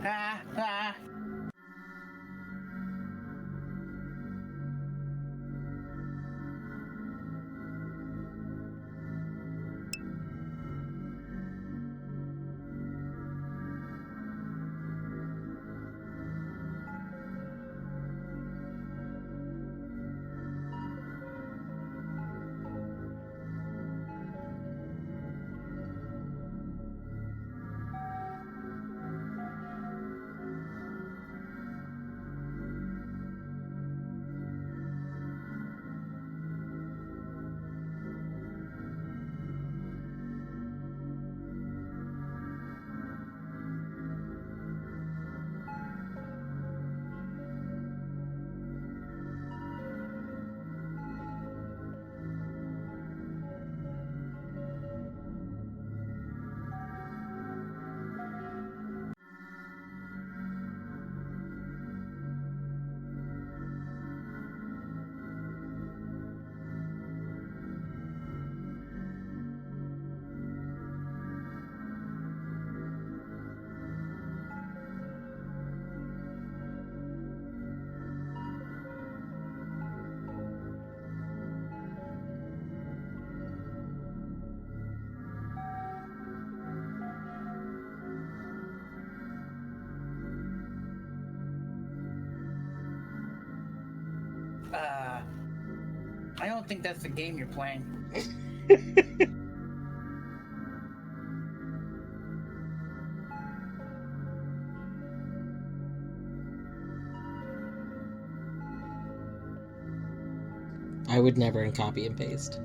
Ah, ah. Uh, I don't think that's the game you're playing. I would never copy and paste.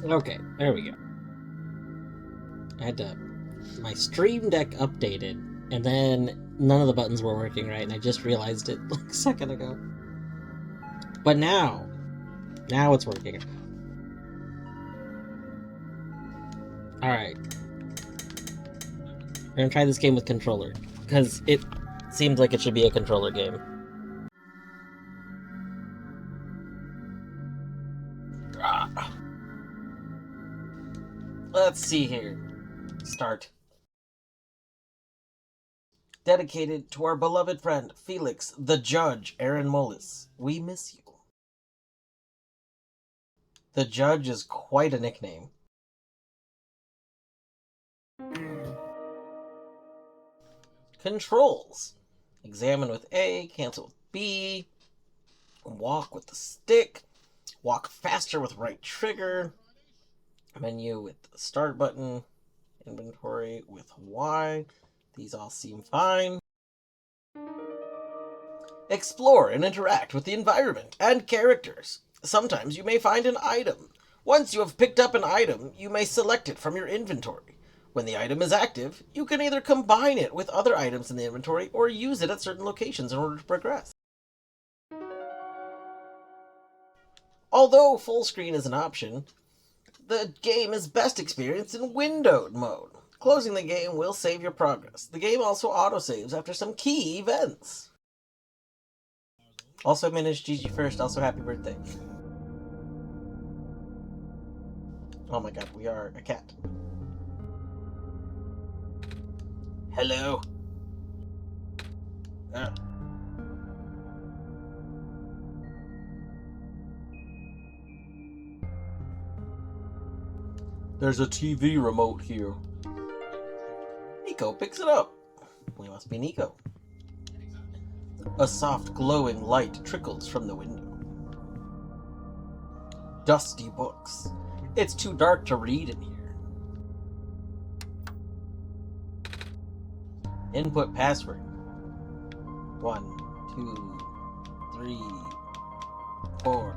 Okay, there we go. I had to... My Stream Deck updated, and then none of the buttons were working right, and I just realized it like a second ago. But now it's working. Alright. We're gonna try this game with controller, because it seems like it should be a controller game. Let's see here. Start. Dedicated to our beloved friend, Felix the Judge, Aaron Mullis. We miss you. The Judge is quite a nickname. Controls. Examine with A, cancel with B, walk with the stick, walk faster with right trigger, menu with the start button, inventory with Y. These all seem fine. Explore and interact with the environment and characters. Sometimes you may find an item. Once you have picked up an item, you may select it from your inventory. When the item is active, you can either combine it with other items in the inventory or use it at certain locations in order to progress. Although full screen is an option, the game is best experienced in windowed mode. Closing the game will save your progress. The game also autosaves after some key events. Also managed GG first, also happy birthday. Oh my god, we are a cat. Hello. There's a TV remote here. Nico picks it up. We must be Nico. A soft glowing light trickles from the window. Dusty books. It's too dark to read in here. Input password. 1, 2, 3, 4.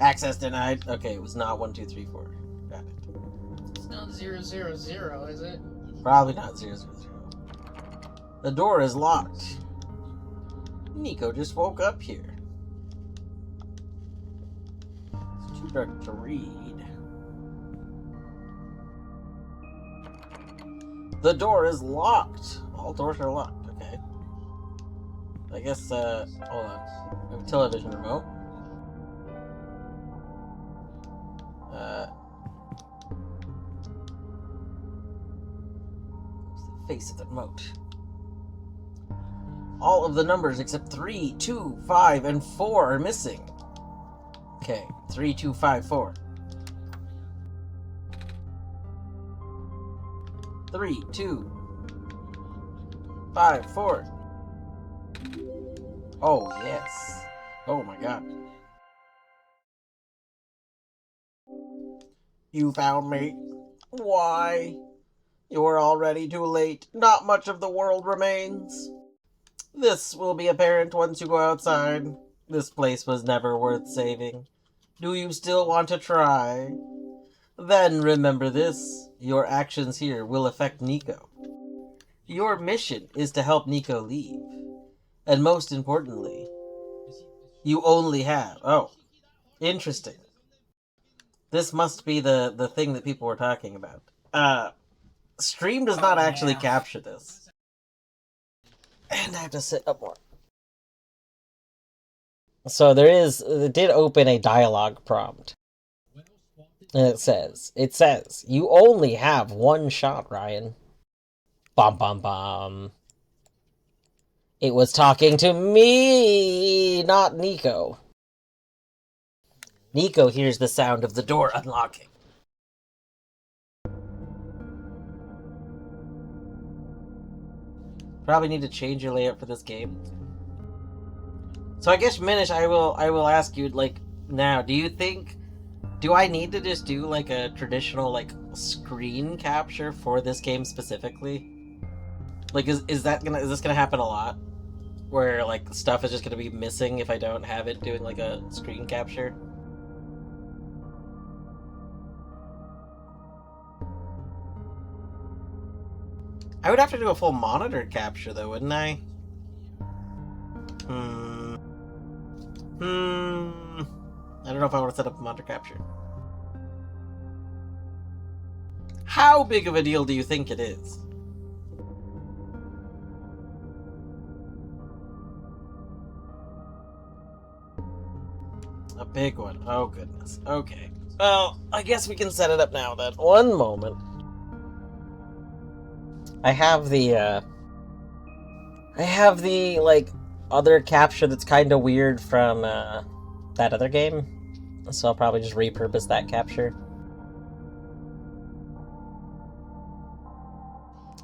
Access denied. Okay, it was not 1, 2, 3, 4. Got it. It's not 000, is it? Probably not 000. The door is locked. Nico just woke up here. It's too dark to read. The door is locked. All doors are locked, okay. I guess, hold on. We have a television remote. What's the face of the remote? All of the numbers except 3, 2, 5, and 4 are missing. Okay, 3, 2, 5, 4. 3, 2, 5, 4. Oh, yes. Oh my god. You found me. Why? You are already too late. Not much of the world remains. This will be apparent once you go outside. This place was never worth saving. Do you still want to try? Then remember this. Your actions here will affect Nico. Your mission is to help Nico leave. And most importantly, you only have... Oh, interesting. This must be the thing that people were talking about. Stream does not actually capture this. And I have to sit up more. So it did open a dialogue prompt. And it says, you only have one shot, Ryan. Bum bum bum. It was talking to me, not Nico. Nico hears the sound of the door unlocking. Probably need to change your layout for this game. So I guess, Minish, I will ask you, like, now, do I need to just do, like, a traditional, like, screen capture for this game specifically? Like, is this gonna happen a lot? Where, like, stuff is just gonna be missing if I don't have it doing, like, a screen capture? I would have to do a full monitor capture, though, wouldn't I? I don't know if I want to set up a monitor capture. How big of a deal do you think it is? A big one. Oh, goodness. Okay. Well, I guess we can set it up now, then. One moment. I have the, like, other capture that's kind of weird from, that other game. So I'll probably just repurpose that capture.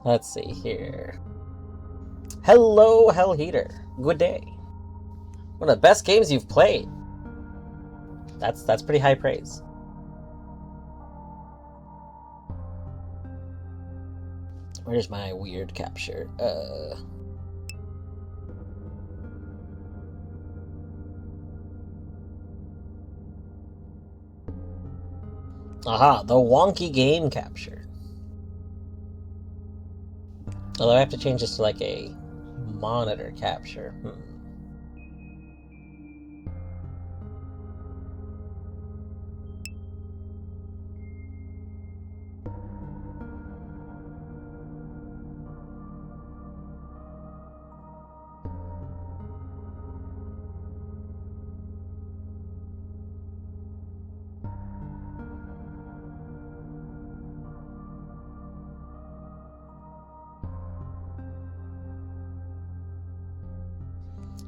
Let's see here. Hello, Hell Heater. Good day. One of the best games you've played. That's pretty high praise. Where's my weird capture? Aha, the wonky game capture. Although I have to change this to like a monitor capture.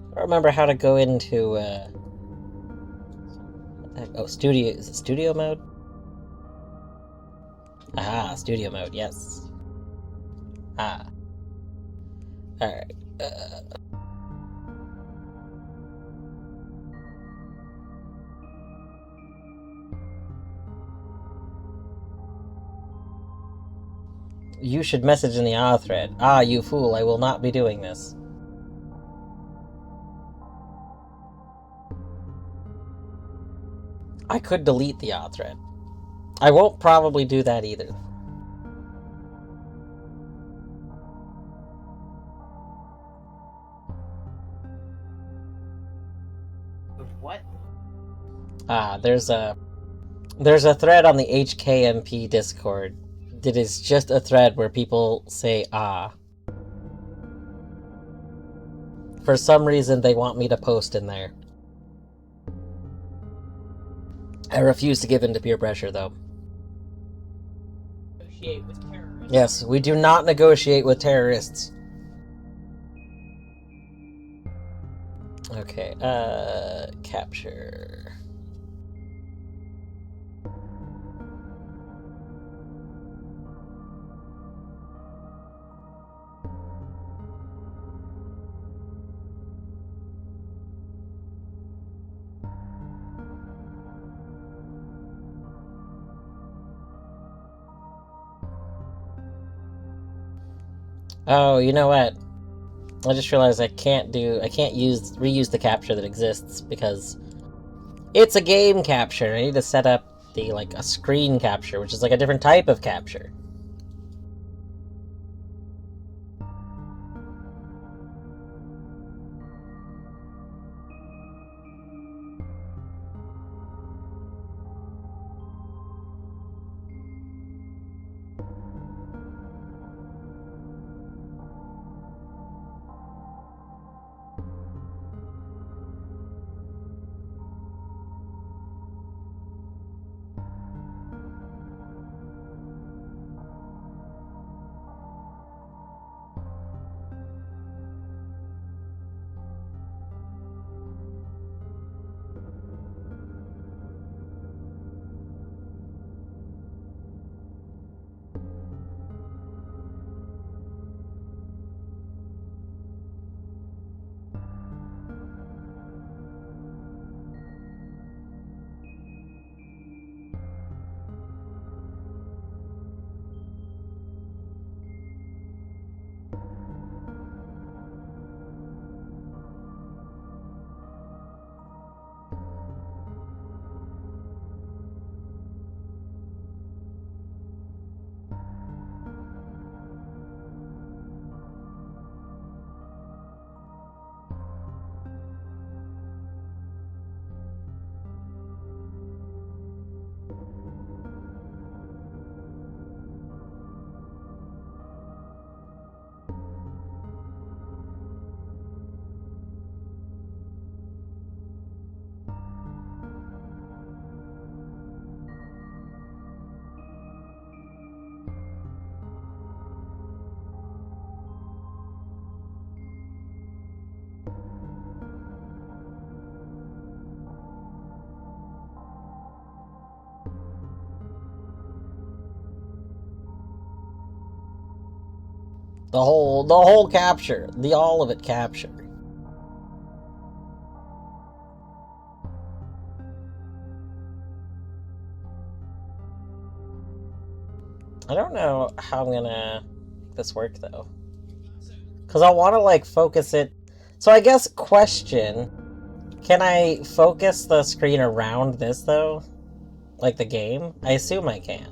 I don't remember how to go into, studio, is it studio mode? Aha, studio mode, yes. Ah. Alright, You should message in the ah thread. Ah, you fool, I will not be doing this. I could delete the ah thread. I won't probably do that either. What? Ah, there's a thread on the HKMP Discord that is just a thread where people say ah. For some reason, they want me to post in there. I refuse to give in to peer pressure, though. Negotiate with terrorists. Yes, we do not negotiate with terrorists. Okay, capture. Oh, you know what? I just realized I can't reuse the capture that exists because it's a game capture. I need to set up a screen capture, which is like a different type of capture. The whole capture. All of it capture. I don't know how I'm gonna make this work though. Because I want to like focus it. So I guess question, can I focus the screen around this though? Like the game? I assume I can.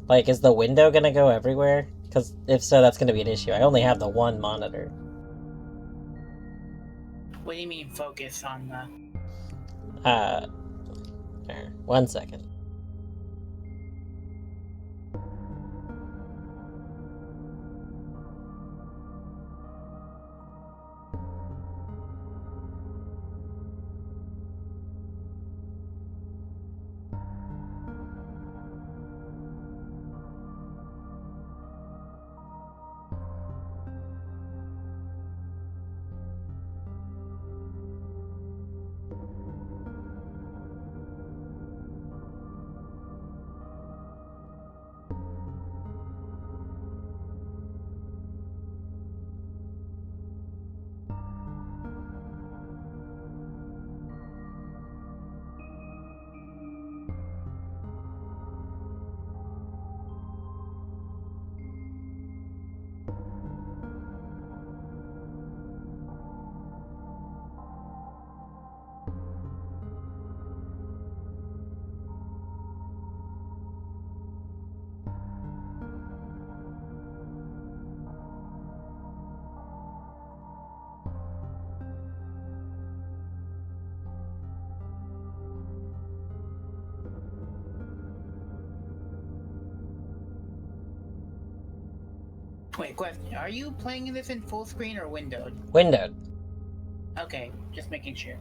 Like, is the window gonna go everywhere? Because if so, that's gonna be an issue. I only have the one monitor. What do you mean focus on the... There. 1 second. Wait, question. Are you playing this in full screen or windowed? Windowed. Okay, just making sure.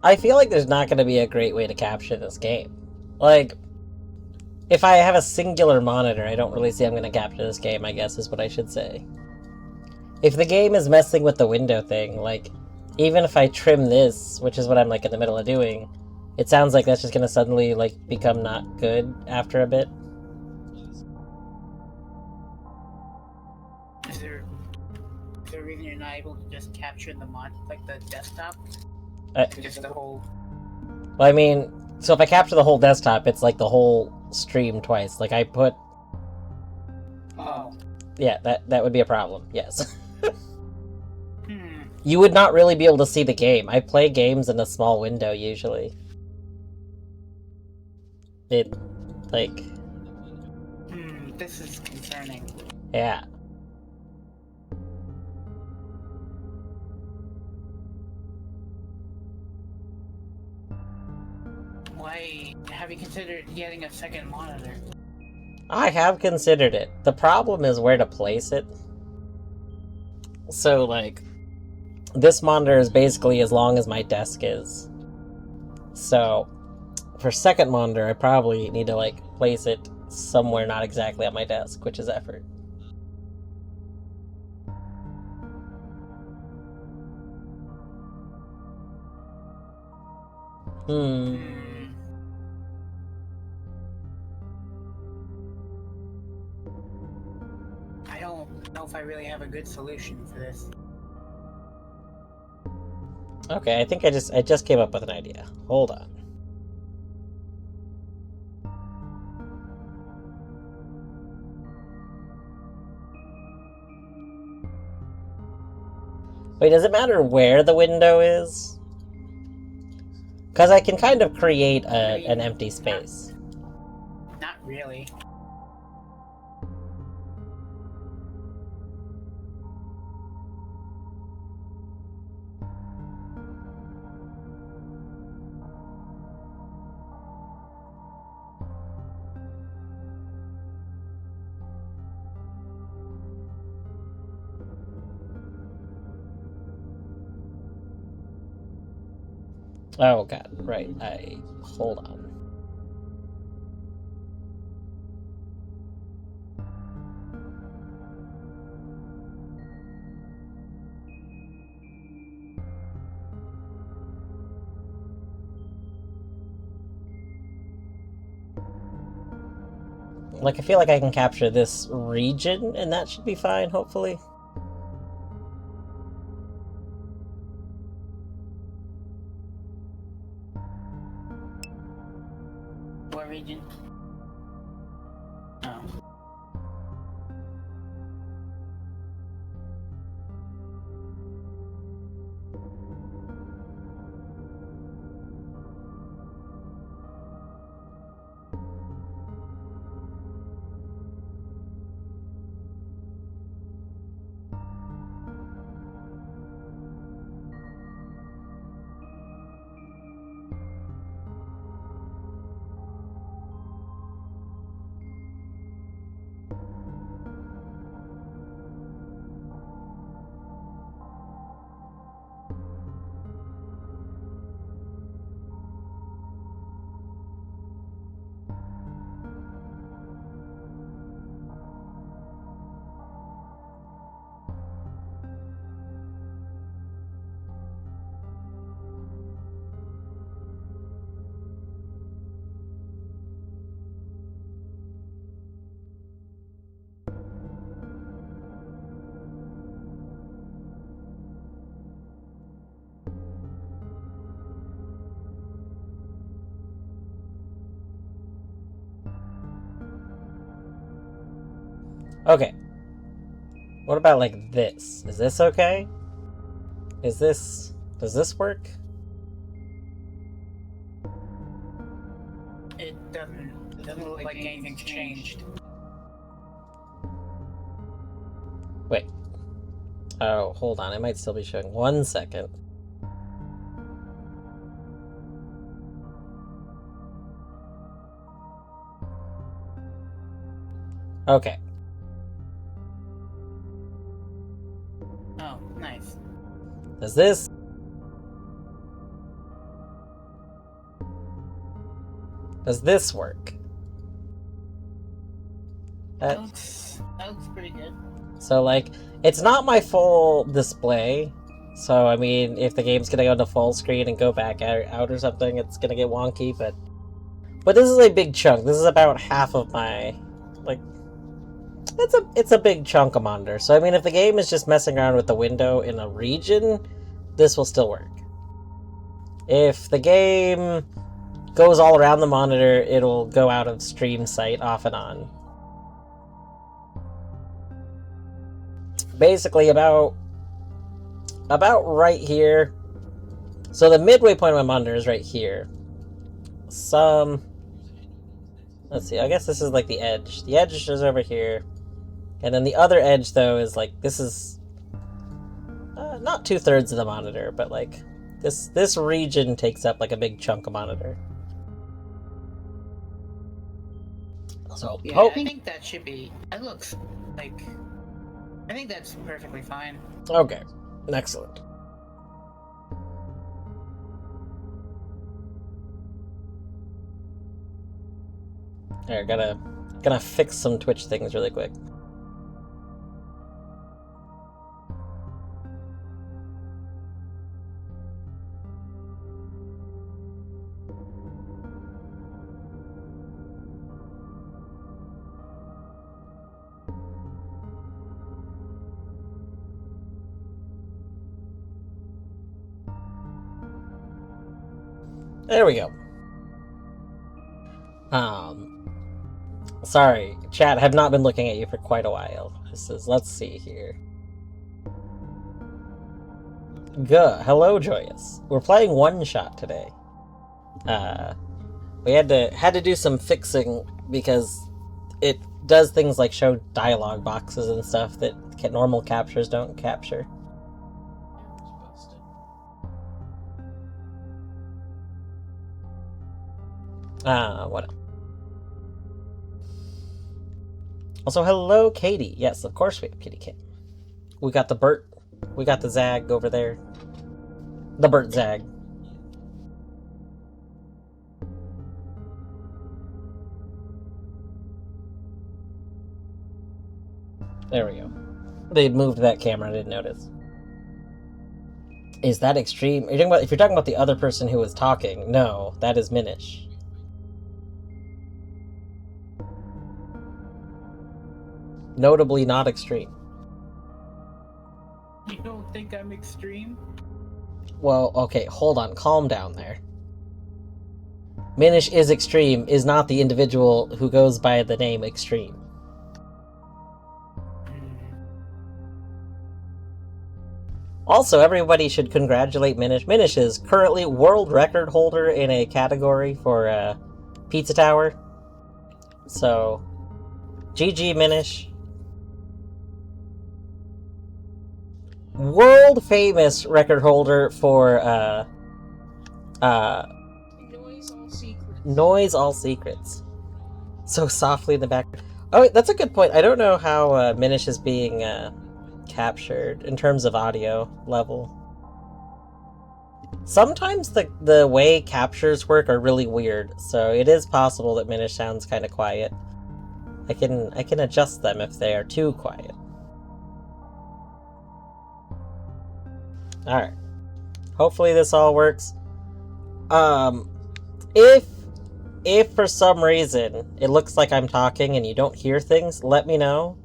I feel like there's not going to be a great way to capture this game. Like, if I have a singular monitor, I don't really see I'm going to capture this game, I guess is what I should say. If the game is messing with the window thing, like, even if I trim this, which is what I'm, like, in the middle of doing, it sounds like that's just going to suddenly, like, become not good after a bit. Is there a reason you're not able to just capture the the desktop? Just the whole... Well, I mean, so if I capture the whole desktop, it's like the whole stream twice. Like, I put... Oh. Yeah, that would be a problem, yes. You would not really be able to see the game. I play games in a small window, usually. Like... This is concerning. Yeah. Why have you considered getting a second monitor? I have considered it. The problem is where to place it. So, like, this monitor is basically as long as my desk is. So, for second monitor, I probably need to, like, place it somewhere not exactly on my desk, which is effort. I don't know if I really have a good solution for this. Okay, I think I just came up with an idea. Hold on. Wait, does it matter where the window is? Because I can kind of create an empty space. Not really. Oh god, right. Hold on. Like, I feel like I can capture this region, and that should be fine, hopefully. What region? Oh. Okay. What about, like, this? Is this okay? Does this work? It doesn't look like anything's changed. Wait. Oh, hold on. It might still be showing. 1 second. Okay. Oh, nice. Does this work? That looks pretty good. So, like, it's not my full display. So, I mean, if the game's gonna go to full screen and go back out or something, it's gonna get wonky, but this is a big chunk. This is about half of my, like, it's a big chunk of monitor. So, I mean, if the game is just messing around with the window in a region, this will still work. If the game goes all around the monitor, it'll go out of stream sight off and on. Basically about right here. So the midway point of my monitor is right here. Let's see, I guess this is like the edge. The edge is over here. And then the other edge, though, is like, this is not 2/3 of the monitor, but like this region takes up like a big chunk of monitor. So yeah, I think that should be. That looks like. I think that's perfectly fine. Okay, excellent. Here, gonna fix some Twitch things really quick. There we go. Sorry, chat, have not been looking at you for quite a while. Let's see here. Hello, Joyous. We're playing OneShot today. We had to do some fixing because it does things like show dialogue boxes and stuff that normal captures don't capture. What else? Also, hello, Katie. Yes, of course we have Kitty Kim. We got the Bert. We got the Zag over there. The Bert Zag. There we go. They moved that camera, I didn't notice. Is that extreme? If you're talking about the other person who was talking, no, that is Minish. Notably not extreme. You don't think I'm extreme? Well, okay, hold on, calm down there. Minish is extreme is not the individual who goes by the name Extreme. Also, everybody should congratulate Minish. Minish is currently world record holder in a category for Pizza Tower. So, GG Minish. World famous record holder for Noise All Secrets. So softly in the background. Oh, that's a good point. I don't know how Minish is being captured in terms of audio level. Sometimes the way captures work are really weird, so it is possible that Minish sounds kind of quiet. I can adjust them if they are too quiet. Alright. Hopefully this all works. If for some reason it looks like I'm talking and you don't hear things, let me know.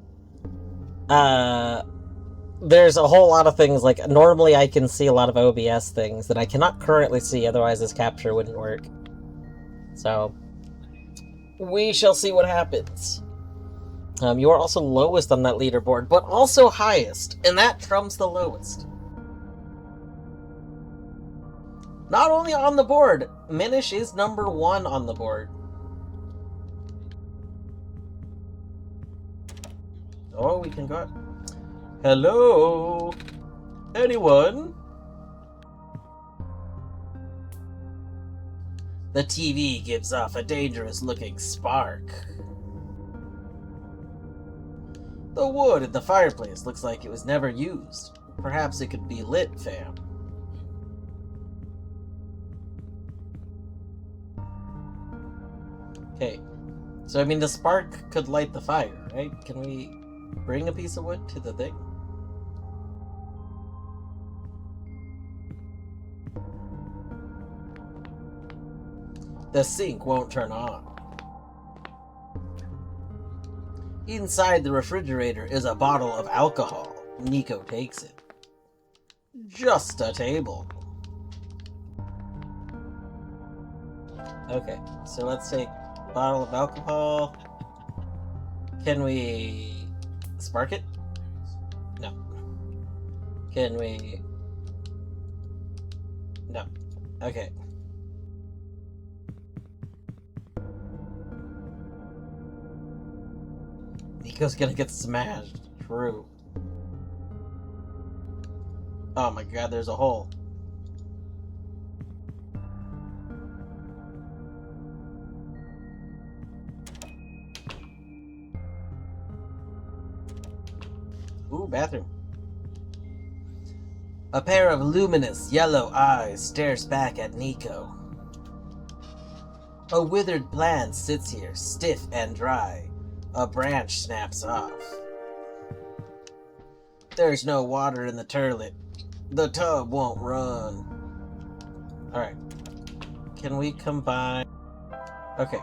There's a whole lot of things, like, normally I can see a lot of OBS things that I cannot currently see, otherwise this capture wouldn't work. So, we shall see what happens. You are also lowest on that leaderboard, but also highest, and that trumps the lowest. Not only on the board, Minish is number 1 on the board. Oh, we can go. Hello? Anyone? The TV gives off a dangerous-looking spark. The wood at the fireplace looks like it was never used. Perhaps it could be lit, fam. Okay, so I mean the spark could light the fire, right? Can we bring a piece of wood to the thing? The sink won't turn on. Inside the refrigerator is a bottle of alcohol. Nico takes it. Just a table. Okay, so let's take a bottle of alcohol. Can we spark it? No. Can we? No. Okay. Nico's gonna get smashed. True. Oh my god, there's a hole. Ooh, bathroom. A pair of luminous yellow eyes stares back at Nico. A withered plant sits here, stiff and dry. A branch snaps off. There's no water in the toilet. The tub won't run. Alright. Can we combine? Okay.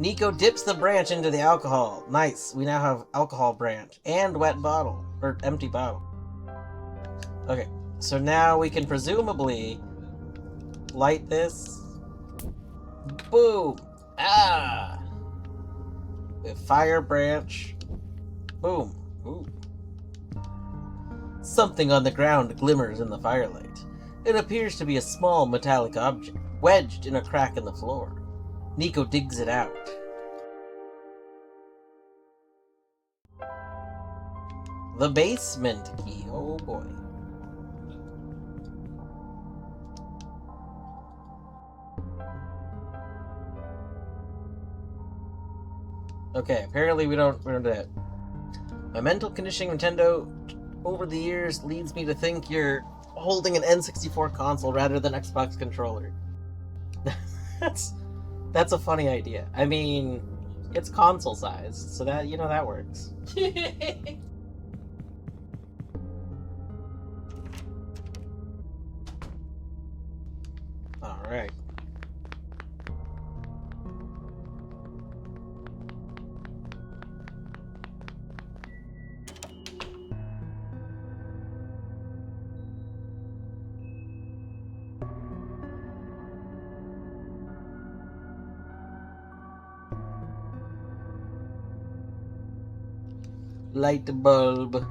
Nico dips the branch into the alcohol. Nice. We now have alcohol branch and wet bottle. Or empty bottle. Okay. So now we can presumably light this. Boom. Ah. With fire branch. Boom. Ooh. Something on the ground glimmers in the firelight. It appears to be a small metallic object, wedged in a crack in the floor. Nico digs it out. The basement key. Oh boy. Okay, apparently we don't do that. My mental conditioning Nintendo over the years leads me to think you're holding an N64 console rather than Xbox controller. That's a funny idea. I mean, It's console sized, so that, you know, that works. Alright. Light bulb.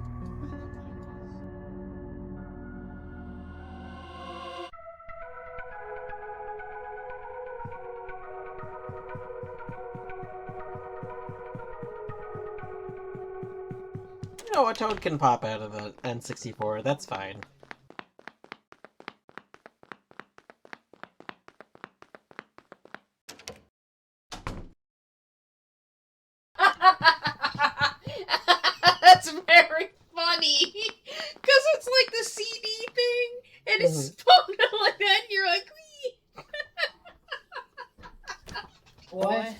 You know, a toad can pop out of the N64, that's fine. That's very funny. Because it's like the CD thing, and it's spun out like that, and you're like, What?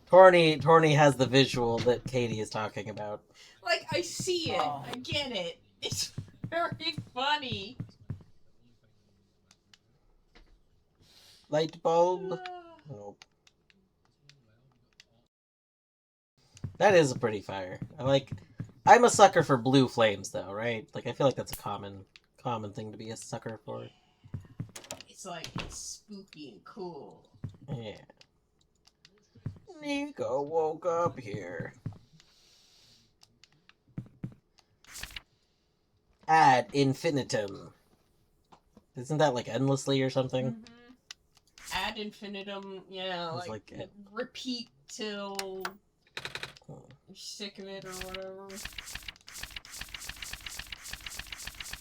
Torny has the visual that Katie is talking about. Like, I see it. Oh. I get it. It's very funny. Light bulb? Nope. That is a pretty fire. I'm a sucker for blue flames, though, right? Like, I feel like that's a common thing to be a sucker for. It's like, it's spooky and cool. Yeah. Nico woke up here. Ad infinitum. Isn't that like endlessly or something? Mm-hmm. Ad infinitum, yeah, It's like repeat till you're sick of it or whatever.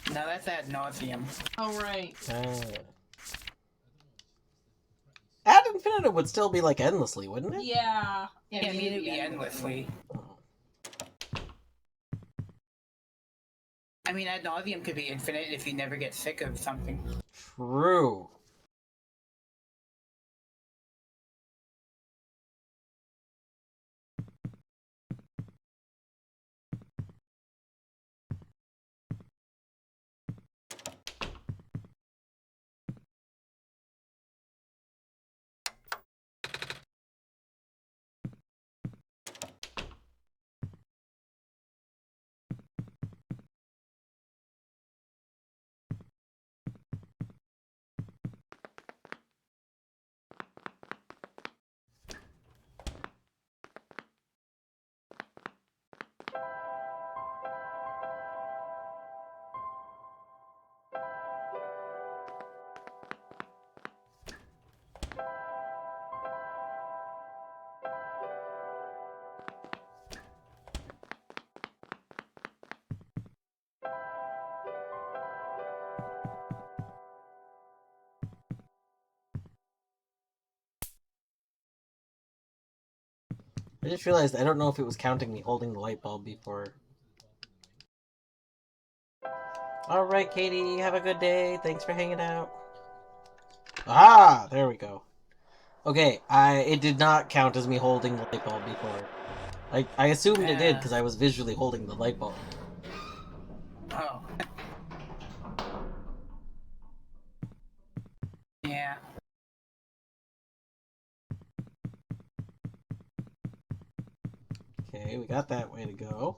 No, that's ad nauseum. Oh, right. Ad infinitum would still be like endlessly, wouldn't it? Yeah. Yeah, I mean, it'd be endlessly. I mean, ad nauseum could be infinite if you never get sick of something. True. I just realized I don't know if it was counting me holding the light bulb before. Alright, Katie, have a good day. Thanks for hanging out. Ah, there we go. Okay, it did not count as me holding the light bulb before. I assumed it did because I was visually holding the light bulb. Oh. Yeah. Okay, we got that way to go.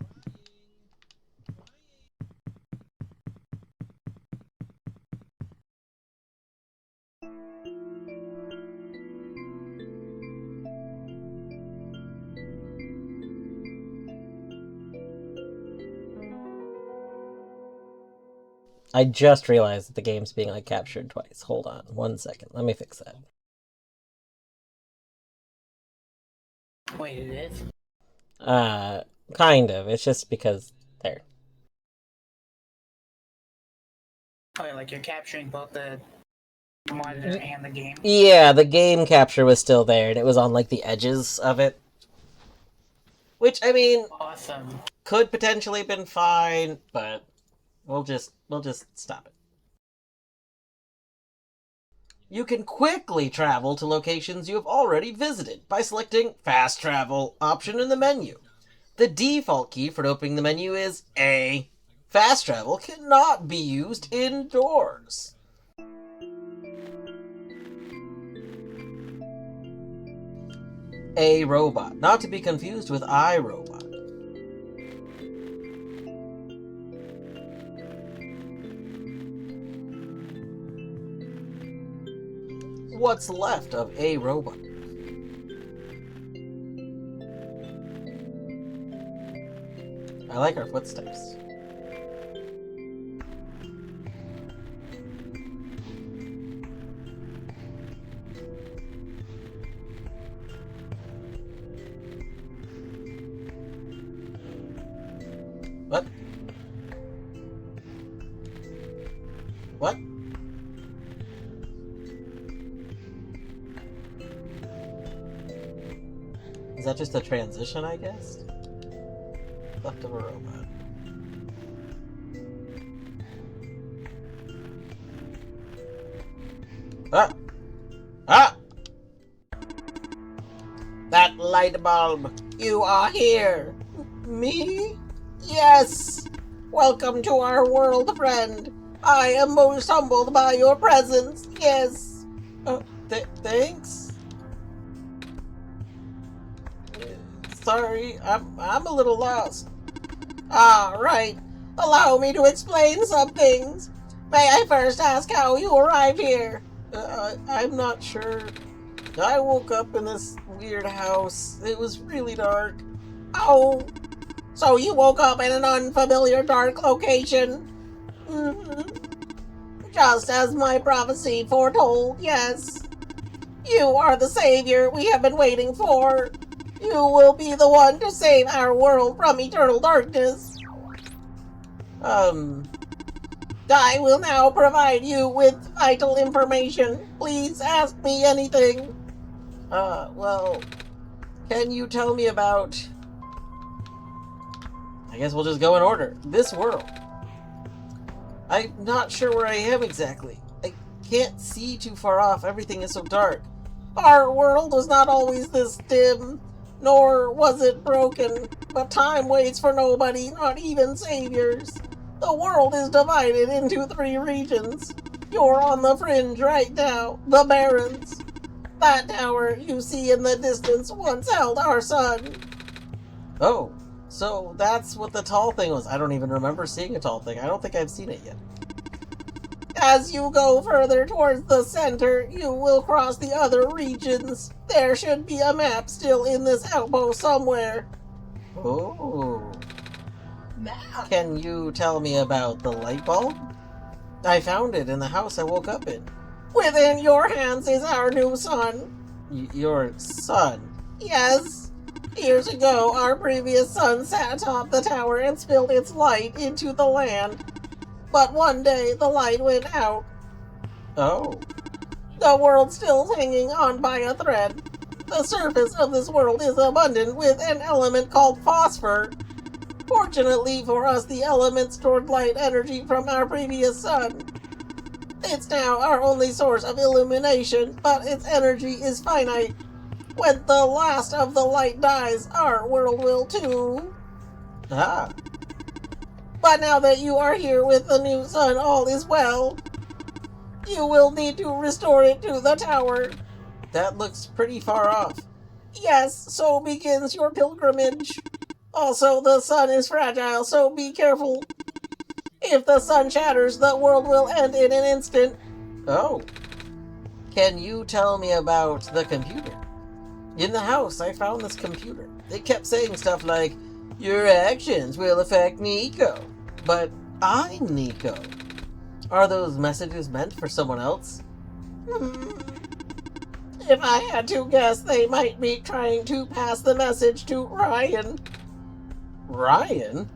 I just realized that the game's being like captured twice. Hold on 1 second. Let me fix that. Wait, it is? Kind of. It's just because there. Oh, like you're capturing both the monitor and the game? Yeah, the game capture was still there, and it was on like the edges of it. Which, I mean, Awesome. could potentially have been fine, but we'll just stop it. You can quickly travel to locations you have already visited by selecting Fast Travel option in the menu. The default key for opening the menu is A. Fast travel cannot be used indoors. A robot, not to be confused with iRobot. What's left of a robot? I like our footsteps. What? What? Is that just a transition, I guess? Left of a robot. Ah! Ah! That light bulb! You are here! Me? Yes! Welcome to our world, friend! I am most humbled by your presence, yes! Thanks? Sorry, I'm a little lost. Ah, right. Allow me to explain some things. May I first ask how you arrived here? I'm not sure. I woke up in this weird house. It was really dark. Oh, so you woke up in an unfamiliar dark location? Just as my prophecy foretold, yes. You are the savior we have been waiting for. You will be the one to save our world from eternal darkness. I will now provide you with vital information. Please ask me anything. Well, can you tell me about... I guess we'll just go in order. This world. I'm not sure where I am exactly. I can't see too far off. Everything is so dark. Our world was not always this dim, nor was it broken. But time waits for nobody, not even saviors. The world is divided into 3 regions. You're on the fringe right now, the Barrens. That tower you see in the distance once held our sun. Oh, so that's what the tall thing was. I don't even remember seeing a tall thing. I don't think I've seen it yet. As you go further towards the center, you will cross the other regions. There should be a map still in this outpost somewhere. Oh. Map. Can you tell me about the light bulb? I found it in the house I woke up in. Within your hands is our new sun. Your son? Yes. Years ago, our previous sun sat atop the tower and spilled its light into the land. But one day, the light went out. Oh. The world's still hanging on by a thread. The surface of this world is abundant with an element called phosphor. Fortunately for us, the element stored light energy from our previous sun. It's now our only source of illumination, but its energy is finite. When the last of the light dies, our world will too. Ah. But now that you are here with the new sun, all is well. You will need to restore it to the tower. That looks pretty far off. Yes, so begins your pilgrimage. Also, the sun is fragile, so be careful. If the sun shatters, the world will end in an instant. Oh. Can you tell me about the computer? In the house, I found this computer. It kept saying stuff like, your actions will affect Nico. But I'm Nico. Are those messages meant for someone else? If I had to guess, they might be trying to pass the message to Ryan. Ryan?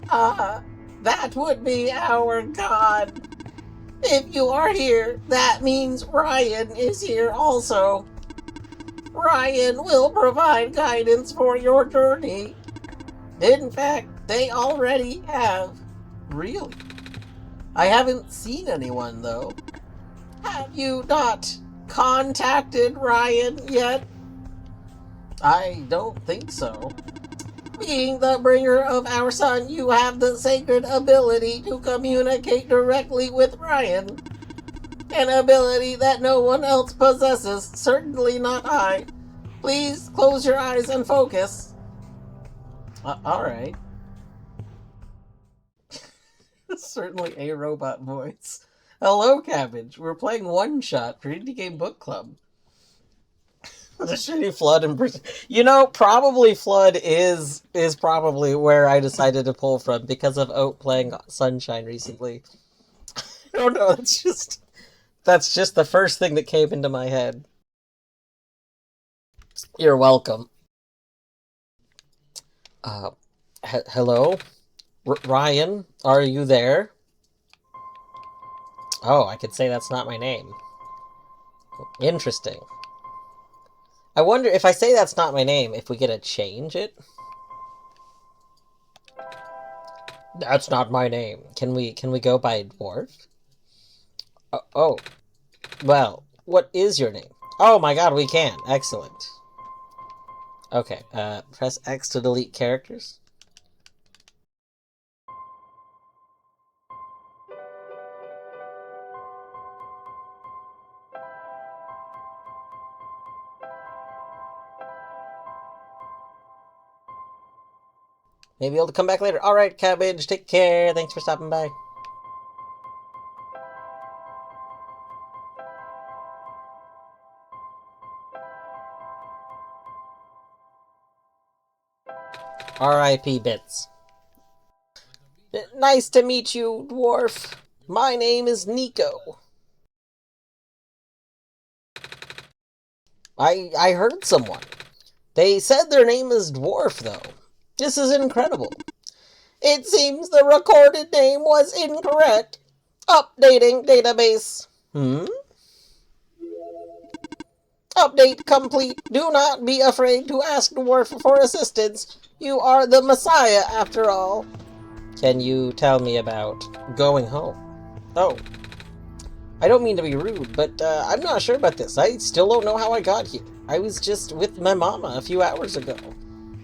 That would be our god. If you are here, that means Ryan is here also. Ryan will provide guidance for your journey. In fact, they already have. Really? I haven't seen anyone, though. Have you not contacted Ryan yet? I don't think so. Being the bringer of our son, you have the sacred ability to communicate directly with Ryan. An ability that no one else possesses, certainly not I. Please close your eyes and focus. Alright. Certainly a robot voice. Hello, Cabbage. We're playing OneShot for Indie Game Book Club. The shitty Flood and you know, probably Flood is probably where I decided to pull from because of Oat playing Sunshine recently. I don't know, that's just the first thing that came into my head. You're welcome. Hello? Ryan, are you there? Oh, I could say that's not my name. Interesting. I wonder if I say that's not my name, if we get to change it? That's not my name. Can we go by dwarf? Oh. Well, what is your name? Oh my god, we can. Excellent. Okay, press X to delete characters. Maybe able to come back later. Alright, Cabbage, take care. Thanks for stopping by. R.I.P. Bits. Nice to meet you, dwarf. My name is Nico. I heard someone. They said their name is Dwarf, though. This is incredible. It seems the recorded name was incorrect. Updating database. Update complete. Do not be afraid to ask Dwarf for assistance. You are the Messiah, after all. Can you tell me about going home? Oh. I don't mean to be rude, but I'm not sure about this. I still don't know how I got here. I was just with my mama a few hours ago.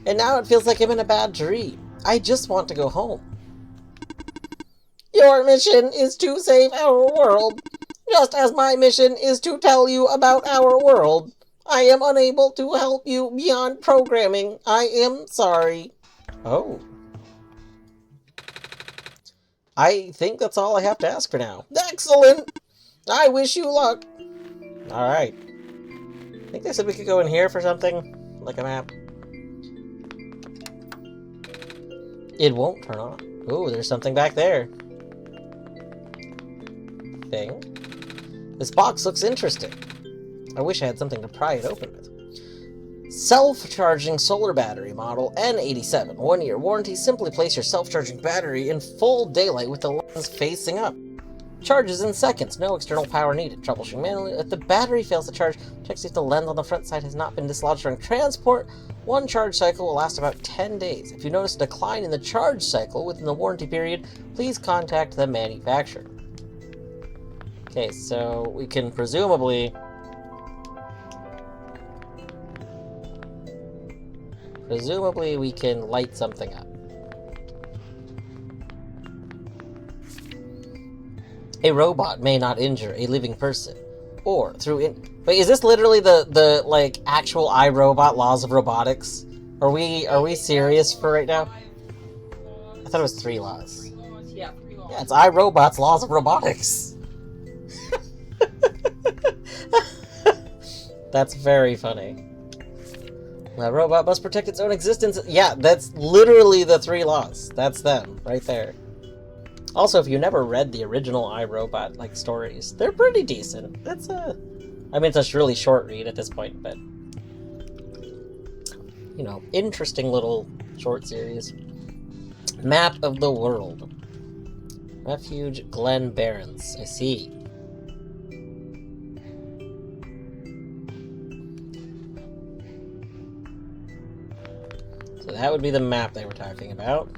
And now it feels like I'm in a bad dream. I just want to go home. Your mission is to save our world. Just as my mission is to tell you about our world. I am unable to help you beyond programming. I am sorry. Oh. I think that's all I have to ask for now. Excellent! I wish you luck. Alright. I think they said we could go in here for something. Like a map. It won't turn on. Ooh, there's something back there. Thing. This box looks interesting. I wish I had something to pry it open with. Self-charging solar battery model N87. 1-year warranty. Simply place your self-charging battery in full daylight with the lens facing up. Charges in seconds. No external power needed. Troubleshooting manually. If the battery fails to charge, check see if the lens on the front side has not been dislodged during transport. One charge cycle will last about 10 days. If you notice a decline in the charge cycle within the warranty period, please contact the manufacturer. Okay, so we can presumably we can light something up. A robot may not injure a living person, or through Wait, is this literally the like actual iRobot laws of robotics? Are we serious for right now? I thought it was 3 laws. Yeah, 3 laws. Yeah, it's iRobot's laws of robotics. That's very funny. A robot must protect its own existence. Yeah, that's literally the 3 laws. That's them, right there. Also, if you never read the original iRobot, like, stories, they're pretty decent. That's I mean, it's a really short read at this point, but, you know, interesting little short series. Map of the world. Refuge Glen Barrens. I see. So that would be the map they were talking about.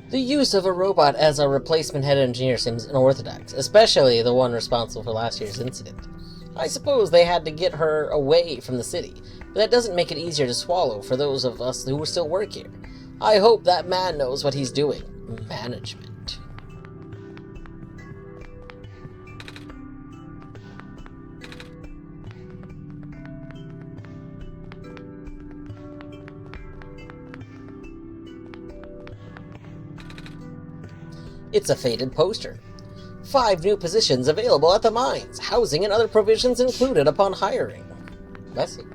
The use of a robot as a replacement head engineer seems unorthodox, especially the one responsible for last year's incident. I suppose they had to get her away from the city, but that doesn't make it easier to swallow for those of us who still work here. I hope that man knows what he's doing. Management. It's a faded poster. 5 new positions available at the mines. Housing and other provisions included upon hiring. Bless you.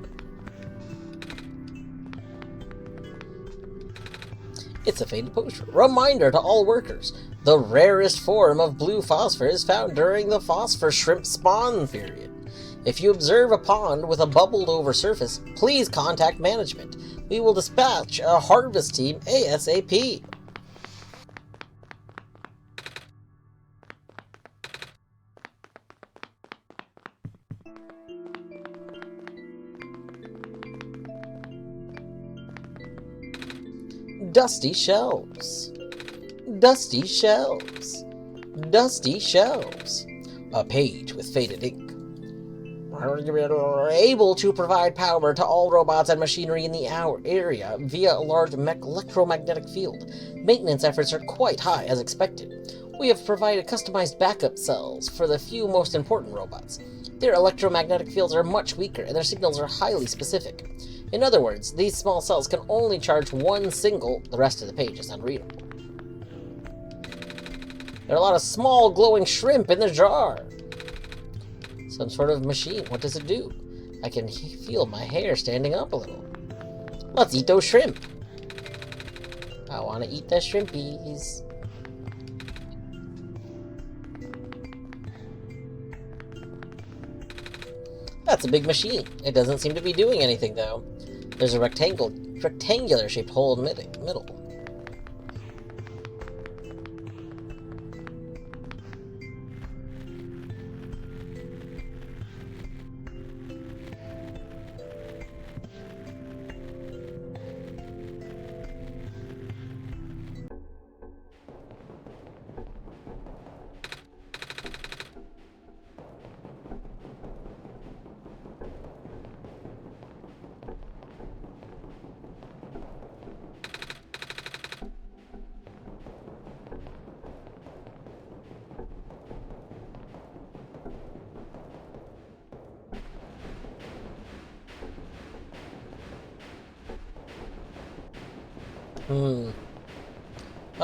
It's a faded poster. Reminder to all workers. The rarest form of blue phosphor is found during the phosphor shrimp spawn period. If you observe a pond with a bubbled over surface, please contact management. We will dispatch a harvest team ASAP. Dusty shelves. Dusty shelves. Dusty shelves. A page with faded ink. Able to provide power to all robots and machinery in the area via a large electromagnetic field. Maintenance efforts are quite high, as expected. We have provided customized backup cells for the few most important robots. Their electromagnetic fields are much weaker, and their signals are highly specific. In other words, these small cells can only charge one single. The rest of the page is unreadable. There are a lot of small glowing shrimp in the jar. Some sort of machine. What does it do? I can feel my hair standing up a little. Let's eat those shrimp. I want to eat the shrimpies. That's a big machine. It doesn't seem to be doing anything, though. There's a rectangular-shaped hole in the middle.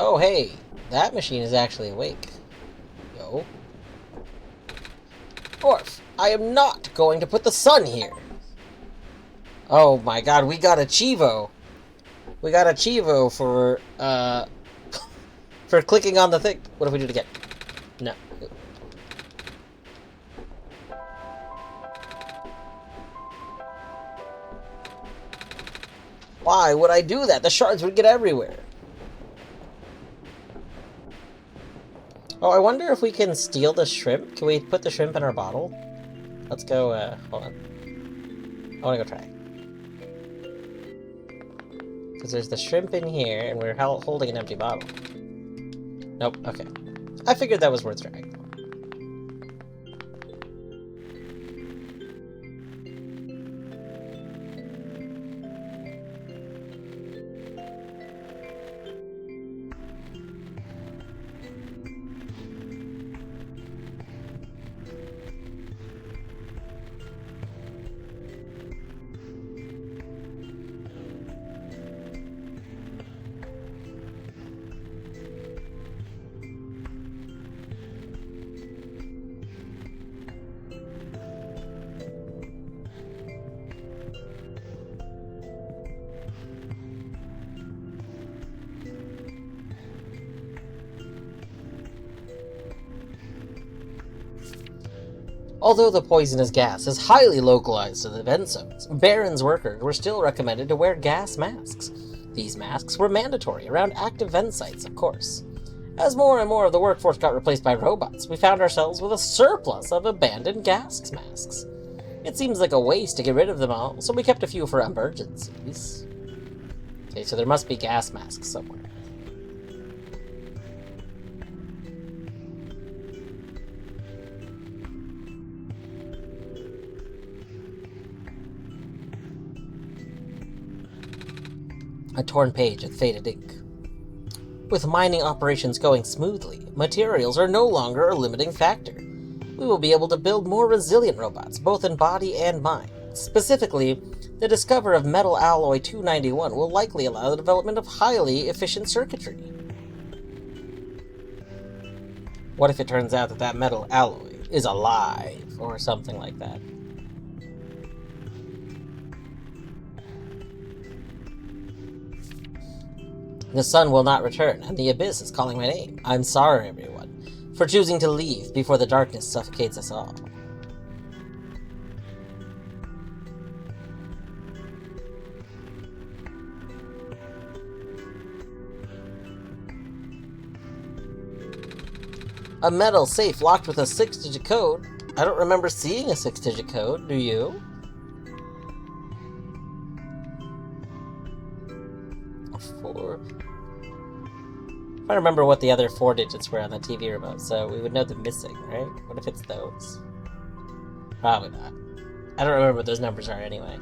Oh, hey, that machine is actually awake. Yo. Orf, I am not going to put the sun here. Oh my god, we got a Chivo. We got a Chivo for, for clicking on the thing. What if we do it again? No. Why would I do that? The shards would get everywhere. Oh, I wonder if we can steal the shrimp. Can we put the shrimp in our bottle? Let's go, hold on. I want to go try. Because there's the shrimp in here, and we're holding an empty bottle. Nope, okay. I figured that was worth trying. Although the poisonous gas is highly localized to the vent zones, Baron's workers were still recommended to wear gas masks. These masks were mandatory around active vent sites, of course. As more and more of the workforce got replaced by robots, we found ourselves with a surplus of abandoned gas masks. It seems like a waste to get rid of them all, so we kept a few for emergencies. Okay, so there must be gas masks somewhere. A torn page with faded ink. With mining operations going smoothly, materials are no longer a limiting factor. We will be able to build more resilient robots, both in body and mind. Specifically, the discovery of metal alloy 291 will likely allow the development of highly efficient circuitry. What if it turns out that that metal alloy is alive, or something like that? The sun will not return, and the abyss is calling my name. I'm sorry, everyone, for choosing to leave before the darkness suffocates us all. A metal safe locked with a 6-digit code. I don't remember seeing a 6-digit code, do you? Four. I remember what the other 4 digits were on the TV remote, so we would know they're missing, right? What if it's those? Probably not. I don't remember what those numbers are anyway.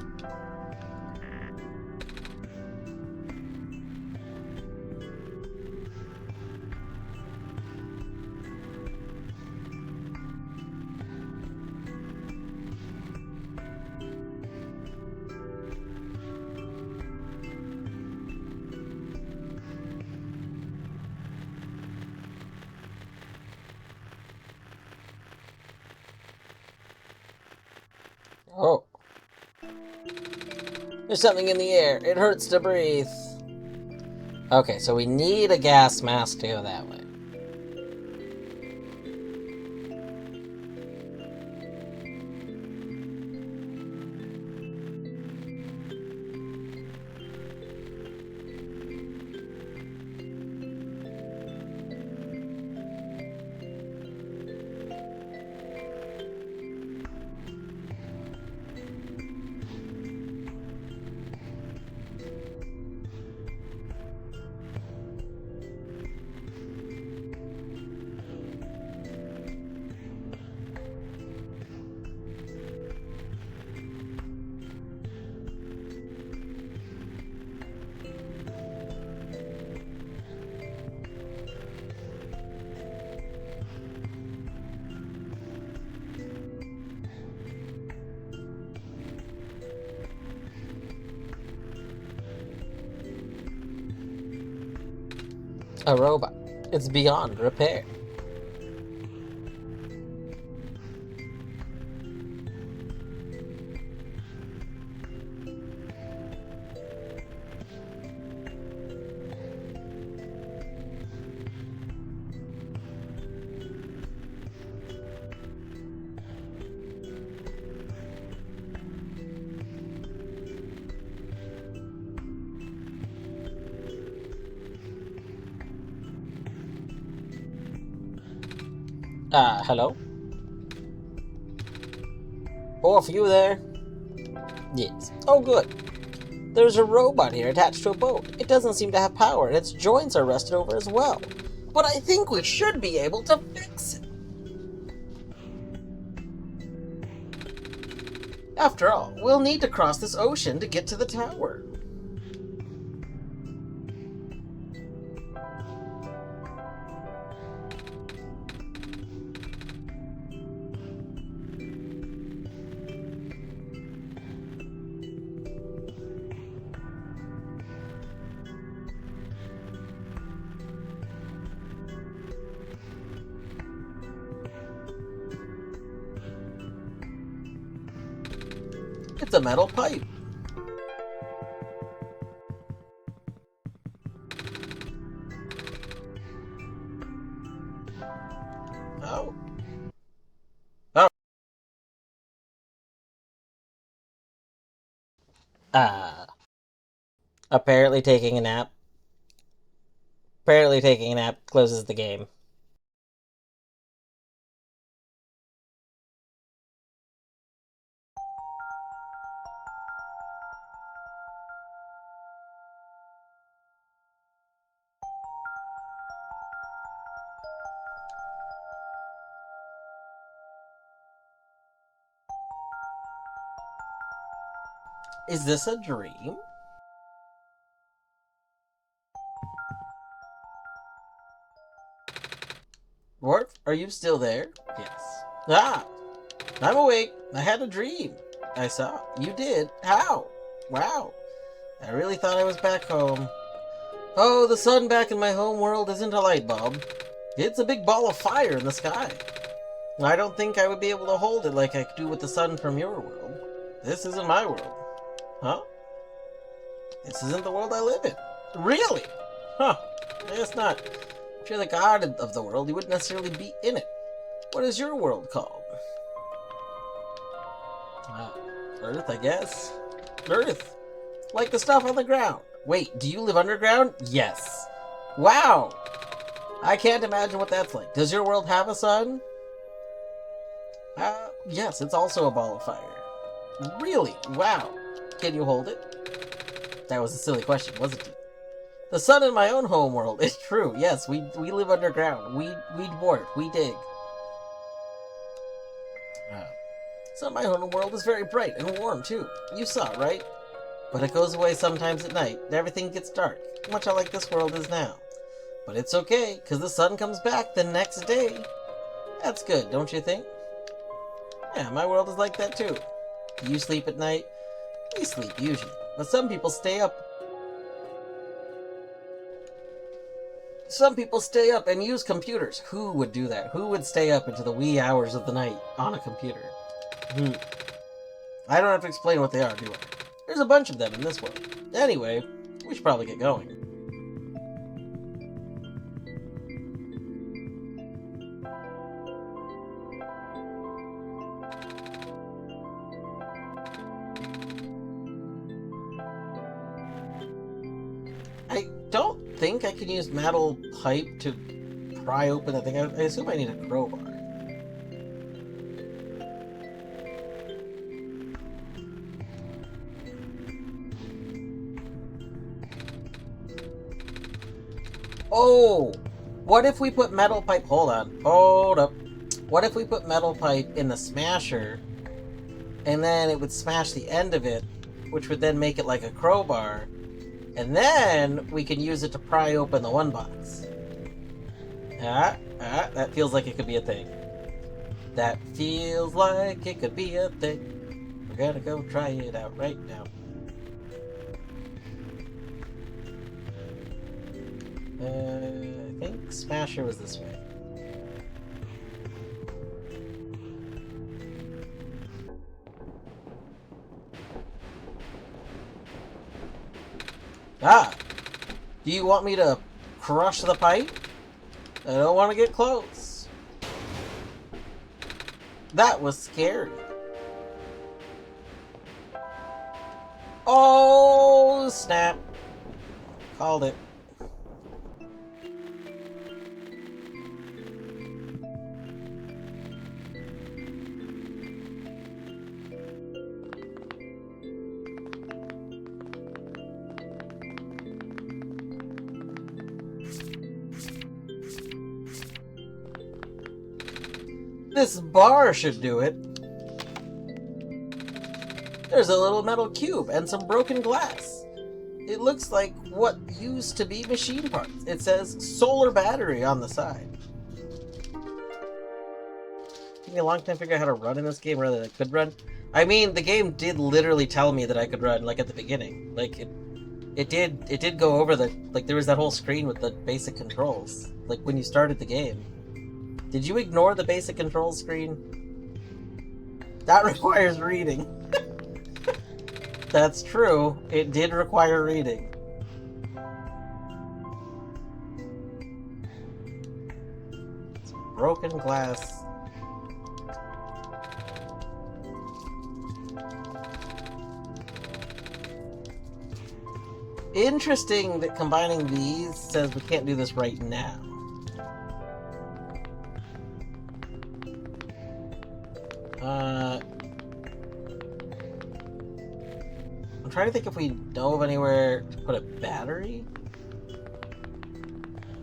Oh. There's something in the air. It hurts to breathe. Okay, so we need a gas mask to go that way. A robot. It's beyond repair. Hello? Both of you there? Yes. Oh, good. There's a robot here attached to a boat. It doesn't seem to have power, and its joints are rusted over as well. But I think we should be able to fix it. After all, we'll need to cross this ocean to get to the tower. It's a metal pipe. Oh. Oh. Apparently taking a nap. Apparently taking a nap closes the game. Is this a dream? Are you still there? Yes. Ah! I'm awake. I had a dream. I saw. You did? How? Wow. I really thought I was back home. Oh, the sun back in my home world isn't a light bulb. It's a big ball of fire in the sky. I don't think I would be able to hold it like I do with the sun from your world. This isn't my world. Huh? This isn't the world I live in. Really? Huh. I guess not. If you're the god of the world, you wouldn't necessarily be in it. What is your world called? Earth, I guess. Earth. Like the stuff on the ground. Wait, do you live underground? Yes. Wow. I can't imagine what that's like. Does your world have a sun? Yes, it's also a ball of fire. Really? Wow. Can you hold it? That was a silly question, wasn't it? The sun in my own home world. It's true. Yes, we live underground. We dwarf. We dig. So my home world is very bright and warm too. You saw, right? But it goes away sometimes at night, and everything gets dark, much like this world is now. But it's okay, because the sun comes back the next day. That's good, don't you think? Yeah, my world is like that too. Do you sleep at night? We sleep, usually. But some people stay up. Some people stay up and use computers. Who would do that? Who would stay up into the wee hours of the night on a computer? I don't have to explain what they are, do I? There's a bunch of them in this world. Anyway, we should probably get going. I don't think I can use metal pipe to pry open the thing. I assume I need a crowbar. Oh! What if we put metal pipe... Hold on. Hold up. What if we put metal pipe in the smasher, and then it would smash the end of it, which would then make it like a crowbar, and then we can use it to pry open the one box. That feels like it could be a thing. That feels like it could be a thing. We're gonna go try it out right now. I think Smasher was this way. Do you want me to crush the pipe? I don't want to get close. That was scary. Oh, snap. Called it. This bar should do it. There's a little metal cube and some broken glass. It looks like what used to be machine parts. It says solar battery on the side. Took me a long time to figure out how to run in this game rather than I could run. I mean, the game did literally tell me that I could run, like at the beginning. Like it did go over the, like there was that whole screen with the basic controls. Like when you started the game. Did you ignore the basic controls screen? That requires reading. That's true. It did require reading. It's broken glass. Interesting that combining these says we can't do this right now. I'm trying to think if we know of anywhere to put a battery.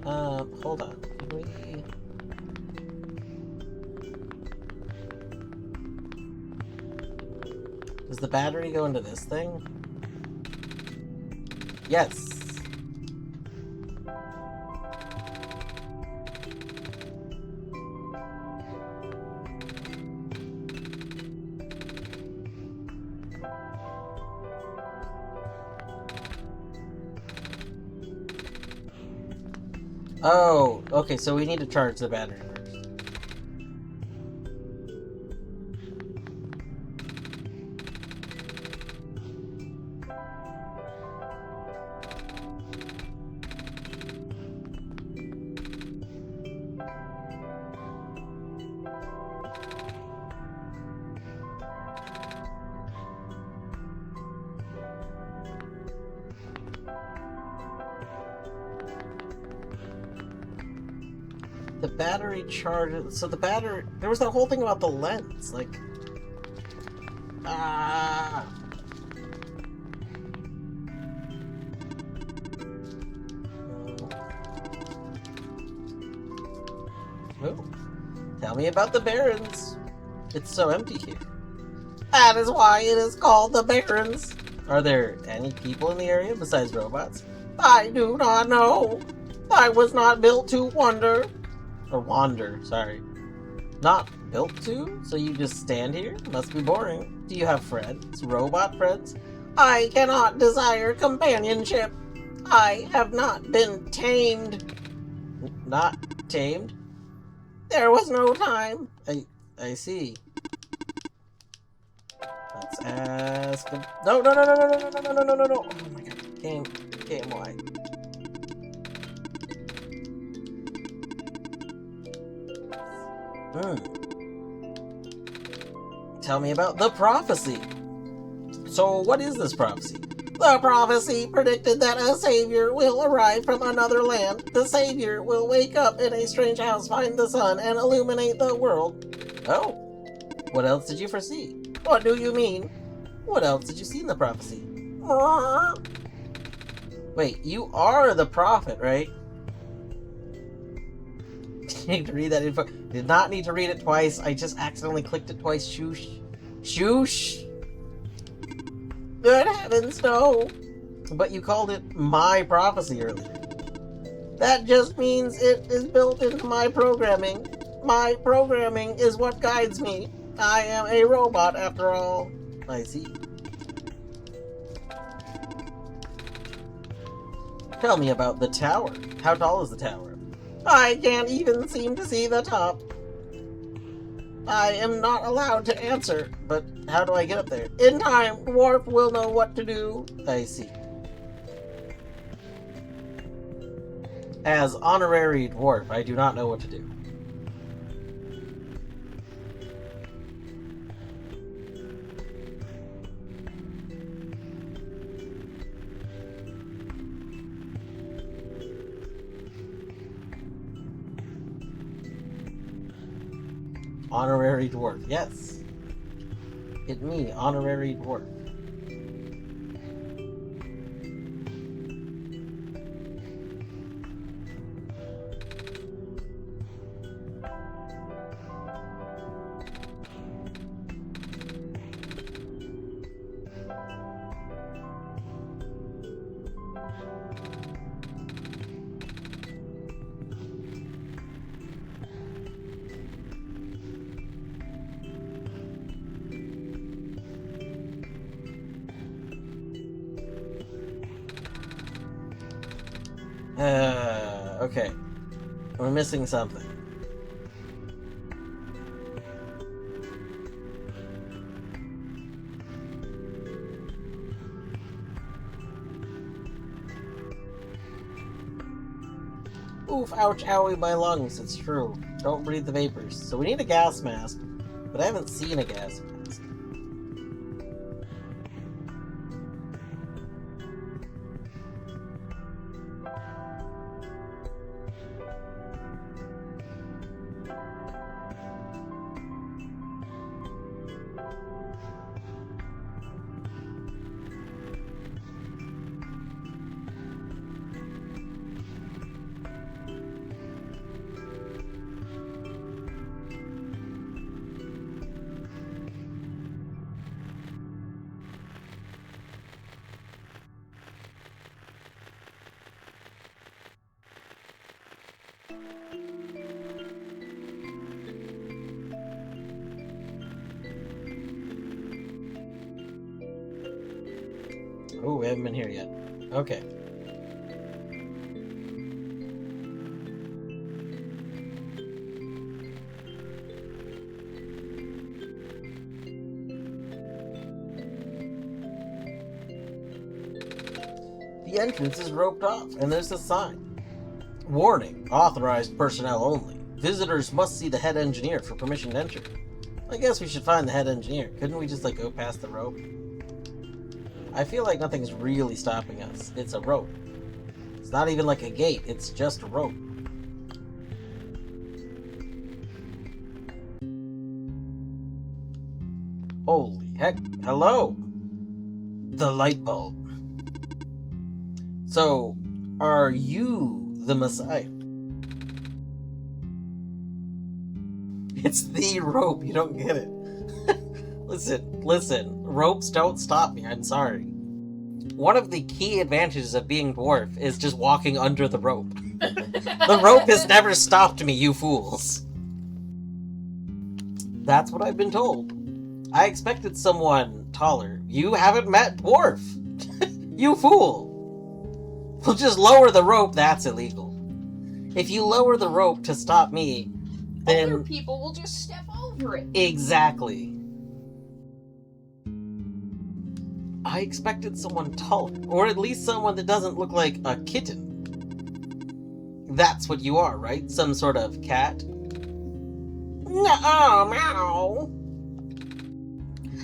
Hold on. Does the battery go into this thing? Yes. Oh, okay, so we need to charge the battery first. The battery charges. So the battery. There was that whole thing about the lens. Like. Ah. Oh. Tell me about the Barrens. It's so empty here. That is why it is called the Barrens. Are there any people in the area besides robots? I do not know. I was not built to wander. Or wander, sorry. Not built to? So you just stand here? Must be boring. Do you have friends? Robot friends? I cannot desire companionship. I have not been tamed. Not tamed? There was no time. I see. Let's ask the... No, no, no, no, no, no, no, no, no, no, no, no. Oh my god. Game, why? Tell me about the prophecy. So what is this prophecy? The prophecy predicted that a savior will arrive from another land. The savior will wake up in a strange house, find the sun, and illuminate the world. Oh. What else did you foresee? What do you mean? What else did you see in the prophecy? Wait, you are the prophet, right? Need to read that info. Did not need to read it twice. I just accidentally clicked it twice. Shoosh. Shoosh. Good heavens, no. But you called it my prophecy earlier. That just means it is built into my programming. My programming is what guides me. I am a robot after all. I see. Tell me about the tower. How tall is the tower? I can't even seem to see the top. I am not allowed to answer, but how do I get up there? In time, Dwarf will know what to do. I see. As honorary dwarf, I do not know what to do. Honorary dwarf, yes. It me, honorary dwarf. Okay. We're missing something. Oof, ouch, owie, my lungs, it's true. Don't breathe the vapors. So we need a gas mask, but I haven't seen a gas mask. Oh, we haven't been here yet. Okay. The entrance is roped off, and there's a sign. Warning, authorized personnel only. Visitors must see the head engineer for permission to enter. I guess we should find the head engineer. Couldn't we just, go past the rope? I feel like nothing's really stopping us. It's a rope. It's not even like a gate, it's just a rope. Holy heck, hello! The light bulb. So, are you the Messiah? It's the rope, you don't get it. Listen, ropes don't stop me, I'm sorry. One of the key advantages of being dwarf is just walking under the rope. The rope has never stopped me, you fools. That's what I've been told. I expected someone taller. You haven't met dwarf. You fool. Well, just lower the rope, that's illegal. If you lower the rope to stop me, then... Other people will just step over it. Exactly. I expected someone taller, or at least someone that doesn't look like a kitten. That's what you are, right? Some sort of cat? No, meow.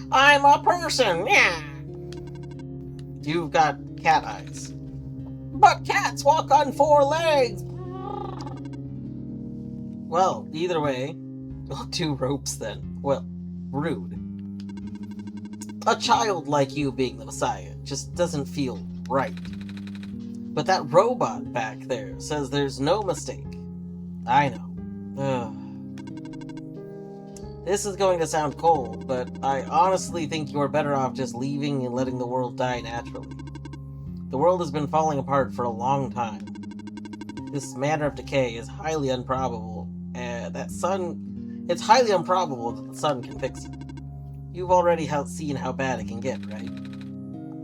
I'm a person, yeah. You've got cat eyes. But cats walk on 4 legs. Well, either way, well, 2 ropes then. Well, rude. A child like you being the Messiah just doesn't feel right. But that robot back there says there's no mistake. I know. Ugh. This is going to sound cold, but I honestly think you're better off just leaving and letting the world die naturally. The world has been falling apart for a long time. This manner of decay is highly improbable, and it's highly improbable that the sun can fix it. You've already seen how bad it can get, right?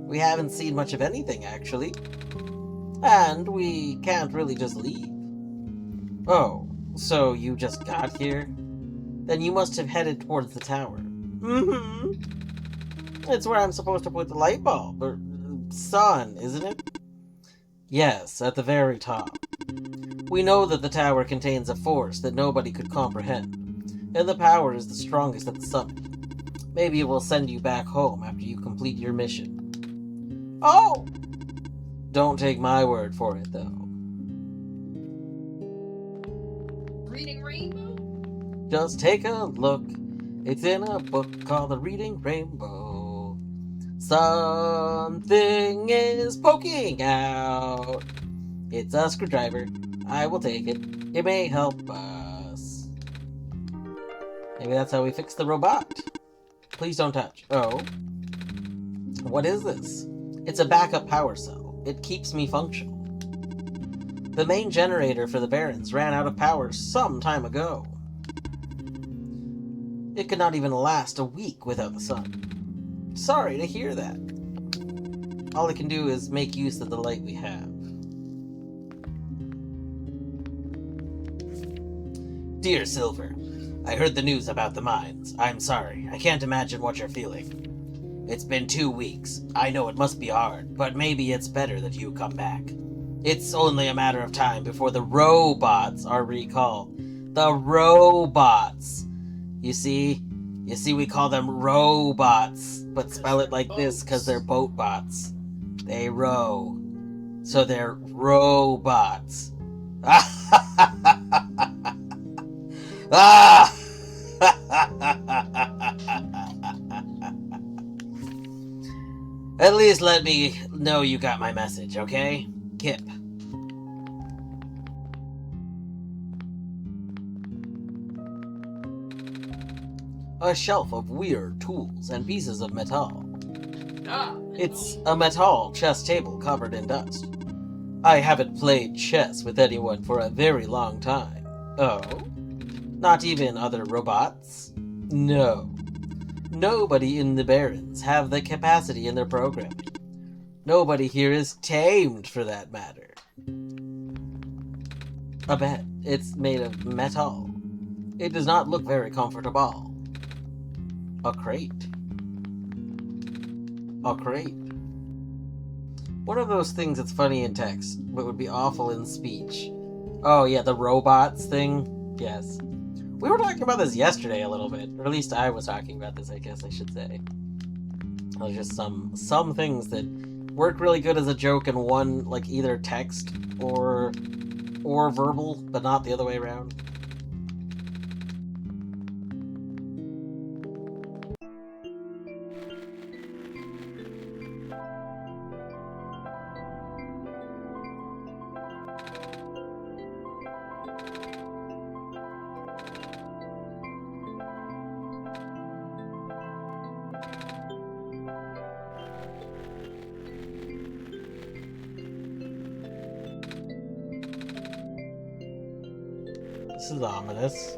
We haven't seen much of anything, actually. And we can't really just leave. Oh, so you just got here? Then you must have headed towards the tower. Mm-hmm. It's where I'm supposed to put the light bulb, or sun, isn't it? Yes, at the very top. We know that the tower contains a force that nobody could comprehend, and the power is the strongest at the summit. Maybe it will send you back home after you complete your mission. Oh! Don't take my word for it, though. Reading Rainbow? Just take a look. It's in a book called The Reading Rainbow. Something is poking out. It's a screwdriver. I will take it. It may help us. Maybe that's how we fix the robot. Please don't touch. Oh. What is this? It's a backup power cell. It keeps me functional. The main generator for the Barrens ran out of power some time ago. It could not even last a week without the sun. Sorry to hear that. All I can do is make use of the light we have. Dear Silver, I heard the news about the mines. I'm sorry. I can't imagine what you're feeling. It's been 2 weeks. I know it must be hard, but maybe it's better that you come back. It's only a matter of time before the robots are recalled. The robots! You see, we call them robots, but spell it like this because they're boat bots. They row. So they're robots. Ah! At least let me know you got my message, okay? Kip. A shelf of weird tools and pieces of metal. It's a metal chess table covered in dust. I haven't played chess with anyone for a very long time. Oh? Not even other robots? No. Nobody in the Barrens have the capacity in their programming. Nobody here is tamed, for that matter. A bed. It's made of metal. It does not look very comfortable. A crate. A crate. What are those things that's funny in text, but would be awful in speech? Oh yeah, the robots thing? Yes. We were talking about this yesterday a little bit, or at least I was talking about this, I guess I should say. There's just some things that work really good as a joke in one, like, either text or verbal, but not the other way around. This is ominous.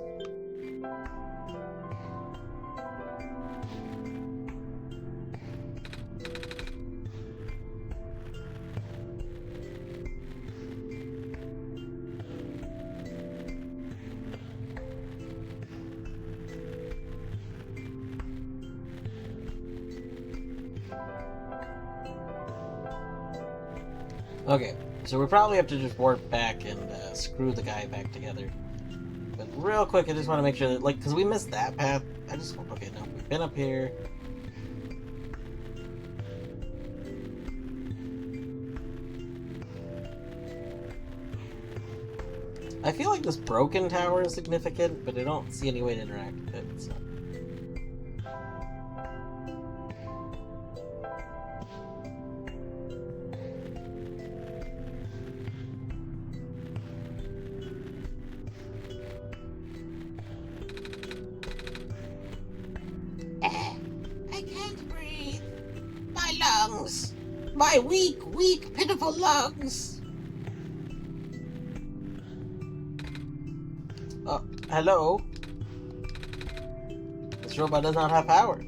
Okay, so we probably have to just warp back and screw the guy back together. But real quick, I just want to make sure that, like, because we missed that path. Okay, no, we've been up here. I feel like this broken tower is significant, but I don't see any way to interact with it, so. I can't breathe. My lungs. My weak, pitiful lungs. Hello? This robot does not have power.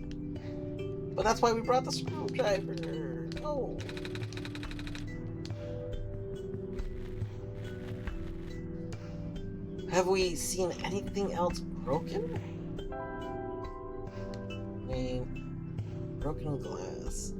But that's why we brought the screwdriver. Oh. Have we seen anything else broken? I mean, broken glass.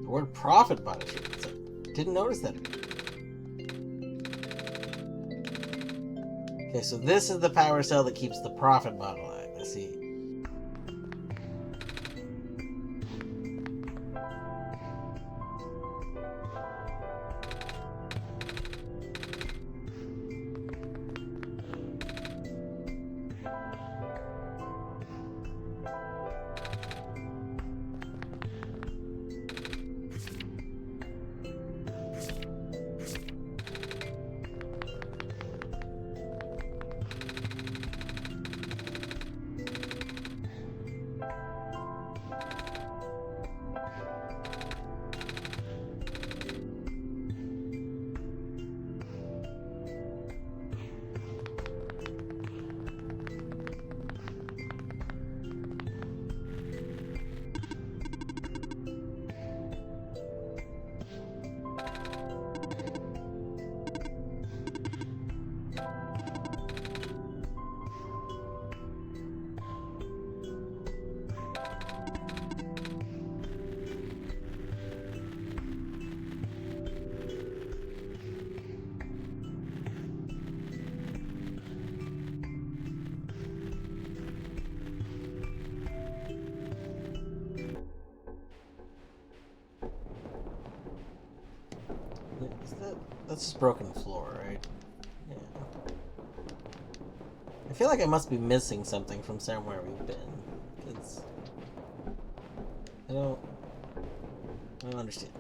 The word profit bot is written. Didn't notice that. Okay, so this is the power cell that keeps the profit bot alive. I see. That's just broken floor, right? Yeah. I feel like I must be missing something from somewhere we've been. It's... I don't understand.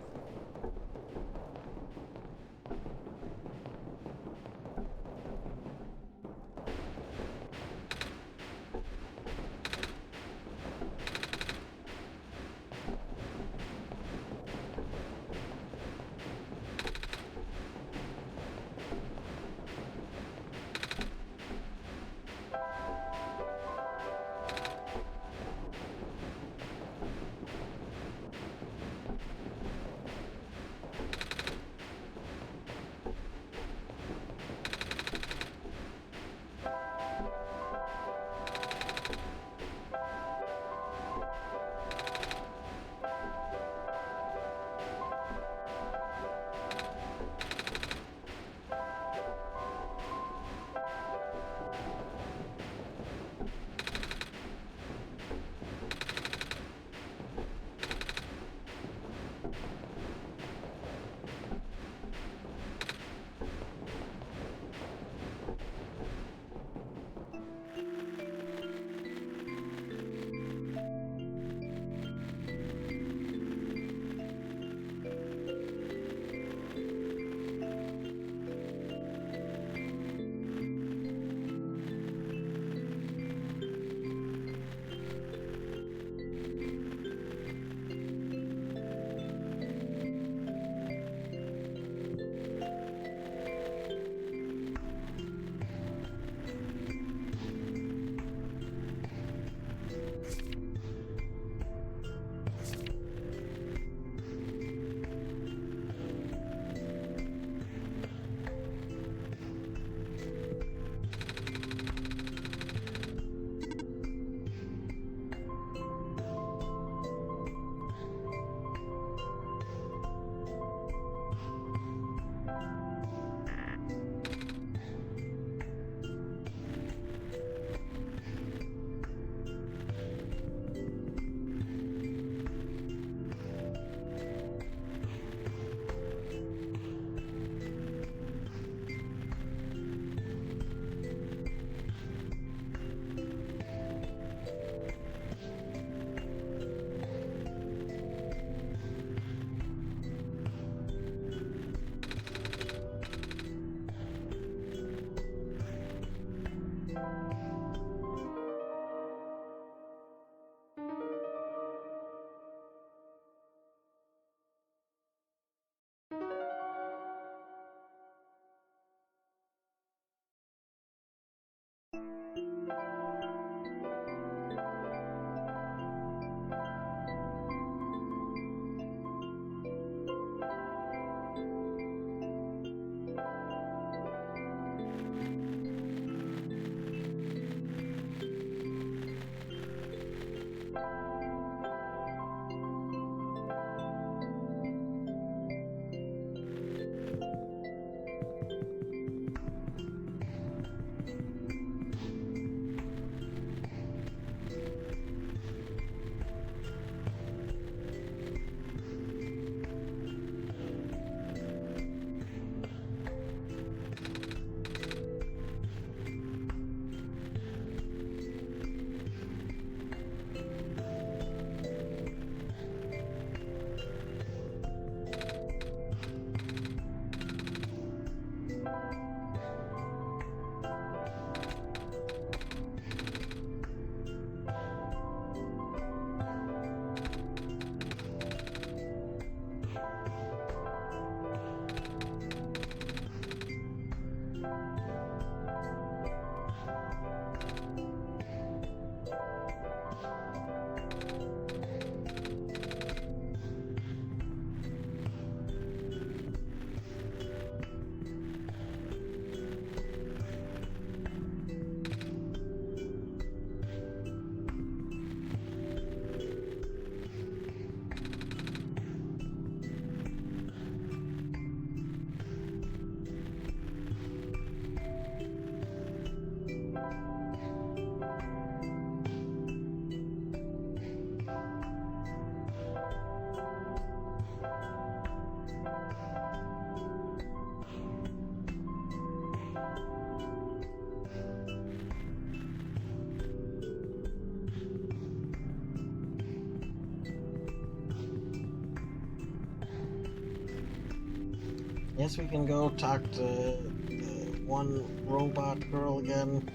Guess we can go talk to the one robot girl again.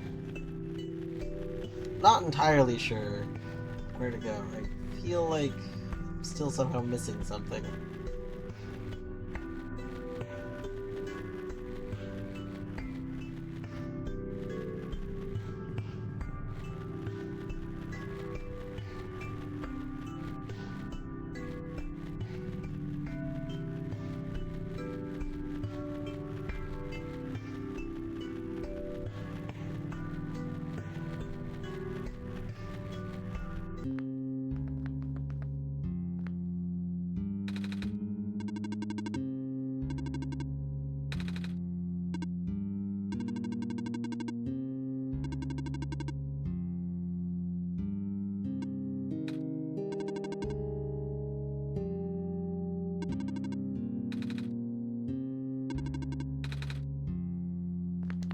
Not entirely sure where to go. I feel like I'm still somehow missing something.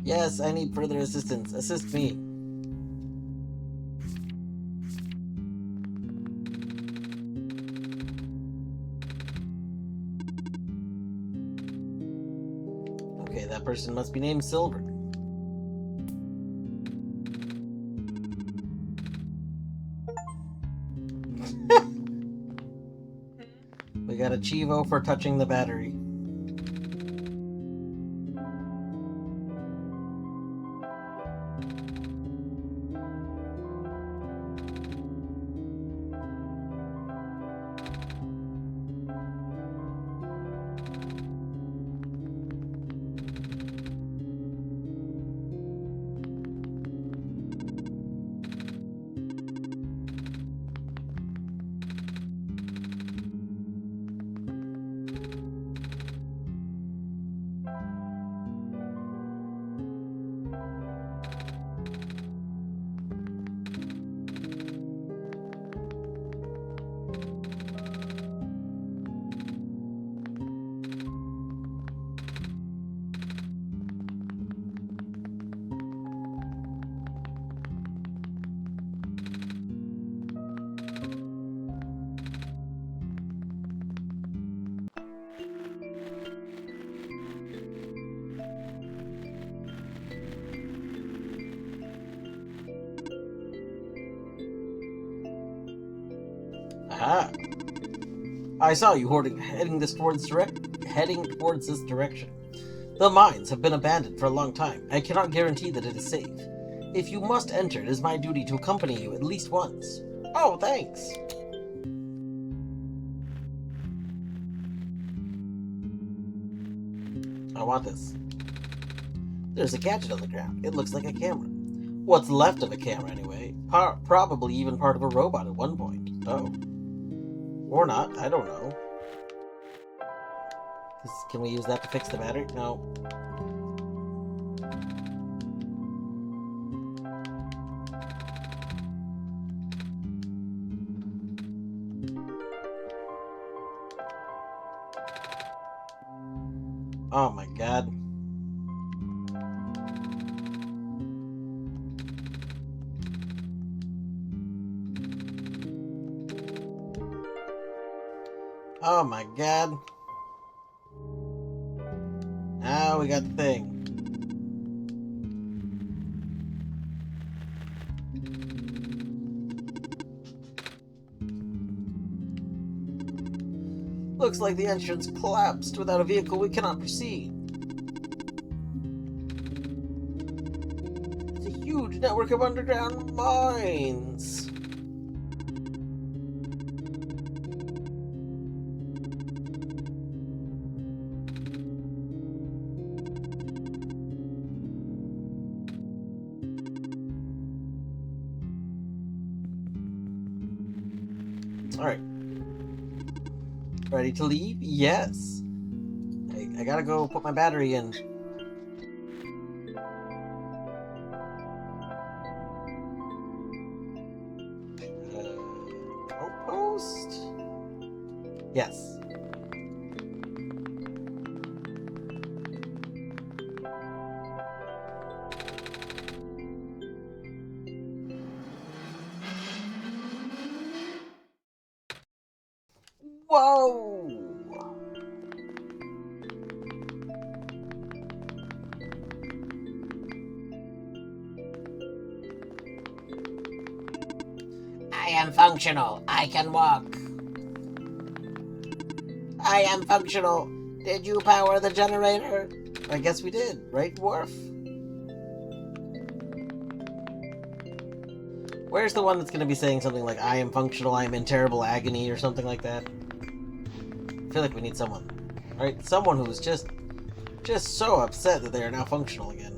Yes, I need further assistance. Assist me. Okay, that person must be named Silver. We got a Chivo for touching the battery. Aha! I saw you heading towards this direction. The mines have been abandoned for a long time. I cannot guarantee that it is safe. If you must enter, it is my duty to accompany you at least once. Oh, thanks! I want this. There's a gadget on the ground. It looks like a camera. What's left of a camera, anyway. Probably even part of a robot at one point. Oh. Or not, I don't know. Can we use that to fix the battery? No. Oh my god. Oh my god. Now we got the thing. Looks like the entrance collapsed. Without a vehicle, we cannot proceed. It's a huge network of underground mines. Alright. Ready to leave? Yes. I gotta go put my battery in. Outpost? Yes. Whoa! am functional. I can walk. I am functional. Did you power the generator? I guess we did, right, Dwarf? Where's the one that's going to be saying something like, I am functional, I am in terrible agony, or something like that? I feel like we need someone. Right? Someone who's just so upset that they are now functional again.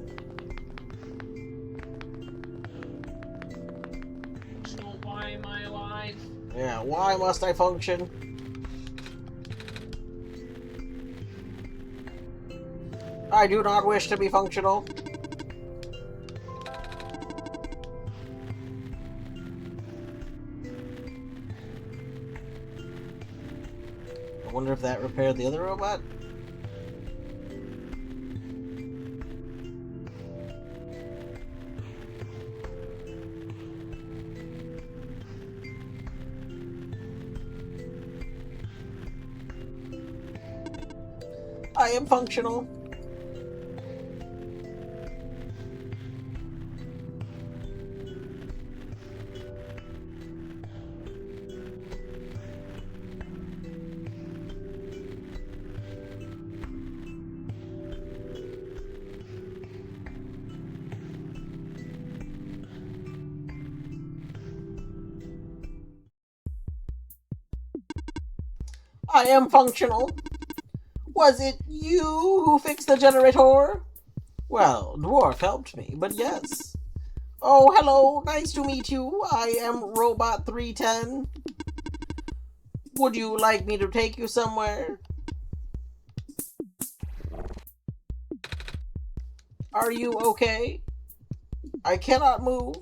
So why am I alive? Yeah, why must I function? I do not wish to be functional. I wonder if that repaired the other robot? I am functional. I am functional. Was it you who fixed the generator? Well, Dwarf helped me, but yes. Oh, hello, nice to meet you. I am Robot 310. Would you like me to take you somewhere? Are you okay? I cannot move.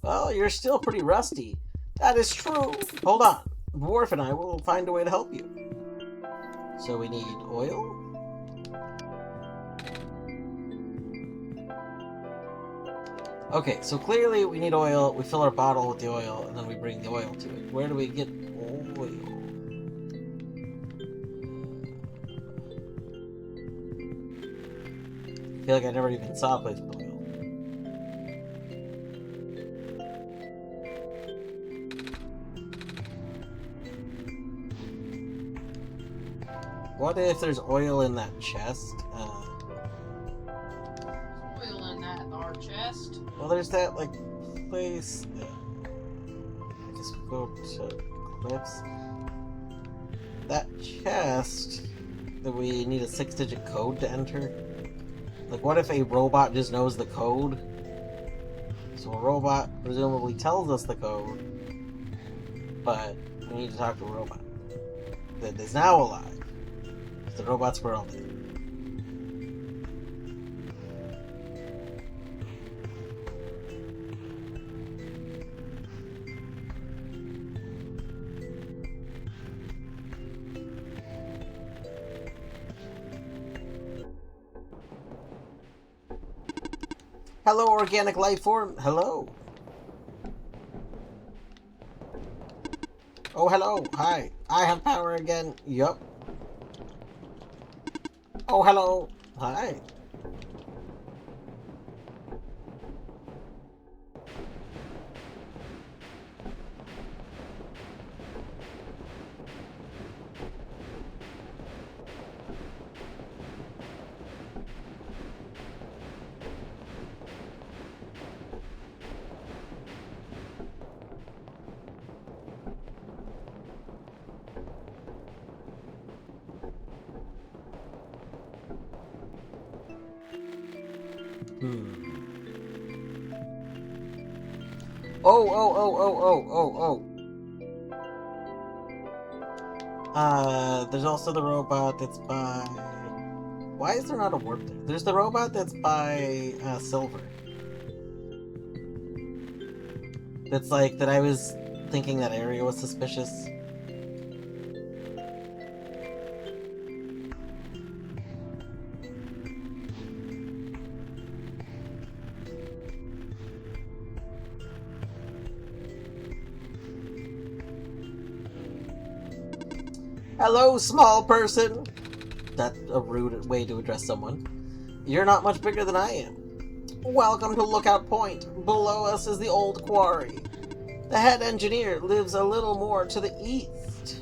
Well, you're still pretty rusty. That is true. Hold on. Dwarf and I will find a way to help you. So we need oil? Okay, so clearly we need oil. We fill our bottle with the oil, and then we bring the oil to it. Where do we get oil? I feel like I never even saw a place with oil. What if there's oil in that chest? Oil in that our chest. Well, there's that, like, place that... I guess we go to cliffs. That chest that we need a 6-digit code to enter. Like, what if a robot just knows the code? So a robot presumably tells us the code, but we need to talk to a robot that is now alive. The robots were all dead. Hello, organic life form. Hello. Oh, hello. Hi. I have power again. Yup. Oh, hello. Hi. There's also the robot that's by... Why is there not a warp there? There's the robot that's by, Silver. That's like, that I was thinking that area was suspicious. Hello, small person! That's a rude way to address someone. You're not much bigger than I am. Welcome to Lookout Point. Below us is the old quarry. The head engineer lives a little more to the east.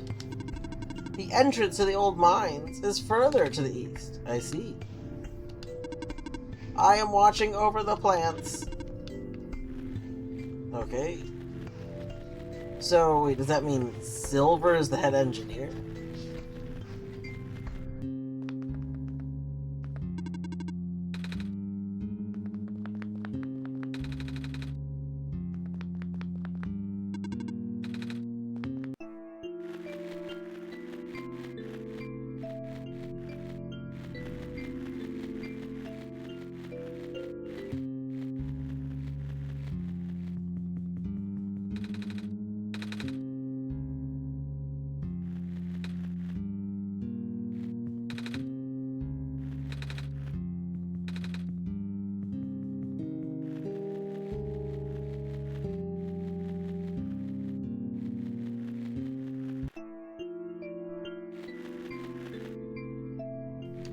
The entrance to the old mines is further to the east. I see. I am watching over the plants. Okay. So, wait, does that mean Silver is the head engineer?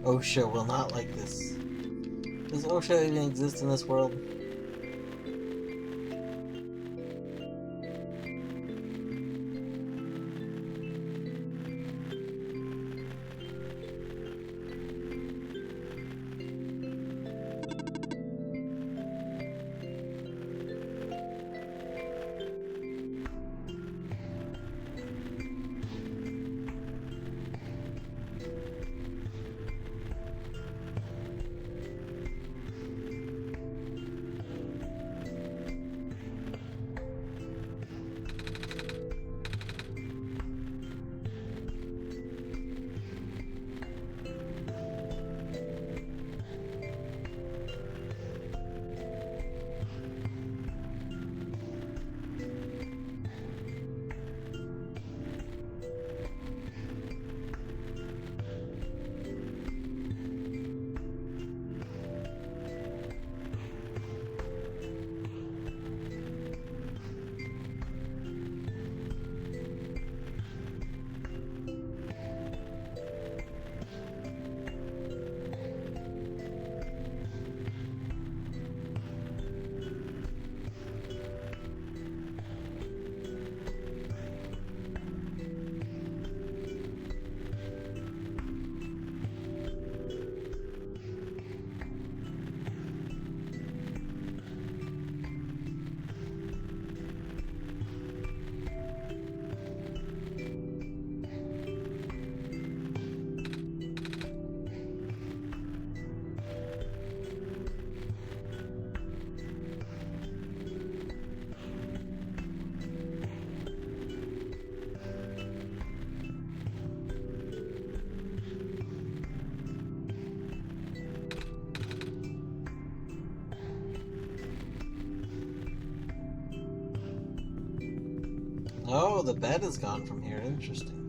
OSHA will not like this. Does OSHA even exist in this world? Oh, the bed is gone from here. Interesting.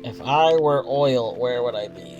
If I were oil, where would I be?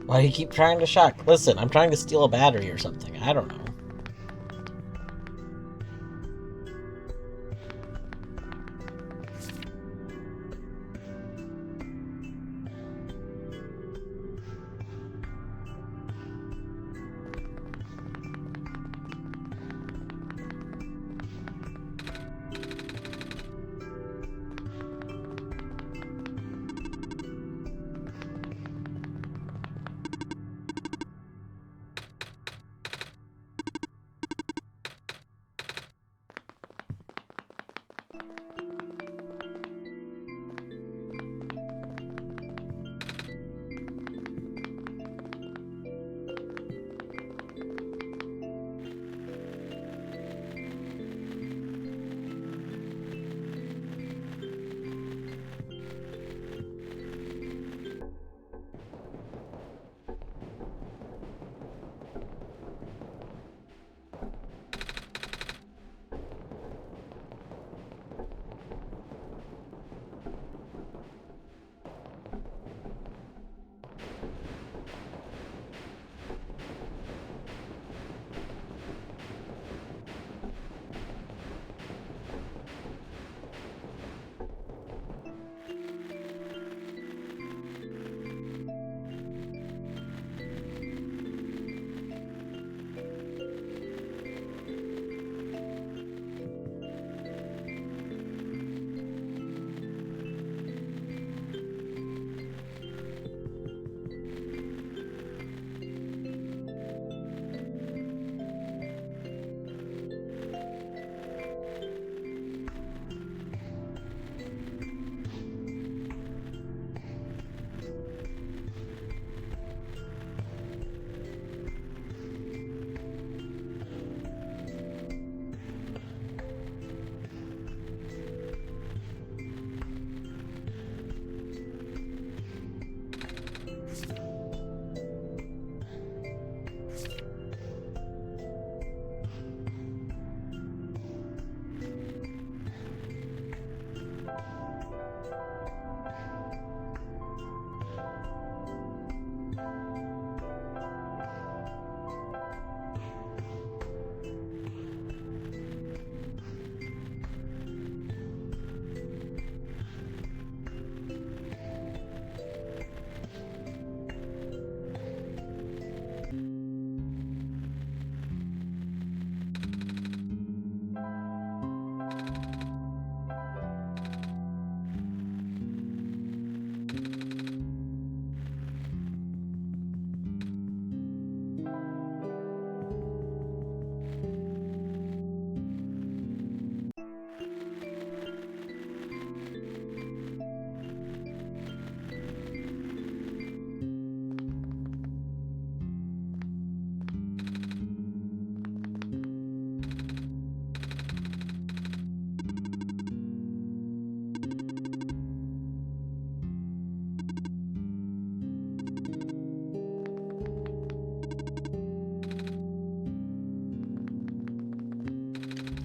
Why do you keep trying to shock? Listen, I'm trying to steal a battery or something. I don't know.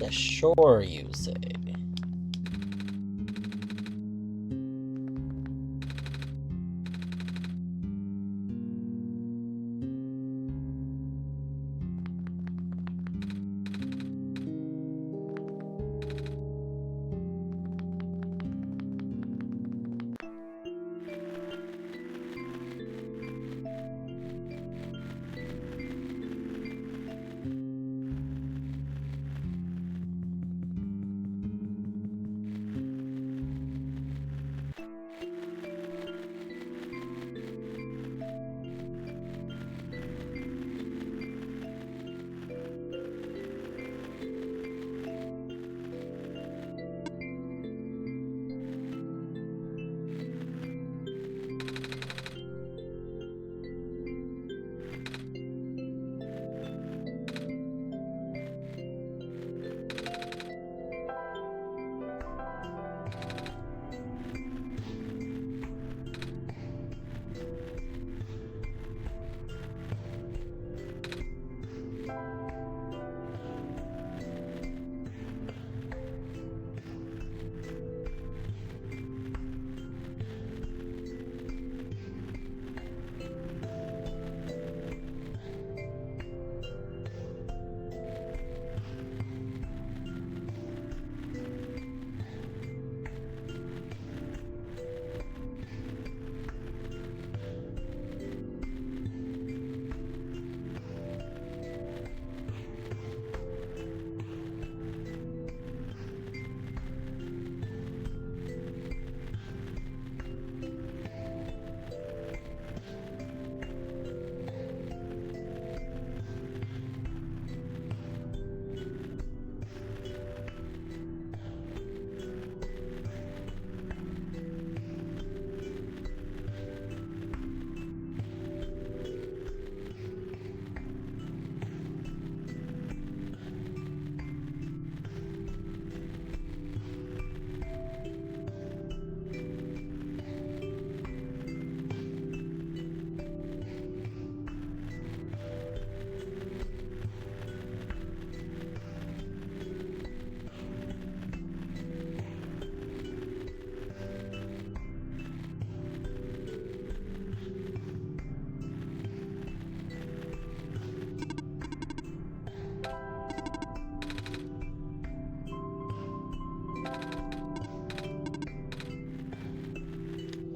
Yeah, sure, you say.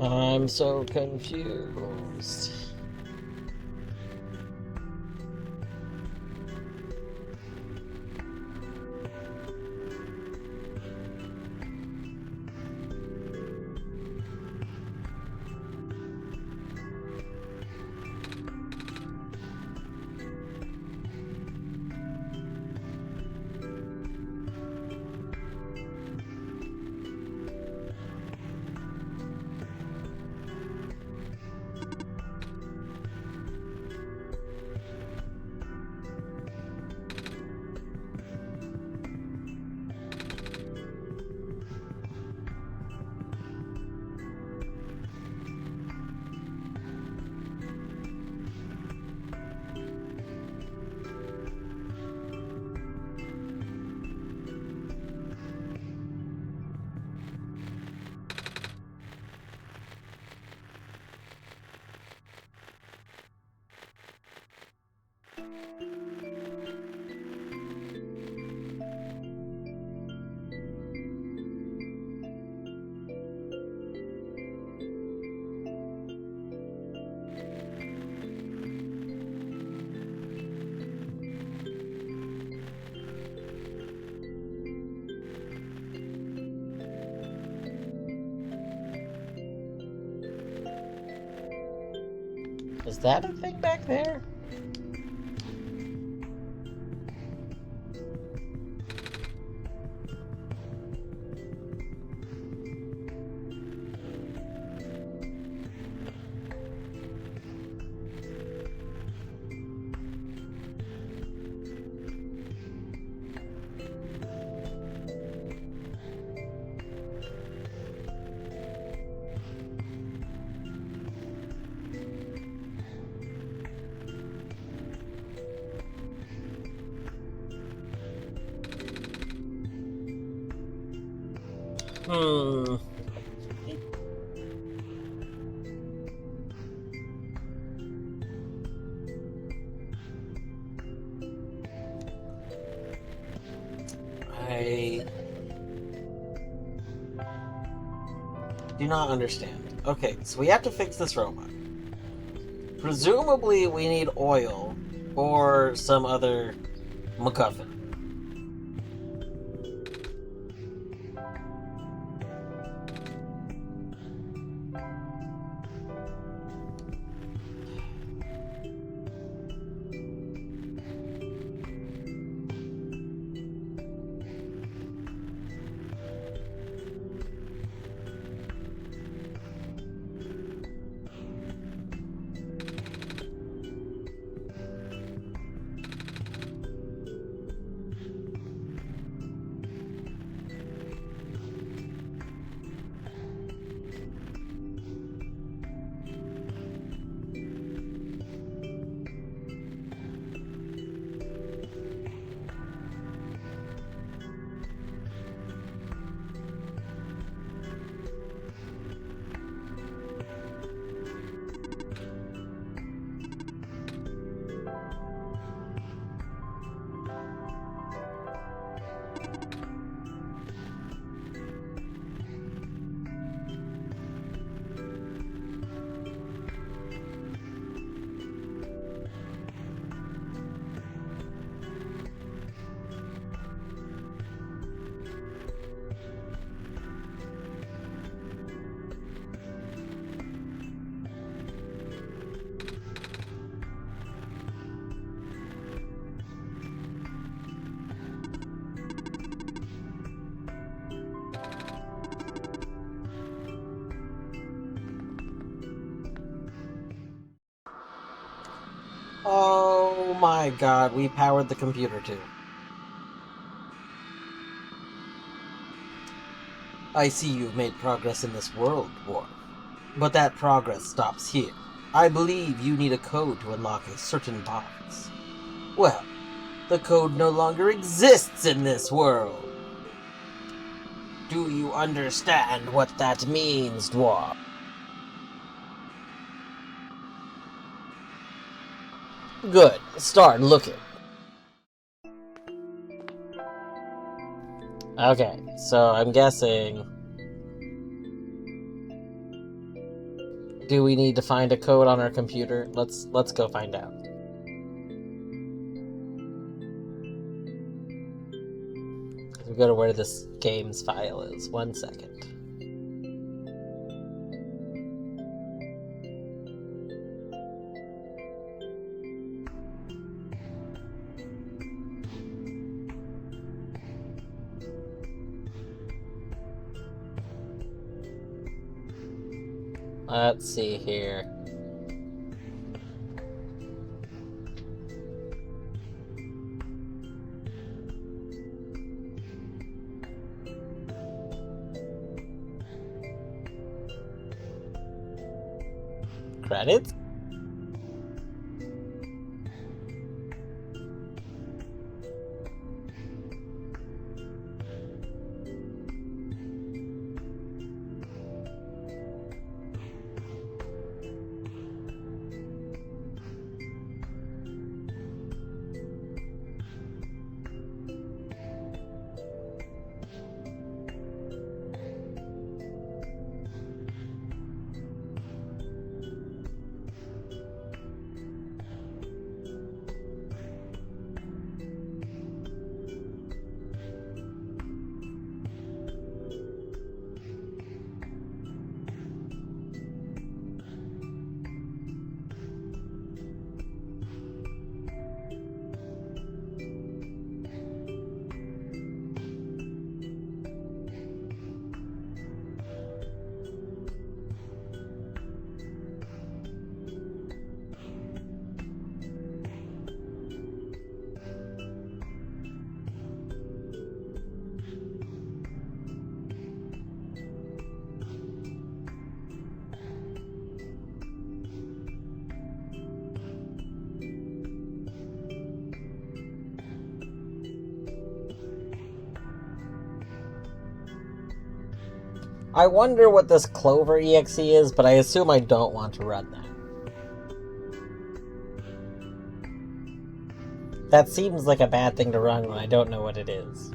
I'm so confused. Is that a thing back there? Hmm. I do not understand. Okay, so we have to fix this robot. Presumably we need oil or some other MacGuffin. Oh my god, we powered the computer too. I see you've made progress in this world, Dwarf. But that progress stops here. I believe you need a code to unlock a certain box. Well, the code no longer exists in this world. Do you understand what that means, Dwarf? Good. Start looking. Okay, so I'm guessing... Do we need to find a code on our computer? Let's go find out. We go to where this game's file is. 1 second. Let's see here. Credits? I wonder what this Clover EXE is, but I assume I don't want to run that. That seems like a bad thing to run when I don't know what it is.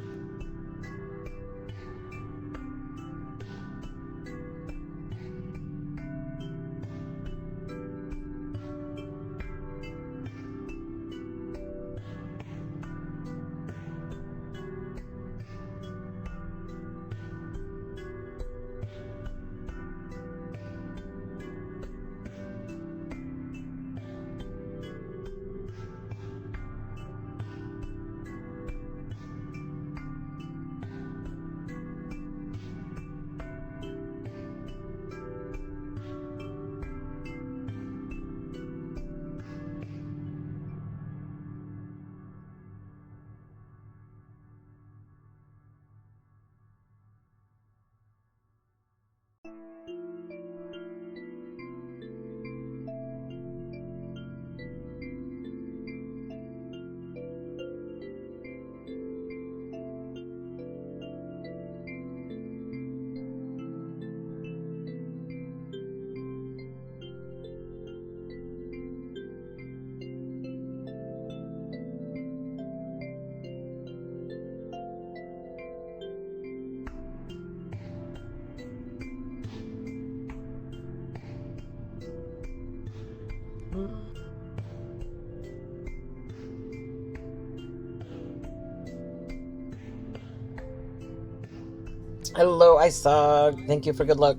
Hello, I saw. Thank you for good luck.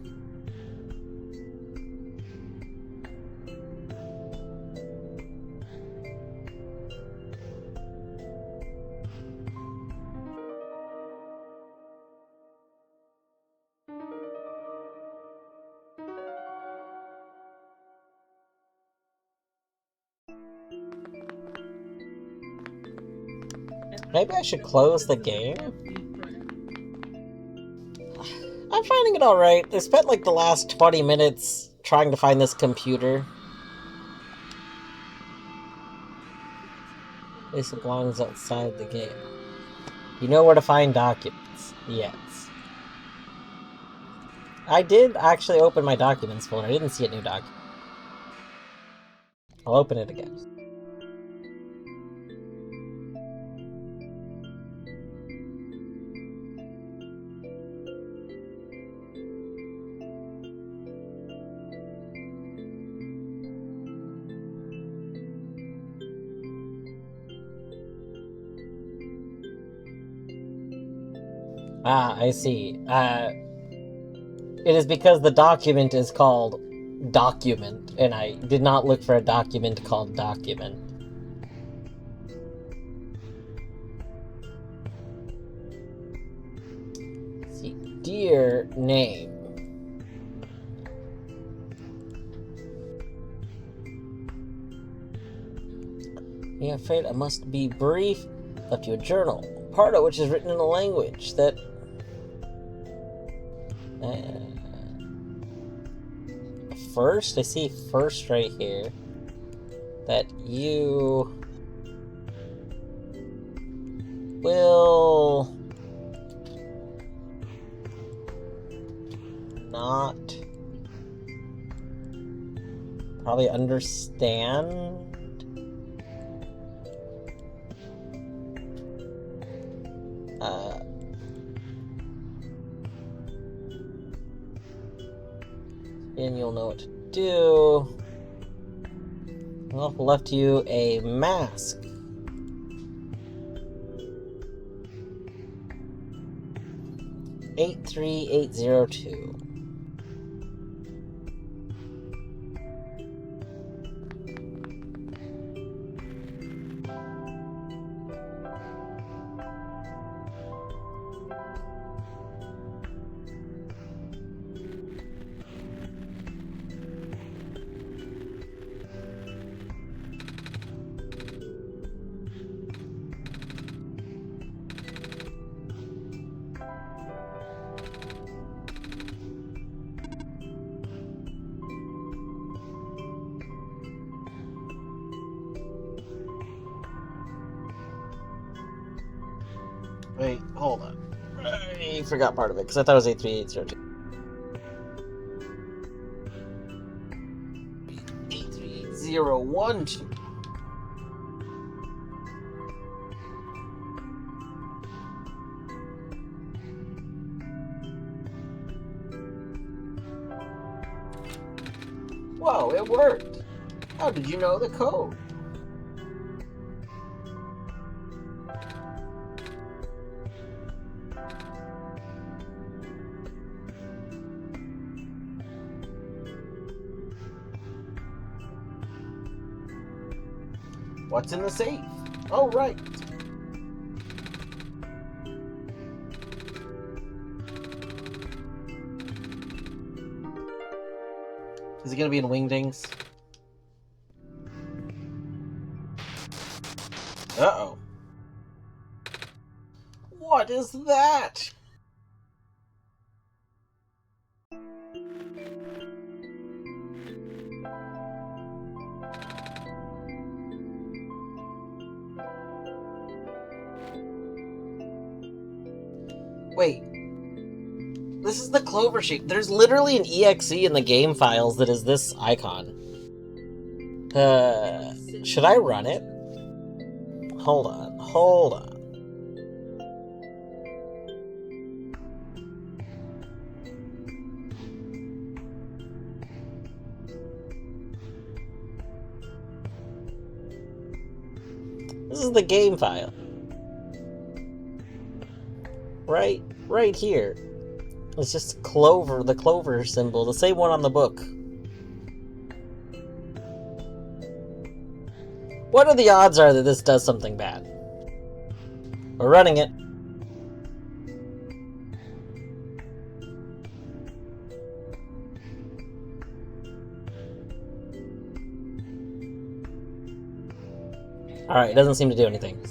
Maybe I should close the game? I'm finding it alright. I spent like the last 20 minutes trying to find this computer. At least it belongs outside the game. You know where to find documents. Yes. I did actually open my documents folder. I didn't see a new document. I'll open it again. Ah, I see. It is because the document is called document, and I did not look for a document called document. Let's see. Dear name. I'm afraid I must be brief. Left you a journal, part of which is written in a language that... first? I see first right here. That you... will... not... probably understand... and you'll know what to do. Well, left you a mask. $83802. Wait, hold on. I forgot part of it because I thought it was 83802. 83812. Whoa, it worked. How did you know the code? What's in the safe? Oh, right. Is it gonna be in Wingdings? Uh-oh. What is that? Wait. This is the clover shape. There's literally an EXE in the game files that is this icon. Should I run it? Hold on. This is the game file. Right here. It's just clover, the clover symbol, the same one on the book. What are the odds are that this does something bad? We're running it. Alright, it doesn't seem to do anything.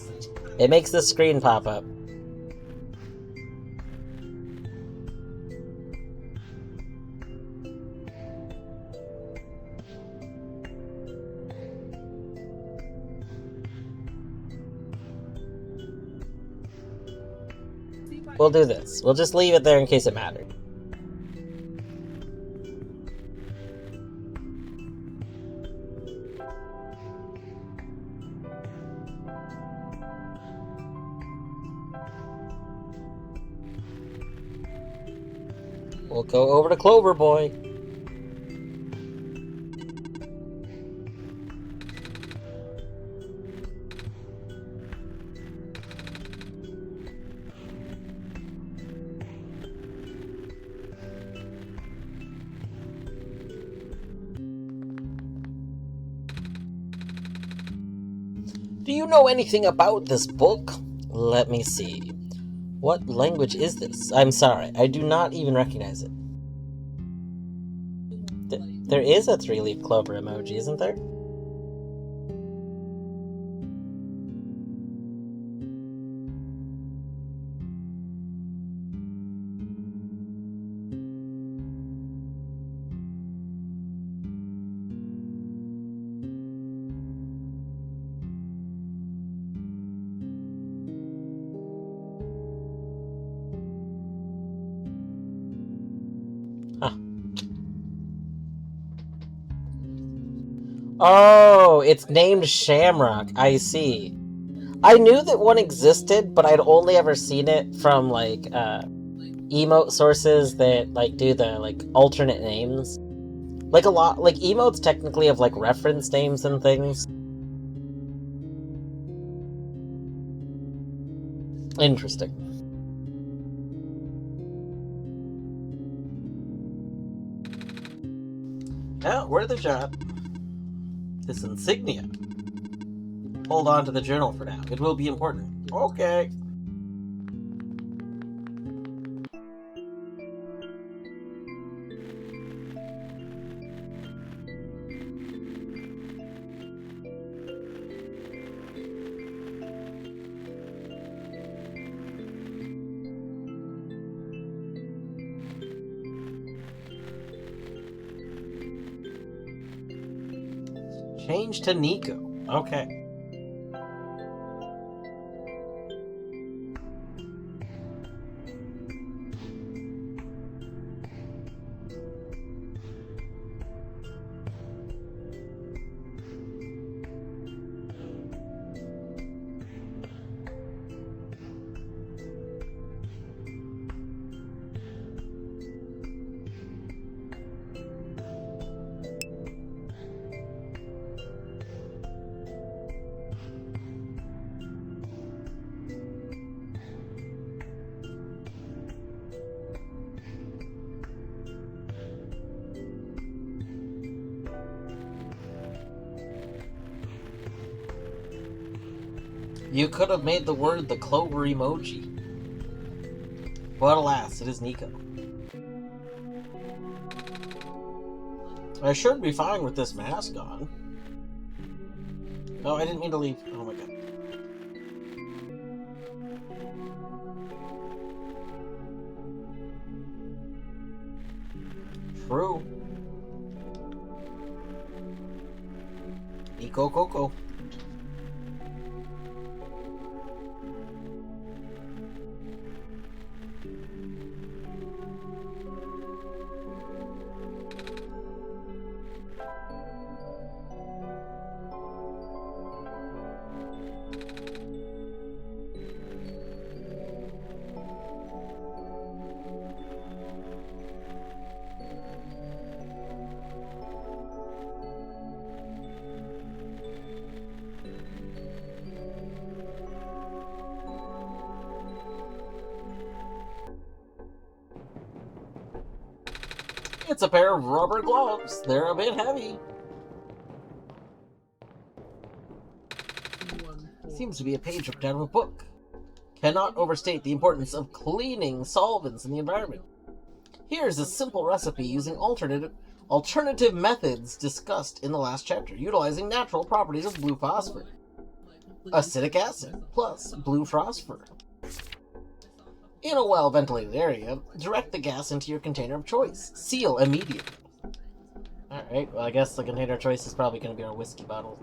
It makes this screen pop up. We'll do this. We'll just leave it there in case it mattered. We'll go over to Clover Boy. Do you know anything about this book? Let me see. What language is this? I'm sorry, I do not even recognize it. There is a 3-leaf clover emoji, isn't there? Huh. Oh, it's named Shamrock. I see. I knew that one existed, but I'd only ever seen it from, like, emote sources that, like, do the, like, alternate names. Like, a lot, like, emotes technically have, like, reference names and things. Interesting. Oh, worth a shot. This insignia. Hold on to the journal for now. It will be important. Okay. Change to Nico. Okay. You could have made the word the clover emoji. But alas, it is Nico. I should be fine with this mask on. Oh, I didn't mean to leave. Oh my god. True. Nico Coco. It's a pair of rubber gloves. They're a bit heavy. Seems to be a page ripped out of a book. Cannot overstate the importance of cleaning solvents in the environment. Here's a simple recipe using alternative methods discussed in the last chapter, utilizing natural properties of blue phosphor. Acetic acid plus blue phosphor. In a well-ventilated area, direct the gas into your container of choice. Seal immediately. Alright, well I guess the container of choice is probably going to be our whiskey bottle.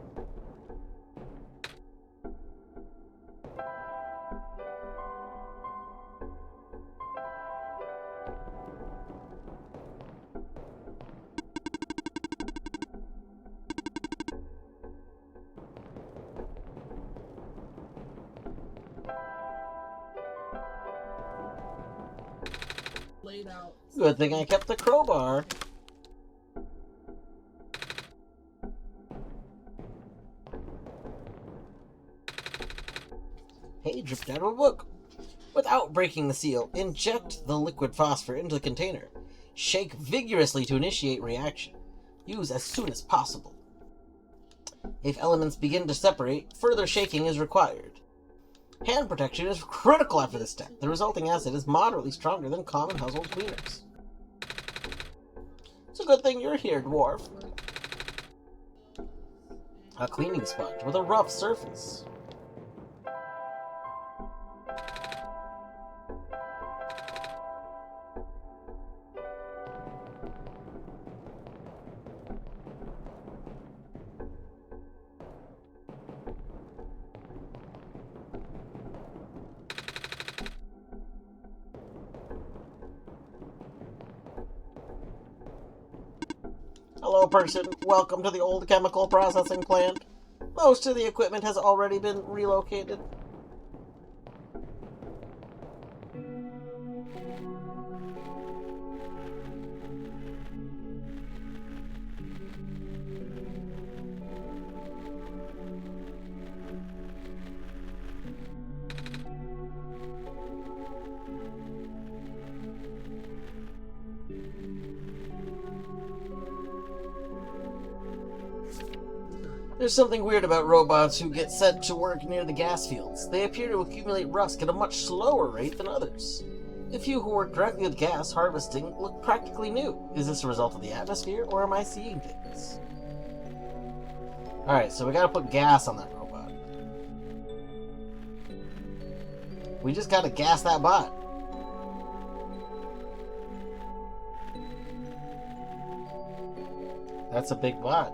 Good thing I kept the crowbar. Page ripped out of a book. Without breaking the seal, inject the liquid phosphor into the container. Shake vigorously to initiate reaction. Use as soon as possible. If elements begin to separate, further shaking is required. Hand protection is critical after this step. The resulting acid is moderately stronger than common household cleaners. It's a good thing you're here, dwarf. A cleaning sponge with a rough surface. Hello, person. Welcome to the old chemical processing plant. Most of the equipment has already been relocated. There's something weird about robots who get sent to work near the gas fields. They appear to accumulate rust at a much slower rate than others. The few who work directly with gas harvesting look practically new. Is this a result of the atmosphere, or am I seeing things? Alright, so we gotta put gas on that robot. We just gotta gas that bot. That's a big bot.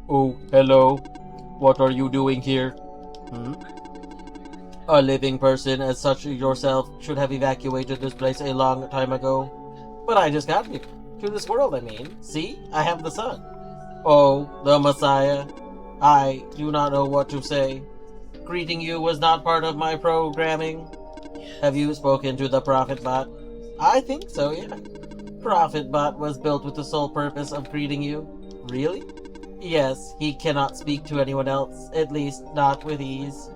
Oh, hello. What are you doing here? A living person as such yourself should have evacuated this place a long time ago. But I just got here. To this world, I mean. See? I have the sun. Oh, the Messiah. I do not know what to say. Greeting you was not part of my programming. Have you spoken to the Prophet Bot? I think so, yeah. Prophet Bot was built with the sole purpose of greeting you. Really? Yes, he cannot speak to anyone else, at least not with ease.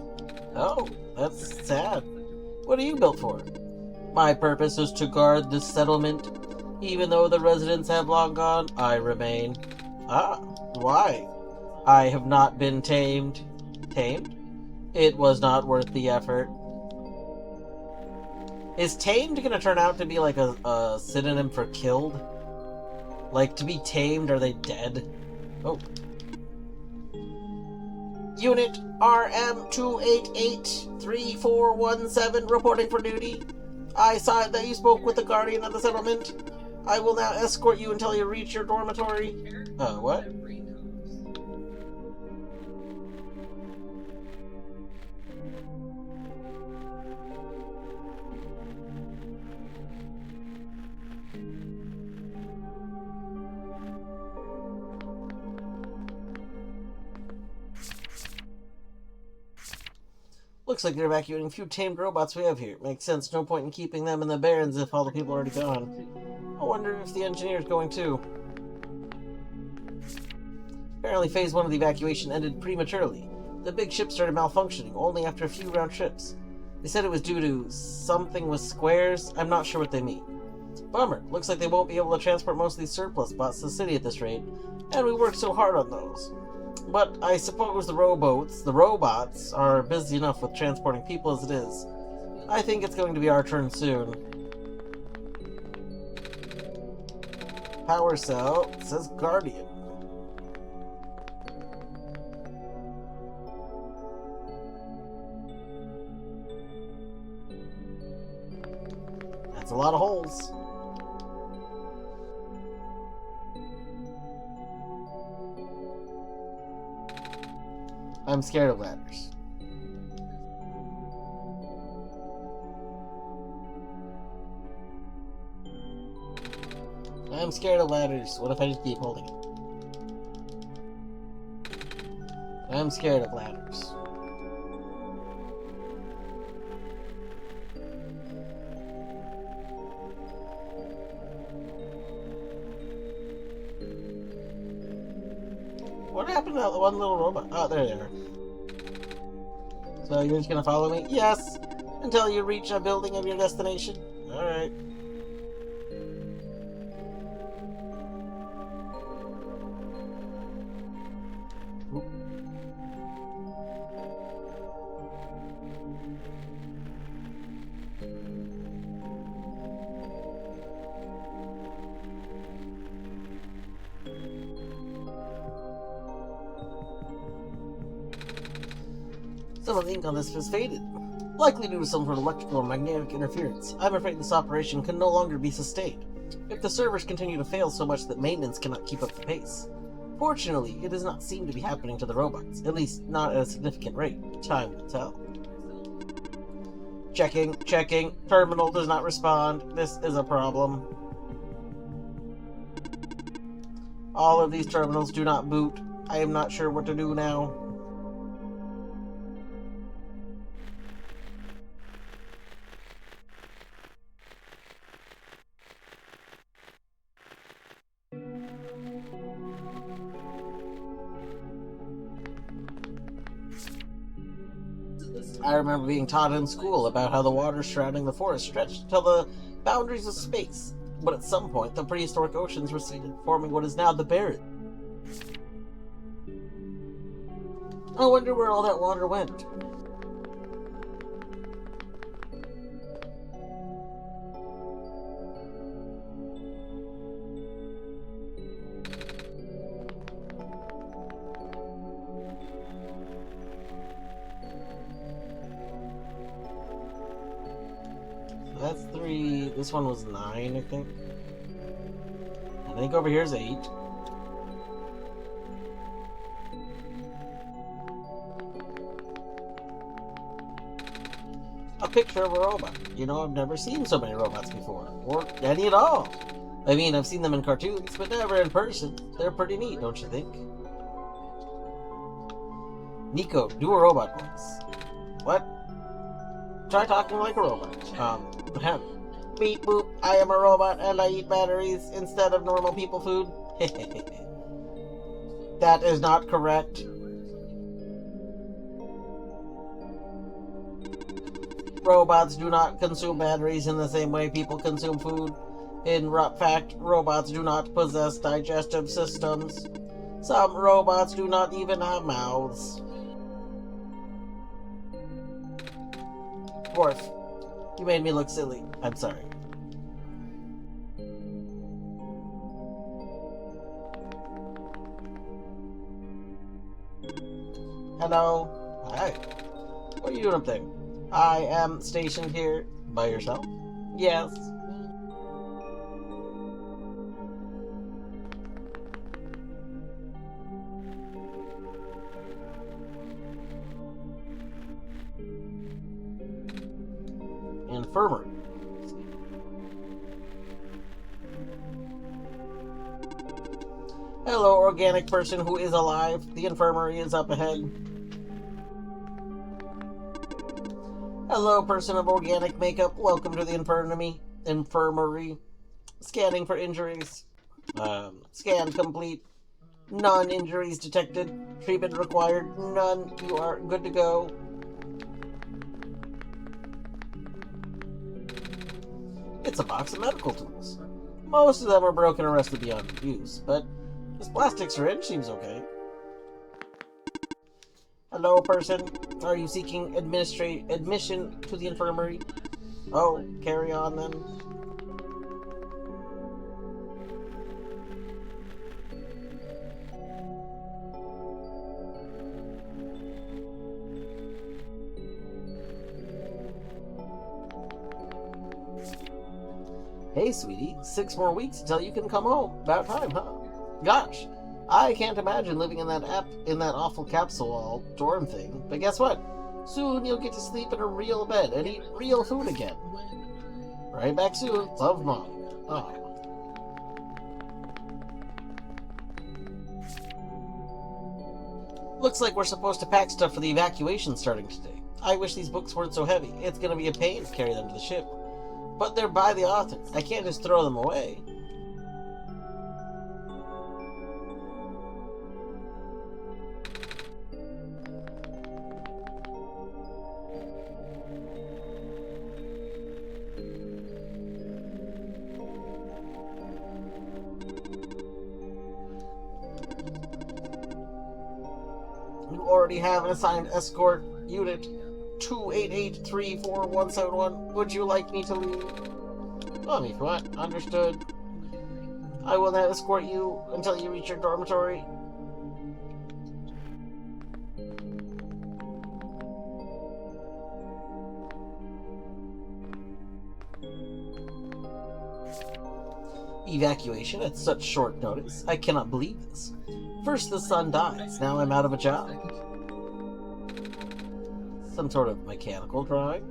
Oh, that's sad. What are you built for? My purpose is to guard this settlement. Even though the residents have long gone, I remain. Ah, why? I have not been tamed. Tamed? It was not worth the effort. Is tamed gonna turn out to be like a synonym for killed? Like, to be tamed, are they dead? Oh. Unit RM-288-3417 reporting for duty. I saw that you spoke with the guardian of the settlement. I will now escort you until you reach your dormitory. What? Looks like they're evacuating a few tamed robots we have here. Makes sense, no point in keeping them in the Barrens if all the people are already gone. I wonder if the engineer's going too. Apparently phase 1 of the evacuation ended prematurely. The big ship started malfunctioning only after a few round trips. They said it was due to something with squares. I'm not sure what they mean. Bummer. Looks like they won't be able to transport most of these surplus bots to the city at this rate. And we worked so hard on those. But I suppose the robots, are busy enough with transporting people as it is. I think it's going to be our turn soon. Power cell, it says Guardian. That's a lot of holes. I'm scared of ladders. I'm scared of ladders. What if I just keep holding it? I'm scared of ladders. What happened to that one little robot? Oh, there they are. So you're just gonna follow me? Yes! Until you reach a building of your destination. Alright. Some of the ink on this has faded, likely due to some sort of electrical or magnetic interference. I'm afraid this operation can no longer be sustained if the servers continue to fail so much that maintenance cannot keep up the pace. Fortunately, it does not seem to be happening to the robots, at least not at a significant rate. Time will tell. Checking. Terminal does not respond. This is a problem. All of these terminals do not boot. I am not sure what to do now. I remember being taught in school about how the waters surrounding the forest stretched until the boundaries of space, but at some point the prehistoric oceans receded, forming what is now the Barren. I wonder where all that water went. That's 3. This one was 9, I think. I think over here is 8. A picture of a robot. You know, I've never seen so many robots before. Or any at all. I mean, I've seen them in cartoons, but never in person. They're pretty neat, don't you think? Nico, do a robot voice. What? Try talking like a robot. Beep boop, I am a robot and I eat batteries instead of normal people food. That is not correct. Robots do not consume batteries in the same way people consume food. In fact, robots do not possess digestive systems. Some robots do not even have mouths. Dwarf, you made me look silly. I'm sorry. Hello. Hi. What are you doing up there? I am stationed here. By yourself? Yes. Infirmary. Hello, organic person who is alive. The infirmary is up ahead. Hello, person of organic makeup. Welcome to the infirmary. Scanning for injuries. Scan complete. None injuries detected. Treatment required. None. You are good to go. It's a box of medical tools. Most of them are broken or rusted beyond use, but this plastic syringe seems okay. Hello, person. Are you seeking admission to the infirmary? Oh, carry on then. Hey, sweetie. 6 more weeks until you can come home. About time, huh? Gosh, I can't imagine living in that awful capsule dorm thing. But guess what? Soon you'll get to sleep in a real bed and eat real food again. Right back soon. Love, Mom. Oh. Looks like we're supposed to pack stuff for the evacuation starting today. I wish these books weren't so heavy. It's gonna be a pain to carry them to the ship. But they're by the author. I can't just throw them away. You already have an assigned escort unit. 288-34171. Would you like me to leave? Well, if you want. Understood. I will now escort you until you reach your dormitory. Evacuation at such short notice. I cannot believe this. First the son dies, now I'm out of a job. Some sort of mechanical drawing.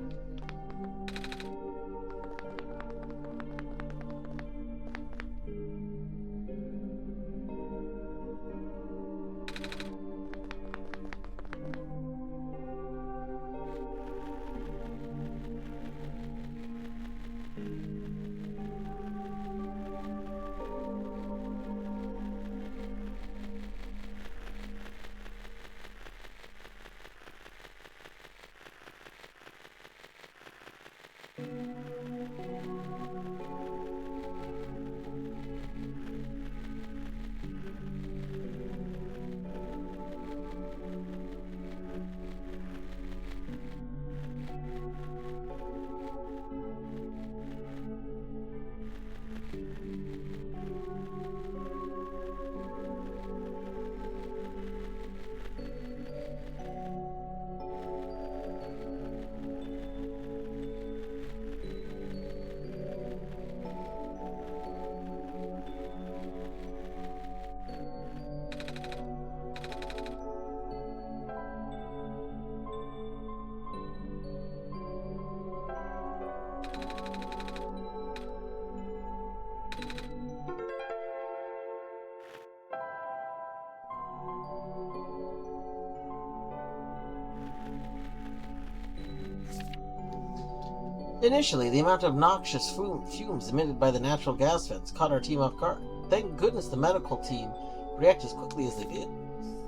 Initially, the amount of noxious fumes emitted by the natural gas vents caught our team off guard. Thank goodness the medical team reacted as quickly as they did.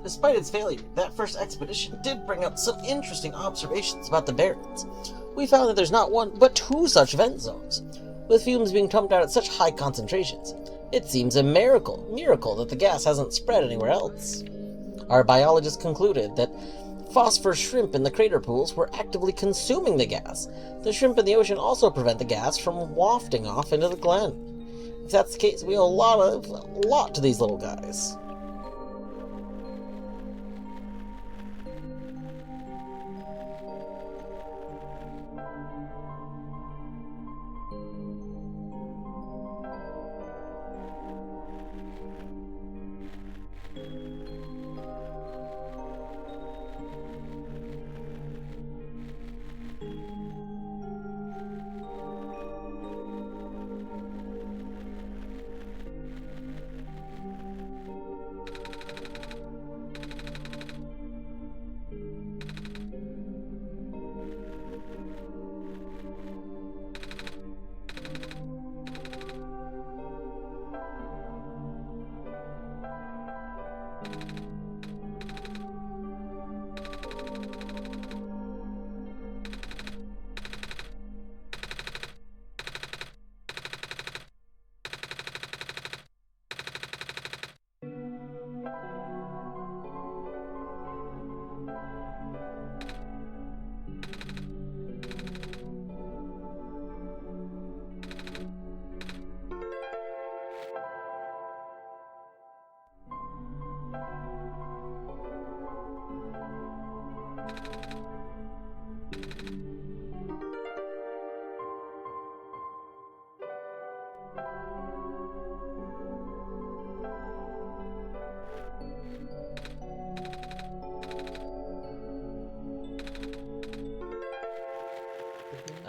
Despite its failure, that first expedition did bring up some interesting observations about the Barrens. We found that there's not one, but two such vent zones, with fumes being pumped out at such high concentrations. It seems a miracle that the gas hasn't spread anywhere else. Our biologists concluded that phosphor shrimp in the crater pools were actively consuming the gas. The shrimp in the ocean also prevent the gas from wafting off into the glen. If that's the case, we owe a lot to these little guys.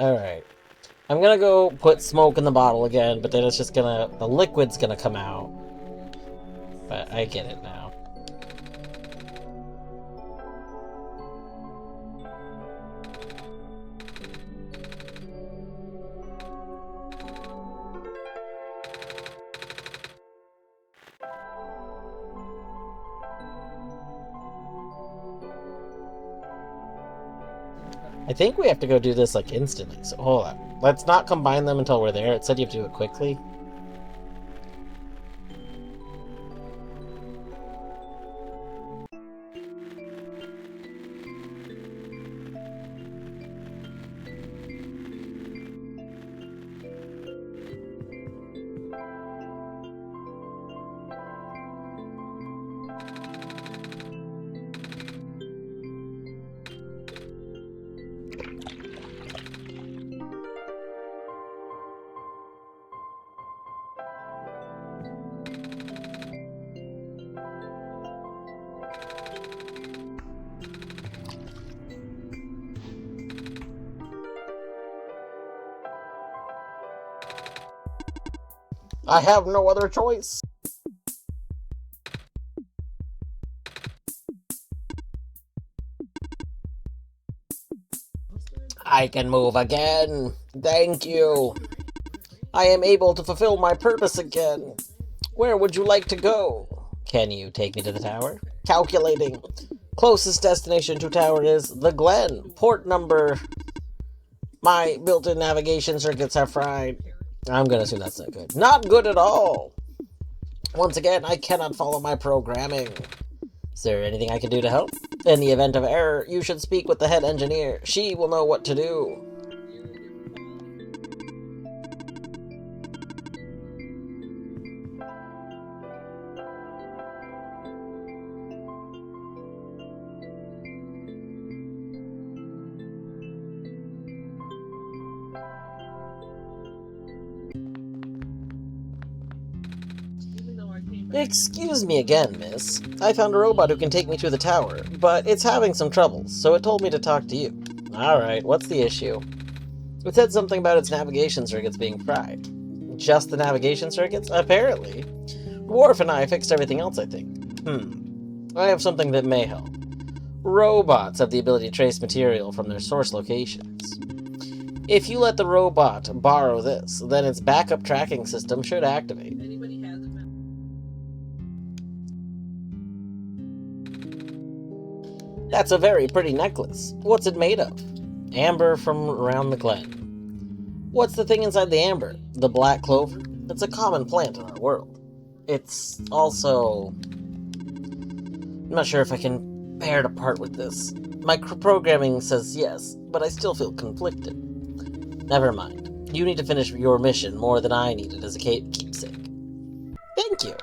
Alright. I'm gonna go put smoke in the bottle again, but then it's just gonna... the liquid's gonna come out. But I get it now. I think we have to go do this, like, instantly, so hold on. Let's not combine them until we're there. It said you have to do it quickly. I have no other choice. I can move again. Thank you. I am able to fulfill my purpose again. Where would you like to go? Can you take me to the tower? Calculating. Closest destination to tower is the Glen. Port number. My built-in navigation circuits are fried. I'm gonna assume that's not good. Not good at all. Once again, I cannot follow my programming. Is there anything I can do to help? In the event of error, you should speak with the head engineer. She will know what to do. Excuse me again, miss. I found a robot who can take me to the tower, but it's having some troubles, so it told me to talk to you. Alright, what's the issue? It said something about its navigation circuits being fried. Just the navigation circuits? Apparently. Worf and I fixed everything else, I think. I have something that may help. Robots have the ability to trace material from their source locations. If you let the robot borrow this, then its backup tracking system should activate. That's a very pretty necklace. What's it made of? Amber from around the Glen. What's the thing inside the amber? The black clover? It's a common plant in our world. It's also... I'm not sure if I can bear to part with this. My programming says yes, but I still feel conflicted. Never mind. You need to finish your mission more than I needed as a keepsake. Thank you.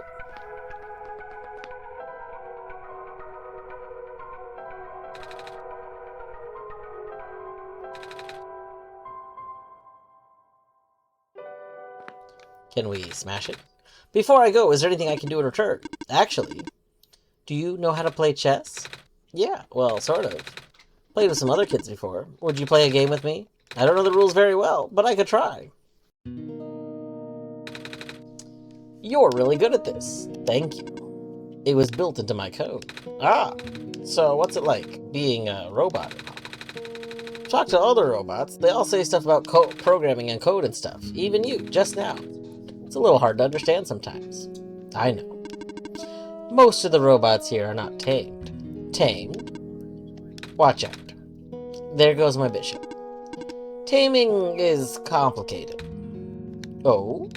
Can we smash it? Before I go, is there anything I can do in return? Actually, do you know how to play chess? Yeah, well, sort of. Played with some other kids before. Would you play a game with me? I don't know the rules very well, but I could try. You're really good at this. Thank you. It was built into my code. Ah, so what's it like, being a robot? Talk to other robots. They all say stuff about programming and code and stuff. Even you, just now. It's a little hard to understand sometimes. I know. Most of the robots here are not tamed. Tamed? Watch out. There goes my bishop. Taming is complicated. Oh?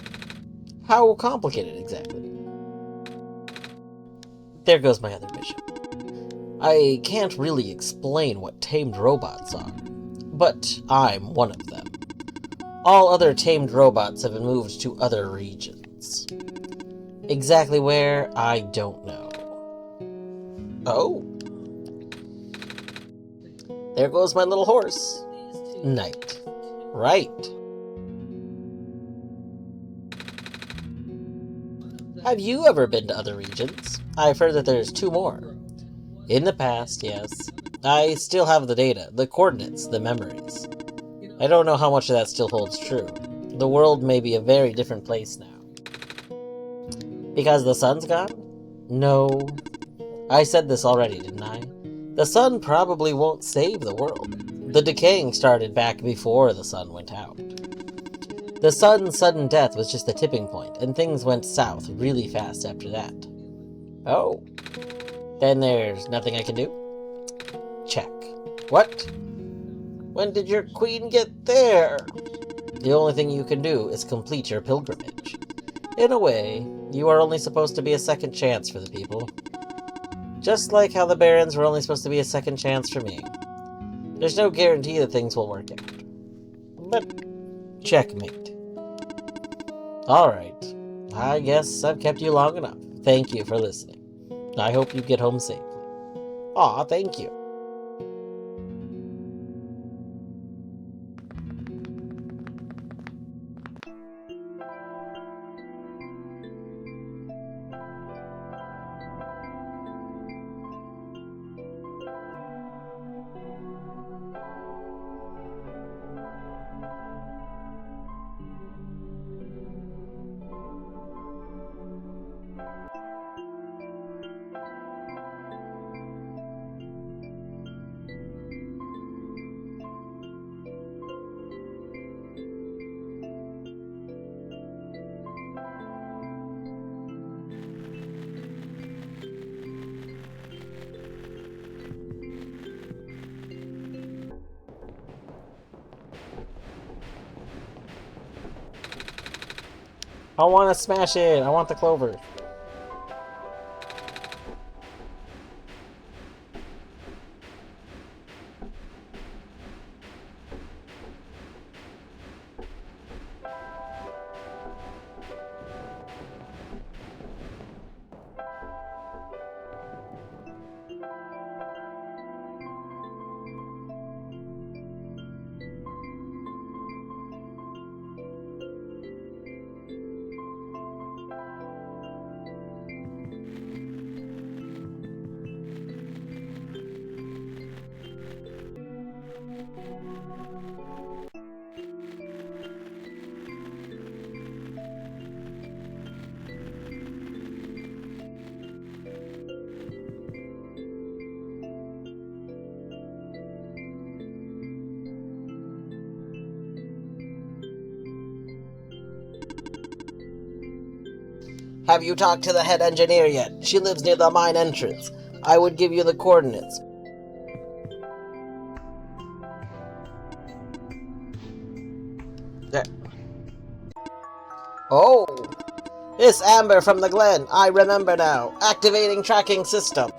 How complicated exactly? There goes my other bishop. I can't really explain what tamed robots are, but I'm one of them. All other tamed robots have been moved to other regions. Exactly where, I don't know. Oh. There goes my little horse. Knight. Right. Have you ever been to other regions? I've heard that there's 2 more. In the past, yes. I still have the data, the coordinates, the memories. I don't know how much of that still holds true. The world may be a very different place now. Because the sun's gone? No. I said this already, didn't I? The sun probably won't save the world. The decaying started back before the sun went out. The sun's sudden death was just the tipping point, and things went south really fast after that. Oh. Then there's nothing I can do? Check. What? When did your queen get there? The only thing you can do is complete your pilgrimage. In a way, you are only supposed to be a second chance for the people. Just like how the barons were only supposed to be a second chance for me. There's no guarantee that things will work out. But, checkmate. Alright, I guess I've kept you long enough. Thank you for listening. I hope you get home safely. Aw, thank you. I want to smash it. I want the clover. Have you talked to the head engineer yet? She lives near the mine entrance. I would give you the coordinates. There. Oh! It's Amber from the Glen. I remember now. Activating tracking system.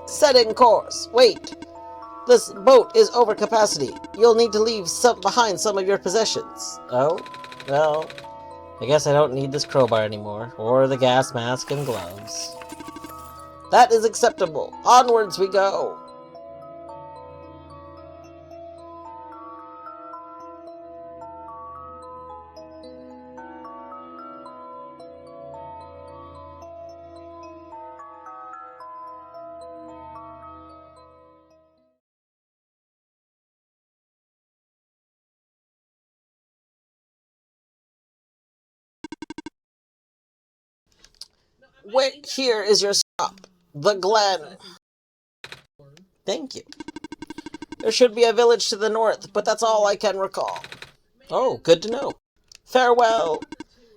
Setting course. Wait. This boat is over capacity. You'll need to leave behind some of your possessions. Oh? Well, I guess I don't need this crowbar anymore. Or the gas mask and gloves. That is acceptable. Onwards we go. Wait, here is your stop. The Glen. Thank you. There should be a village to the north, but that's all I can recall. Oh, good to know. Farewell.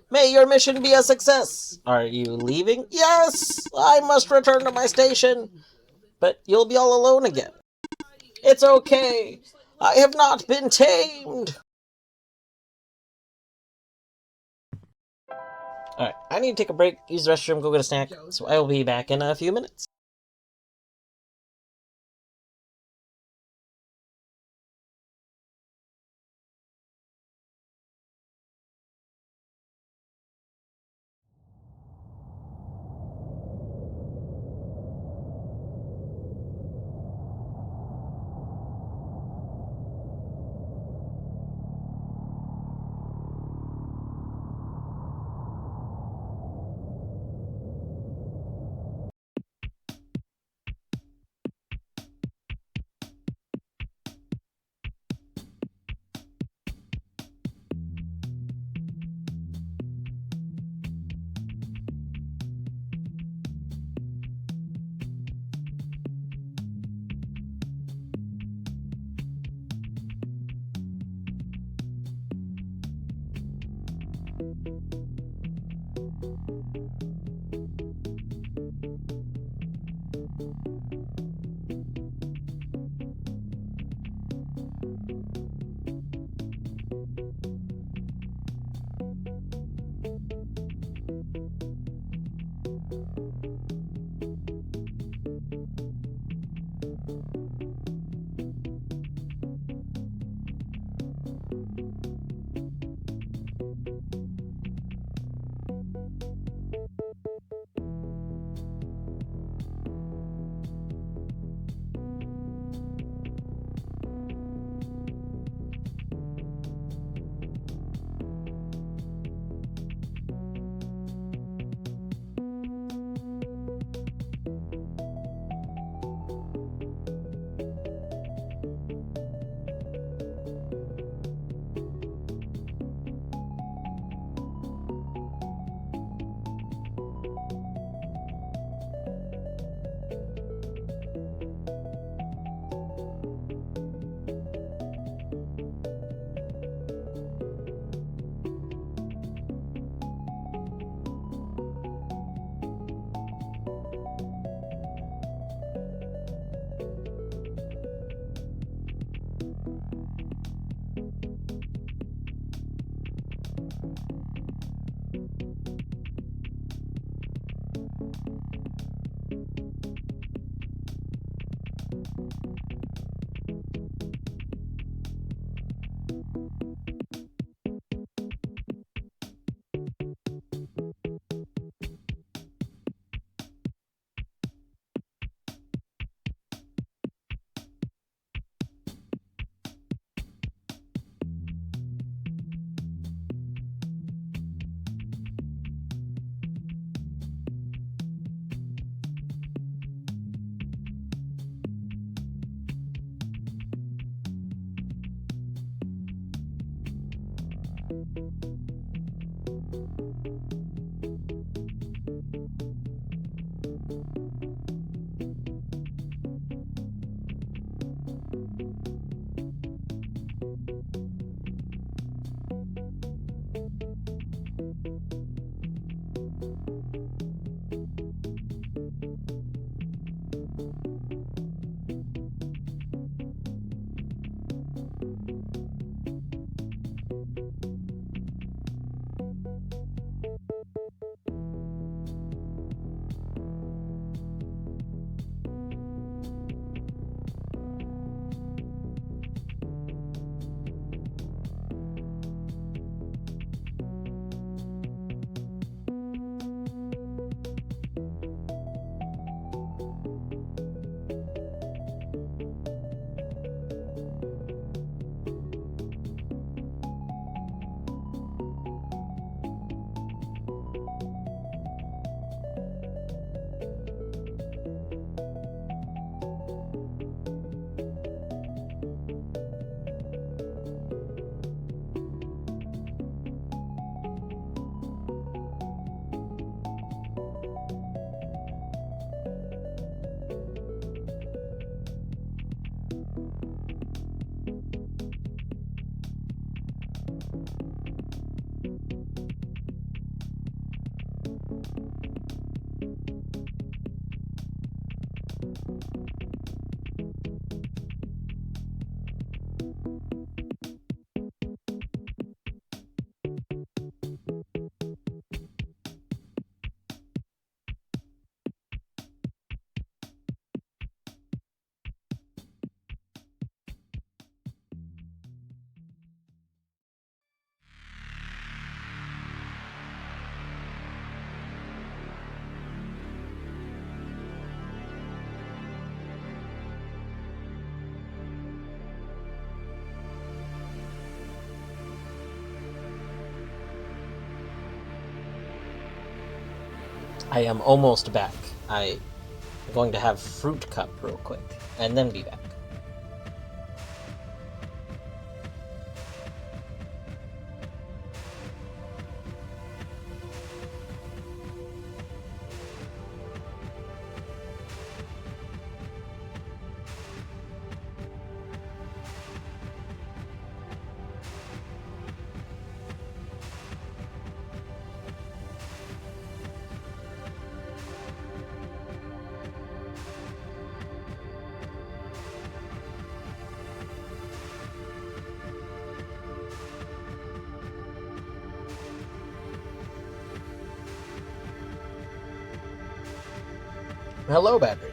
May your mission be a success. Are you leaving? Yes! I must return to my station. But you'll be all alone again. It's okay. I have not been tamed. Alright, I need to take a break, use the restroom, go get a snack, so I will be back in a few minutes. I am almost back. I'm going to have fruit cup real quick, and then be back. Hello, Battery.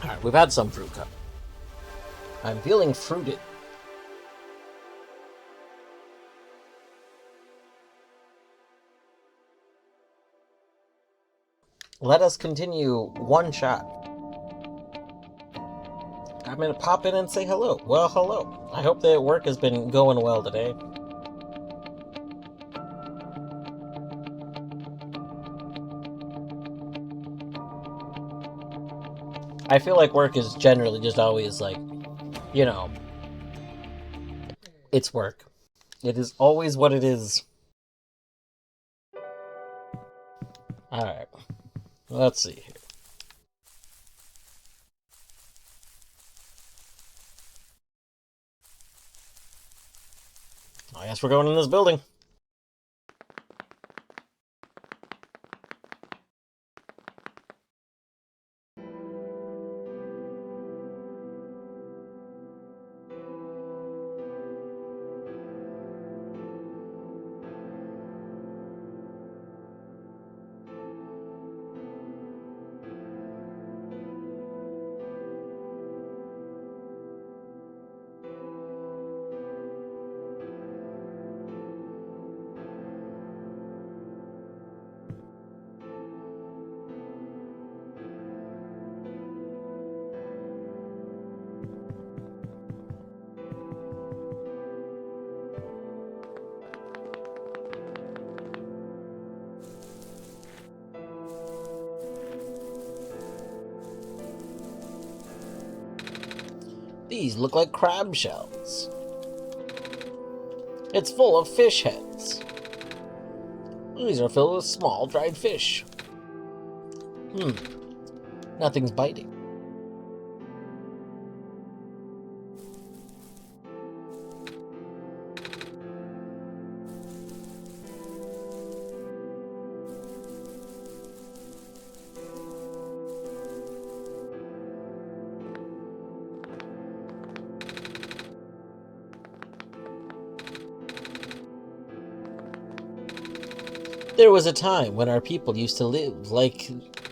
Alright, we've had some fruit cup. I'm feeling fruited. Let us continue OneShot. I'm gonna pop in and say hello. Well, hello. I hope that work has been going well today. I feel like work is generally just always like, you know, it's work. It is always what it is. Alright. Let's see here. I guess we're going in this building. These look like crab shells. It's full of fish heads. These are filled with small dried fish. Nothing's biting. There was a time when our people used to live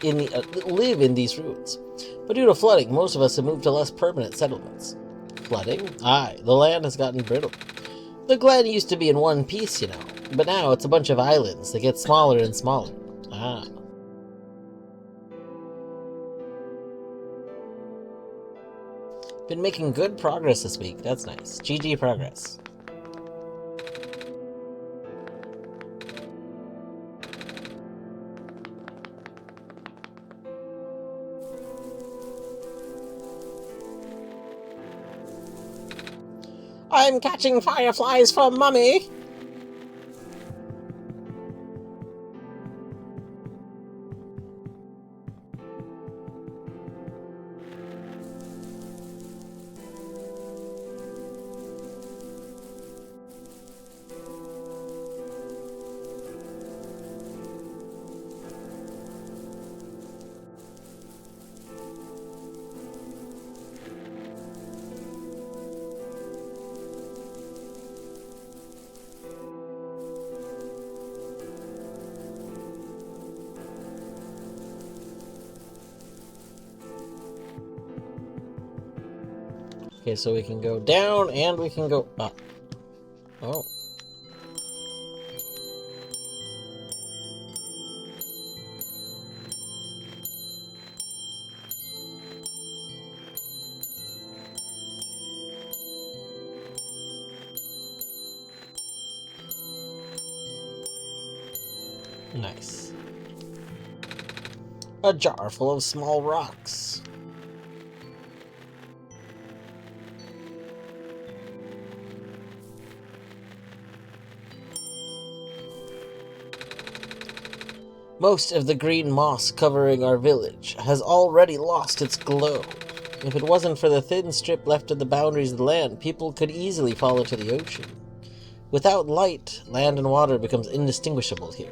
in these ruins, but due to flooding, most of us have moved to less permanent settlements. Flooding? Aye, the land has gotten brittle. The glen used to be in one piece, you know, but now it's a bunch of islands that get smaller and smaller. Ah. Been making good progress this week. That's nice. GG progress. I'm catching fireflies for Mummy! Okay, so we can go down and we can go up. Oh. Nice. A jar full of small rocks. Most of the green moss covering our village has already lost its glow. If it wasn't for the thin strip left at the boundaries of the land, people could easily fall into the ocean. Without light, land and water becomes indistinguishable here.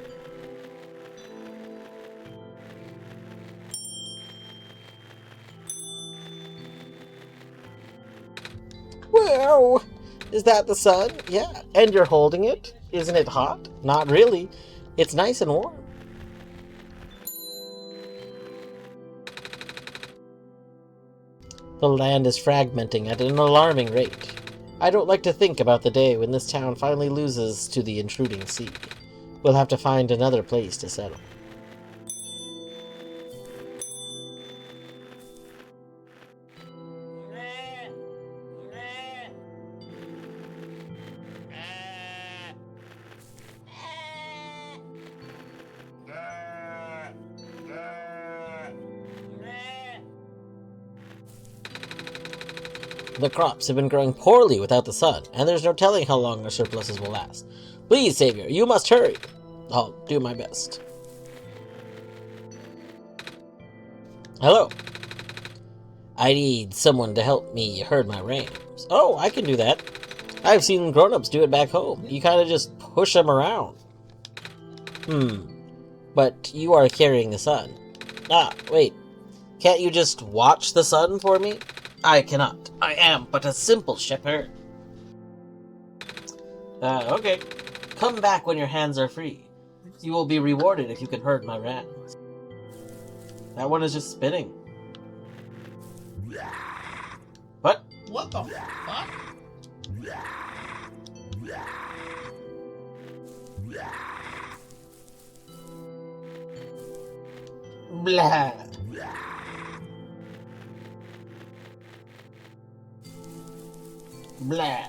Whoa! Is that the sun? Yeah. And you're holding it? Isn't it hot? Not really. It's nice and warm. The land is fragmenting at an alarming rate. I don't like to think about the day when this town finally loses to the intruding sea. We'll have to find another place to settle. The crops have been growing poorly without the sun, and there's no telling how long our surpluses will last. Please, Savior, you must hurry. I'll do my best. Hello. I need someone to help me herd my rams. Oh, I can do that. I've seen grown-ups do it back home. You kind of just push them around. But you are carrying the sun. Ah, wait. Can't you just watch the sun for me? I cannot. I am but a simple shepherd. Okay. Come back when your hands are free. You will be rewarded if you can herd my rams. That one is just spinning. What? What the fuck? Blah. Blah.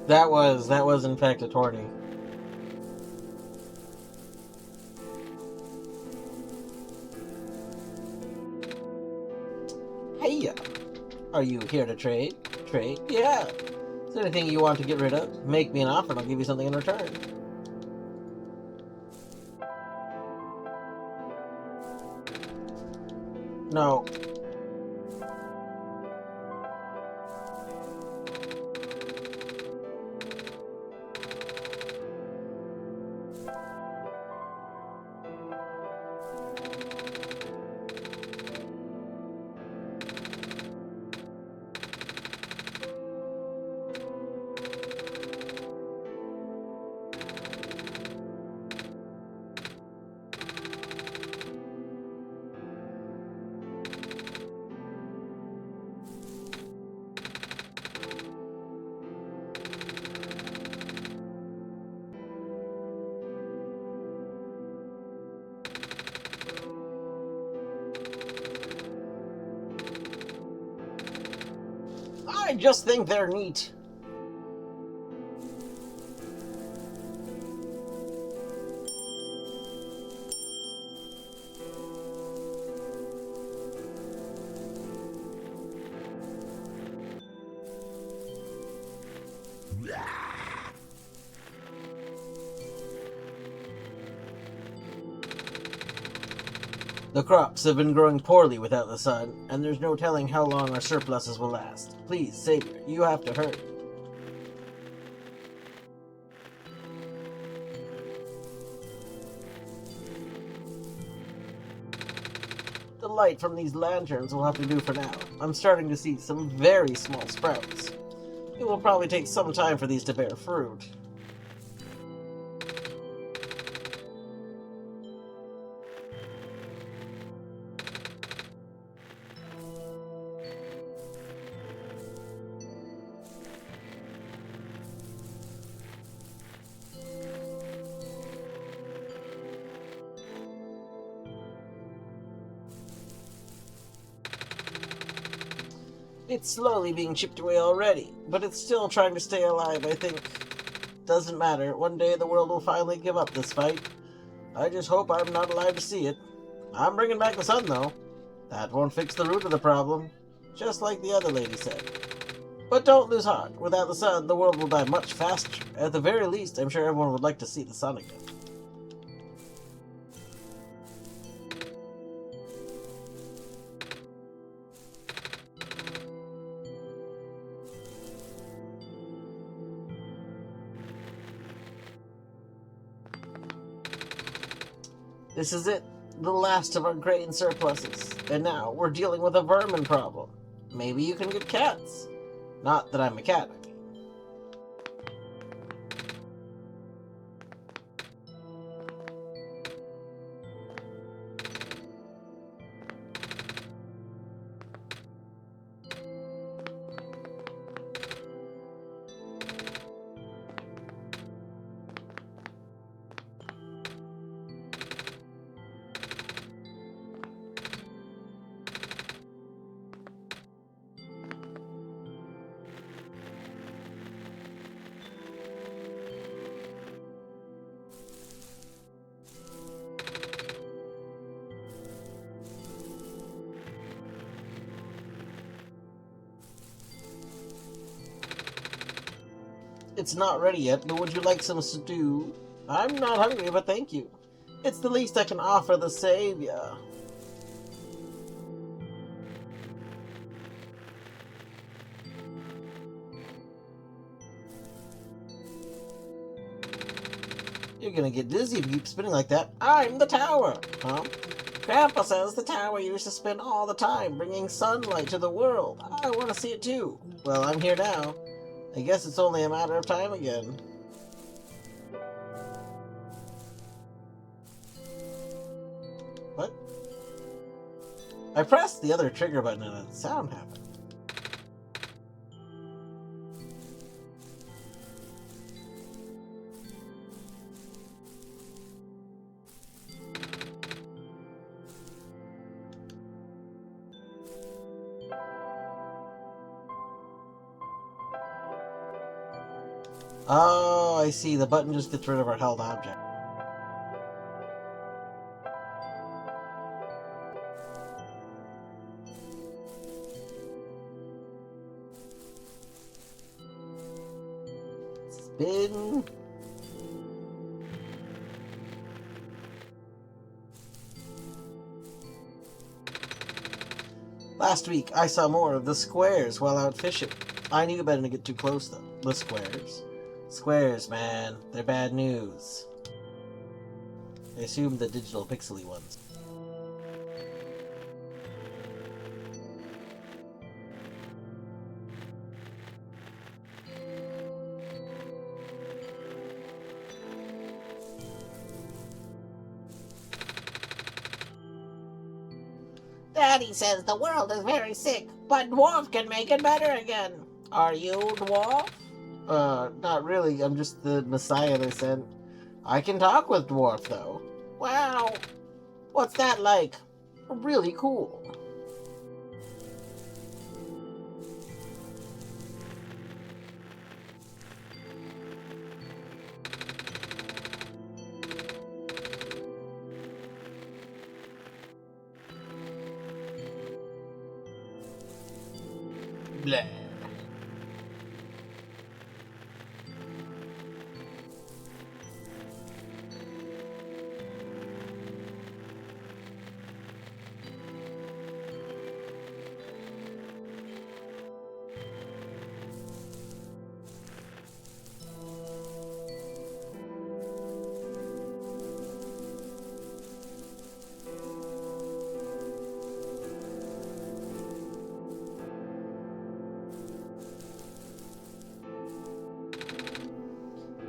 That was in fact a tourney. Hey, are you here to trade? Trade? Yeah. Is there anything you want to get rid of? Make me an offer and I'll give you something in return. No. I just think they're neat. The crops have been growing poorly without the sun, and there's no telling how long our surpluses will last. Please, Savior, you have to hurry. The light from these lanterns will have to do for now. I'm starting to see some very small sprouts. It will probably take some time for these to bear fruit. It's slowly being chipped away already, but it's still trying to stay alive, I think. Doesn't matter, one day the world will finally give up this fight. I just hope I'm not alive to see it. I'm bringing back the sun, though. That won't fix the root of the problem, just like the other lady said. But don't lose heart. Without the sun, the world will die much faster. At the very least, I'm sure everyone would like to see the sun again. This is it, the last of our grain surpluses, and now we're dealing with a vermin problem. Maybe you can get cats. Not that I'm a cat, I mean. It's not ready yet, but would you like some stew? I'm not hungry, but thank you. It's the least I can offer the Savior. You're gonna get dizzy if you keep spinning like that. I'm the tower! Huh? Grandpa says the tower used to spin all the time, bringing sunlight to the world. I want to see it too. Well, I'm here now. I guess it's only a matter of time again. What? I pressed the other trigger button and a sound happened. Oh, I see. The button just gets rid of our held object. Spin. Last week, I saw more of the squares while out fishing. I knew better to get too close, though. The squares. Squares, man. They're bad news. I assume the digital pixely ones. Daddy says the world is very sick, but Dwarf can make it better again. Are you Dwarf? Not really. I'm just the messiah they sent. I can talk with Dwarf, though. Wow. What's that like? Really cool. Blah.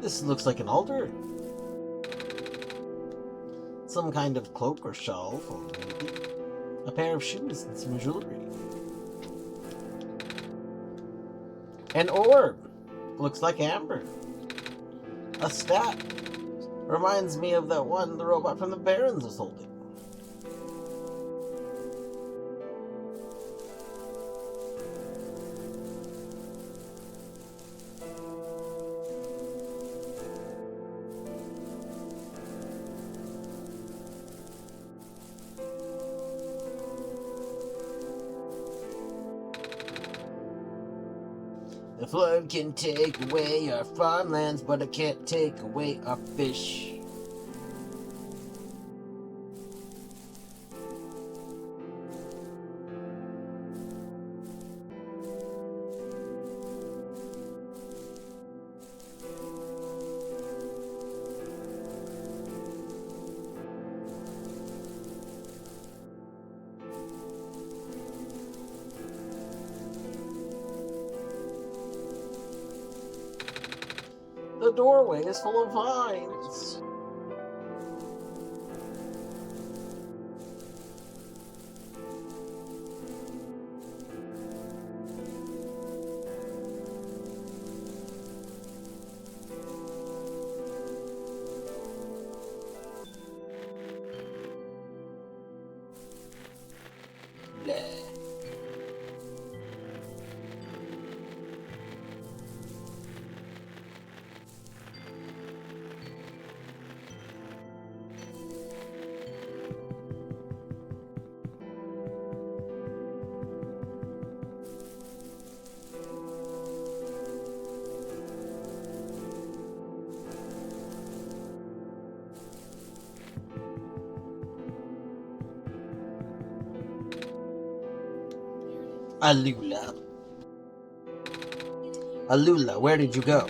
This looks like an altar. Some kind of cloak or shawl, or maybe a pair of shoes and some jewelry. An orb. Looks like amber. A staff. Reminds me of that one the robot from the Barrens was holding. The flood can take away our farmlands, but it can't take away our fish. The doorway is full of vines. Blah. Alula. Alula, where did you go?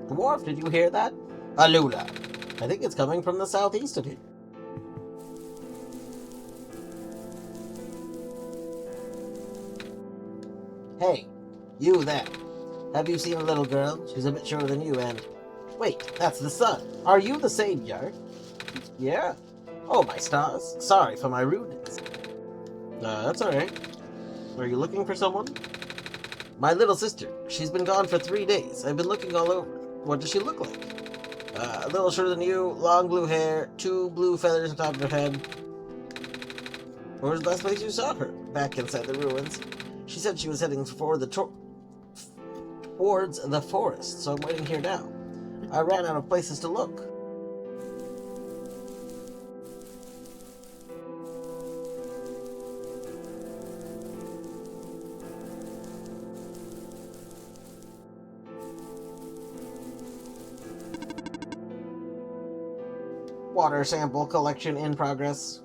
Dwarf, did you hear that? Alula. I think it's coming from the southeast of here. Hey, you there. Have you seen a little girl? She's a bit shorter than you and... Wait, that's the sun. Are you the savior? Yeah. Oh, my stars. Sorry for my rudeness. That's alright. Are you looking for someone? My little sister. She's been gone for 3 days. I've been looking all over. What does she look like? A little shorter than you, long blue hair, 2 blue feathers on top of her head. Where was the last place you saw her? Back inside the ruins. She said she was heading for the towards the forest, so I'm waiting here now. I ran out of places to look. Water sample collection in progress.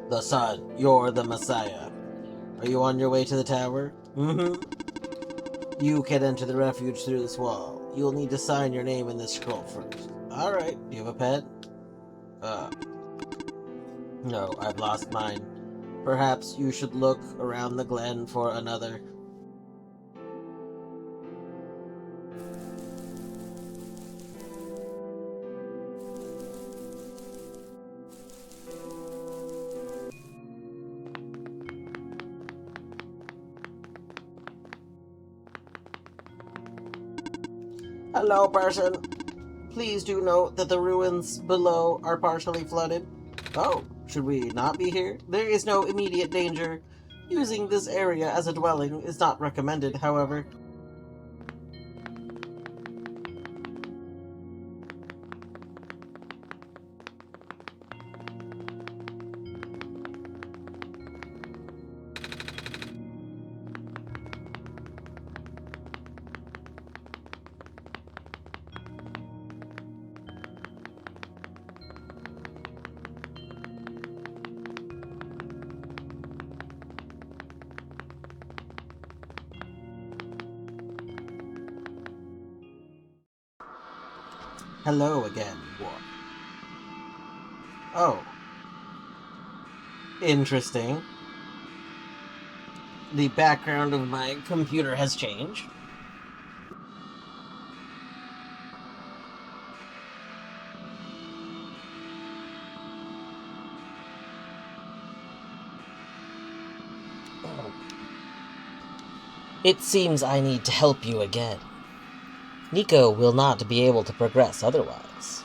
The sun, you're the Messiah. Are you on your way to the tower? Mm-hmm. You can enter the refuge through this wall. You'll need to sign your name in this scroll first. Alright, do you have a pen? No, I've lost mine. Perhaps you should look around the glen for another. Hello, person. Please do note that the ruins below are partially flooded. Oh, should we not be here? There is no immediate danger. Using this area as a dwelling is not recommended, however. Hello again, War. Oh. Interesting. The background of my computer has changed. It seems I need to help you again. Nico will not be able to progress otherwise.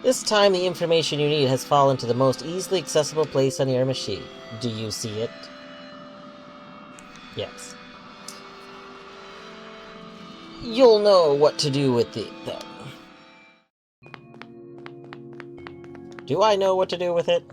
This time the information you need has fallen to the most easily accessible place on your machine. Do you see it? Yes. You'll know what to do with it, then. Do I know what to do with it?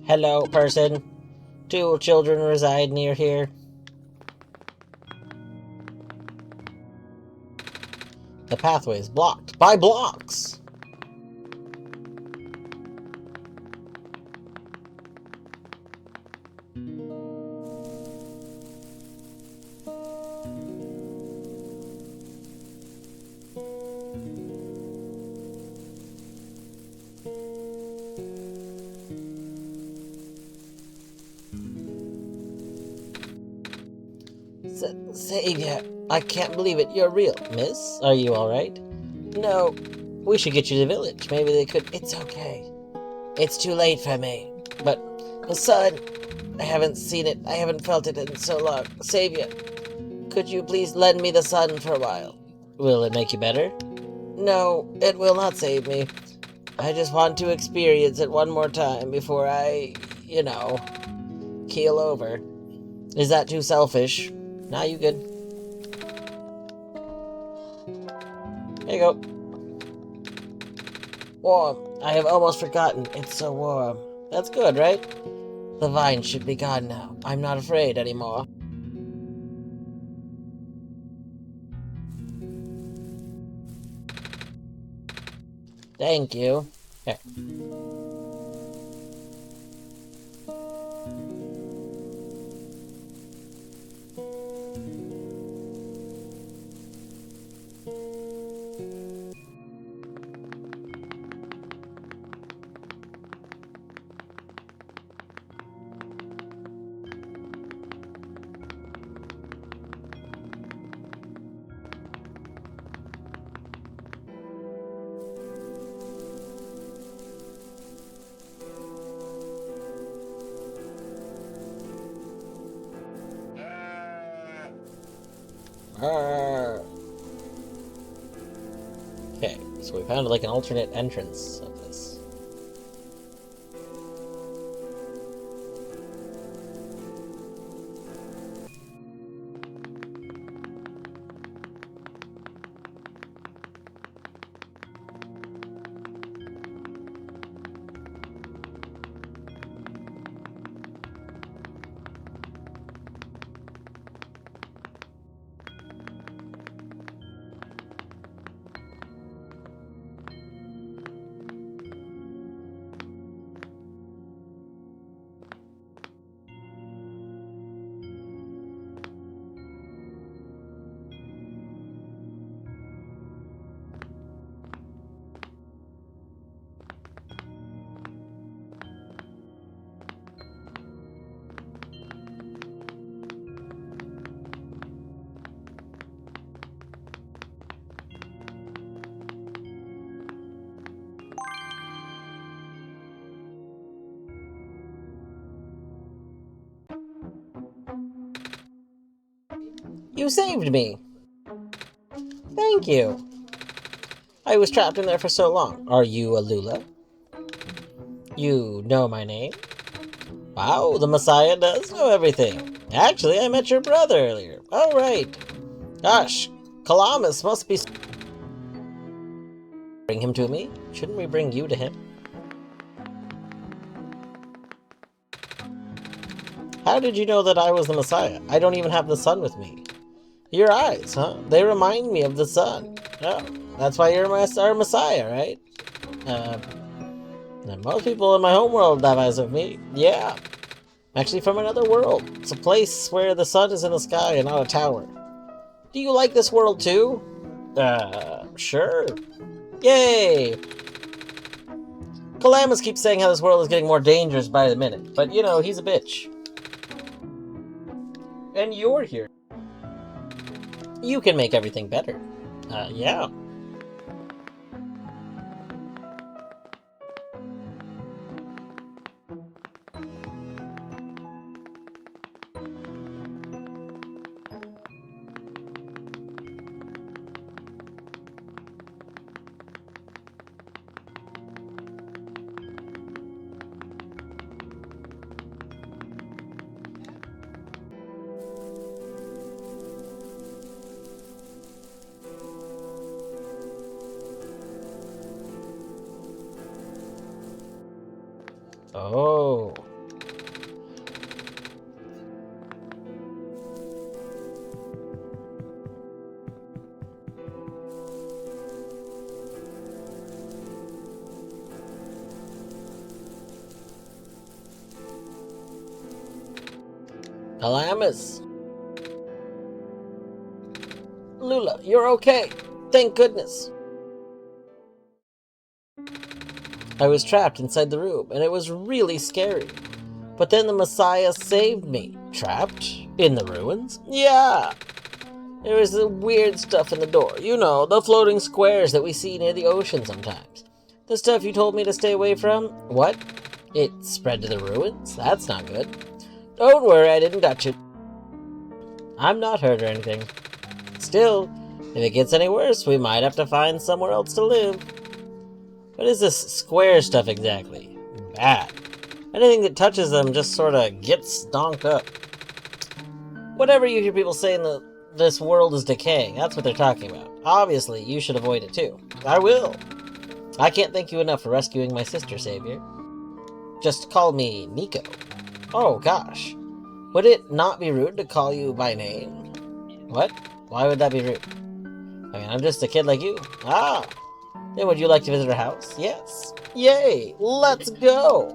Hello, person. 2 children reside near here. The pathway is blocked by blocks. Savior, I can't believe it. You're real. Miss, are you alright? No. We should get you to the village. Maybe they could... It's okay. It's too late for me. But the sun... I haven't seen it. I haven't felt it in so long. Savior, could you please lend me the sun for a while? Will it make you better? No, it will not save me. I just want to experience it one more time before I, keel over. Is that too selfish? Nah, you good. There you go. Warm. I have almost forgotten. It's so warm. That's good, right? The vine should be gone now. I'm not afraid anymore. Thank you. Here. Okay, so we found like an alternate entrance of this. You saved me! Thank you! I was trapped in there for so long. Are you a Lula? You know my name? Wow, the Messiah does know everything. Actually, I met your brother earlier. Oh, right. Gosh, Calamus must be... Bring him to me? Shouldn't we bring you to him? How did you know that I was the Messiah? I don't even have the sun with me. Your eyes, huh? They remind me of the sun. Oh, that's why you're our Messiah, right? Most people in my homeworld have eyes of me. Yeah. Actually from another world. It's a place where the sun is in the sky and not a tower. Do you like this world too? Sure. Yay! Calamus keeps saying how this world is getting more dangerous by the minute, but you know, he's a bitch. And you're here. You can make everything better. Yeah. Oh. Calamus. Lula, you're okay. Thank goodness. I was trapped inside the room, and it was really scary. But then the Messiah saved me. Trapped? In the ruins? Yeah! There was the weird stuff in the door. You know, the floating squares that we see near the ocean sometimes. The stuff you told me to stay away from? What? It spread to the ruins? That's not good. Don't worry, I didn't touch it. I'm not hurt or anything. Still, if it gets any worse, we might have to find somewhere else to live. What is this square stuff exactly? Bad. Anything that touches them just sorta gets stonked up. Whatever you hear people saying that this world is decaying, that's what they're talking about. Obviously, you should avoid it too. I will. I can't thank you enough for rescuing my sister, Savior. Just call me Nico. Oh, gosh. Would it not be rude to call you by name? What? Why would that be rude? I mean, I'm just a kid like you. Ah! Then would you like to visit our house? Yes. Yay! Let's go!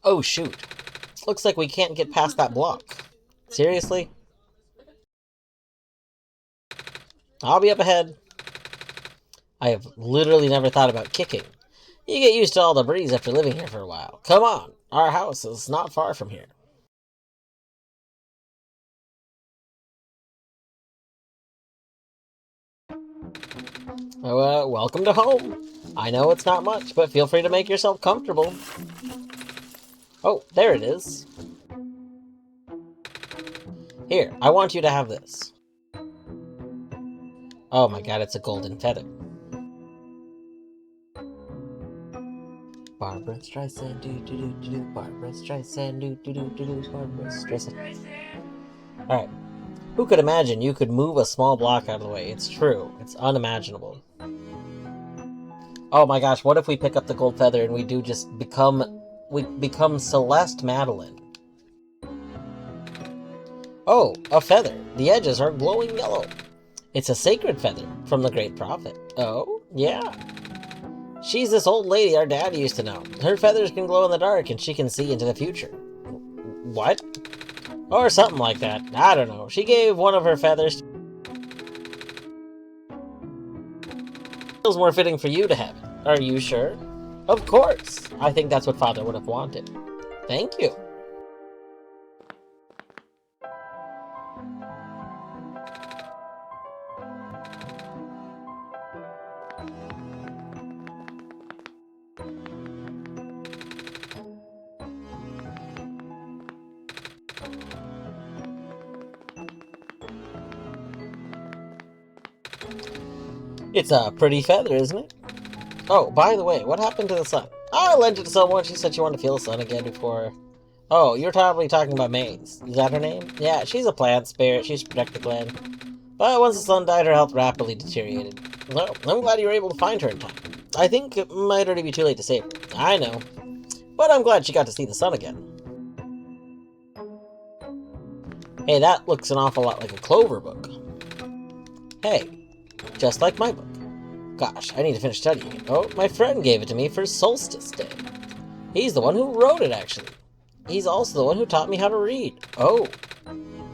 Oh, shoot. Looks like we can't get past that block. Seriously? I'll be up ahead. I have literally never thought about kicking. You get used to all the breeze after living here for a while. Come on, our house is not far from here. Welcome to home. I know it's not much, but feel free to make yourself comfortable. Oh, there it is. Here, I want you to have this. Oh my god, it's a golden feather. Barbara Streisand, do-do-do-do-do, Barbara Streisand, do-do-do-do-do, Barbara Streisand. Alright. Who could imagine you could move a small block out of the way? It's true. It's unimaginable. Oh my gosh, what if we pick up the gold feather and we do just become... we become Celeste Madeline? Oh, a feather. The edges are glowing yellow. It's a sacred feather from the Great Prophet. Oh, yeah. She's this old lady our dad used to know. Her feathers can glow in the dark and she can see into the future. What? Or something like that. I don't know. She gave one of her feathers. Feels more fitting for you to have it. Are you sure? Of course. I think that's what Father would have wanted. Thank you. It's a pretty feather, isn't it? Oh, by the way, what happened to the sun? I lent it to someone. She said she wanted to feel the sun again before... Oh, you're probably talking about Maze. Is that her name? Yeah, she's a plant spirit. She's protected the land. But once the sun died, her health rapidly deteriorated. Well, I'm glad you were able to find her in time. I think it might already be too late to save her. I know. But I'm glad she got to see the sun again. Hey, that looks an awful lot like a Clover book. Hey. Just like my book. Gosh, I need to finish studying it. Oh, my friend gave it to me for Solstice Day. He's the one who wrote it, actually. He's also the one who taught me how to read. Oh,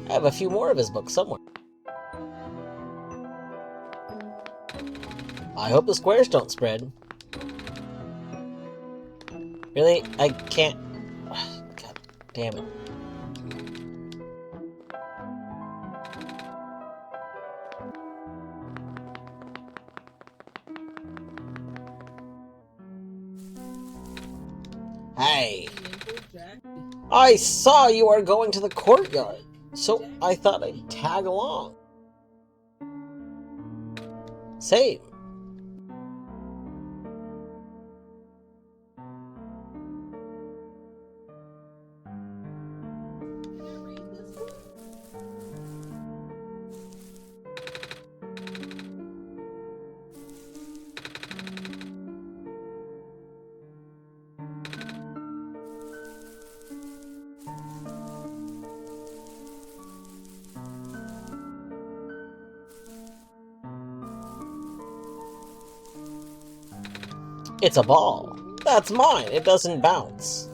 I have a few more of his books somewhere. I hope the squares don't spread. Really? I can't... God damn it. Hey! I saw you are going to the courtyard, so I thought I'd tag along. Same. It's a ball. That's mine. It doesn't bounce.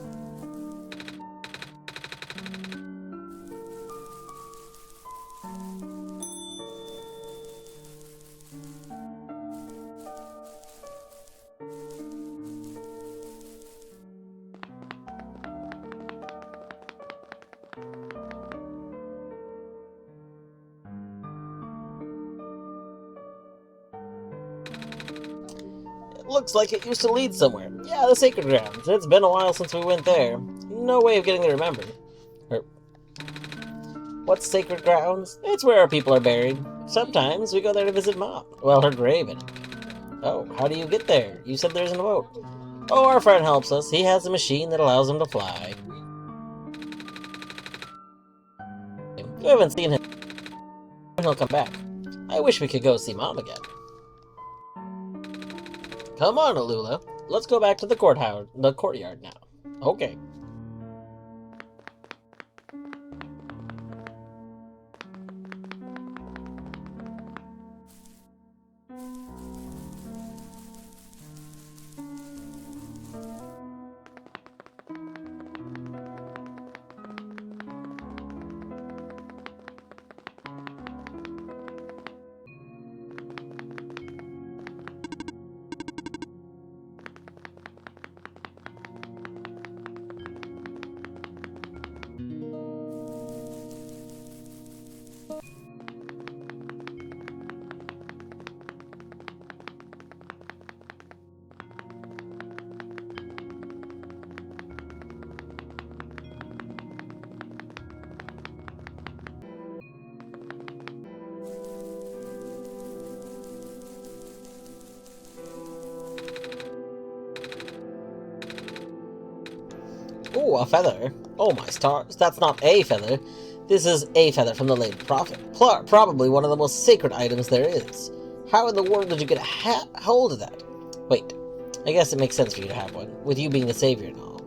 Looks like it used to lead somewhere. Yeah, the Sacred Grounds. It's been a while since we went there. No way of getting to remember. What's Sacred Grounds? It's where our people are buried. Sometimes we go there to visit Mom. Well, her grave, anyway. Oh, how do you get there? You said there's a boat. Oh, our friend helps us. He has a machine that allows him to fly. We haven't seen him. He'll come back. I wish we could go see Mom again. Come on, Alula. Let's go back to the courtyard now. Okay. Ooh, a feather. Oh my stars, that's not a feather. This is a feather from the late prophet. Probably one of the most sacred items there is. How in the world did you get hold of that? Wait, I guess it makes sense for you to have one, with you being the savior and all.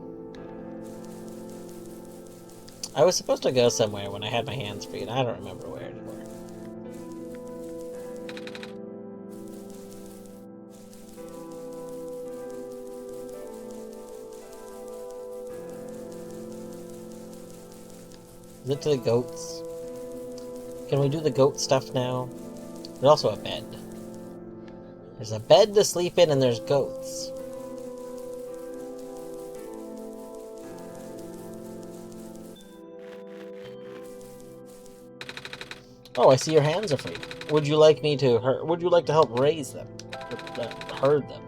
I was supposed to go somewhere when I had my hands free, and I don't remember where anymore. Is it to the goats? Can we do the goat stuff now? There's also a bed. There's a bed to sleep in and there's goats. Oh, I see your hands are free. Would you like to help raise them? Herd them?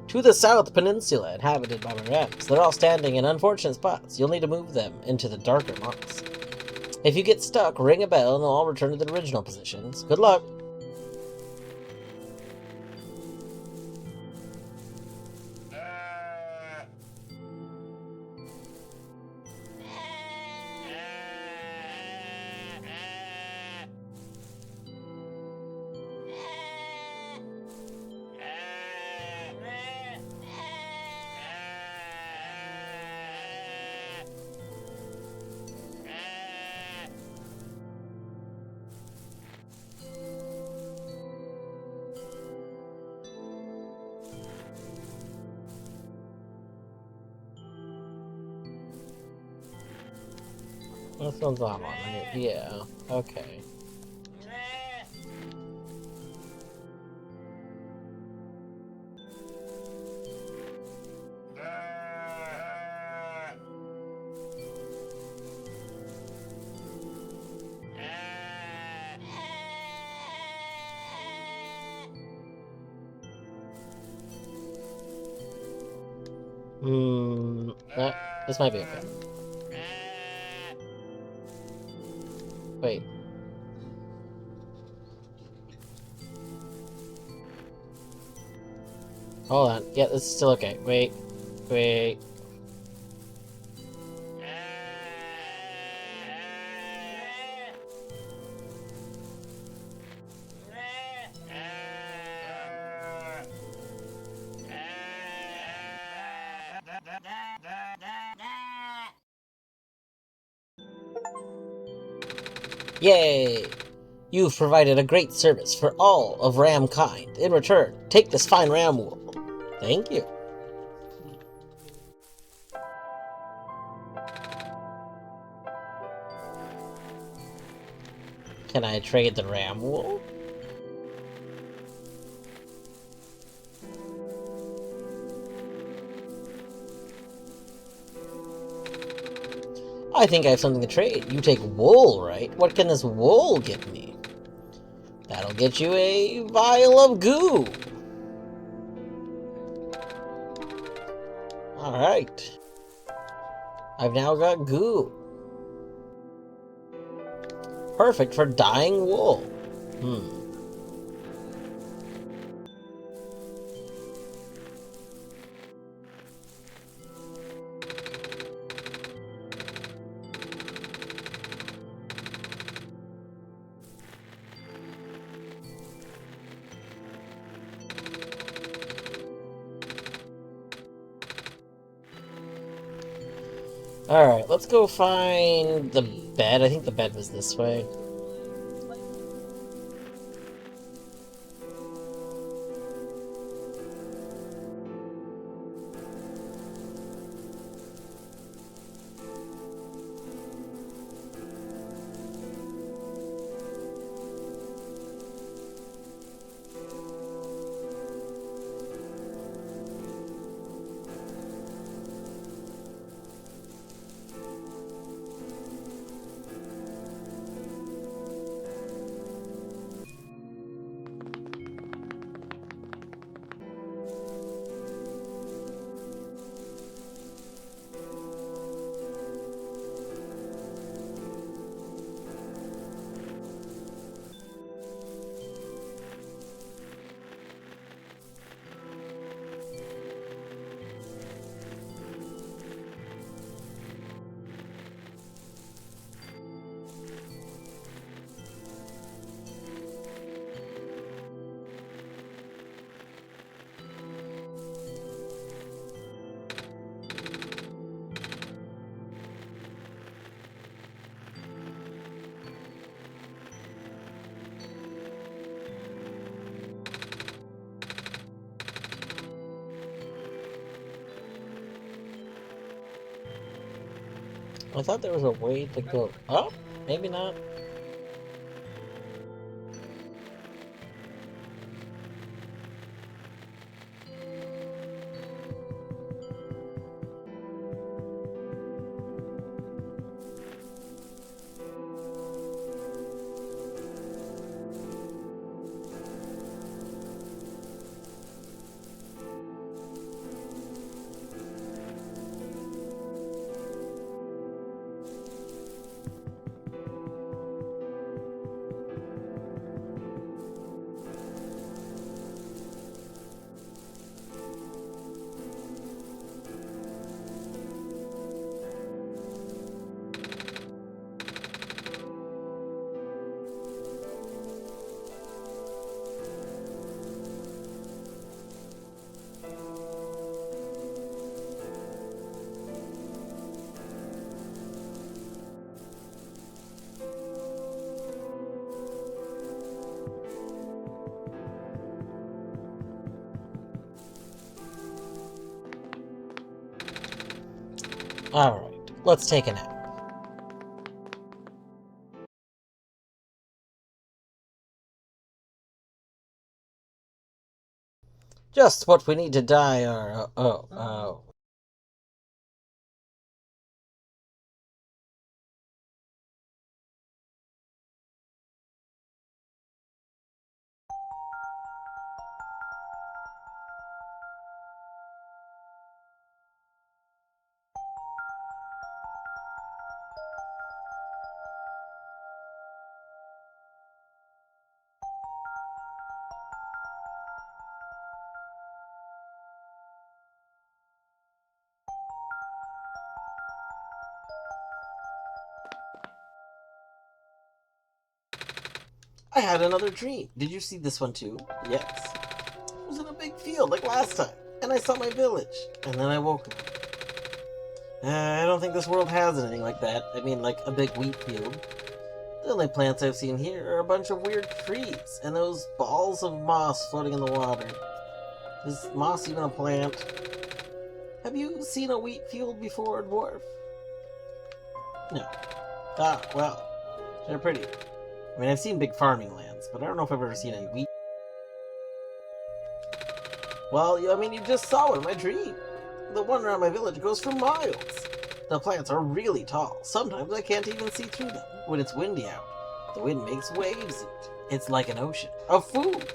To the South Peninsula, inhabited by Mirans. They're all standing in unfortunate spots. You'll need to move them into the darker months. If you get stuck, ring a bell and they'll all return to their original positions. Good luck! This one's on one, right? Yeah, okay. This might be okay. Wait. Hold on. Yeah, this is still okay. Wait. Wait. Yay! You've provided a great service for all of Ramkind. In return, take this fine ram wool. Thank you. Can I trade the ram wool? I think I have something to trade. You take wool, right? What can this wool get me? That'll get you a vial of goo. Alright. I've now got goo. Perfect for dyeing wool. Alright, let's go find the bed. I think the bed was this way. I thought there was a way to go up? Maybe not. Alright, let's take a nap. Just what we need to dye our... oh. I had another dream. Did you see this one too? Yes. I was in a big field like last time, and I saw my village, and then I woke up. I don't think this world has anything like that. I mean, like a big wheat field. The only plants I've seen here are a bunch of weird trees, and those balls of moss floating in the water. Is moss even a plant? Have you seen a wheat field before, dwarf? No. Ah, well, they're pretty. I mean, I've seen big farming lands, but I don't know if I've ever seen any wheat. Well, I mean, you just saw it in my dream. The one around my village goes for miles. The plants are really tall. Sometimes I can't even see through them. When it's windy out, the wind makes waves. It's like an ocean of food.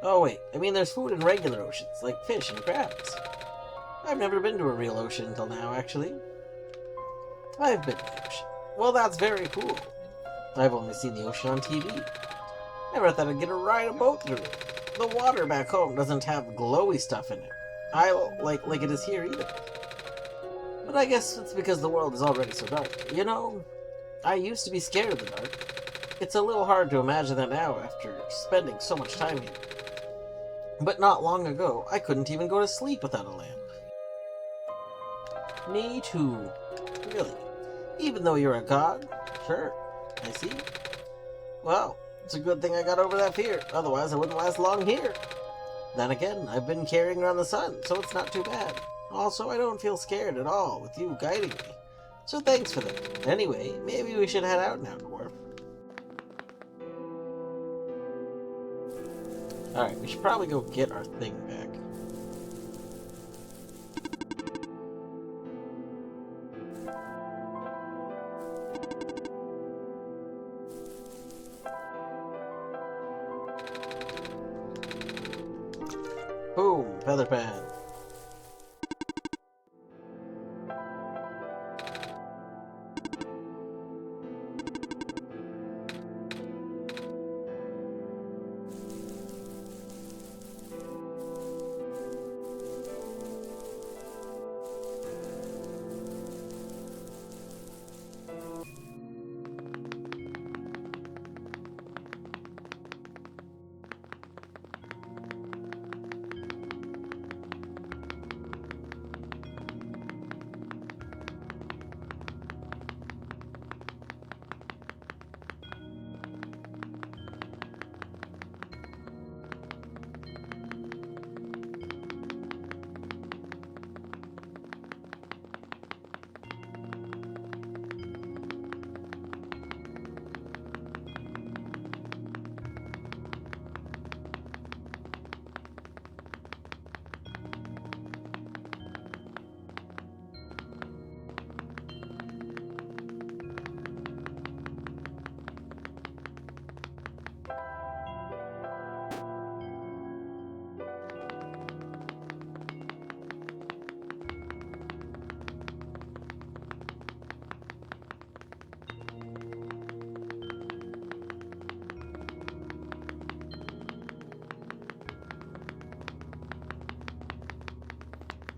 Oh wait, I mean there's food in regular oceans, like fish and crabs. I've never been to a real ocean until now, actually. I've been to the ocean. Well, that's very cool. I've only seen the ocean on TV. Never thought I'd get to ride a boat through it. The water back home doesn't have glowy stuff in it. I like it is here either. But I guess it's because the world is already so dark. You know, I used to be scared of the dark. It's a little hard to imagine that now after spending so much time here. But not long ago, I couldn't even go to sleep without a lamp. Me too. Really. Even though you're a god? Sure. I see. Well, it's a good thing I got over that fear. Otherwise, I wouldn't last long here. Then again, I've been carrying around the sun, so it's not too bad. Also, I don't feel scared at all with you guiding me. So thanks for that. Anyway, maybe we should head out now, dwarf. Alright, we should probably go get our thing back. Boom! Feather pen.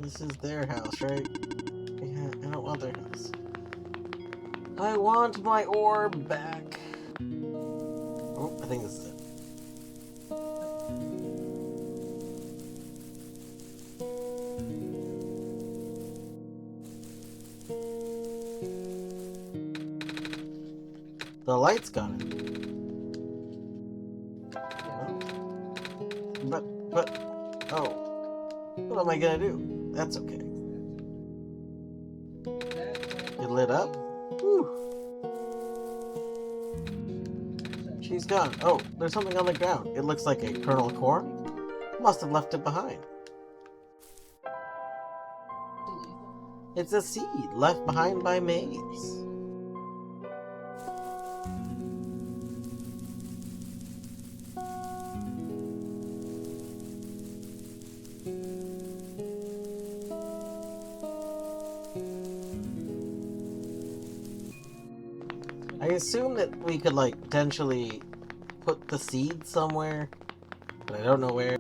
This is their house, right? Yeah, I don't want their house. I want my orb back. Oh, I think this is it. The light's gone. Oh. What am I gonna do? That's okay. It lit up? Whew. She's gone. Oh, there's something on the ground. It looks like a kernel of corn. Must have left it behind. It's a seed left behind by maize. I assume that we could, like, potentially put the seed somewhere, but I don't know where.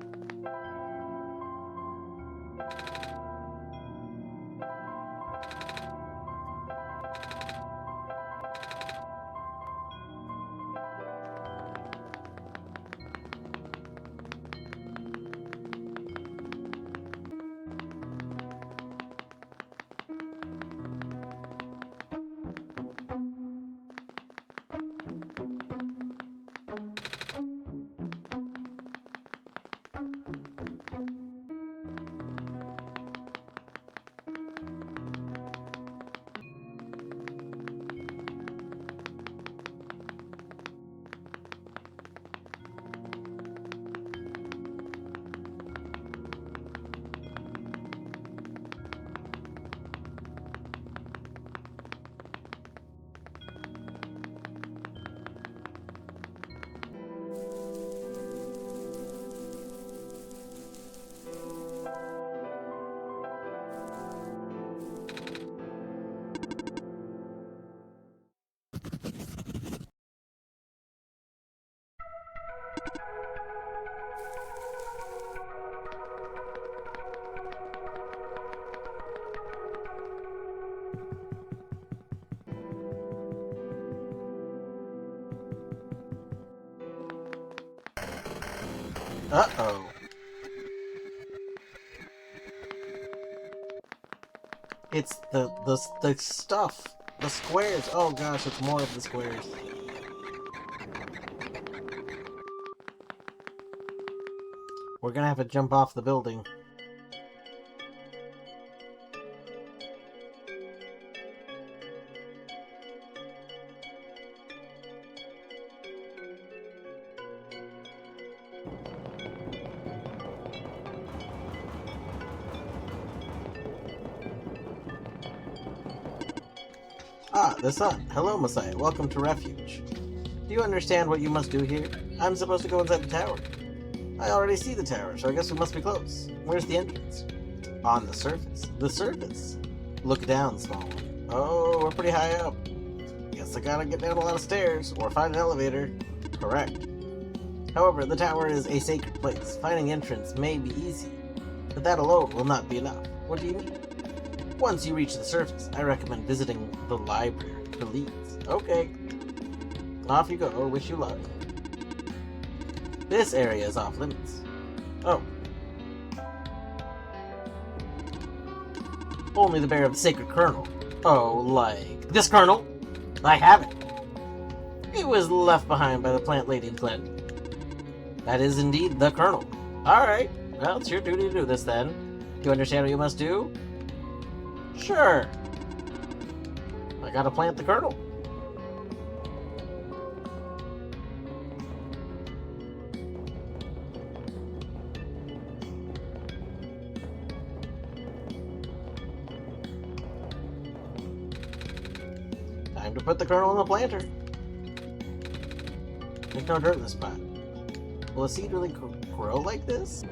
Uh-oh. It's the stuff. The squares. Oh gosh, it's more of the squares. We're gonna have to jump off the building. Ah, the sun. Hello, Messiah. Welcome to Refuge. Do you understand what you must do here? I'm supposed to go inside the tower. I already see the tower, so I guess we must be close. Where's the entrance? On the surface. The surface? Look down, small one. Oh, we're pretty high up. Guess I gotta get down a lot of stairs, or find an elevator. Correct. However, the tower is a sacred place. Finding entrance may be easy, but that alone will not be enough. What do you mean? Once you reach the surface, I recommend visiting the library for leads. Okay. Off you go. Wish you luck. This area is off limits. Oh. Only the bearer of the sacred kernel. Oh, like this kernel? I have it. It was left behind by the plant lady in Glen. That is indeed the kernel. Alright. Well, it's your duty to do this then. Do you understand what you must do? Sure. I gotta plant the kernel. Time to put the kernel in the planter. There's no dirt in this spot. Will a seed really grow like this?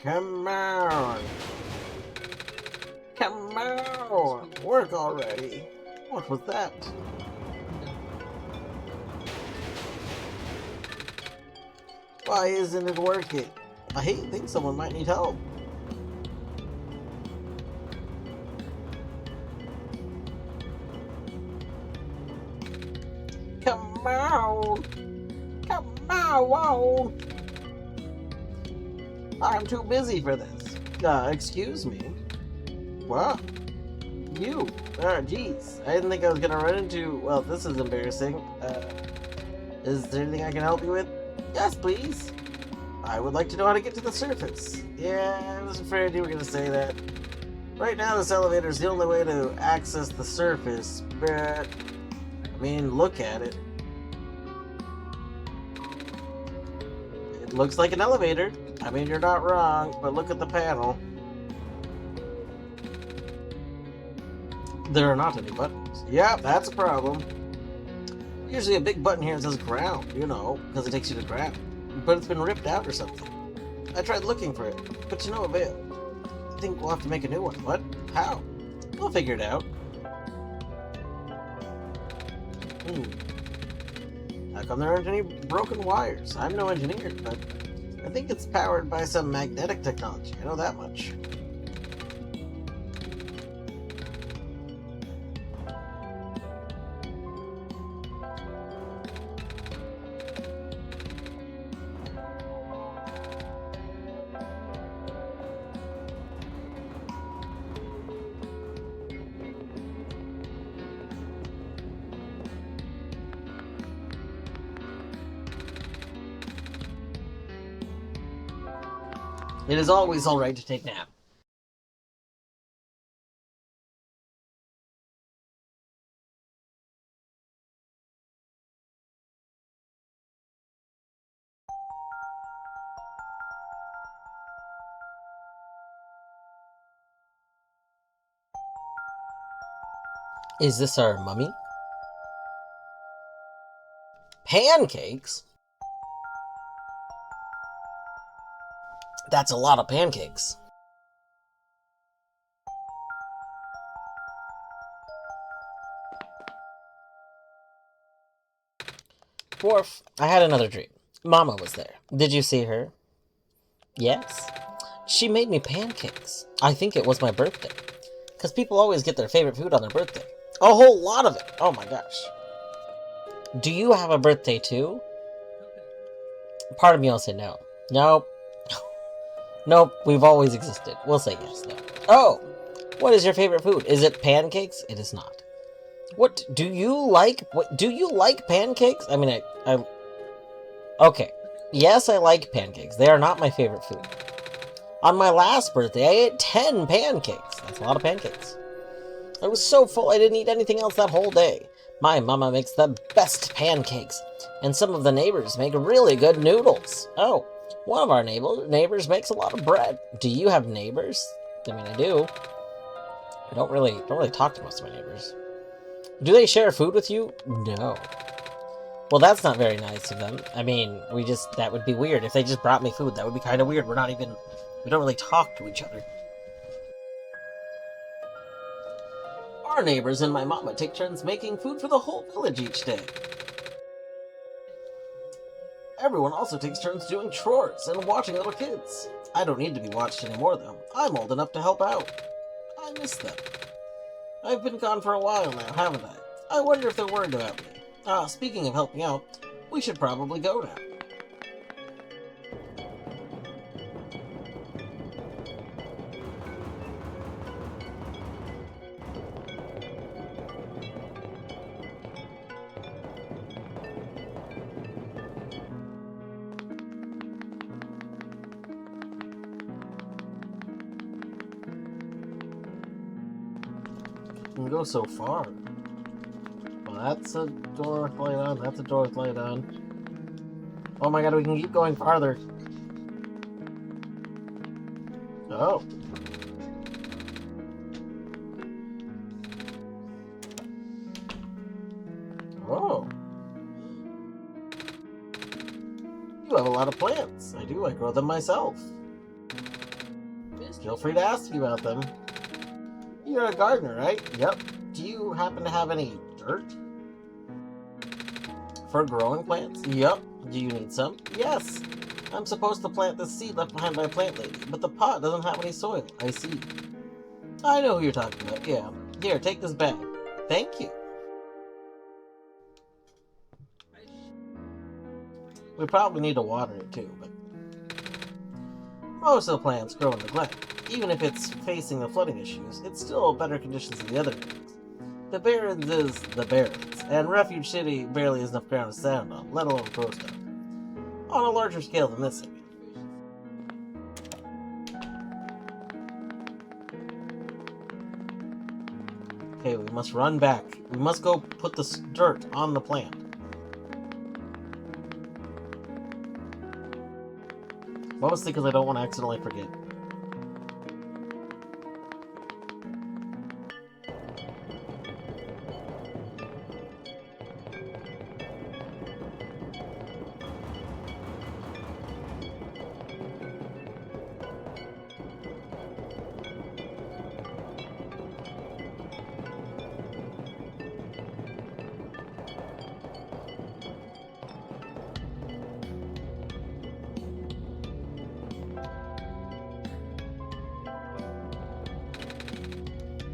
Come on! Come on! Work already! What was that? Why isn't it working? I think someone might need help. Come on! Come on! I'm too busy for this. Excuse me? What? You? Geez. I didn't think I was gonna run into... Well, this is embarrassing. Is there anything I can help you with? Yes, please. I would like to know how to get to the surface. Yeah, I was afraid you were gonna say that. Right now, this elevator is the only way to access the surface, but... I mean, look at it. It looks like an elevator. I mean, you're not wrong, but look at the panel. There are not any buttons. Yeah, that's a problem. Usually a big button here says ground, you know, because it takes you to ground. But it's been ripped out or something. I tried looking for it, but to no avail. I think we'll have to make a new one. What? How? We'll figure it out. How come there aren't any broken wires? I'm no engineer, but I think it's powered by some magnetic technology. I know that much. It is always alright to take nap. Is this our mummy? Pancakes? That's a lot of pancakes. Dwarf, I had another dream. Mama was there. Did you see her? Yes. She made me pancakes. I think it was my birthday. Because people always get their favorite food on their birthday. A whole lot of it. Oh my gosh. Do you have a birthday too? Part of me will say no. Nope. Nope, we've always existed. We'll say yes, no. Oh! What is your favorite food? Is it pancakes? It is not. What do you like? What do you like pancakes? I mean, I'm okay. Yes, I like pancakes. They are not my favorite food. On my last birthday, I ate 10 pancakes. That's a lot of pancakes. I was so full I didn't eat anything else that whole day. My mama makes the best pancakes, and some of the neighbors make really good noodles. Oh, one of our neighbors makes a lot of bread. Do you have neighbors? I mean, I do. I don't really talk to most of my neighbors. Do they share food with you? No. Well, that's not very nice of them. I mean, that would be weird. If they just brought me food, that would be kind of weird. We don't really talk to each other. Our neighbors and my mama take turns making food for the whole village each day. Everyone also takes turns doing chores and watching little kids. I don't need to be watched anymore, though. I'm old enough to help out. I miss them. I've been gone for a while now, haven't I? I wonder if they're worried about me. Speaking of helping out, we should probably go now. We can go so far. Well, that's a door with light on. That's a door with light on. Oh my god, we can keep going farther. Oh. Oh. You have a lot of plants. I do. I grow them myself. Feel free to ask me about them. You're a gardener, right? Yep. Do you happen to have any dirt? For growing plants? Yep. Do you need some? Yes. I'm supposed to plant this seed left behind by a plant lady, but the pot doesn't have any soil. I see. I know who you're talking about, yeah. Here, take this bag. Thank you. We probably need to water it too, but most of the plants grow in the glen. Even if it's facing the flooding issues, it's still better conditions than the other buildings. The Barrens is the Barrens, and Refuge City barely has enough ground to stand on, let alone grow stuff. On a larger scale than this, I mean. Okay, we must run back. We must go put the dirt on the plant. Mostly because I don't want to accidentally forget.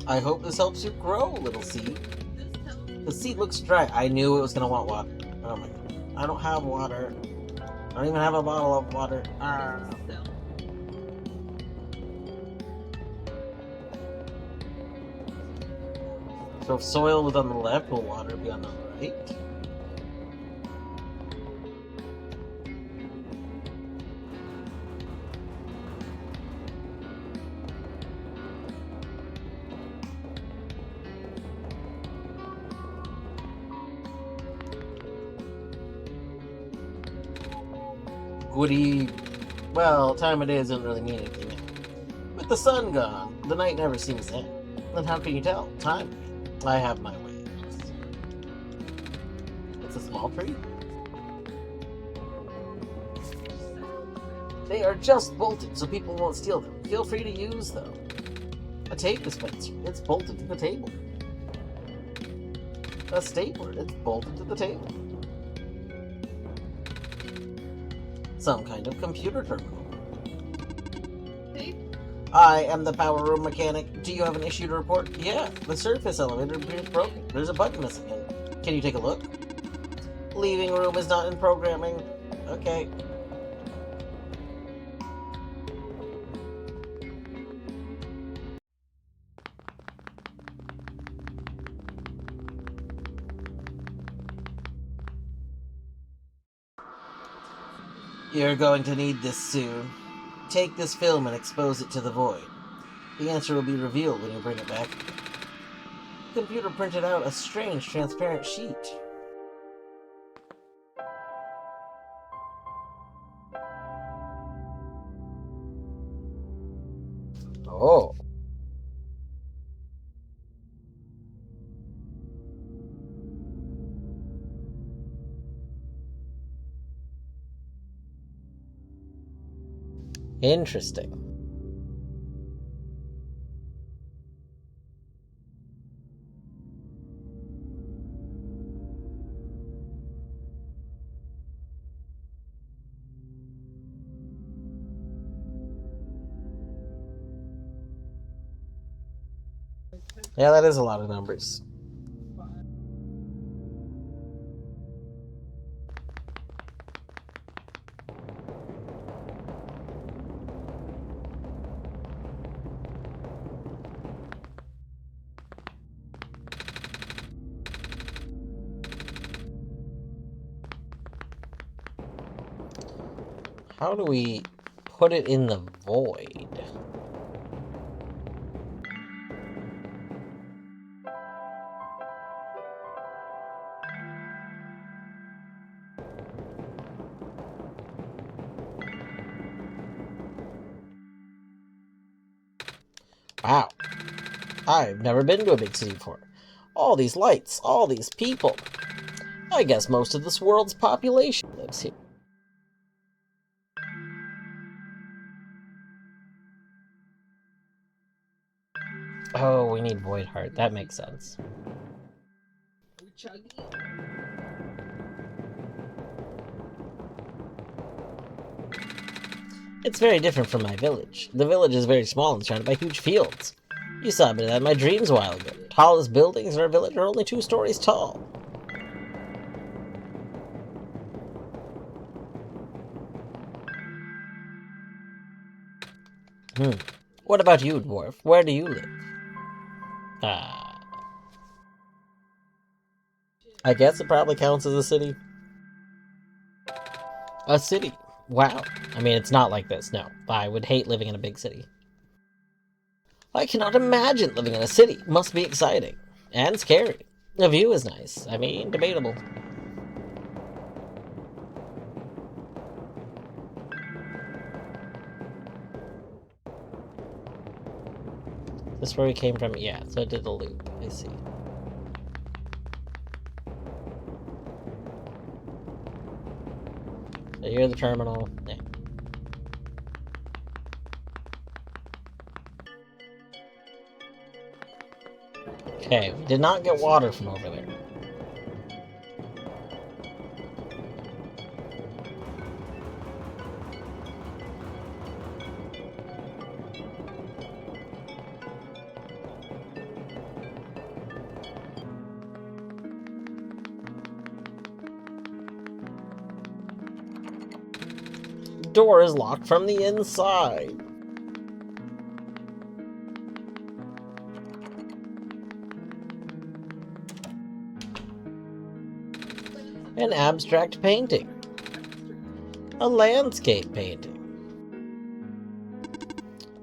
I hope this helps you grow, little seed. The seed looks dry. I knew it was going to want water. Oh my god. I don't have water. I don't even have a bottle of water. So if soil was on the left, will water be on the right? Well, time of day doesn't really mean anything now. With the sun gone, the night never seems to end. Then how can you tell? Time. I have my ways. It's a small tree. They are just bolted so people won't steal them. Feel free to use them. A tape dispenser. It's bolted to the table. A stapler. It's bolted to the table. Some kind of computer terminal. I am the power room mechanic. Do you have an issue to report? Yeah, the surface elevator appears broken. There's a button missing. Can you take a look? Leaving room is not in programming. Okay. You're going to need this soon. Take this film and expose it to the void. The answer will be revealed when you bring it back. The computer printed out a strange transparent sheet. Oh. Interesting. Yeah, that is a lot of numbers. How do we put it in the void? Wow. I've never been to a big city before. All these lights, all these people. I guess most of this world's population lives here. Oh, we need Void Heart. That makes sense. It's very different from my village. The village is very small and surrounded by huge fields. You saw a bit of that in my dreams a while ago. Tallest buildings in our village are only 2 stories tall. What about you, dwarf? Where do you live? I guess it probably counts as a city. A city. Wow. I mean, it's not like this, no. I would hate living in a big city. I cannot imagine living in a city. Must be exciting. And scary. The view is nice. I mean, debatable. This is where we came from? Yeah, so it did the loop. I see. So here's the terminal. Yeah. Okay, we did not get water from over there. Door is locked from the inside. An abstract painting. A landscape painting.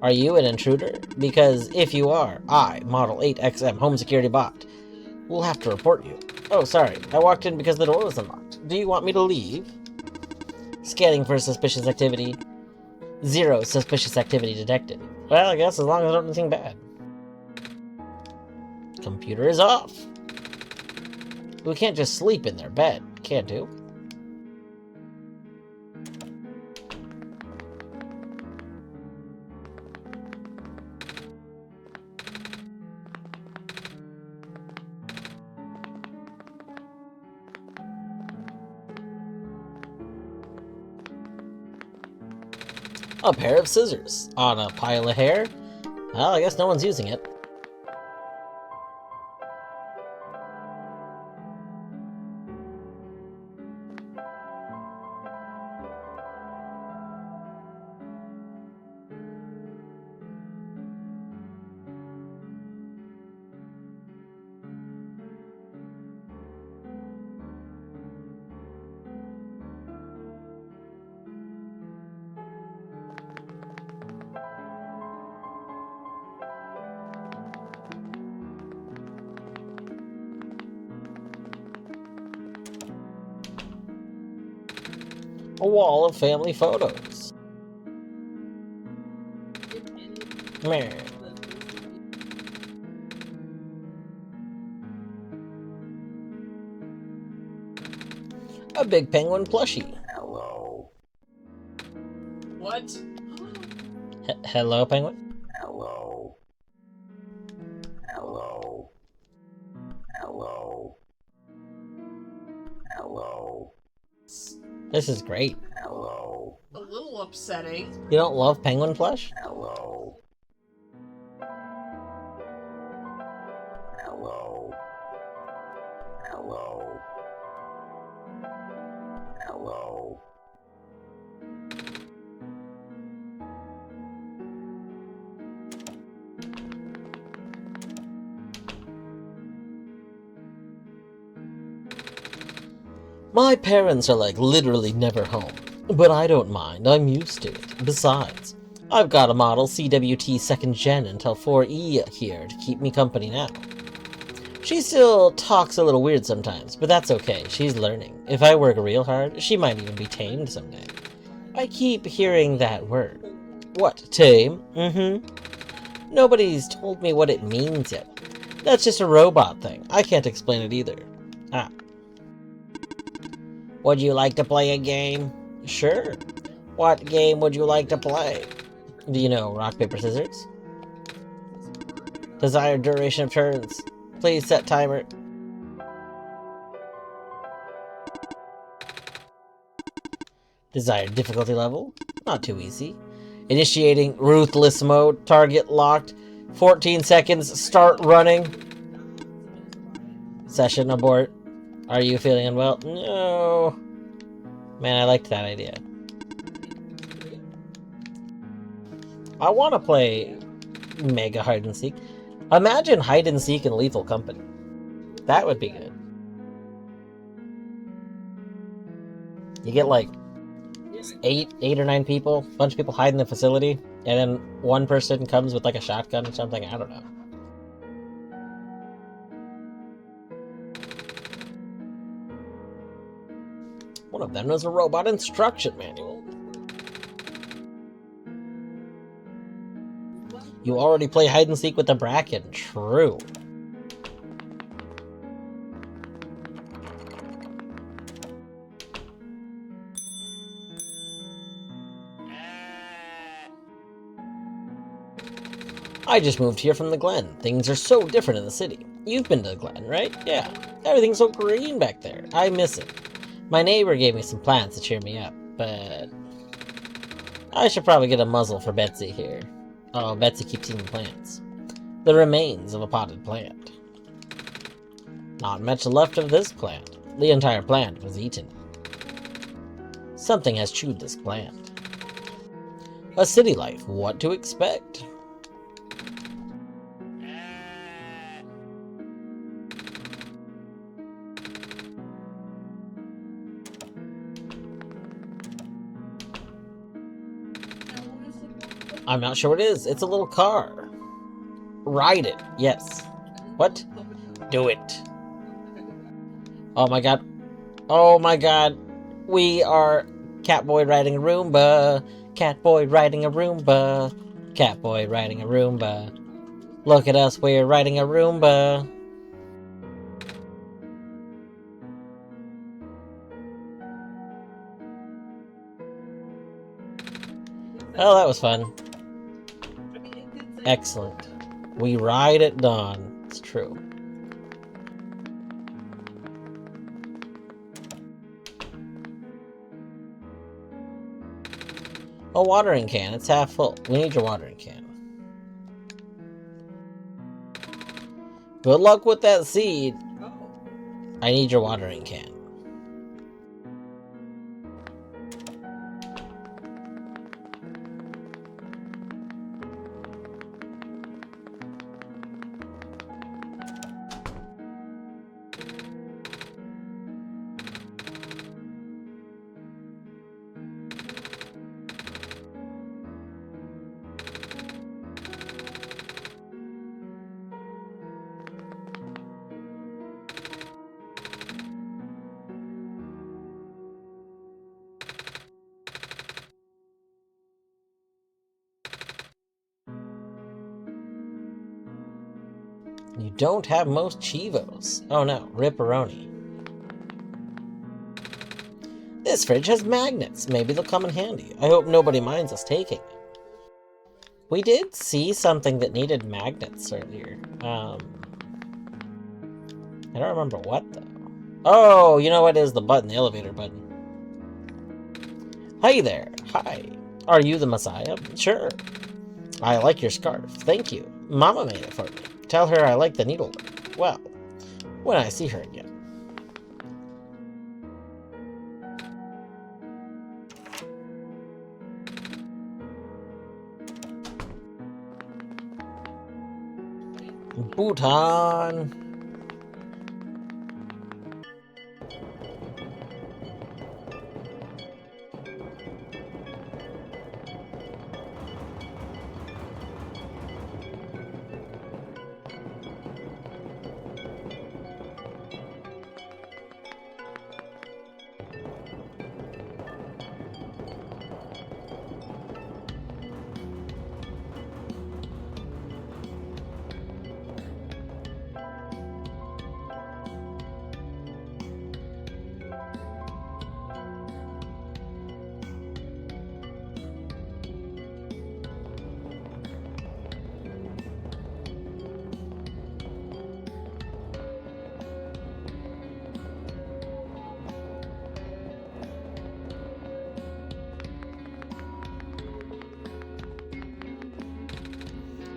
Are you an intruder? Because if you are, I, Model 8XM Home Security Bot, will have to report you. Oh, sorry. I walked in because the door was unlocked. Do you want me to leave? Scanning for suspicious activity. 0 suspicious activity detected. Well, I guess as long as I don't do anything bad. Computer is off. We can't just sleep in their bed, can't do? A pair of scissors on a pile of hair. Well, I guess no one's using it. A wall of family photos. Meh. A big penguin plushie. Hello. What? Hello, penguin? Hello. Hello. Hello. Hello. This is great. Hello. A little upsetting. You don't love penguin plush? Hello. Hello. Hello. Hello. My parents are like literally never home, but I don't mind, I'm used to it. Besides, I've got a model CWT 2nd Gen Intel 4E here to keep me company now. She still talks a little weird sometimes, but that's okay, she's learning. If I work real hard, she might even be tamed someday. I keep hearing that word. What, tame? Nobody's told me what it means yet. That's just a robot thing, I can't explain it either. Ah. Would you like to play a game? Sure. What game would you like to play? Do you know rock, paper, scissors? Desired duration of turns. Please set timer. Desired difficulty level. Not too easy. Initiating ruthless mode. Target locked. 14 seconds. Start running. Session abort. Are you feeling unwell? No. Man, I liked that idea. I want to play Mega Hide and Seek. Imagine Hide and Seek in Lethal Company. That would be good. You get like eight or nine people, a bunch of people hide in the facility, and then one person comes with like a shotgun or something. I don't know. One of them is a robot instruction manual. You already play hide and seek with the Bracken. True. I just moved here from the Glen. Things are so different in the city. You've been to the Glen, right? Yeah. Everything's so green back there. I miss it. My neighbor gave me some plants to cheer me up, but I should probably get a muzzle for Betsy here. Oh, Betsy keeps eating plants. The remains of a potted plant. Not much left of this plant. The entire plant was eaten. Something has chewed this plant. A city life, what to expect? I'm not sure what it is. It's a little car. Ride it. Yes. What? Do it. Oh my god. Oh my god. We are Catboy riding a Roomba. Catboy riding a Roomba. Catboy riding a Roomba. Look at us, we're riding a Roomba. Oh, that was fun. Excellent. We ride at dawn. It's true. A watering can. It's half full. We need your watering can. Good luck with that seed. I need your watering can. You don't have most Chivos. Oh no, Ripperoni. This fridge has magnets. Maybe they'll come in handy. I hope nobody minds us taking them. We did see something that needed magnets earlier. I don't remember what though. Oh, you know what is the button, the elevator button. Hi there. Hi. Are you the Messiah? Sure. I like your scarf. Thank you. Mama made it for me. Tell her I like the needlework. Well, when I see her again. Bhutan.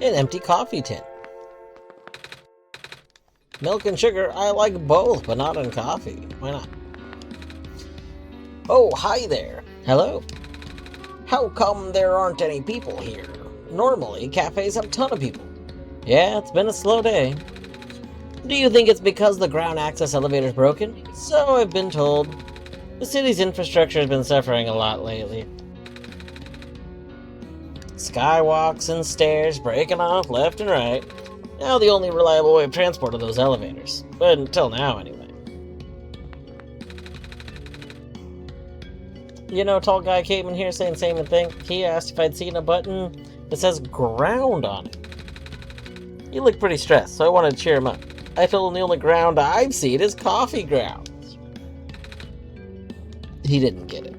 An empty coffee tin. Milk and sugar, I like both, but not in coffee. Why not? Oh, hi there. Hello. How come there aren't any people here? Normally, cafes have a ton of people. Yeah, it's been a slow day. Do you think it's because the ground access elevator's broken? So I've been told. The city's infrastructure has been suffering a lot lately. Skywalks and stairs breaking off left and right. Now the only reliable way of transport are those elevators. But until now, anyway. You know, tall guy came in here saying the same thing. He asked if I'd seen a button that says ground on it. He looked pretty stressed, so I wanted to cheer him up. I told him the only ground I've seen is coffee grounds. He didn't get it.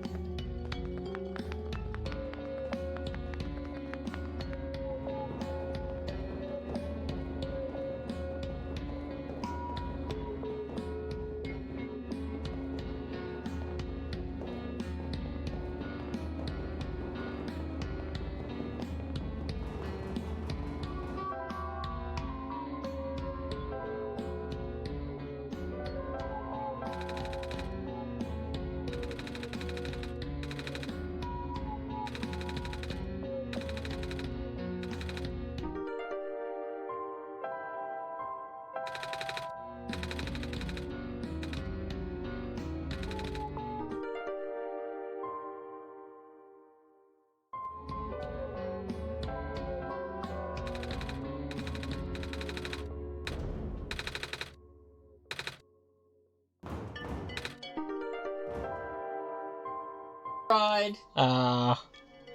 Tried.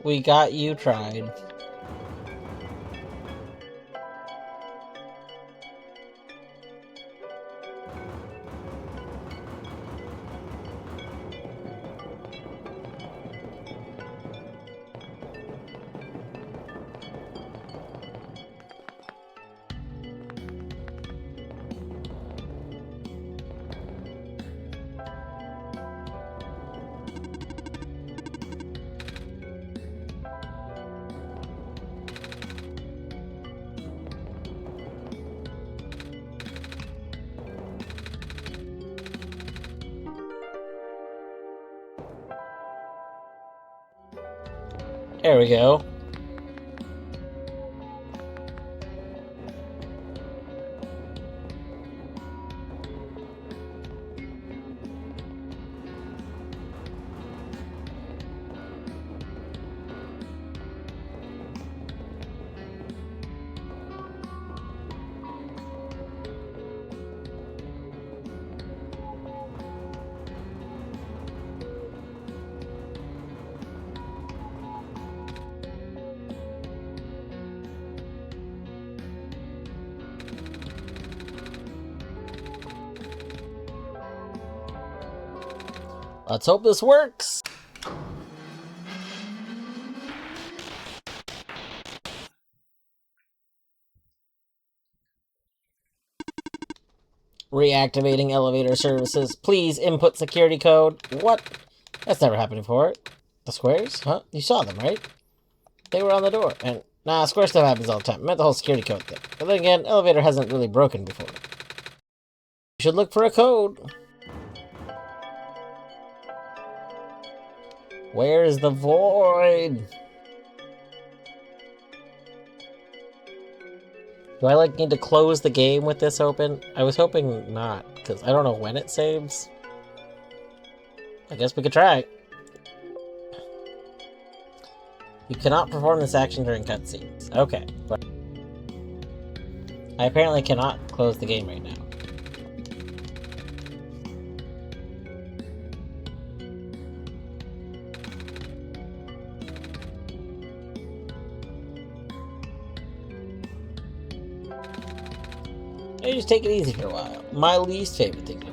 We got you tried. There we go. Let's hope this works. Reactivating elevator services. Please input security code. What? That's never happened before. The squares? Huh? You saw them, right? They were on the door. And nah, square stuff happens all the time. I meant the whole security code thing. But then again, elevator hasn't really broken before. You should look for a code. Where's the void? Do I, like, need to close the game with this open? I was hoping not, because I don't know when it saves. I guess we could try. You cannot perform this action during cutscenes. Okay. But I apparently cannot close the game right now. Maybe just take it easy for a while. My least favorite thing to do.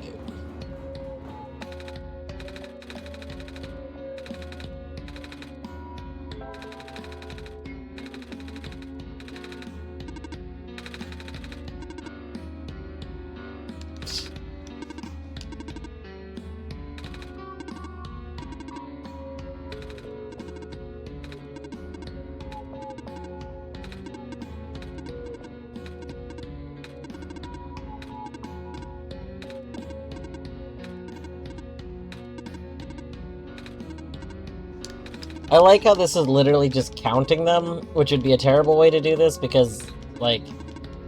I like how this is literally just counting them, which would be a terrible way to do this because, like,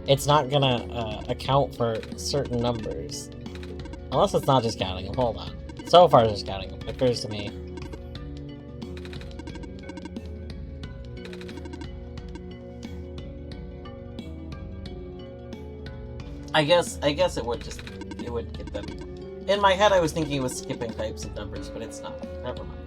it's not gonna account for certain numbers. Unless it's not just counting them. Hold on. So far, it's just counting them. It occurs to me. I guess it would get them. In my head, I was thinking it was skipping types of numbers, but it's not. Never mind.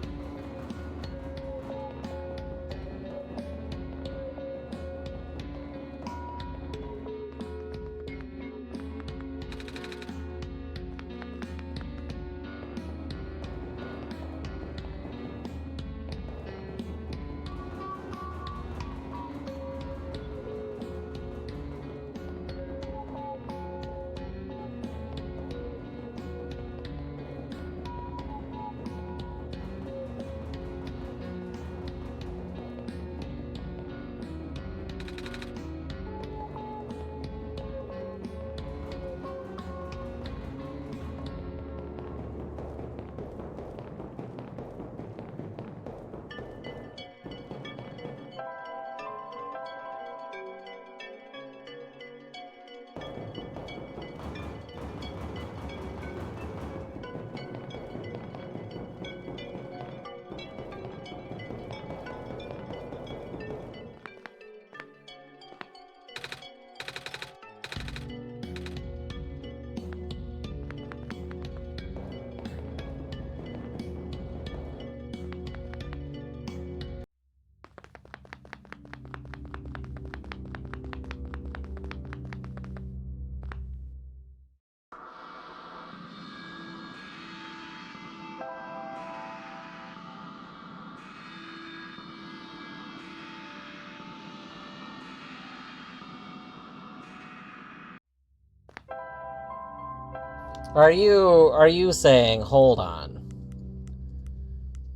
Are you saying, hold on?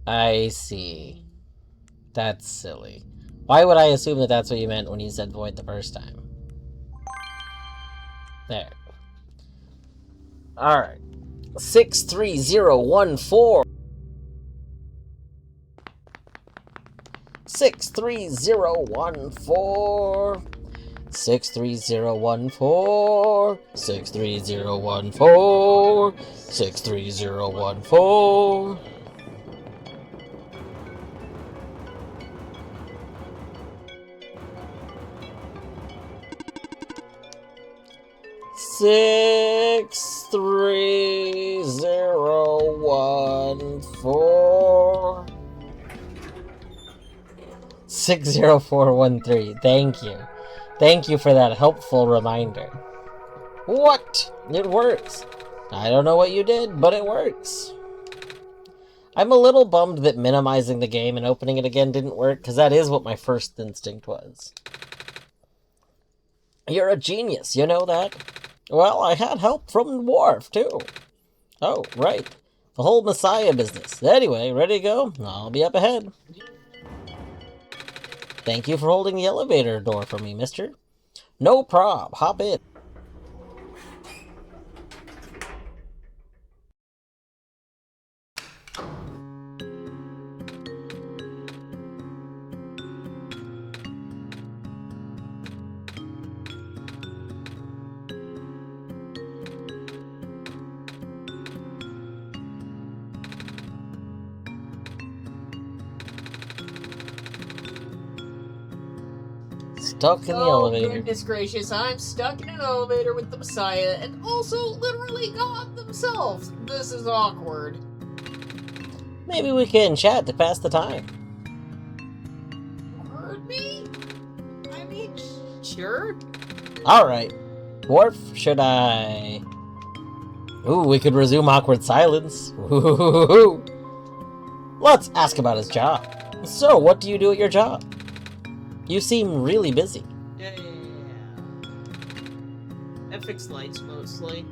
I see. That's silly. Why would I assume that that's what you meant when you said void the first time? There. Alright. 63014. 63014. 63014. 63014. 63014. Six, 60413. 60413. Thank you. Thank you for that helpful reminder. What? It works. I don't know what you did, but it works. I'm a little bummed that minimizing the game and opening it again didn't work, because that is what my first instinct was. You're a genius, you know that? Well, I had help from Dwarf, too. Oh, right. The whole Messiah business. Anyway, ready to go? I'll be up ahead. Thank you for holding the elevator door for me, mister. No prob. Hop in. Stuck in the elevator. Goodness gracious, I'm stuck in an elevator with the Messiah and also literally God themselves. This is awkward. Maybe we can chat to pass the time. Heard me? I mean, sure. Alright. Dwarf, should I... Ooh, we could resume awkward silence. Ooh. Let's ask about his job. So, what do you do at your job? You seem really busy. Yeah. I fix lights mostly.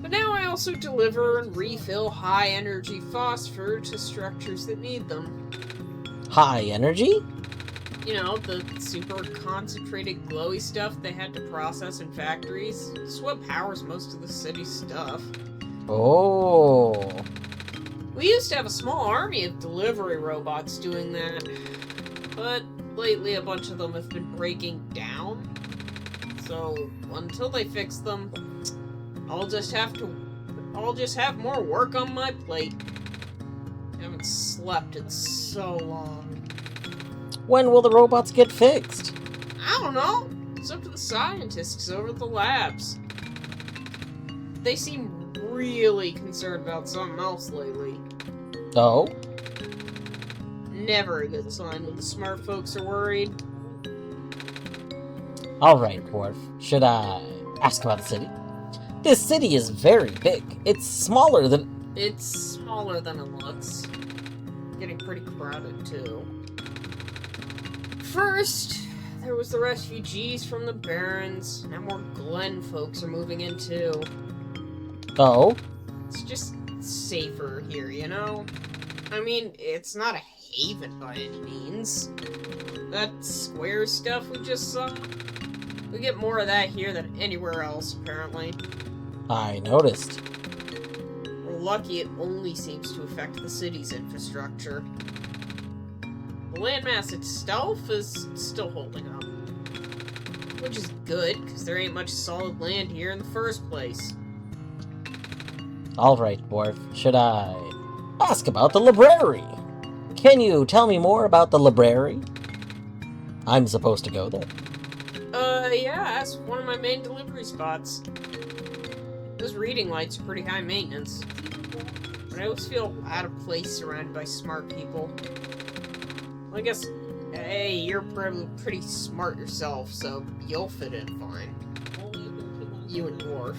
But now I also deliver and refill high-energy phosphor to structures that need them. High energy? You know, the super concentrated glowy stuff they had to process in factories. It's what powers most of the city's stuff. Oh. We used to have a small army of delivery robots doing that. But lately a bunch of them have been breaking down. So until they fix them, I'll just have more work on my plate. I haven't slept in so long. When will the robots get fixed? I don't know. It's up to the scientists over at the labs. They seem really concerned about something else lately. Oh? Never a good sign when the smart folks are worried. Alright, Dwarf. Should I ask about the city? This city is very big. It's smaller than it looks. Getting pretty crowded, too. First, there was the refugees from the Barrens. Now more Glen folks are moving in, too. Oh? It's just safer here, you know? I mean, it's not a haven by any means. That square stuff we just saw, we get more of that here than anywhere else, apparently. I noticed. We're lucky it only seems to affect the city's infrastructure. The landmass itself is still holding up. Which is good, because there ain't much solid land here in the first place. Alright, Dwarf. Should I ask about the library? Can you tell me more about the library? I'm supposed to go there. Yeah, that's one of my main delivery spots. Those reading lights are pretty high maintenance. But I always feel out of place surrounded by smart people. Well, I guess, hey, you're probably pretty smart yourself, so you'll fit in fine. You and Dwarf.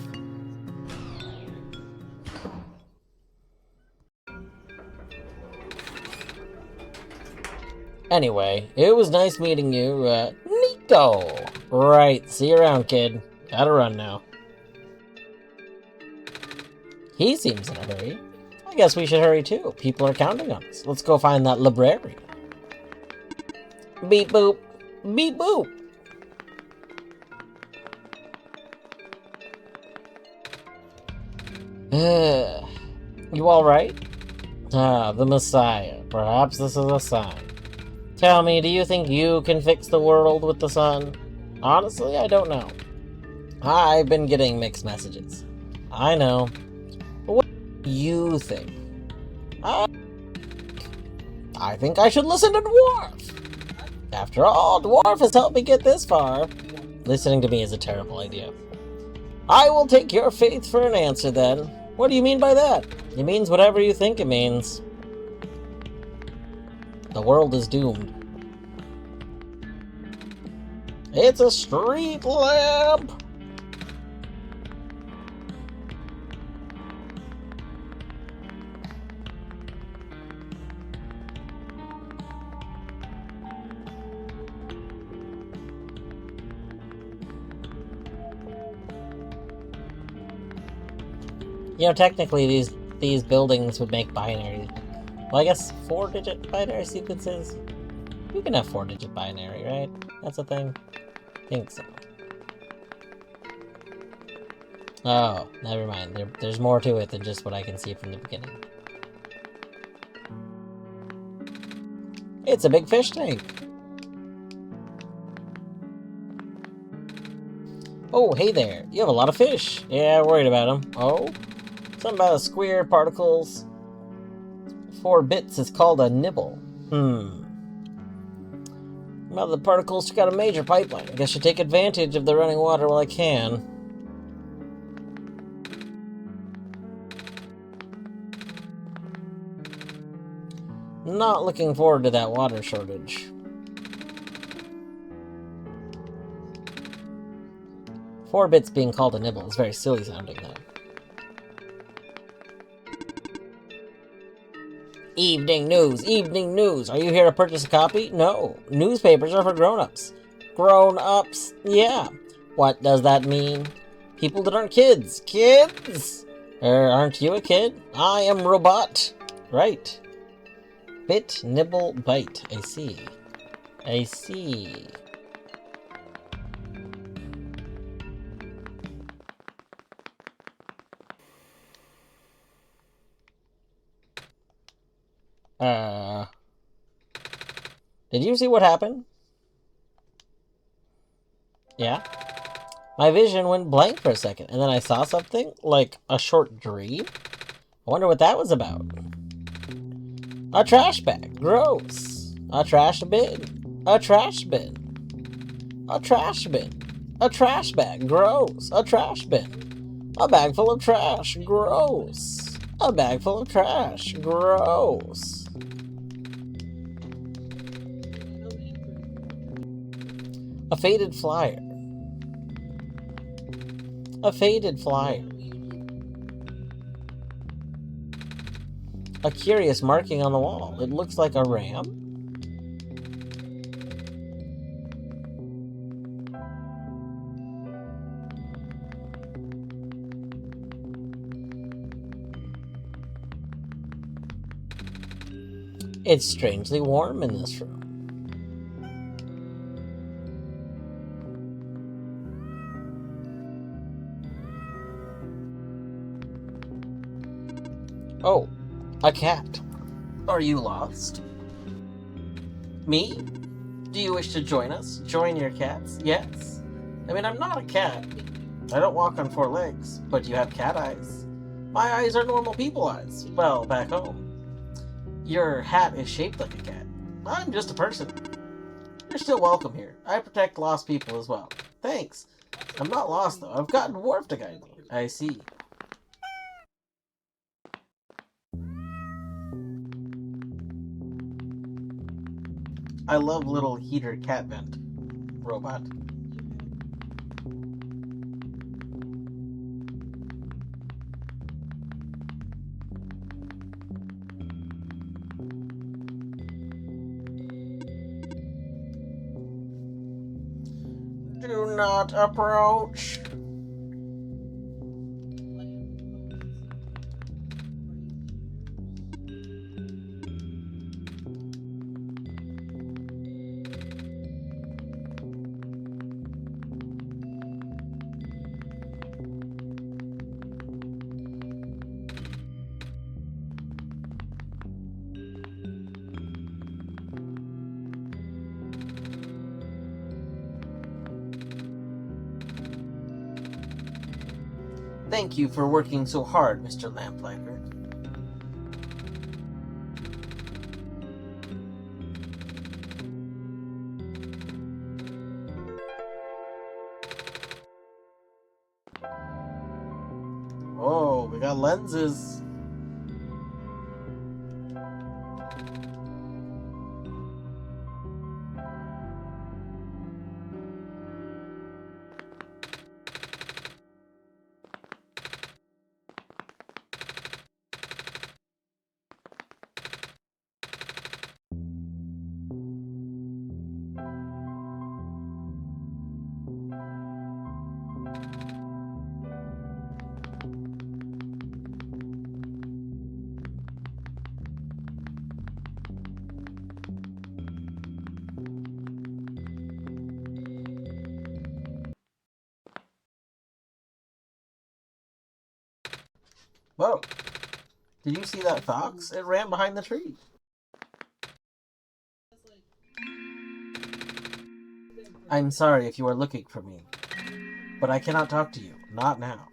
Anyway, it was nice meeting you, Nico! Right, see you around, kid. Gotta run now. He seems in a hurry. I guess we should hurry too. People are counting on us. Let's go find that library. Beep boop. Beep boop. You alright? Ah, the Messiah. Perhaps this is a sign. Tell me, do you think you can fix the world with the sun? Honestly, I don't know. I've been getting mixed messages. I know. But what do you think? I think I should listen to Dwarf! After all, Dwarf has helped me get this far. Listening to me is a terrible idea. I will take your faith for an answer then. What do you mean by that? It means whatever you think it means. The world is doomed. It's a street lamp! You know, technically these buildings would make binary. Well, I guess 4-digit binary sequences. You can have 4-digit binary, right? That's a thing. I think so. Oh, never mind. There's more to it than just what I can see from the beginning. It's a big fish tank. Oh, hey there. You have a lot of fish. Yeah, worried about them. Oh? Something about a square particles. 4 bits is called a nibble. Well, the particles got a major pipeline. I guess I should take advantage of the running water while I can. Not looking forward to that water shortage. 4 bits being called a nibble is very silly sounding, though. Evening news, evening news. Are you here to purchase a copy? No. Newspapers are for grown-ups. Grown-ups? Yeah. What does that mean? People that aren't kids. Kids? Aren't you a kid? I am robot. Right. Bit, nibble, bite. I see. I see. Did you see what happened? Yeah? My vision went blank for a second, and then I saw something, like a short dream? I wonder what that was about. A trash bag. Gross. A trash bin. A trash bin. A trash bin. A trash bag. Gross. A trash bin. A bag full of trash. Gross. A bag full of trash. Gross. A faded flyer. A faded flyer. A curious marking on the wall. It looks like a ram. It's strangely warm in this room. Oh, a cat. Are you lost? Me? Do you wish to join us? Join your cats? Yes. I mean, I'm not a cat. I don't walk on 4 legs, but you have cat eyes. My eyes are normal people eyes. Well, back home. Your hat is shaped like a cat. I'm just a person. You're still welcome here. I protect lost people as well. Thanks. I'm not lost, though. I've got Dwarf to guide me. I see. I love little heater cat vent robot. Do not approach. Thank you for working so hard, Mr. Lamplighter. Oh, we got lenses. Whoa. Did you see that fox? It ran behind the tree. I'm sorry if you are looking for me, but I cannot talk to you. Not now.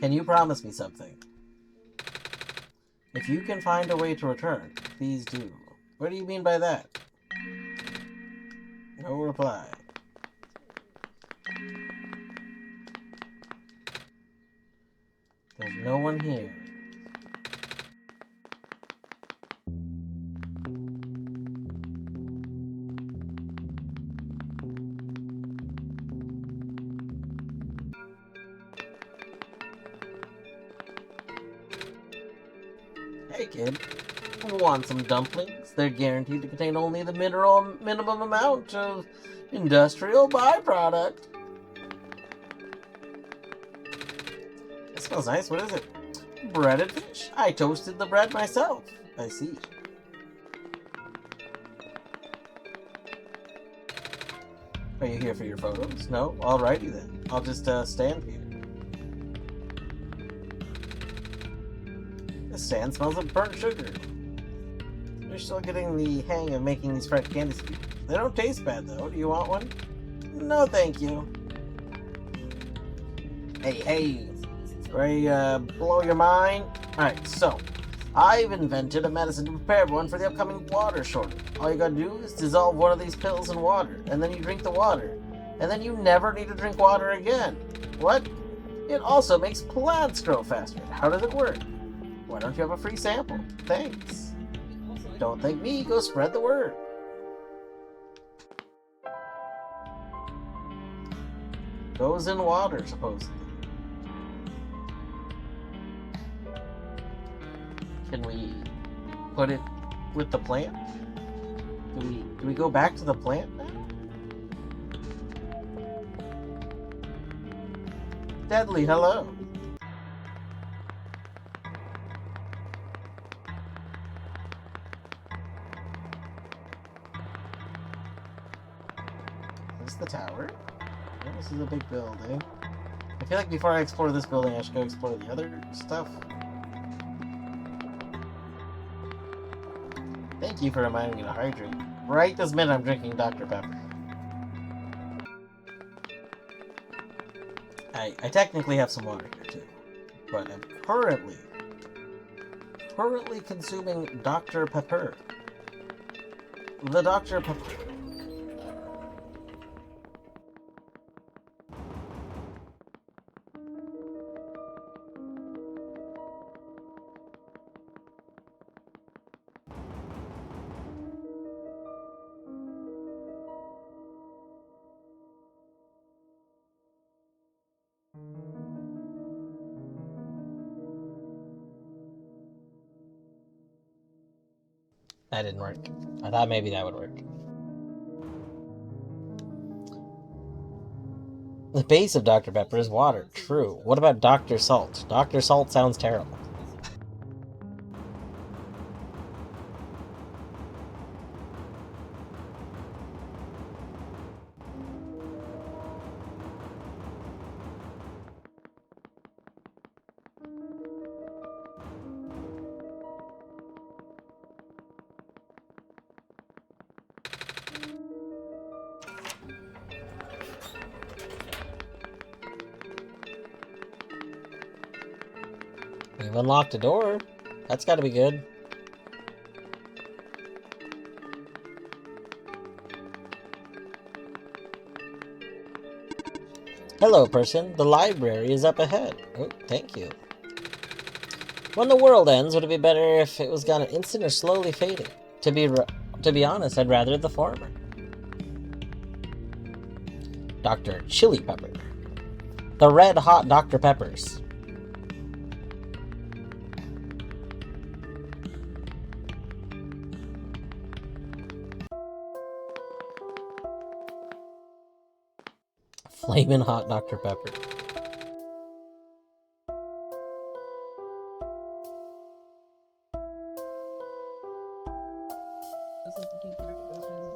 Can you promise me something? If you can find a way to return, please do. What do you mean by that? No reply. There's no one here. Hey kid, want some dumplings? They're guaranteed to contain only the minimum amount of industrial byproduct. It smells nice. What is it? Breaded fish. I toasted the bread myself. I see. Are you here for your photos? No? Alrighty then. I'll just stand here. This stand smells of burnt sugar. You're still getting the hang of making these fresh candy sweets. They don't taste bad though. Do you want one? No, thank you. Hey. Ready to blow your mind? Alright, so I've invented a medicine to prepare everyone for the upcoming water shortage. All you gotta do is dissolve one of these pills in water, and then you drink the water. And then you never need to drink water again. What? It also makes plants grow faster. How does it work? Why don't you have a free sample? Thanks. Don't thank me, go spread the word. Goes in water, supposedly. Can we put it with the plant? Do we go back to the plant now? Deadly, hello. Is this the tower? Oh, this is a big building. I feel like before I explore this building, I should go explore the other stuff. Thank you for reminding me to hydrate. Right this minute I'm drinking Dr. Pepper. I technically have some water here too, but I'm currently consuming Dr. Pepper. The Dr. Pepper. That didn't work. I thought maybe that would work. The base of Dr. Pepper is water. True. What about Dr. Salt? Dr. Salt sounds terrible. We've unlocked a door. That's gotta be good. Hello, person. The library is up ahead. Oh, thank you. When the world ends, would it be better if it was gone an instant or slowly fading? To be honest, I'd rather the former. Dr. Chili Pepper. The red hot Dr. Peppers. Flamin' hot Dr. Pepper.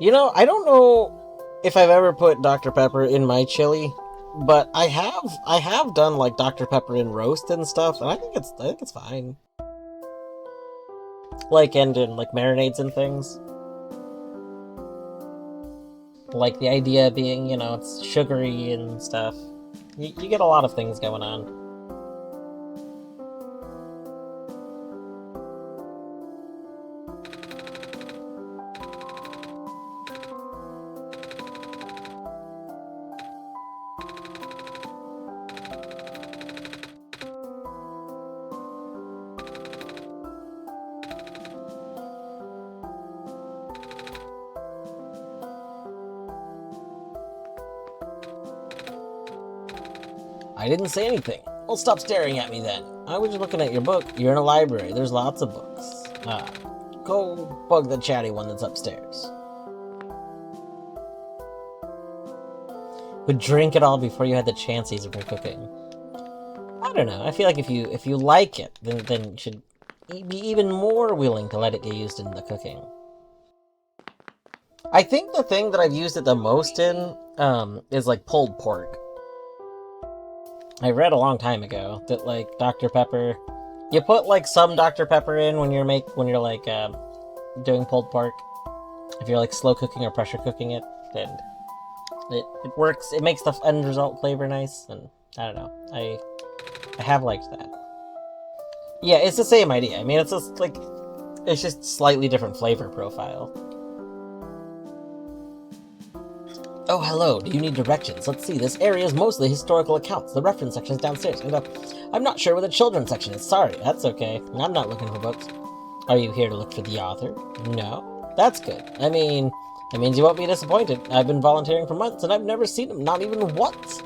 You know, I don't know if I've ever put Dr. Pepper in my chili, but I have done like Dr. Pepper in roast and stuff, and I think it's fine. Like, and in like marinades and things. Like the idea being, you know, it's sugary and stuff. You get a lot of things going on. I didn't say anything. Well, stop staring at me then. I was just looking at your book. You're in a library. There's lots of books. Go bug the chatty one that's upstairs. Would drink it all before you had the chances of cooking. I don't know. I feel like if you like it, then you should be even more willing to let it get used in the cooking. I think the thing that I've used it the most in is like pulled pork. I read a long time ago that like Dr. Pepper, you put like some Dr. Pepper in when you're like doing pulled pork. If you're like slow cooking or pressure cooking it, then it works. It makes the end result flavor nice, and I don't know. I have liked that. Yeah, it's the same idea. I mean, it's just like it's just slightly different flavor profile. Oh, hello. Do you need directions? Let's see. This area is mostly historical accounts. The reference section is downstairs. And I'm not sure where the children's section is. Sorry. That's okay. I'm not looking for books. Are you here to look for the author? No. That's good. I mean, that means you won't be disappointed. I've been volunteering for months, and I've never seen him, not even once.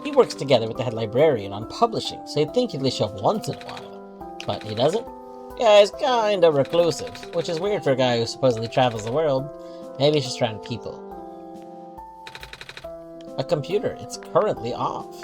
He works together with the head librarian on publishing, so you'd think he'd show up once in a while. But he doesn't? Yeah, he's kind of reclusive, which is weird for a guy who supposedly travels the world. Maybe he's just around people. A computer. It's currently off.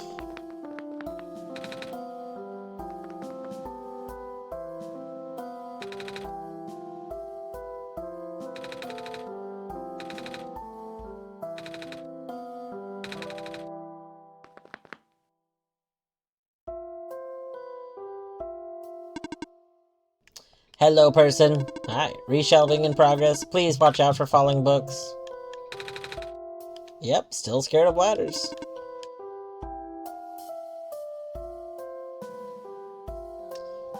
Hello, person. Hi. Reshelving in progress. Please watch out for falling books. Yep, still scared of ladders.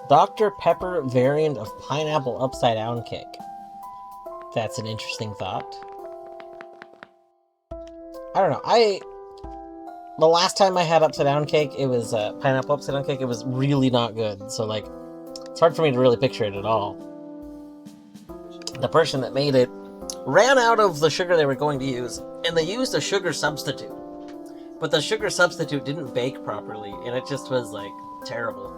Dr. Pepper variant of pineapple upside down cake. That's an interesting thought. I don't know. The last time I had upside down cake, it was pineapple upside down cake. It was really not good. So like, it's hard for me to really picture it at all. The person that made it ran out of the sugar they were going to use, and they used a sugar substitute. But the sugar substitute didn't bake properly, and it just was, like, terrible.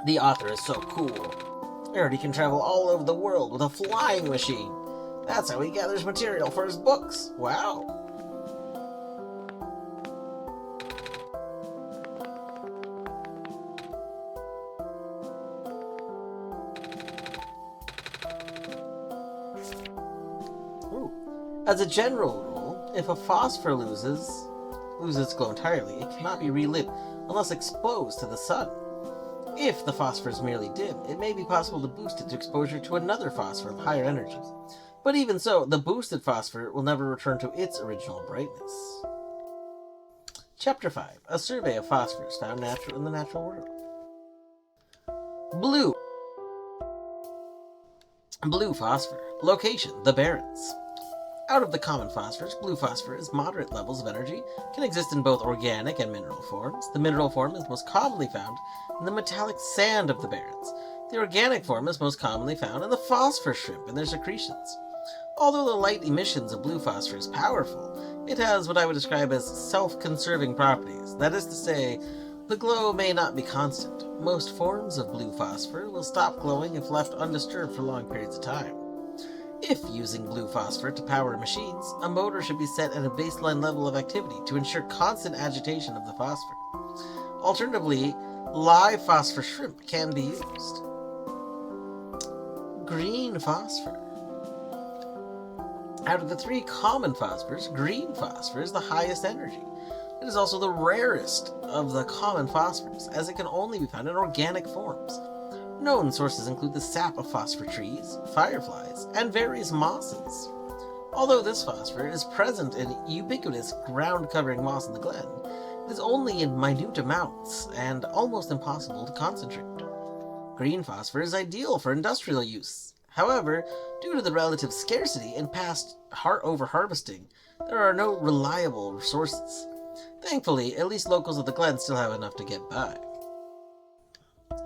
The author is so cool. I heard he can travel all over the world with a flying machine. That's how he gathers material for his books. Wow. As a general rule, if a phosphor loses its glow entirely, it cannot be relit unless exposed to the sun. If the phosphor is merely dim, it may be possible to boost its exposure to another phosphor of higher energy. But even so, the boosted phosphor will never return to its original brightness. Chapter 5. A survey of phosphorus found in the natural world. Blue. Blue phosphor. Location, the Barrens. Out of the common phosphorus, blue phosphor is moderate levels of energy, can exist in both organic and mineral forms. The mineral form is most commonly found in the metallic sand of the Barrens. The organic form is most commonly found in the phosphor shrimp and their secretions. Although the light emissions of blue phosphor is powerful, it has what I would describe as self-conserving properties. That is to say, the glow may not be constant. Most forms of blue phosphor will stop glowing if left undisturbed for long periods of time. If using blue phosphor to power machines, a motor should be set at a baseline level of activity to ensure constant agitation of the phosphor. Alternatively, live phosphor shrimp can be used. Green phosphor. Out of the three common phosphors, green phosphor is the highest energy. It is also the rarest of the common phosphors, as it can only be found in organic forms. Known sources include the sap of phosphor trees, fireflies, and various mosses. Although this phosphor is present in ubiquitous ground-covering moss in the glen, it is only in minute amounts and almost impossible to concentrate. Green phosphor is ideal for industrial use. However, due to the relative scarcity and past over-harvesting, there are no reliable sources. Thankfully, at least locals of the glen still have enough to get by.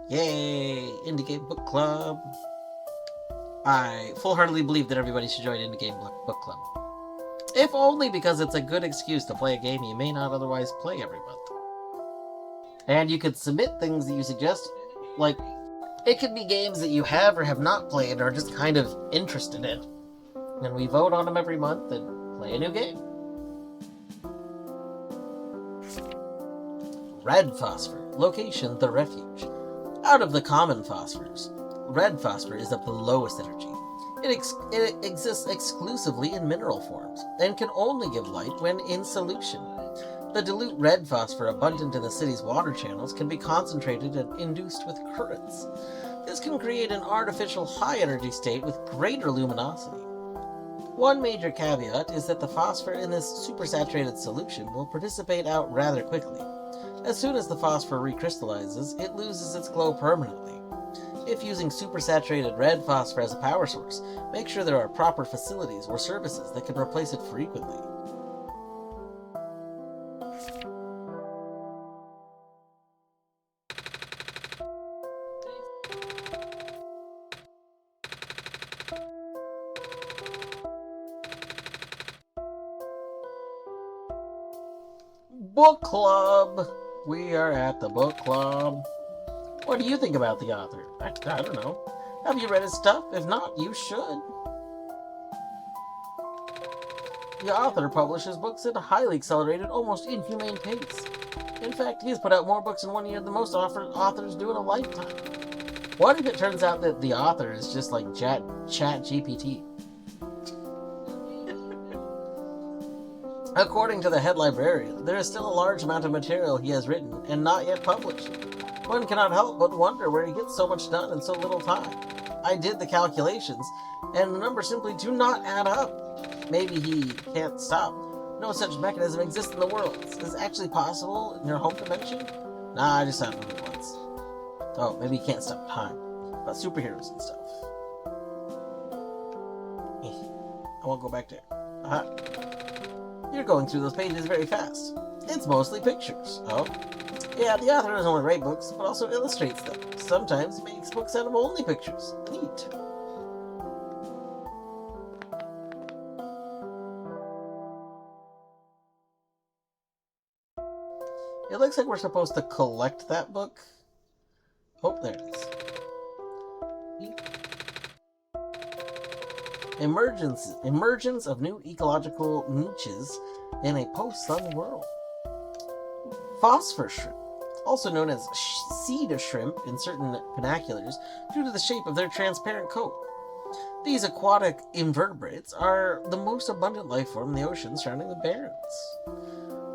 Yay! Indie Game Book Club! I full-heartedly believe that everybody should join Indie Game Book Club. If only because it's a good excuse to play a game you may not otherwise play every month. And you could submit things that you suggest, like, it could be games that you have or have not played and are just kind of interested in. And we vote on them every month and play a new game. Red phosphor. Location, the refuge. Out of the common phosphors, red phosphor is of the lowest energy. It exists exclusively in mineral forms, and can only give light when in solution. The dilute red phosphor abundant in the city's water channels can be concentrated and induced with currents. This can create an artificial high-energy state with greater luminosity. One major caveat is that the phosphor in this supersaturated solution will precipitate out rather quickly. As soon as the phosphor recrystallizes, it loses its glow permanently. If using supersaturated red phosphor as a power source, make sure there are proper facilities or services that can replace it frequently. Book Club! We are at the book club. What do you think about the author? I don't know. Have you read his stuff? If not, you should. The author publishes books at a highly accelerated, almost inhumane pace. In fact, he has put out more books in 1 year than most authors do in a lifetime. What if it turns out that the author is just like Chat GPT? According to the head librarian, there is still a large amount of material he has written and not yet published. One cannot help but wonder where he gets so much done in so little time. I did the calculations, and the numbers simply do not add up. Maybe he can't stop. No such mechanism exists in the world. Is this actually possible in your home dimension? Nah, I just happened to it once. Oh, maybe he can't stop time. About superheroes and stuff. I won't go back there. You're going through those pages very fast. It's mostly pictures. Oh? Yeah, the author doesn't only write books, but also illustrates them. Sometimes he makes books out of only pictures. Neat. It looks like we're supposed to collect that book. Oh, there it is. Emergence of new ecological niches in a post-sun world. Phosphor shrimp, also known as seed shrimp in certain vernaculars due to the shape of their transparent coat. These aquatic invertebrates are the most abundant life form in the ocean surrounding the Barrens.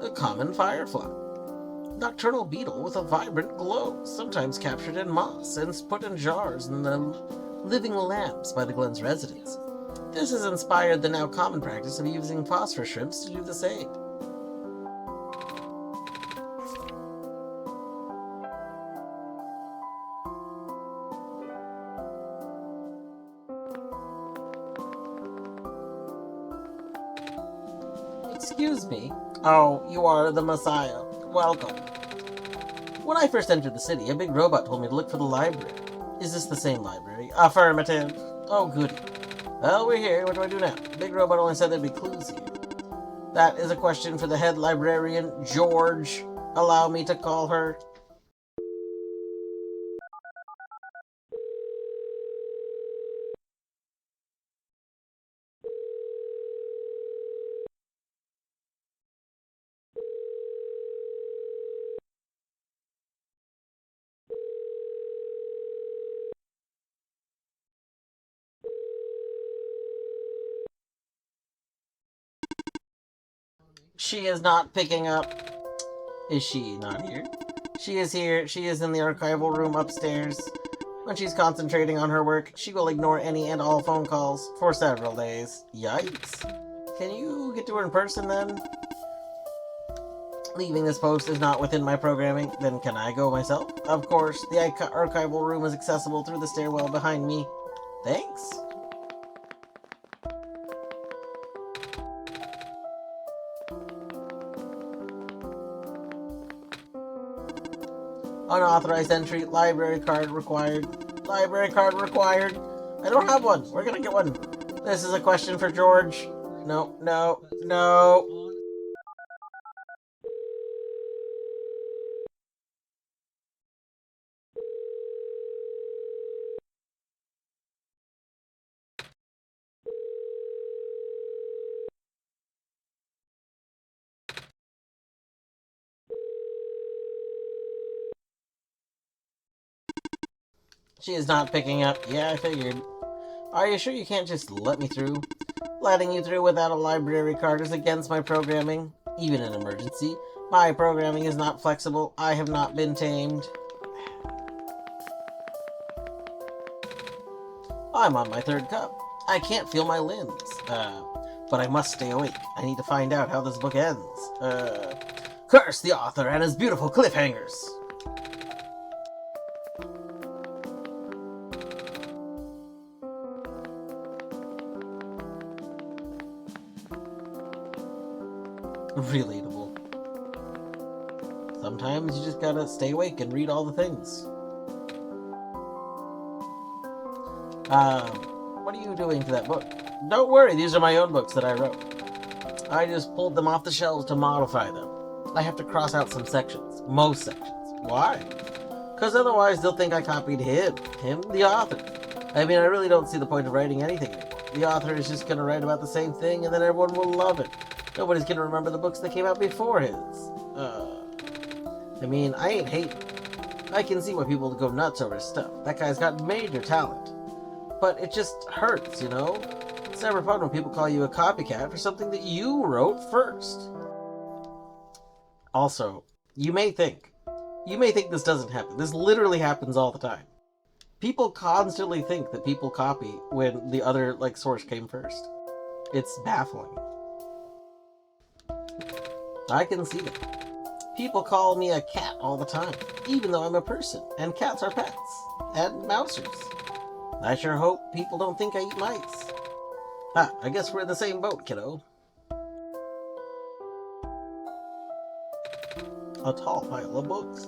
The common firefly, nocturnal beetle with a vibrant glow, sometimes captured in moss and put in jars in the living lamps by the glen's residents. This has inspired the now common practice of using phosphor shrimps to do the same. Excuse me. Oh, you are the Messiah. Welcome. When I first entered the city, a big robot told me to look for the library. Is this the same library? Affirmative. Oh, goody. Well, we're here. What do I do now? The big robot only said there'd be clues here. That is a question for the head librarian, George. Allow me to call her. She is not picking up. Is she not here? She is here. She is in the archival room upstairs. When she's concentrating on her work, she will ignore any and all phone calls for several days. Yikes. Can you get to her in person then? Leaving this post is not within my programming. Then can I go myself? Of course, the archival room is accessible through the stairwell behind me. Thanks. Unauthorized entry, library card required. Library card required. I don't have one. We're gonna get one. This is a question for George. No, no, no. She is not picking up. Yeah, I figured. Are you sure you can't just let me through? Letting you through without a library card is against my programming. Even in emergency. My programming is not flexible. I have not been tamed. I'm on my third cup. I can't feel my limbs. But I must stay awake. I need to find out how this book ends. Curse the author and his beautiful cliffhangers. Relatable. Sometimes you just gotta stay awake and read all the things. What are you doing to that book? Don't worry, these are my own books that I wrote. I just pulled them off the shelves to modify them. I have to cross out some sections. Most sections. Why? Because otherwise they'll think I copied him, the author. I mean, I really don't see the point of writing anything anymore. The author is just gonna write about the same thing and then everyone will love it. Nobody's gonna remember the books that came out before his. I mean, I ain't hating. I can see why people go nuts over his stuff. That guy's got major talent. But it just hurts, you know? It's never fun when people call you a copycat for something that you wrote first. Also, you may think this doesn't happen. This literally happens all the time. People constantly think that people copy when the other, source came first. It's baffling. I can see that. People call me a cat all the time, even though I'm a person, and cats are pets, and mousers. I sure hope people don't think I eat mice. I guess we're in the same boat, kiddo. A tall pile of books.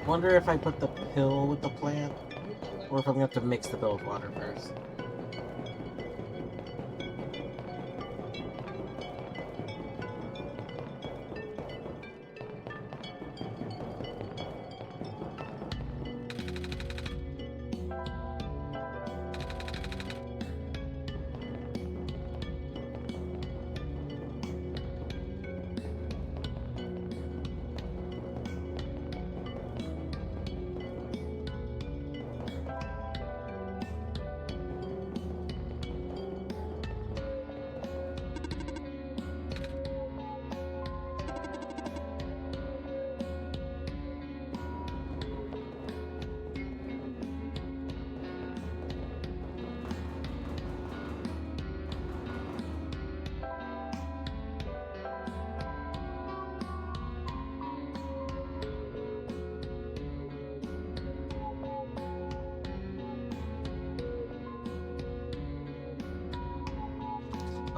Wonder if I put the pill with the plant, or if I'm going to have to mix the pill with water first.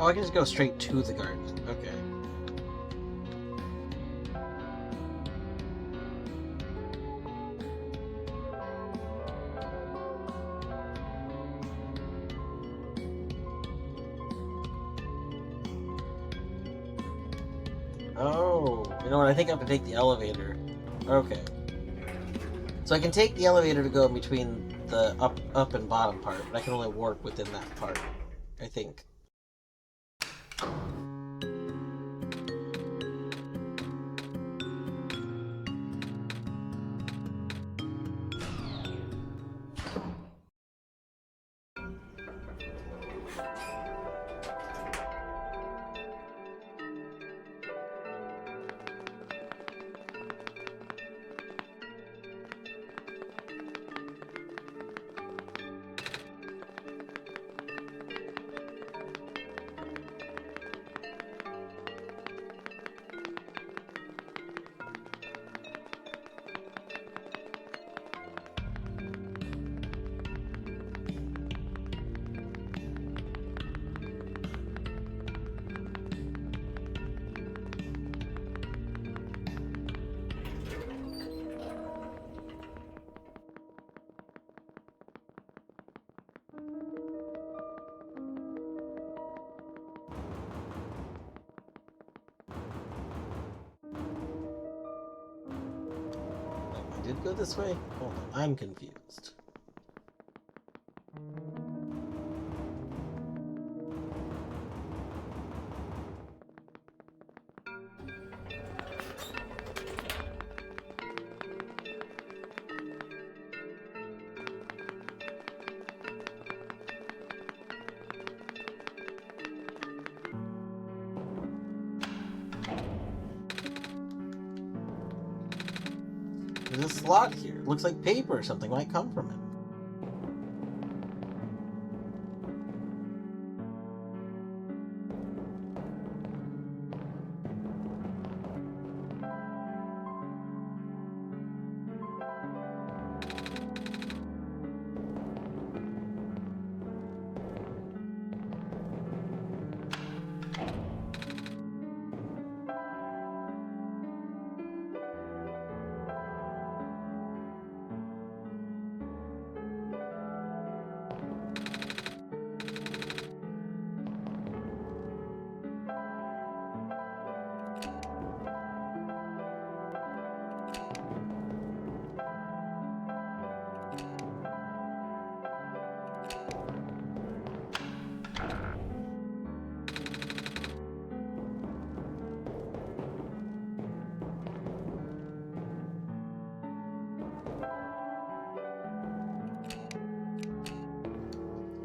Oh, I can just go straight to the garden. Okay. Oh, you know what? I think I have to take the elevator. Okay. So I can take the elevator to go in between the up and bottom part, but I can only warp within that part, I think. Did it go this way? Hold on, I'm confused. There's a slot here. It looks like paper or something might come from it.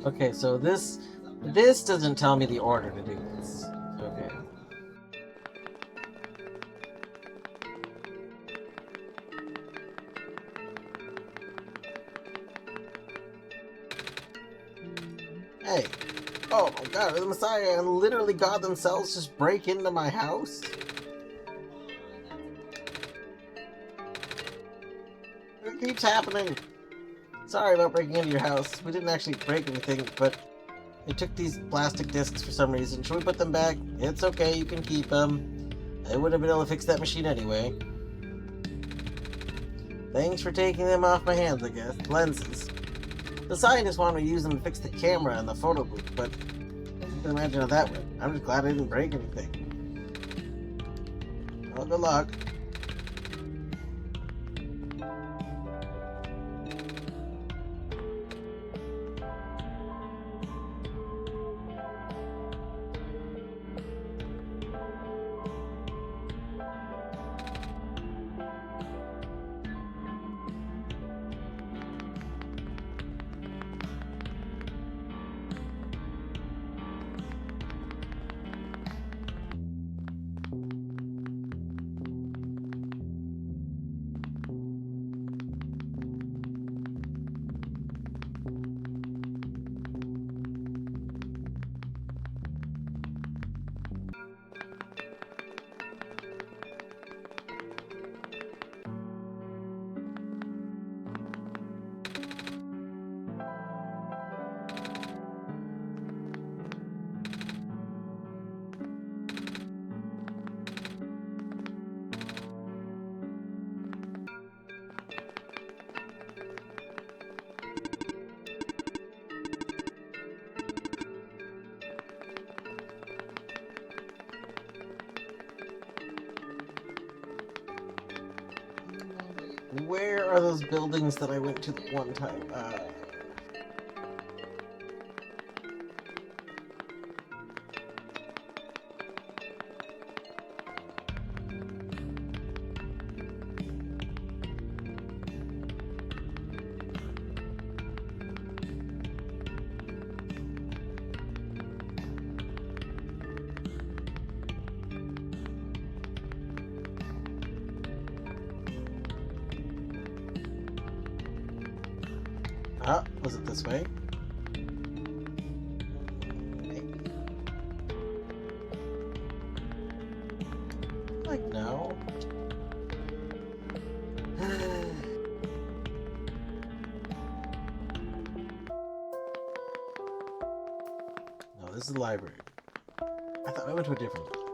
Okay, so this doesn't tell me the order to do this. Okay. Hey. Oh my god, the Messiah and literally God themselves just break into my house? It keeps happening. Sorry about breaking into your house. We didn't actually break anything, but they took these plastic discs for some reason. Should we put them back? It's okay, you can keep them. I would have been able to fix that machine anyway. Thanks for taking them off my hands, I guess. Lenses. The scientists wanted me to use them to fix the camera and the photo booth, but you can imagine how that went. I'm just glad I didn't break anything. Well, good luck. Where are those buildings that I went to the one time? Was it this way? Maybe. Like, no. No, this is the library. I thought we went to a different one.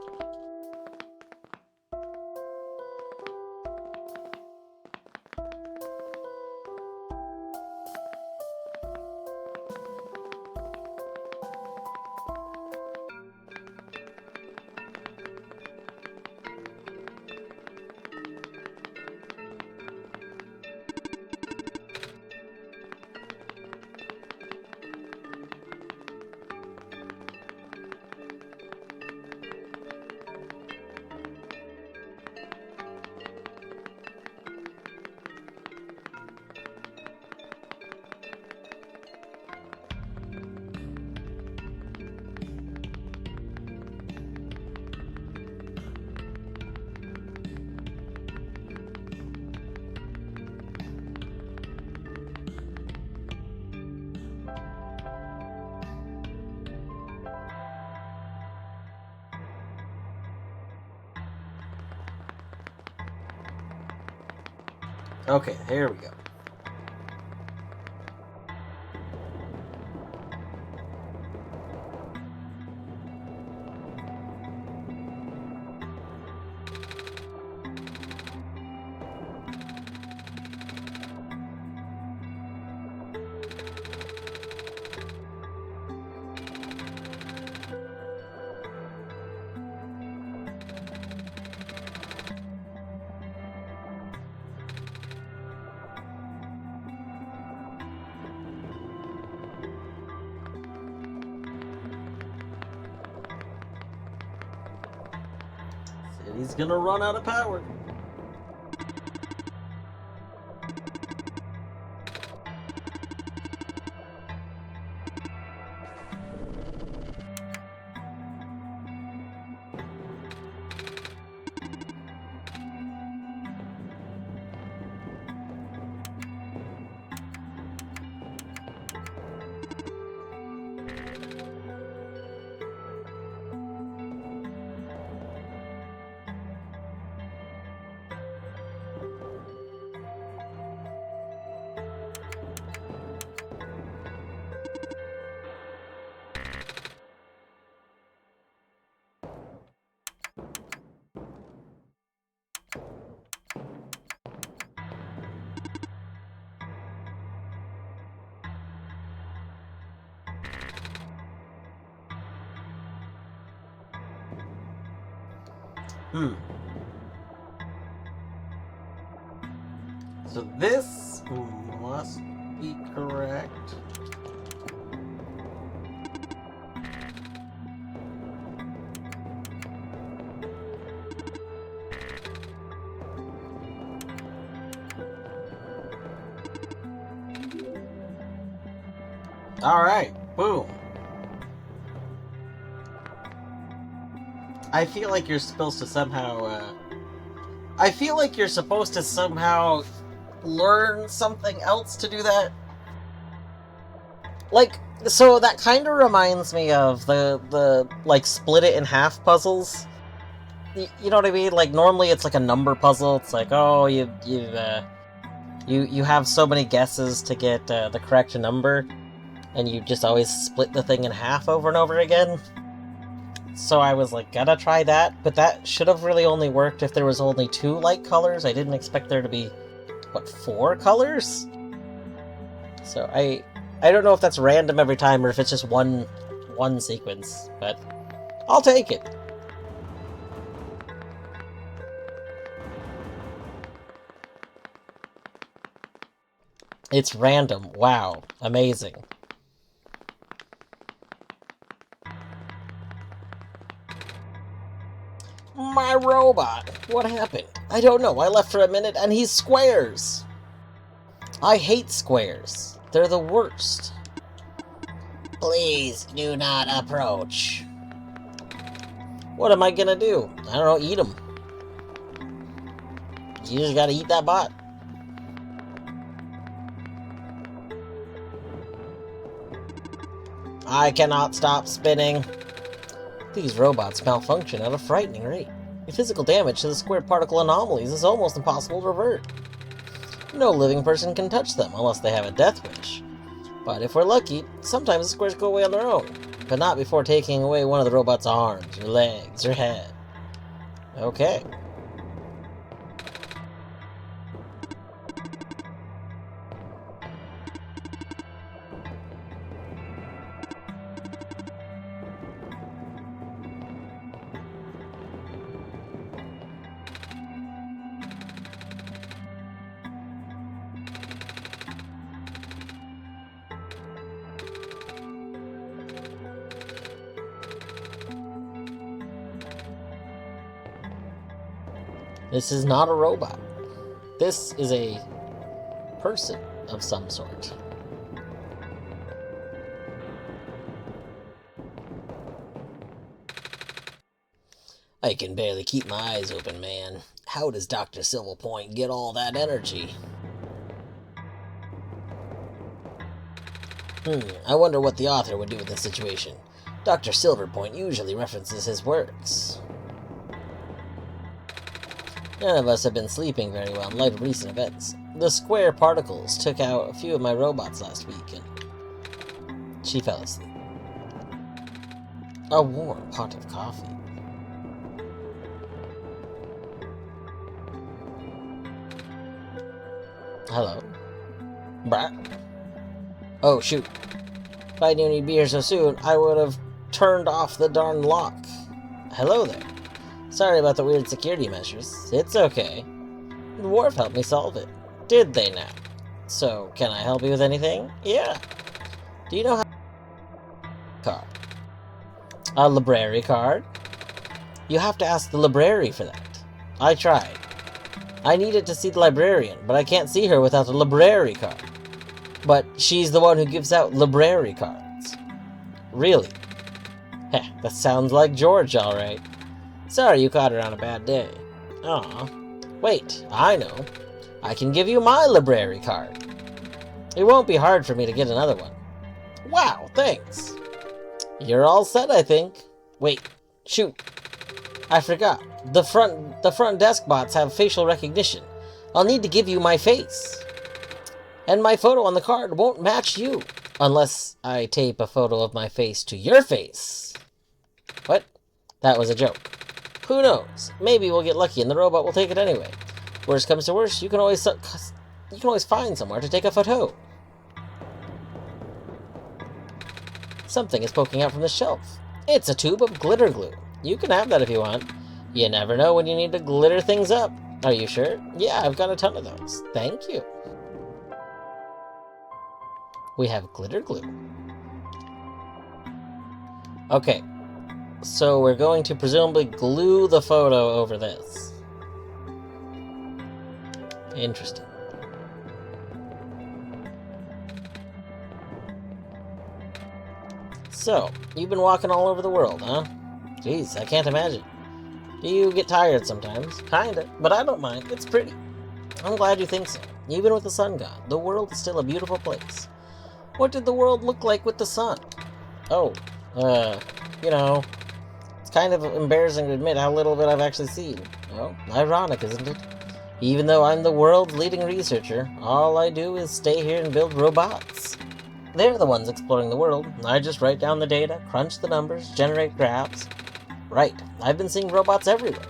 Okay, here we go. City's gonna run out of power. So this must be correct. Alright, boom. I feel like you're supposed to somehow, learn something else to do that. Like, so that kind of reminds me of the like, split it in half puzzles. You know what I mean? Like, normally it's like a number puzzle. It's like, oh, you have so many guesses to get the correct number, and you just always split the thing in half over and over again. So I was like, gotta try that, but that should have really only worked if there was only 2 light colors. I didn't expect there to be, what, 4 colors? So I don't know if that's random every time or if it's just one sequence, but I'll take it. It's random. Wow. Amazing. My robot! What happened? I don't know. I left for a minute and he's squares! I hate squares. They're the worst. Please do not approach. What am I gonna do? I don't know, eat them. You just gotta eat that bot. I cannot stop spinning. These robots malfunction at a frightening rate. The physical damage to the square particle anomalies is almost impossible to revert. No living person can touch them unless they have a death wish. But if we're lucky, sometimes the squares go away on their own, but not before taking away one of the robot's arms, or legs, or head. Okay. This is not a robot. This is a person of some sort. I can barely keep my eyes open, man. How does Dr. Silverpoint get all that energy? I wonder what the author would do in this situation. Dr. Silverpoint usually references his works. None of us have been sleeping very well in light of recent events. The square particles took out a few of my robots last week, and she fell asleep. A warm pot of coffee. Hello? Brat? Oh, shoot. If I knew you'd be here so soon, I would have turned off the darn lock. Hello there. Sorry about the weird security measures. It's okay. The Wharf helped me solve it. Did they now? So, can I help you with anything? Yeah. Do you know how... card? A library card? You have to ask the library for that. I tried. I needed to see the librarian, but I can't see her without the library card. But she's the one who gives out library cards. Really? Heh, that sounds like George, alright. Sorry you caught her on a bad day. Aw. Wait, I know. I can give you my library card. It won't be hard for me to get another one. Wow, thanks. You're all set, I think. Wait, shoot. I forgot. The front desk bots have facial recognition. I'll need to give you my face. And my photo on the card won't match you. Unless I tape a photo of my face to your face. What? That was a joke. Who knows? Maybe we'll get lucky and the robot will take it anyway. Worst comes to worst, you can always find somewhere to take a photo. Something is poking out from the shelf. It's a tube of glitter glue. You can have that if you want. You never know when you need to glitter things up. Are you sure? Yeah, I've got a ton of those. Thank you. We have glitter glue. Okay, so we're going to presumably glue the photo over this. Interesting. So, you've been walking all over the world, huh? Jeez, I can't imagine. Do you get tired sometimes? Kinda, but I don't mind. It's pretty. I'm glad you think so. Even with the sun gone, the world is still a beautiful place. What did the world look like with the sun? Oh, you know, it's kind of embarrassing to admit how little of it I've actually seen. Well, ironic, isn't it? Even though I'm the world's leading researcher, all I do is stay here and build robots. They're the ones exploring the world. I just write down the data, crunch the numbers, generate graphs. Right, I've been seeing robots everywhere.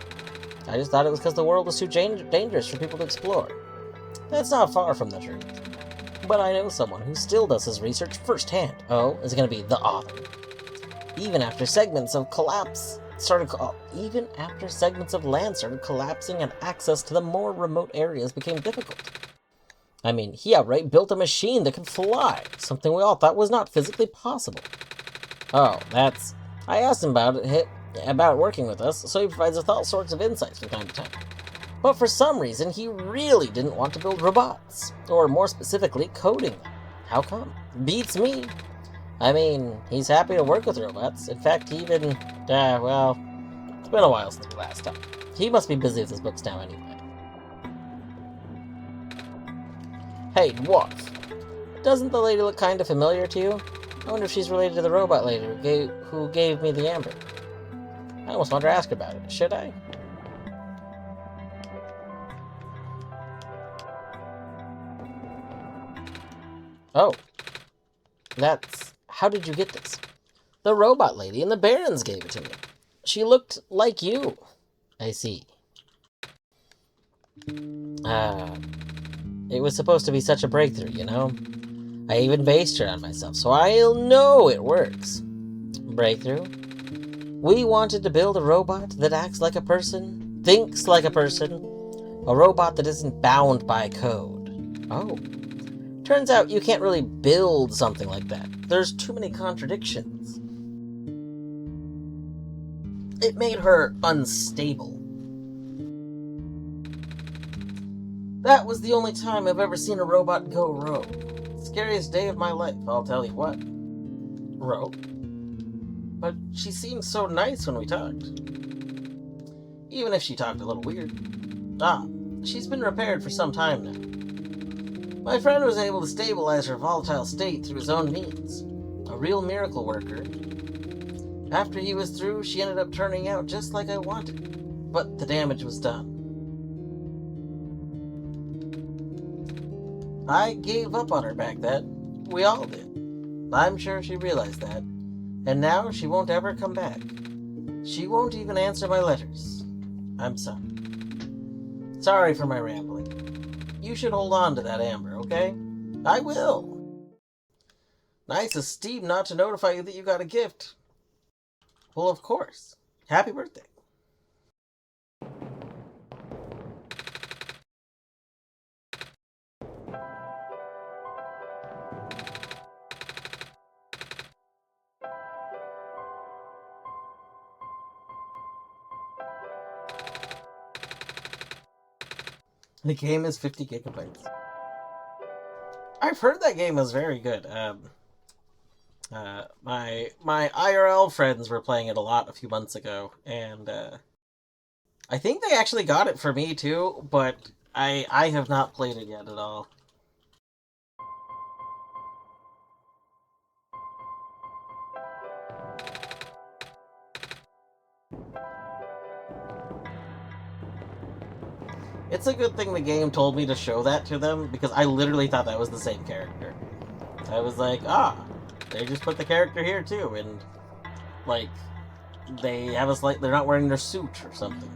I just thought it was because the world was too dangerous for people to explore. That's not far from the truth. But I know someone who still does his research firsthand. Oh, is it going to be the author? Even after segments of land started collapsing and access to the more remote areas became difficult. I mean, he outright built a machine that could fly, something we all thought was not physically possible. Oh, that's... I asked him about working with us, so he provides us all sorts of insights from time to time. But for some reason, he really didn't want to build robots, or more specifically, coding them. How come? Beats me. I mean, he's happy to work with robots. In fact, he even... well, it's been a while since we last talked. He must be busy with his books now anyway. Hey, dwarf. Doesn't the lady look kind of familiar to you? I wonder if she's related to the robot lady who gave me the amber. I almost want to ask her about it. Should I? Oh. That's... How did you get this? The robot lady and the barons gave it to me. She looked like you. I see. It was supposed to be such a breakthrough, you know? I even based her on myself, so I'll know it works. Breakthrough? We wanted to build a robot that acts like a person, thinks like a person, a robot that isn't bound by code. Oh. Turns out you can't really build something like that. There's too many contradictions. It made her unstable. That was the only time I've ever seen a robot go rogue. Scariest day of my life, I'll tell you what. Rogue? But she seemed so nice when we talked. Even if she talked a little weird. She's been repaired for some time now. My friend was able to stabilize her volatile state through his own means. A real miracle worker. After he was through, she ended up turning out just like I wanted. But the damage was done. I gave up on her back then. We all did. I'm sure she realized that. And now she won't ever come back. She won't even answer my letters. I'm sorry. Sorry for my rambling. You should hold on to that amber, okay? I will. Nice of Steve not to notify you that you got a gift. Well, of course. Happy birthday. The game is 50 gigabytes. I've heard that game is very good. My IRL friends were playing it a lot a few months ago, and I think they actually got it for me too, but I have not played it yet at all. It's a good thing the game told me to show that to them, because I literally thought that was the same character. I was like, they just put the character here too, and, like, they have us like they're not wearing their suit or something.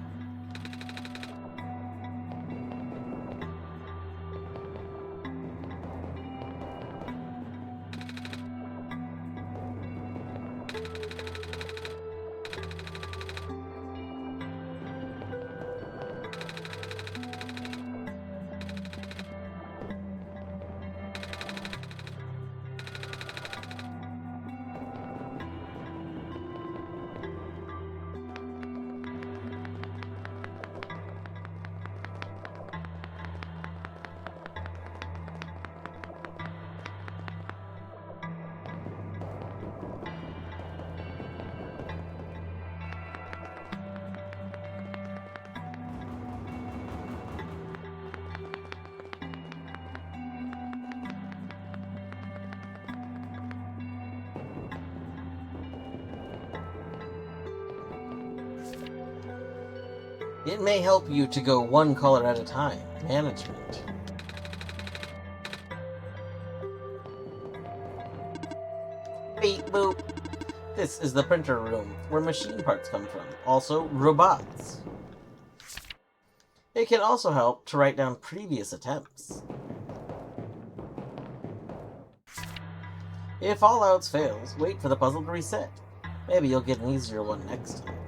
It may help you to go one color at a time. Management. Beep boop. This is the printer room, where machine parts come from. Also, robots. It can also help to write down previous attempts. If all else fails, wait for the puzzle to reset. Maybe you'll get an easier one next time.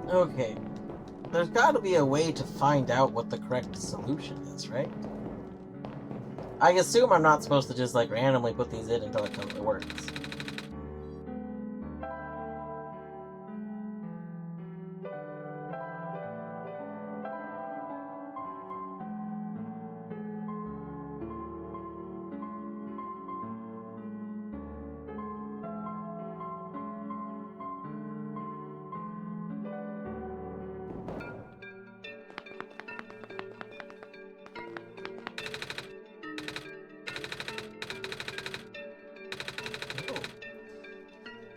Okay, there's gotta be a way to find out what the correct solution is, right? I assume I'm not supposed to just, like, randomly put these in until it works.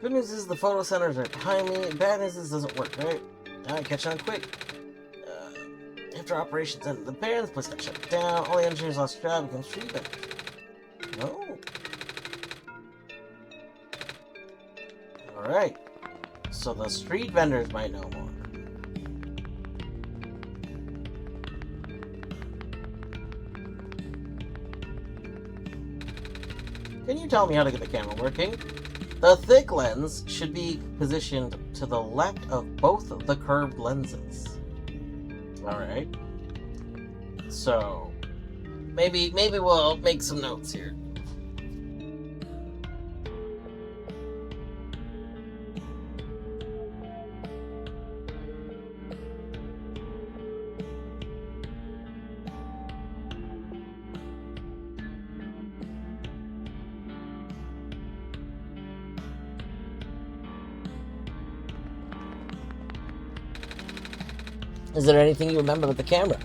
Good news is the photo centers are behind me. Bad news is it doesn't work, right? I catch on quick. After operations ended, the band's place got shut down. All the engineers lost job and became street vendors. No. Alright. So the street vendors might know more. Can you tell me how to get the camera working? The thick lens should be positioned to the left of both of the curved lenses. Alright. So, maybe we'll make some notes here. Is there anything you remember with the camera?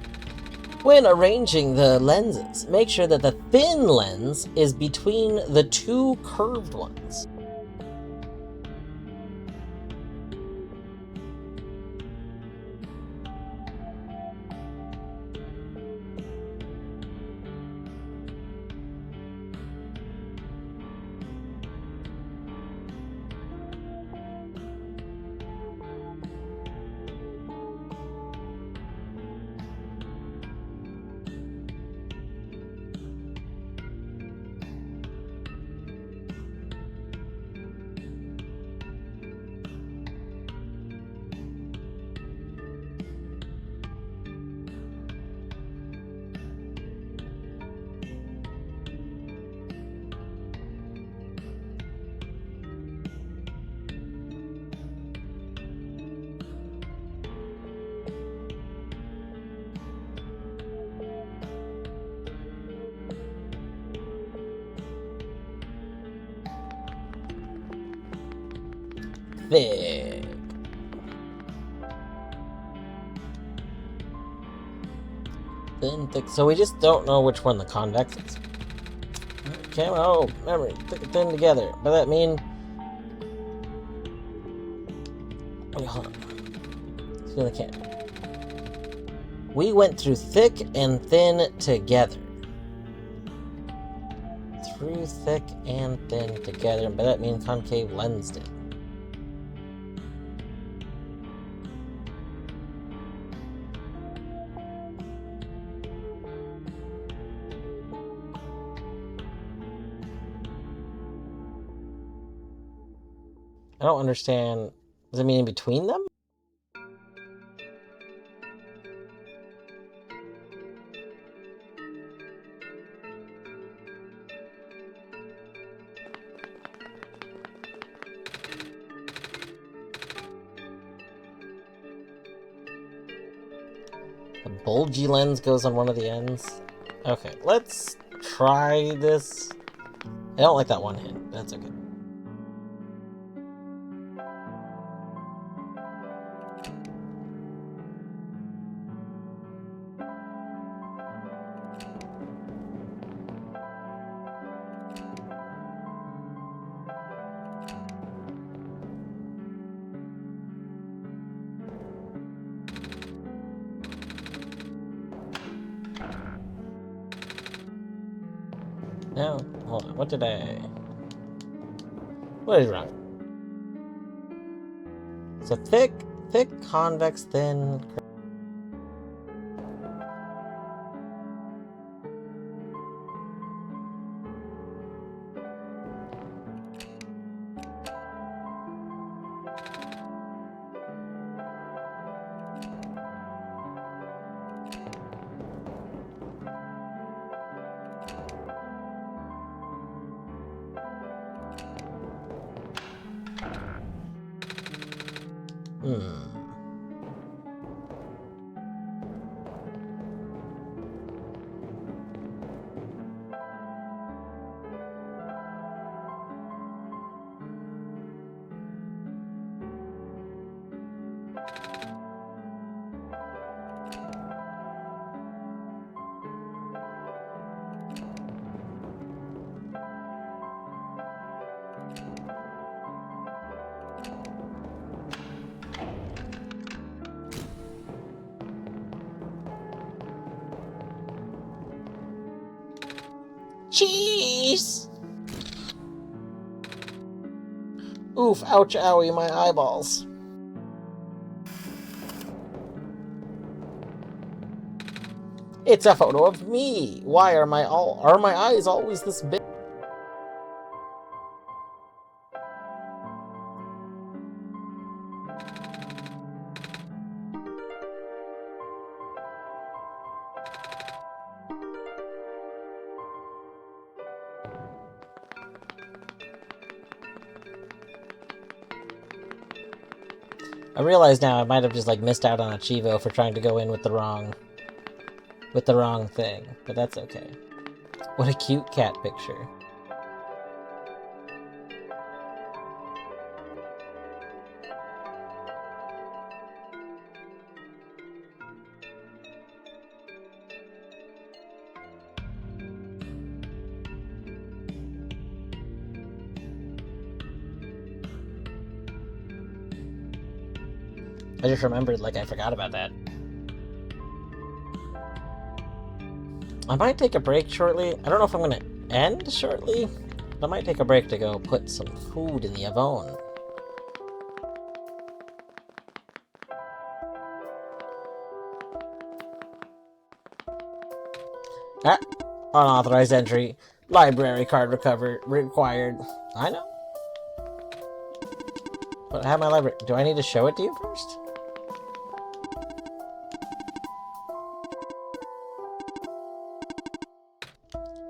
When arranging the lenses, make sure that the thin lens is between the two curved ones. Thick. Thin, thick. So we just don't know which one the convex is. Camera, oh, memory, thick and thin together. But that mean Wait, hold on. I feel I can't. We went through thick and thin together. Through thick and thin together, and by that means concave lensed it. I don't understand. Does it mean in between them? The bulgy lens goes on one of the ends. Okay, let's try this. I don't like that one hint. That's okay. No, hold on. What did What is wrong? So thick, convex, thin. Cheese! Oof, ouch, owie, my eyeballs. It's a photo of me. Why are my eyes always this big? I realize now I might have just like missed out on a Chivo for trying to go in with the wrong thing, but that's okay. What a cute cat picture. I just remembered, like, I forgot about that. I might take a break shortly. I don't know if I'm gonna end shortly, but I might take a break to go put some food in the oven. Ah, unauthorized entry. Library card required. I know. But I have my library. Do I need to show it to you first?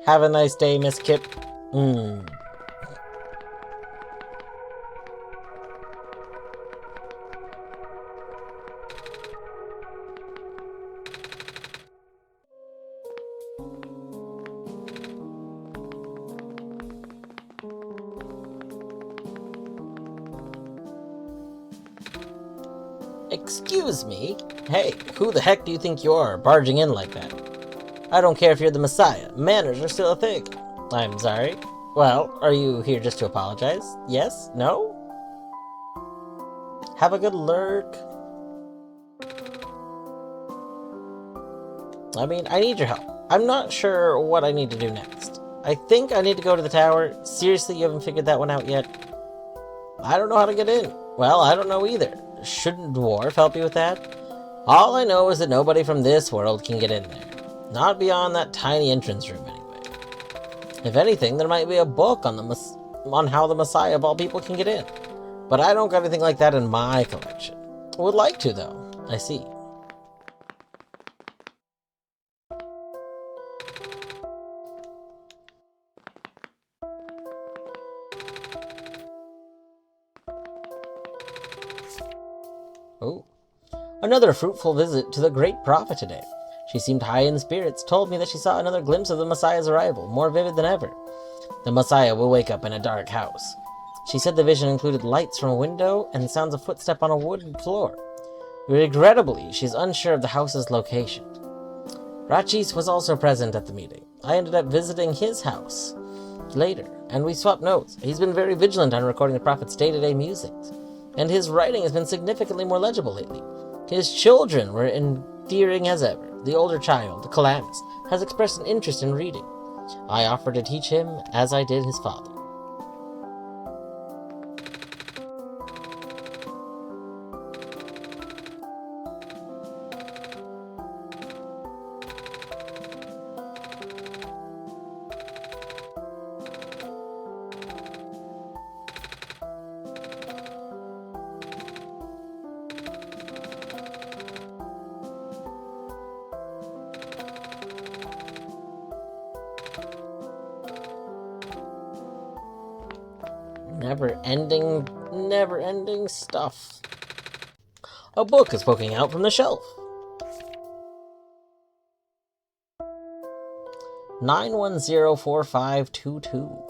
Have a nice day, Miss Kip. Excuse me? Hey, who the heck do you think you are, barging in like that? I don't care if you're the Messiah. Manners are still a thing. I'm sorry. Well, are you here just to apologize? Yes? No? Have a good lurk. I mean, I need your help. I'm not sure what I need to do next. I think I need to go to the tower. Seriously, you haven't figured that one out yet? I don't know how to get in. Well, I don't know either. Shouldn't Dwarf help you with that? All I know is that nobody from this world can get in there. Not beyond that tiny entrance room, anyway. If anything, there might be a book on how the Messiah of all people can get in. But I don't got anything like that in my collection. Would like to, though. I see. Oh. Another fruitful visit to the great prophet today. She seemed high in spirits, told me that she saw another glimpse of the Messiah's arrival, more vivid than ever. The Messiah will wake up in a dark house. She said the vision included lights from a window and sounds of footsteps on a wooden floor. Regrettably, she's unsure of the house's location. Rachis was also present at the meeting. I ended up visiting his house later, and we swapped notes. He's been very vigilant on recording the prophet's day-to-day musings, and his writing has been significantly more legible lately. His children were endearing as ever. The older child, Calamus, has expressed an interest in reading. I offered to teach him as I did his father. Never-ending stuff. A book is poking out from the shelf. 9104522.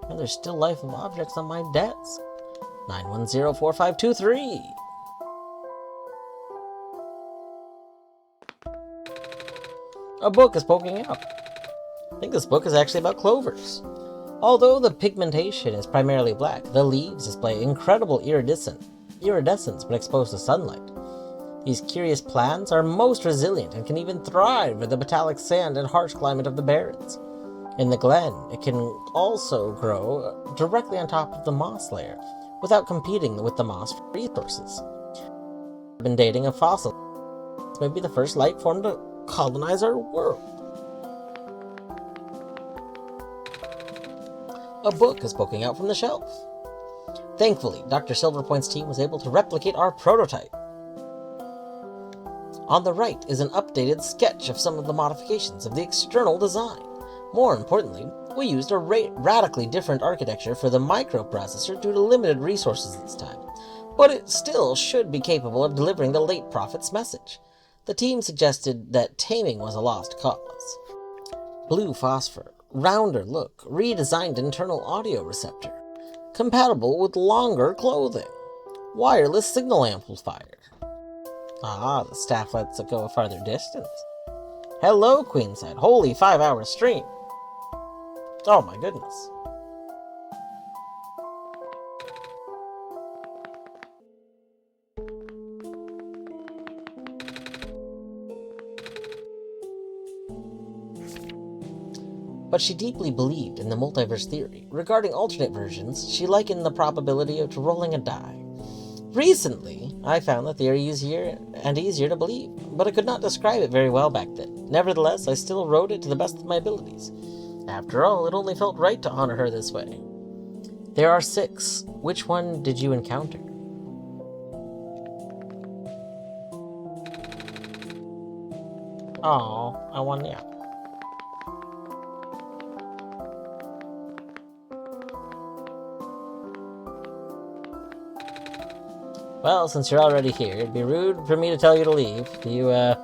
And there's still life of objects on my desk. 9104523. A book is poking out. I think this book is actually about clovers. Although the pigmentation is primarily black, the leaves display incredible iridescence when exposed to sunlight. These curious plants are most resilient and can even thrive in the metallic sand and harsh climate of the Barrens. In the glen, it can also grow directly on top of the moss layer, without competing with the moss for resources. Carbon dating of fossils may be the first life form to colonize our world. A book is poking out from the shelf. Thankfully, Dr. Silverpoint's team was able to replicate our prototype. On the right is an updated sketch of some of the modifications of the external design. More importantly, we used a radically different architecture for the microprocessor due to limited resources this time, but it still should be capable of delivering the late prophet's message. The team suggested that taming was a lost cause. Blue phosphor, rounder look, redesigned internal audio receptor, compatible with longer clothing, wireless signal amplifier. Ah, the staff lets it go a farther distance. Hello, Queenside. Holy 5-hour stream. Oh my goodness. But she deeply believed in the multiverse theory. Regarding alternate versions, she likened the probability of rolling a die. Recently, I found the theory easier and easier to believe, but I could not describe it very well back then. Nevertheless, I still wrote it to the best of my abilities. After all, it only felt right to honor her this way. There are 6. Which one did you encounter? Oh, I won, yeah. Well, since you're already here, it'd be rude for me to tell you to leave. Do you, got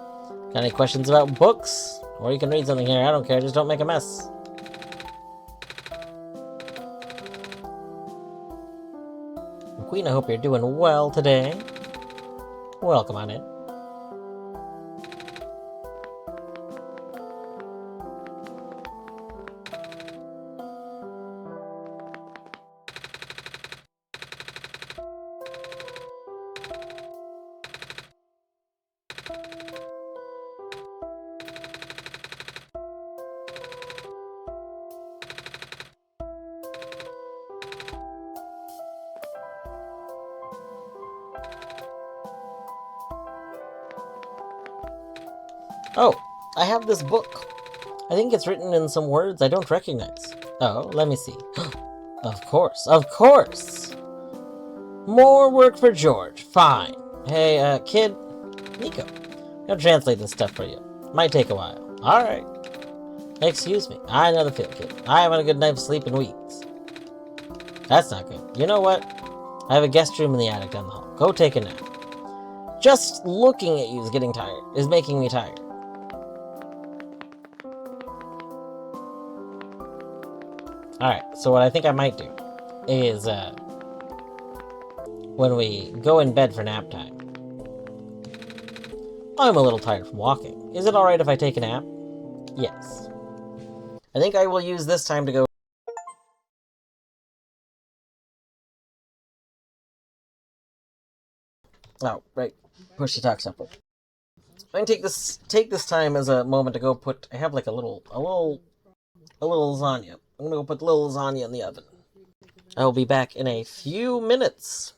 any questions about books? Or you can read something here, I don't care, just don't make a mess. Queen, I hope you're doing well today. Welcome on in. Oh, I have this book. I think it's written in some words I don't recognize. Oh, let me see. Of course, of course! More work for George. Fine. Hey, kid. Nico. I'll translate this stuff for you. Might take a while. Alright. Excuse me. I know the feel, kid. I haven't a good night's sleep in weeks. That's not good. You know what? I have a guest room in the attic down the hall. Go take a nap. Just looking at you is making me tired. Alright, so what I think I might do is, when we go in bed for nap time. I'm a little tired from walking. Is it alright if I take a nap? Yes. I think I will use this time to go. Oh, right. Push to talk something. I'm gonna take this time as a moment to go put. I have like a little lasagna. I'm gonna go put the little lasagna in the oven. I will be back in a few minutes.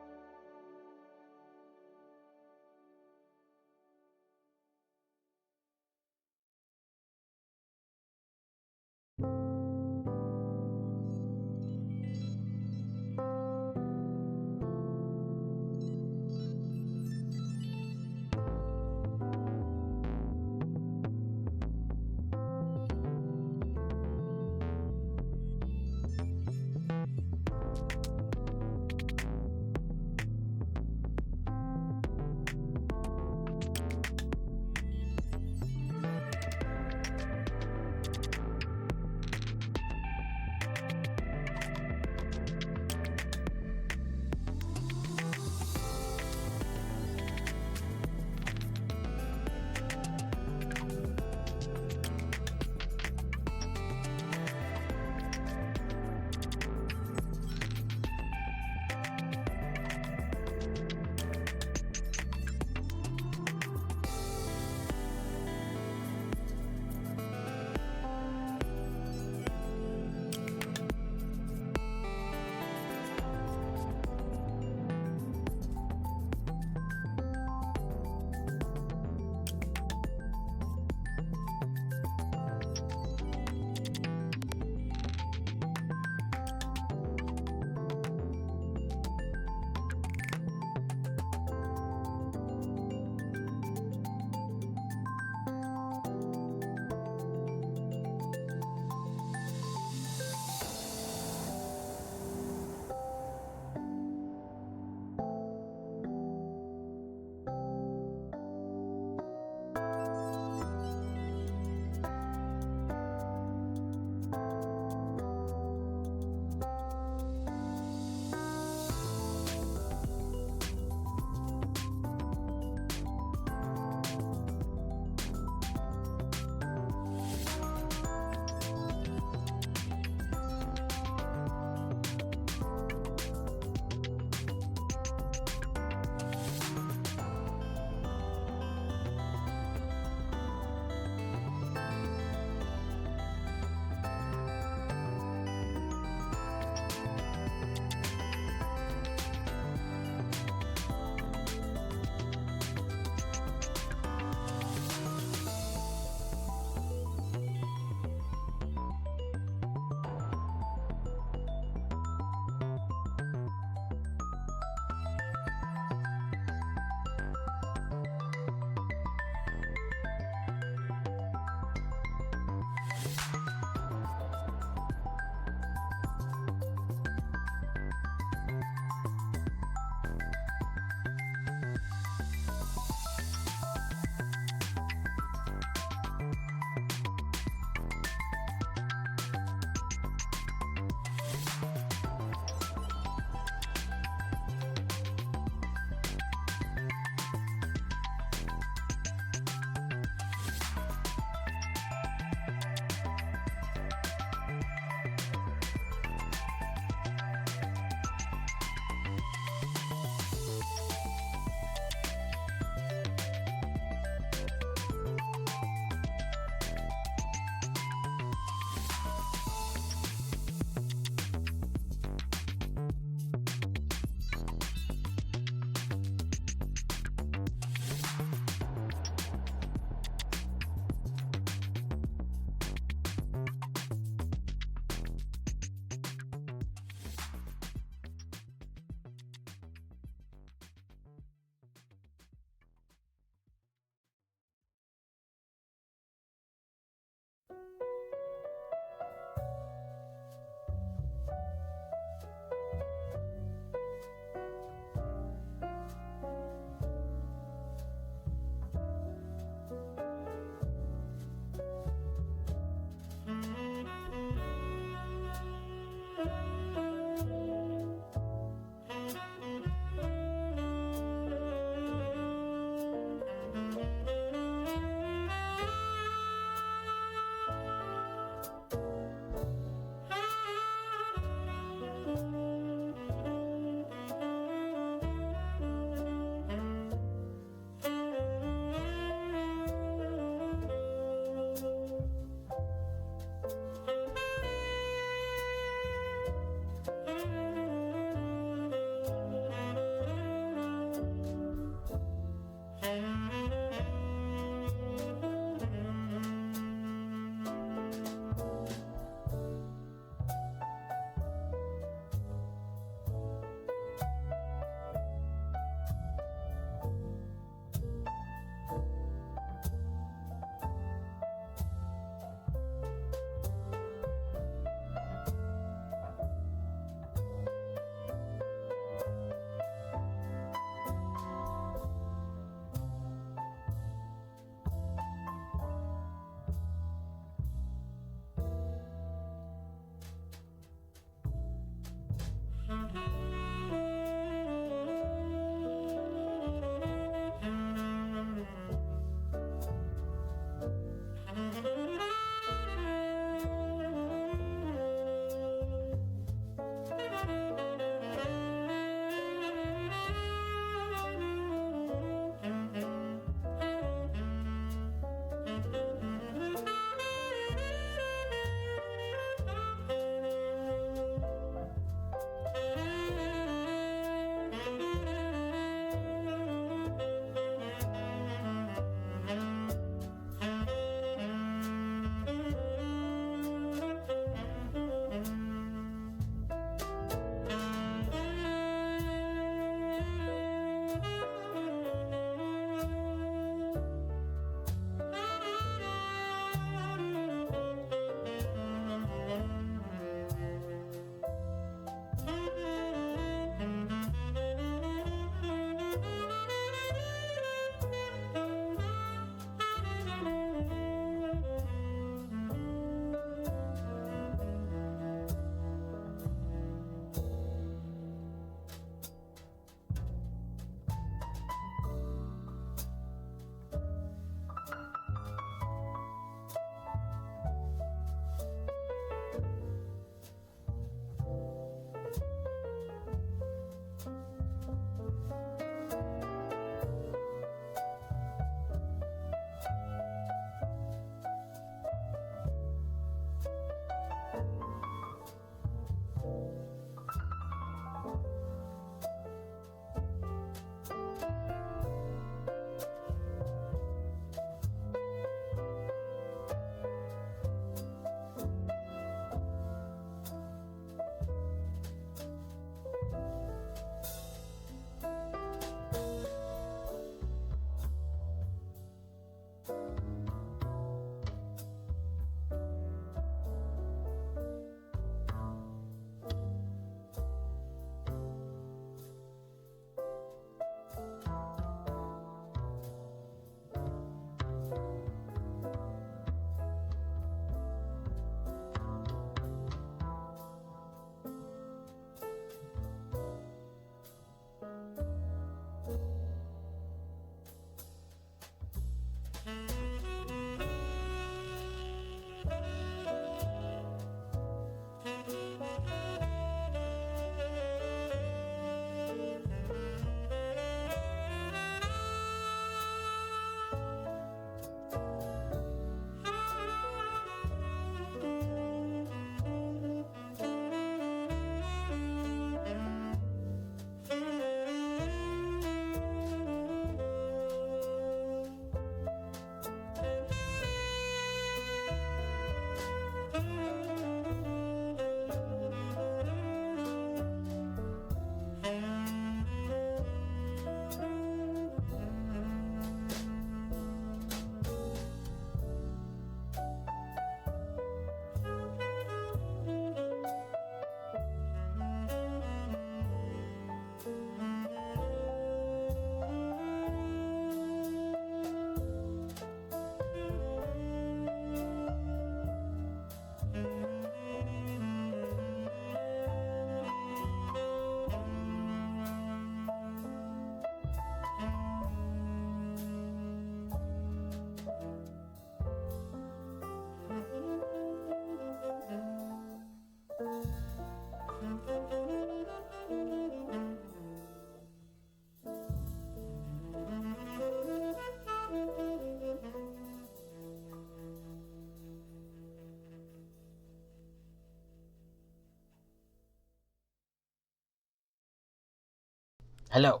Hello.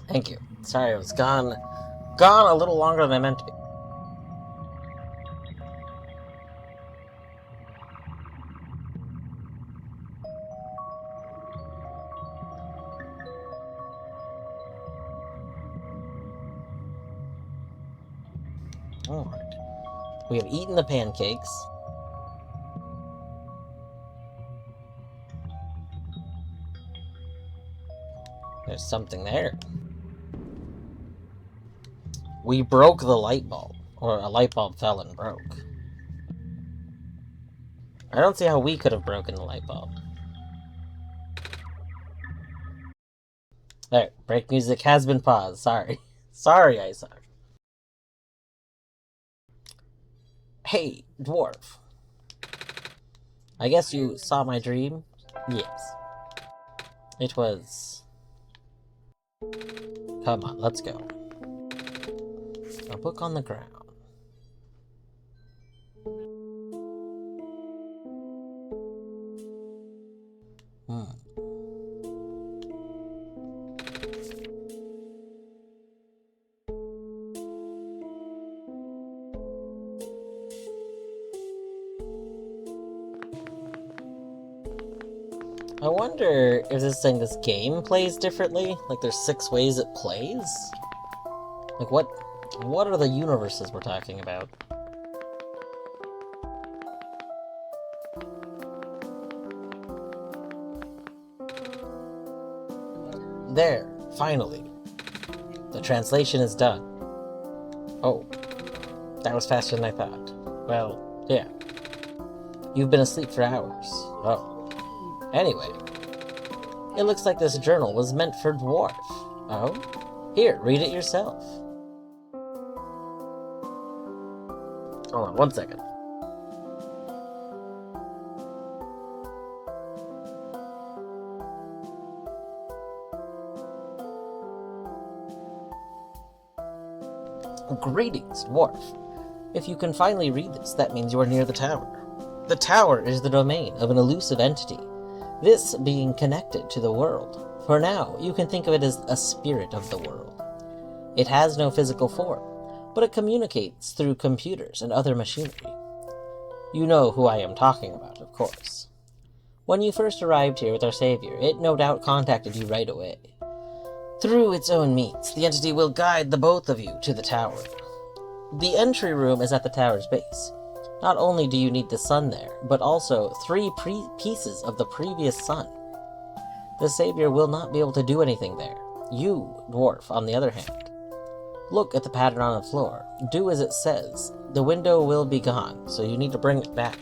Thank you. Sorry, I was gone a little longer than I meant to be. Alright. We have eaten the pancakes. There's something there. We broke the light bulb. Or a light bulb fell and broke. I don't see how we could have broken the light bulb. There, break music has been paused. Sorry. Sorry, Isaac. Hey, dwarf. I guess you saw my dream? Yes. It was... Come on, let's go. A book on the ground. I wonder if this game plays differently? Like there's 6 ways it plays? Like what are the universes we're talking about? There, finally. The translation is done. Oh, that was faster than I thought. Well, yeah. You've been asleep for hours. Oh. Anyway, it looks like this journal was meant for dwarf. Oh? Here, read it yourself. Hold on, 1 second. Greetings, dwarf. If you can finally read this, that means you are near the tower. The tower is the domain of an elusive entity, this being connected to the world. For now, you can think of it as a spirit of the world. It has no physical form, but it communicates through computers and other machinery. You know who I am talking about, of course. When you first arrived here with our savior, it no doubt contacted you right away. Through its own means, the entity will guide the both of you to the tower. The entry room is at the tower's base. Not only do you need the sun there, but also 3 pieces of the previous sun. The savior will not be able to do anything there. You, dwarf, on the other hand. Look at the pattern on the floor. Do as it says. The window will be gone, so you need to bring it back.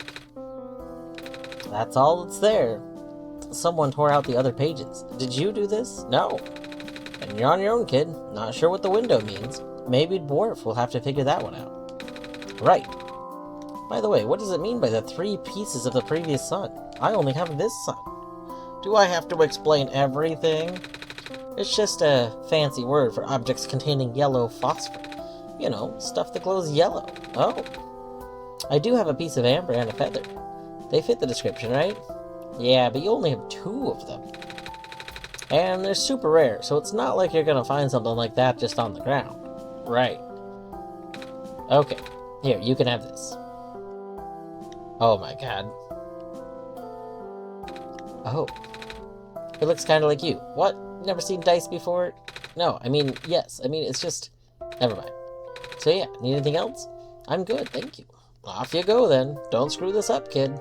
That's all that's there. Someone tore out the other pages. Did you do this? No. And you're on your own, kid. Not sure what the window means. Maybe dwarf will have to figure that one out. Right. By the way, what does it mean by the 3 pieces of the previous sun? I only have this sun. Do I have to explain everything? It's just a fancy word for objects containing yellow phosphor. You know, stuff that glows yellow. Oh. I do have a piece of amber and a feather. They fit the description, right? Yeah, but you only have 2 of them. And they're super rare, so it's not like you're gonna find something like that just on the ground. Right. Okay. Here, you can have this. Oh my god. Oh. It looks kind of like you. What? Never seen dice before? No, I mean, yes. I mean, it's just... Never mind. So yeah, need anything else? I'm good, thank you. Off you go then. Don't screw this up, kid.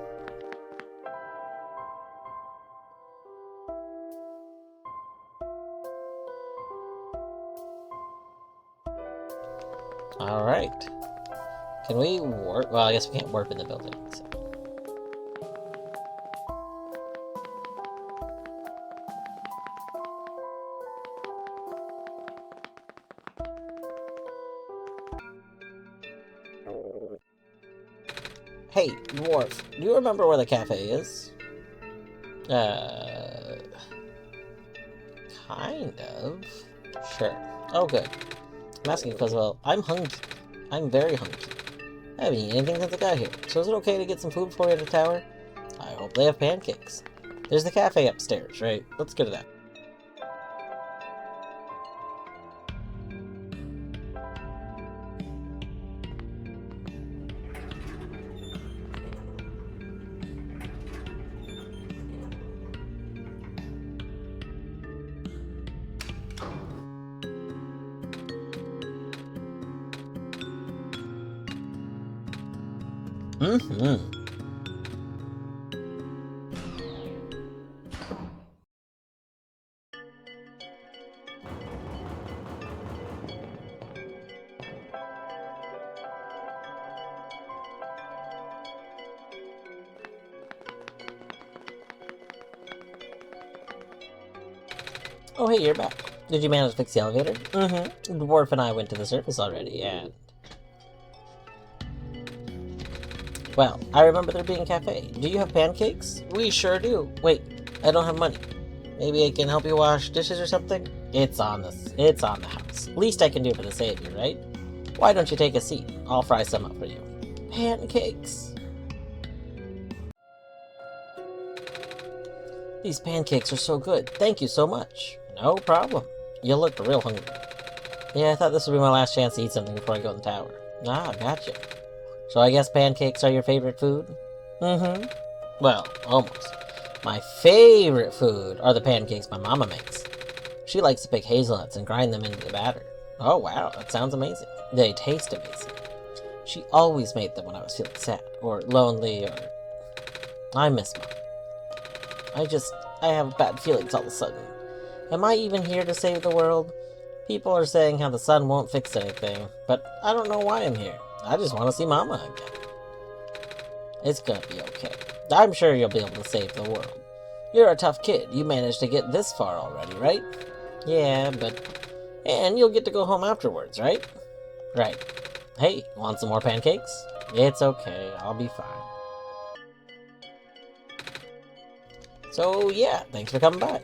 Alright. Can we warp? Well, I guess we can't warp in the building, so. Hey, dwarf, do you remember where the cafe is? Kind of. Sure. Oh, good. I'm asking because, well, I'm hungry. I'm very hungry. I haven't eaten anything since I got here, so is it okay to get some food for you at the tower? I hope they have pancakes. There's the cafe upstairs, right? Let's go to that. Mm-hmm. Oh, hey, you're back. Did you manage to fix the elevator? Mm-hmm. The dwarf and I went to the surface already, and... Well, I remember there being a cafe. Do you have pancakes? We sure do. Wait, I don't have money. Maybe I can help you wash dishes or something? It's on the house. Least I can do for the savior, right? Why don't you take a seat? I'll fry some up for you. Pancakes! These pancakes are so good. Thank you so much. No problem. You look real hungry. Yeah, I thought this would be my last chance to eat something before I go in the tower. Ah, gotcha. So I guess pancakes are your favorite food? Mm-hmm. Well, almost. My favorite food are the pancakes my mama makes. She likes to pick hazelnuts and grind them into the batter. Oh wow, that sounds amazing. They taste amazing. She always made them when I was feeling sad, or lonely, or... I miss Mom. I have bad feelings all of a sudden. Am I even here to save the world? People are saying how the sun won't fix anything, but I don't know why I'm here. I just want to see Mama again. It's gonna be okay. I'm sure you'll be able to save the world. You're a tough kid. You managed to get this far already, right? Yeah, but... And you'll get to go home afterwards, right? Right. Hey, want some more pancakes? It's okay. I'll be fine. So, yeah, thanks for coming by.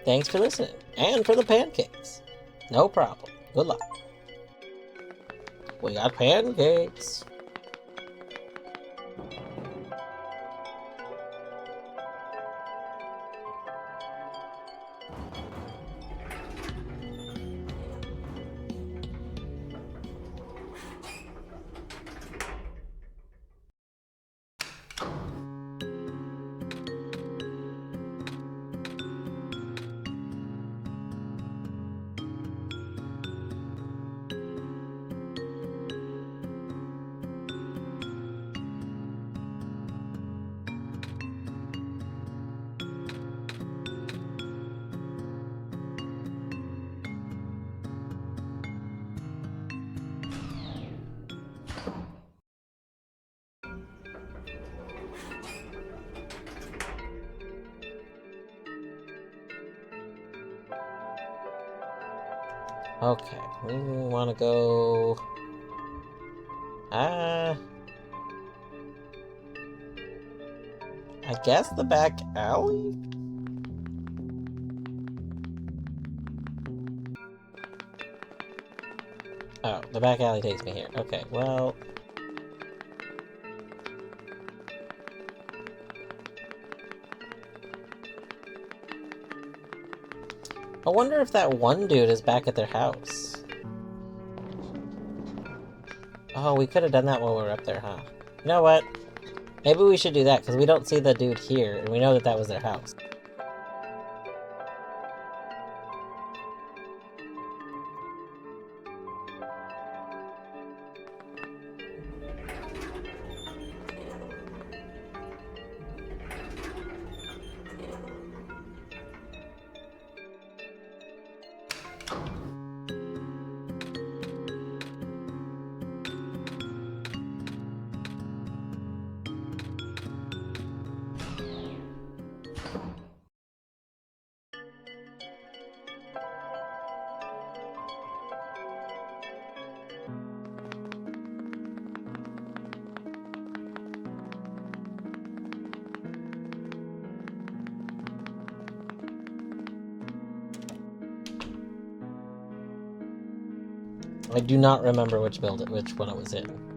Thanks for listening. And for the pancakes. No problem. Good luck. We got pancakes. Okay, we want to go... I guess the back alley? Oh, the back alley takes me here. Okay, well... I wonder if that one dude is back at their house. Oh, we could have done that while we were up there, huh? You know what? Maybe we should do that, because we don't see the dude here, and we know that that was their house. I do not remember which one it was in.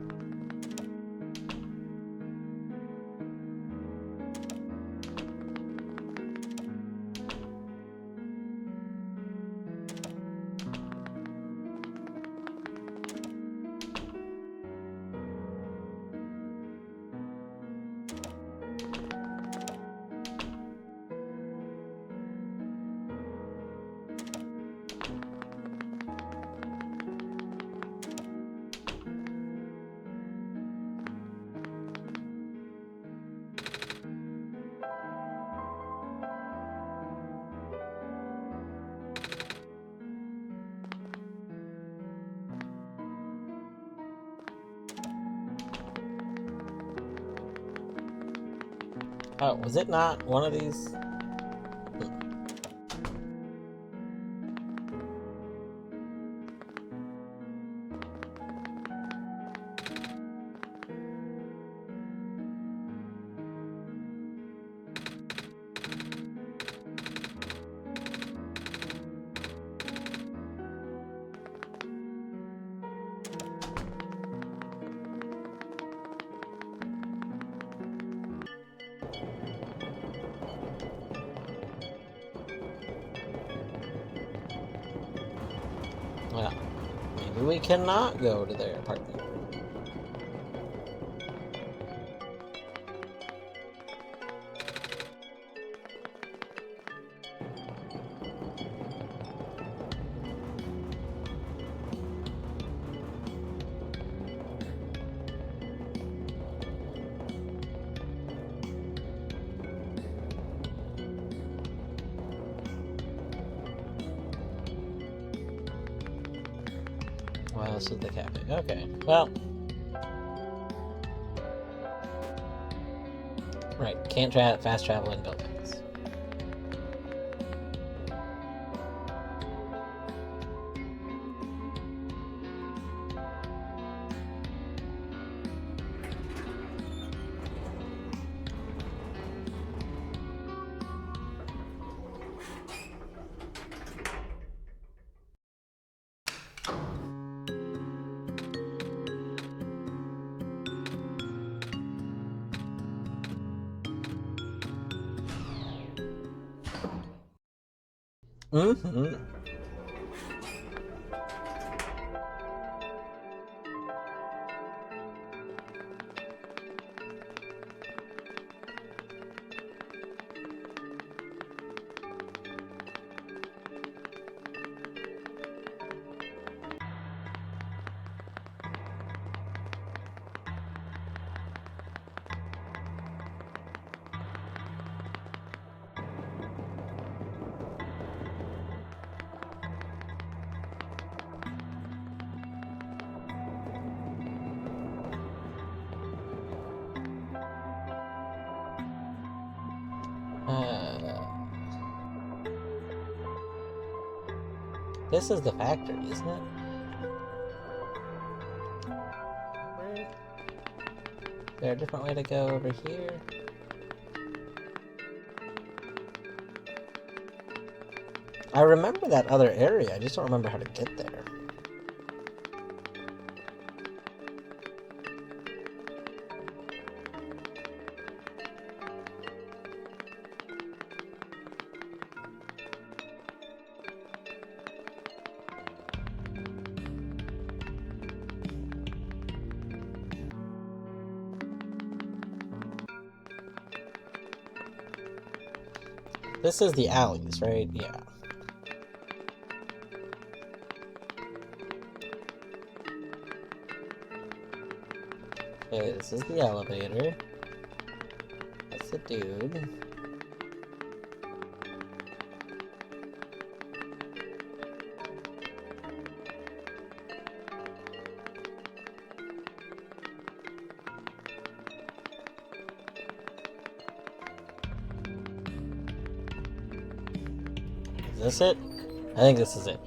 Oh, was it not one of these? Well, maybe we cannot go to their apartment. Well, this is the cafe. Okay, well. Right, can't fast travel in buildings. Mm-hmm. This is the factory, isn't it? Is there a different way to go over here? I remember that other area, I just don't remember how to get there. This is the alleys, right? Yeah. Okay, this is the elevator. That's the dude. Is this it? I think this is it.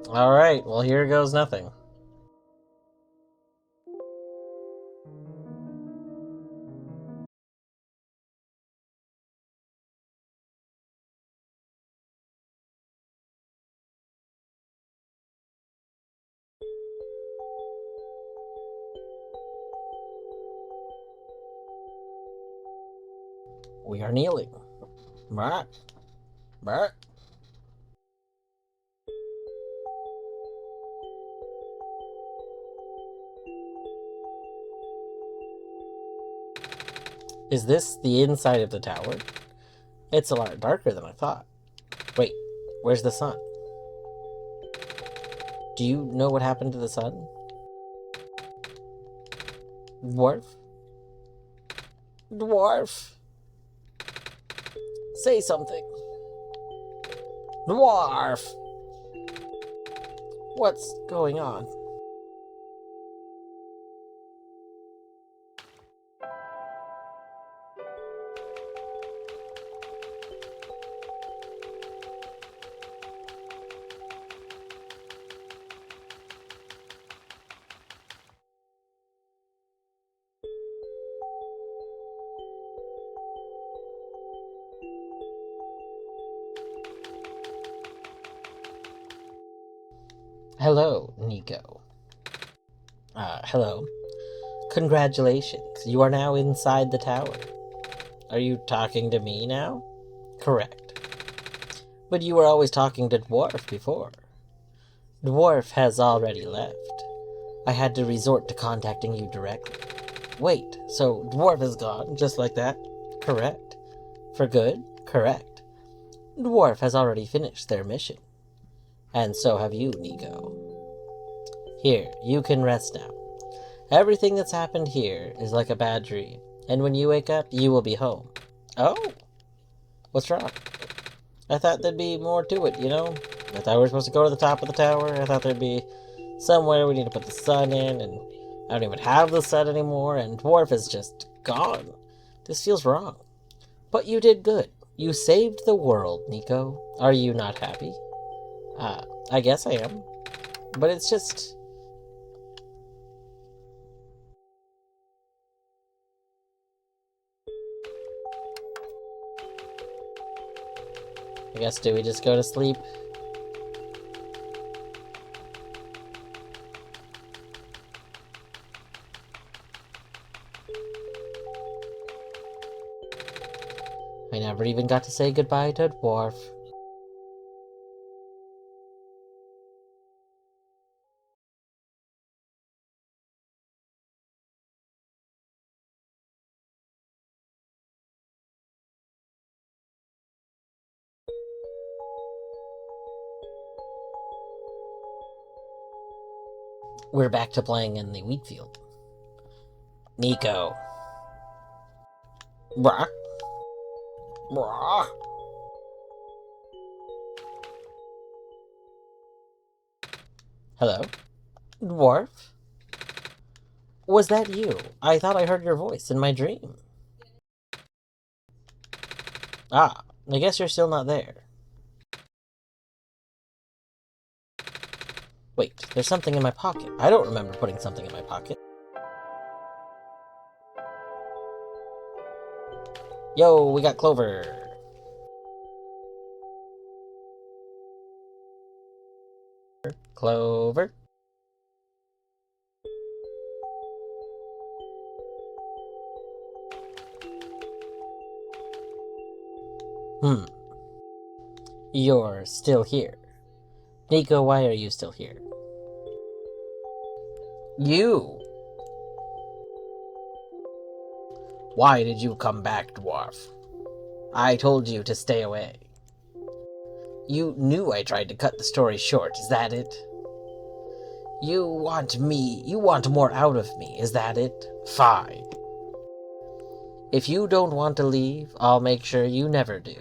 Alright, well here goes nothing. We are kneeling. Brr. Brr. Is this the inside of the tower? It's a lot darker than I thought. Wait, where's the sun? Do you know what happened to the sun? Dwarf? Dwarf! Say something. Dwarf! What's going on? Hello, Nico. Hello. Congratulations, you are now inside the tower. Are you talking to me now? Correct. But you were always talking to Dwarf before. Dwarf has already left. I had to resort to contacting you directly. Wait, so Dwarf is gone, just like that? Correct. For good? Correct. Dwarf has already finished their mission. And so have you, Nico. Here, you can rest now. Everything that's happened here is like a bad dream, and when you wake up, you will be home. Oh! What's wrong? I thought there'd be more to it, you know? I thought we were supposed to go to the top of the tower. I thought there'd be somewhere we need to put the sun in, and I don't even have the sun anymore, and Dwarf is just gone. This feels wrong. But you did good. You saved the world, Nico. Are you not happy? I guess I am. But it's just... I guess, do we just go to sleep? I never even got to say goodbye to Dwarf. We're back to playing in the wheat field. Nico. Brah. Brah. Hello? Dwarf? Was that you? I thought I heard your voice in my dream. Ah, I guess you're still not there. Wait, there's something in my pocket. I don't remember putting something in my pocket. Yo, we got Clover. Clover. You're still here. Nico, why are you still here? You! Why did you come back, Dwarf? I told you to stay away. You knew I tried to cut the story short, is that it? You want more out of me, is that it? Fine. If you don't want to leave, I'll make sure you never do.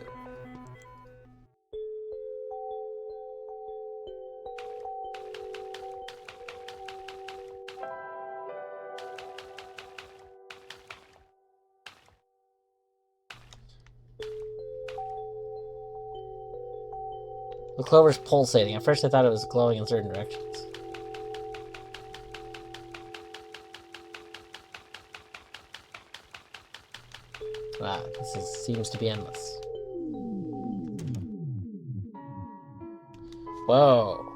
The clover's pulsating. At first I thought it was glowing in certain directions. Wow, seems to be endless. Whoa.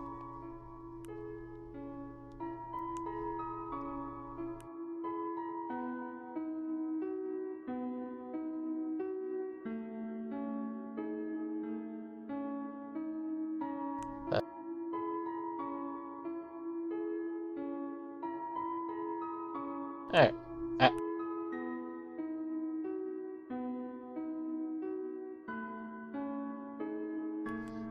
Alright.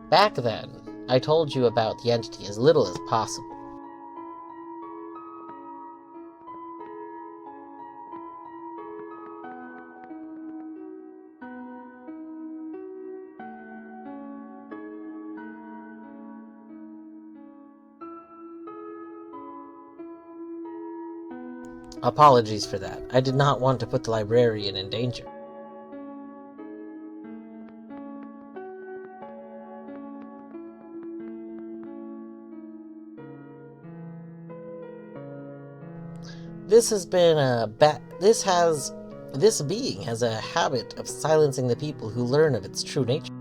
Back then, I told you about the entity as little as possible. Apologies for that. I did not want to put the librarian in danger. This being has a habit of silencing the people who learn of its true nature.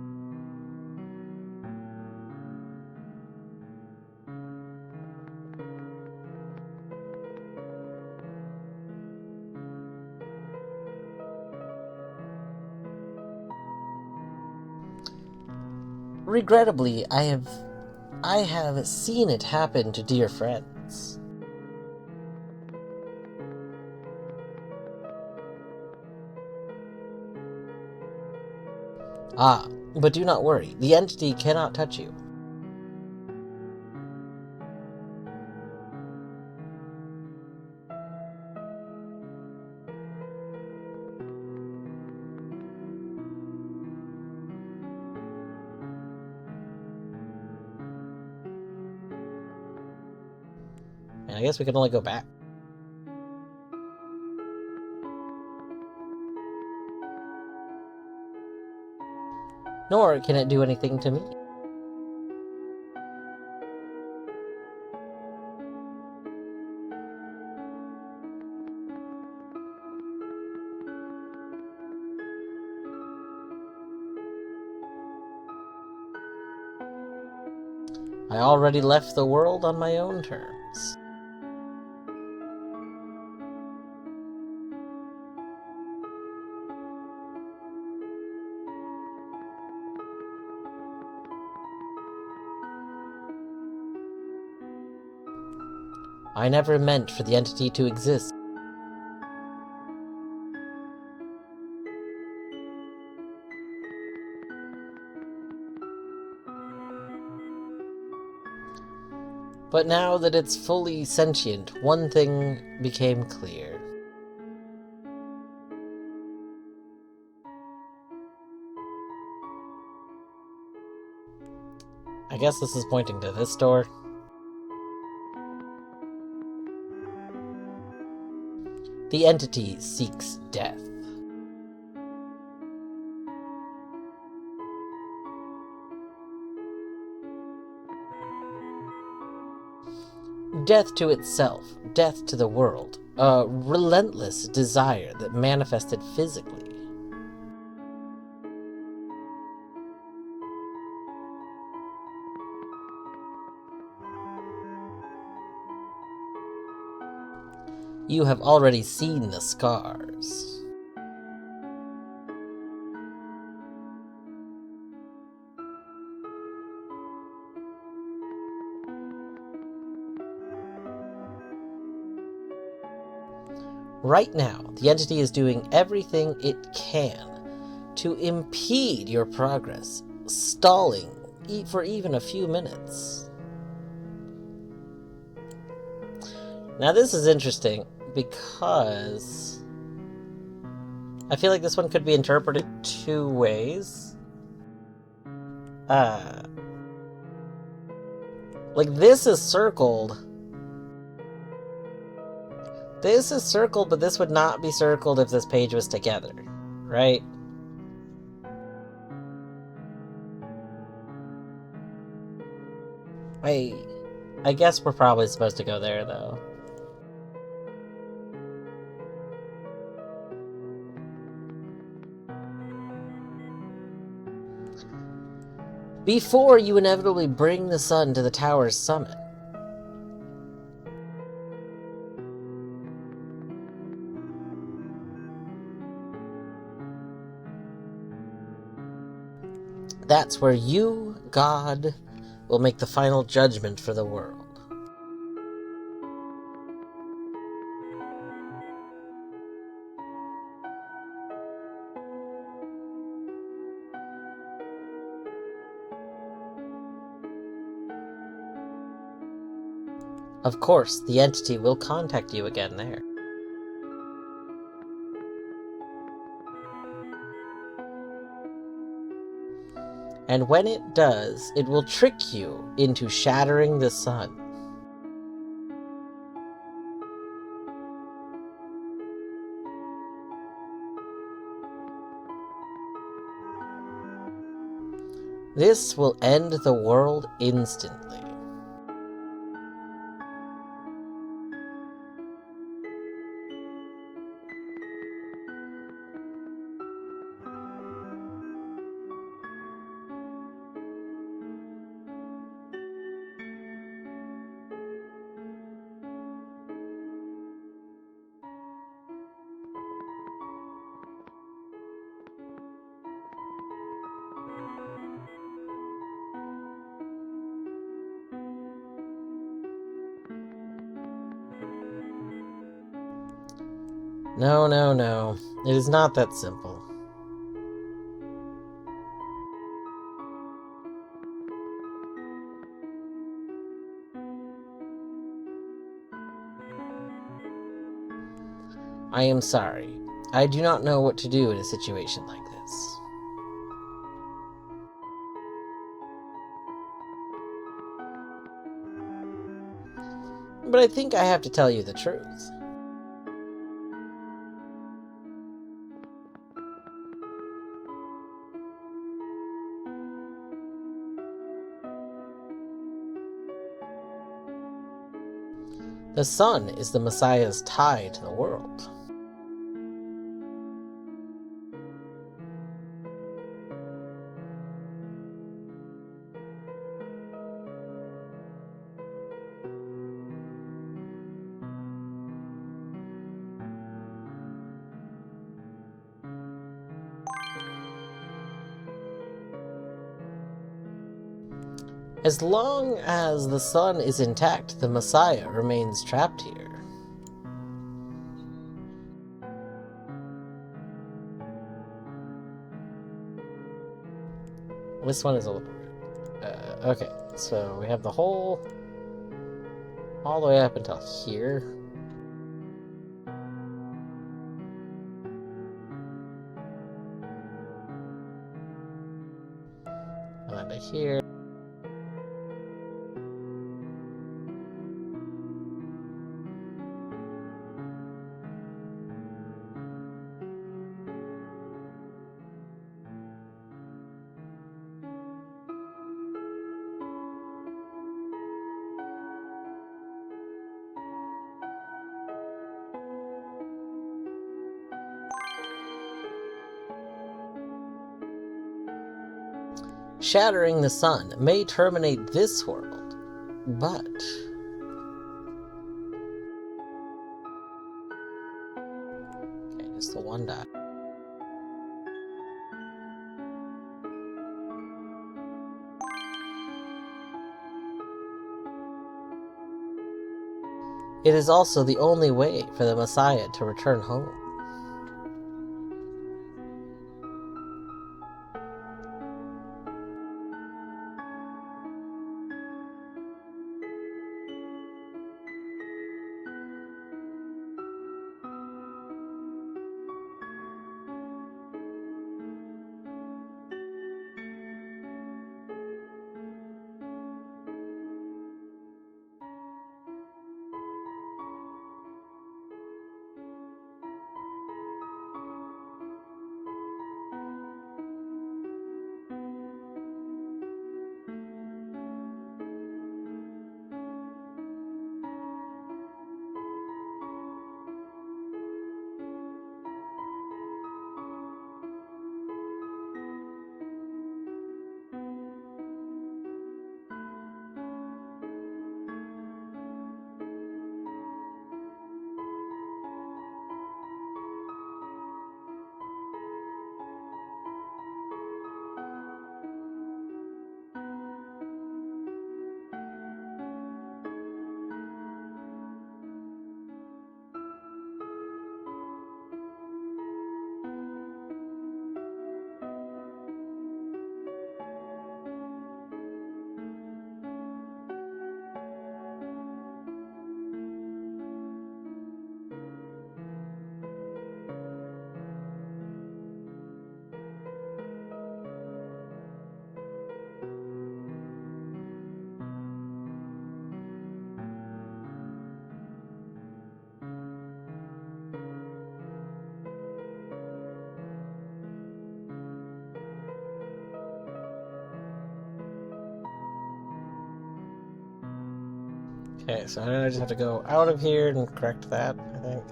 Regrettably, I have seen it happen to dear friends. Ah, but do not worry, the entity cannot touch you. And I guess we can only go back. Nor can it do anything to me. I already left the world on my own terms. I never meant for the entity to exist. But now that it's fully sentient, one thing became clear. I guess this is pointing to this door. The entity seeks death. Death to itself, death to the world, a relentless desire that manifested physically. You have already seen the scars. Right now, the entity is doing everything it can to impede your progress, stalling for even a few minutes. Now this is interesting because I feel like this one could be interpreted two ways. Like this is circled. This is circled, but this would not be circled if this page was together, right? I guess we're probably supposed to go there, though. Before you inevitably bring the sun to the tower's summit, that's where you, God, will make the final judgment for the world. Of course, the entity will contact you again there. And when it does, it will trick you into shattering the sun. This will end the world instantly. No, no, no. It is not that simple. I am sorry. I do not know what to do in a situation like this. But I think I have to tell you the truth. The sun is the Messiah's tie to the world. As long as the sun is intact, the Messiah remains trapped here. This one is a little weird. Okay, so we have the hole all the way up until here. And then to here. Shattering the sun may terminate this world, but okay, just the one dot. It is also the only way for the Messiah to return home. Okay, so I just have to go out of here and correct that, I think.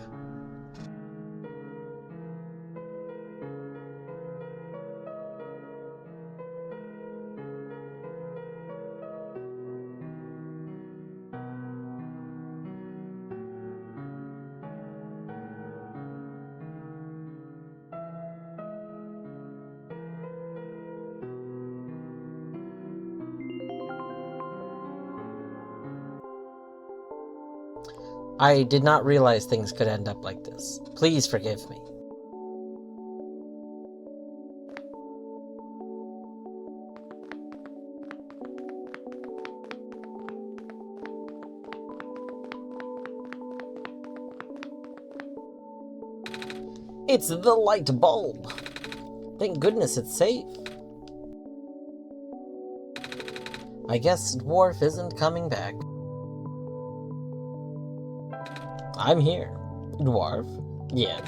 I did not realize things could end up like this. Please forgive me. It's the light bulb! Thank goodness it's safe. I guess Dwarf isn't coming back. I'm here. Dwarf? Yes.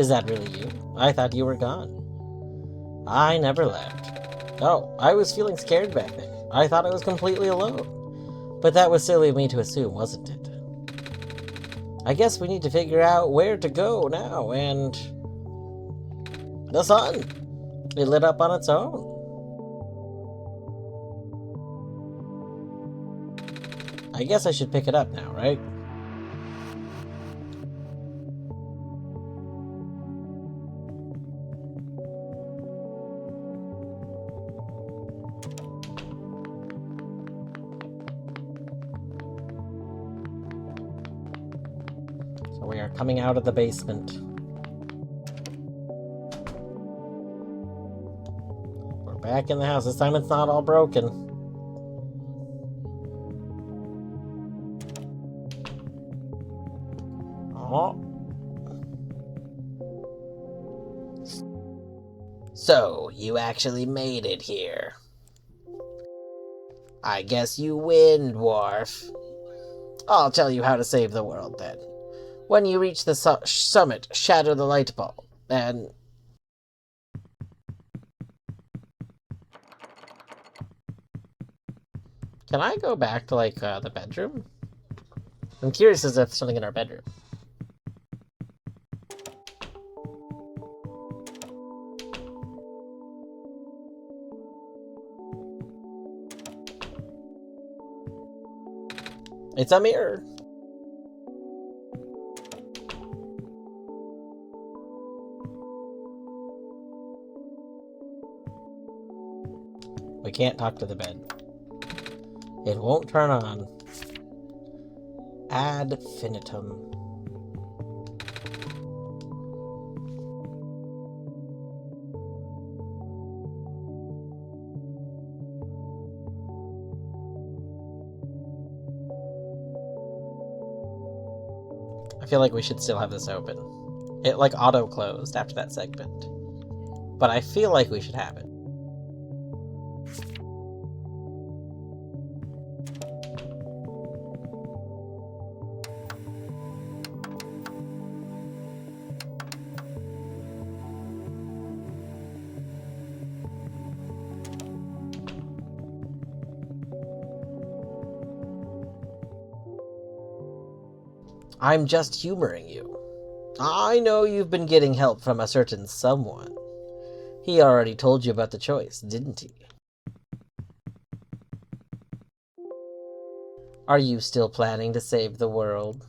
Is that really you? I thought you were gone. I never left. Oh, I was feeling scared back there. I thought I was completely alone. But that was silly of me to assume, wasn't it? I guess we need to figure out where to go now, and... the sun! It lit up on its own. I guess I should pick it up now, right? So we are coming out of the basement. We're back in the house. This time it's not all broken. So, you actually made it here. I guess you win, Dwarf. I'll tell you how to save the world, then. When you reach the summit, shatter the light bulb, and... Can I go back to, like, the bedroom? I'm curious as if there's something in our bedroom. It's a mirror. We can't talk to the bed. It won't turn on. Ad finitum. I feel like we should still have this open. It like auto-closed after that segment. But I feel like we should have it. I'm just humoring you. I know you've been getting help from a certain someone. He already told you about the choice, didn't he? Are you still planning to save the world?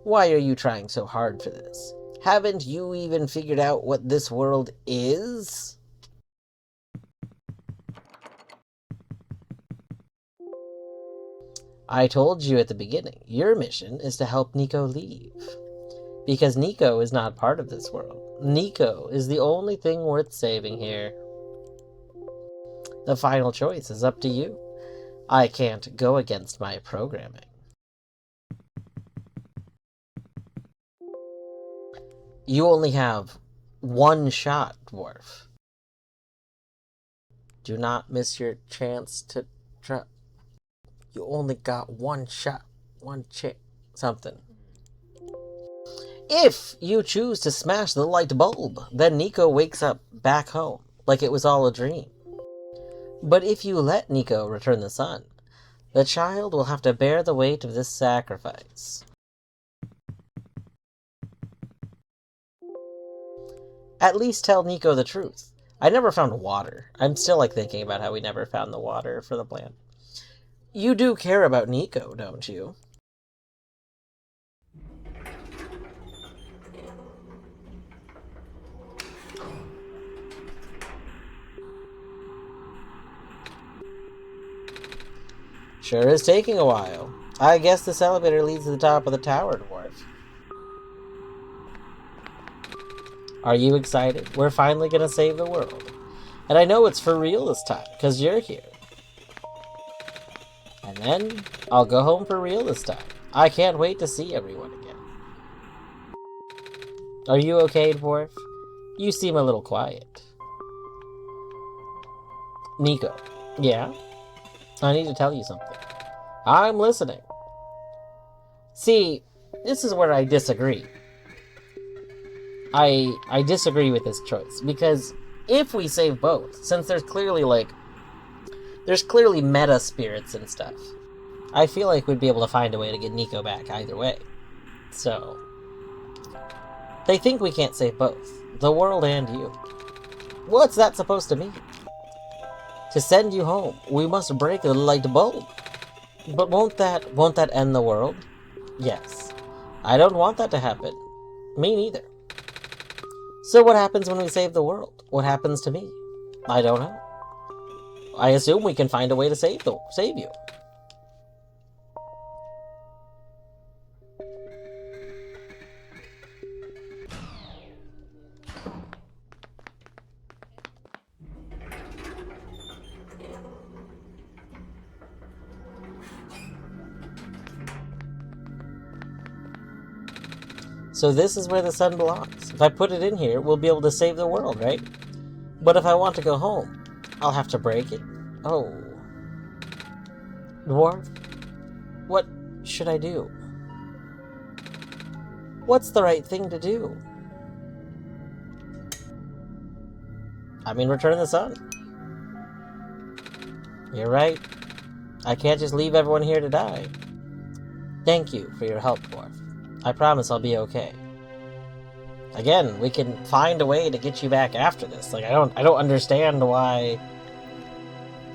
Why are you trying so hard for this? Haven't you even figured out what this world is? I told you at the beginning, your mission is to help Nico leave. Because Nico is not part of this world. Nico is the only thing worth saving here. The final choice is up to you. I can't go against my programming. You only have one shot, Dwarf. Do not miss your chance to try. You only got one shot, one chance, something. If you choose to smash the light bulb, then Nico wakes up back home, like it was all a dream. But if you let Nico return the sun, The child will have to bear the weight of this sacrifice. At least tell Nico the truth. I never found water. I'm still thinking about how we never found the water for the plant. You do care about Nico, don't you? Sure is taking a while. I guess this elevator leads to the top of the tower, Dwarf. Are you excited? We're finally gonna save the world. And I know it's for real this time, because you're here. And then, I'll go home for real this time. I can't wait to see everyone again. Are you okay, Dwarf? You seem a little quiet. Nico. Yeah? I need to tell you something. I'm listening. See, this is where I disagree. I disagree with this choice, because if we save both, since there's clearly meta spirits and stuff, I feel like we'd be able to find a way to get Nico back either way. So, they think we can't save both, the world and you. What's that supposed to mean? To send you home, we must break the light bulb. But won't that end the world? Yes. I don't want that to happen. Me neither. So what happens when we save the world? What happens to me? I don't know. I assume we can find a way to save you. So this is where the sun belongs. If I put it in here, we'll be able to save the world, right? But if I want to go home, I'll have to break it. Oh. Dwarf? What should I do? What's the right thing to do? I mean, return the sun. You're right. I can't just leave everyone here to die. Thank you for your help, Dwarf. I promise I'll be okay. Again, we can find a way to get you back after this. I don't understand why.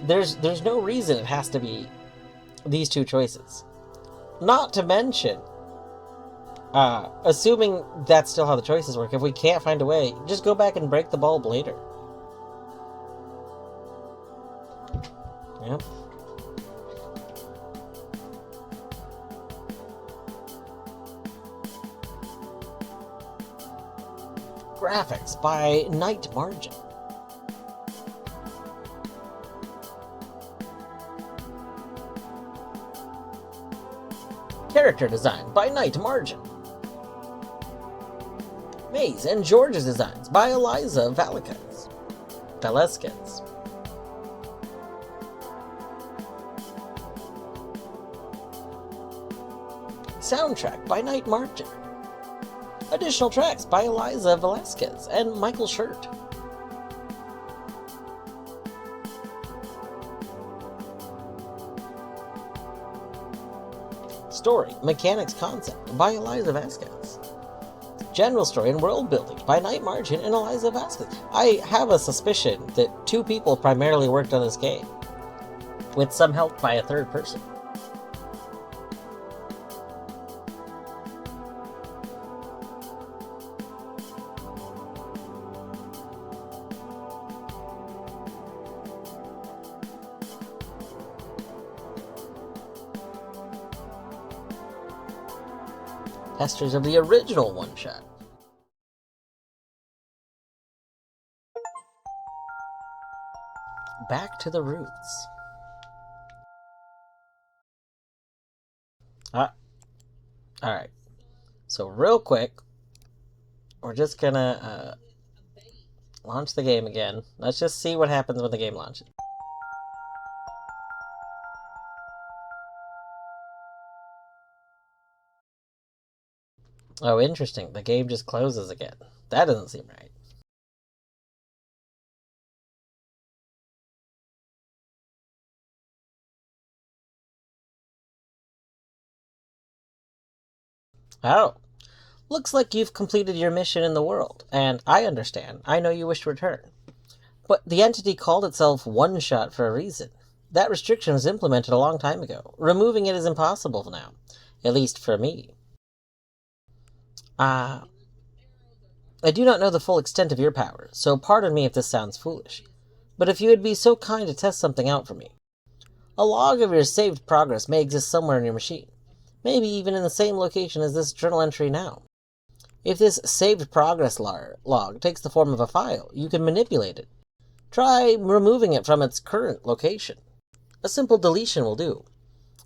There's no reason it has to be these two choices. Not to mention, assuming that's still how the choices work, if we can't find a way, just go back and break the bulb later. Yep. Graphics by Night Margin. Character design by Night Margin. Maze and George's designs by Eliza Velasquez. Soundtrack by Night Margin. Additional tracks by Eliza Velasquez and Michael Shirt. Story, Mechanics Concept by Eliza Vasquez. General story and world building by Night Margin and Eliza Vasquez. I have a suspicion that two people primarily worked on this game, with some help by a third person. Testers of the original OneShot. Back to the roots. Alright. So real quick, we're just gonna launch the game again. Let's just see what happens when the game launches. Oh, interesting. The game just closes again. That doesn't seem right. Oh. Looks like you've completed your mission in the world, and I understand. I know you wish to return. But the entity called itself OneShot for a reason. That restriction was implemented a long time ago. Removing it is impossible now. At least for me. I do not know the full extent of your power, so pardon me if this sounds foolish. But if you would be so kind to test something out for me. A log of your saved progress may exist somewhere in your machine. Maybe even in the same location as this journal entry now. If this saved progress log takes the form of a file, you can manipulate it. Try removing it from its current location. A simple deletion will do.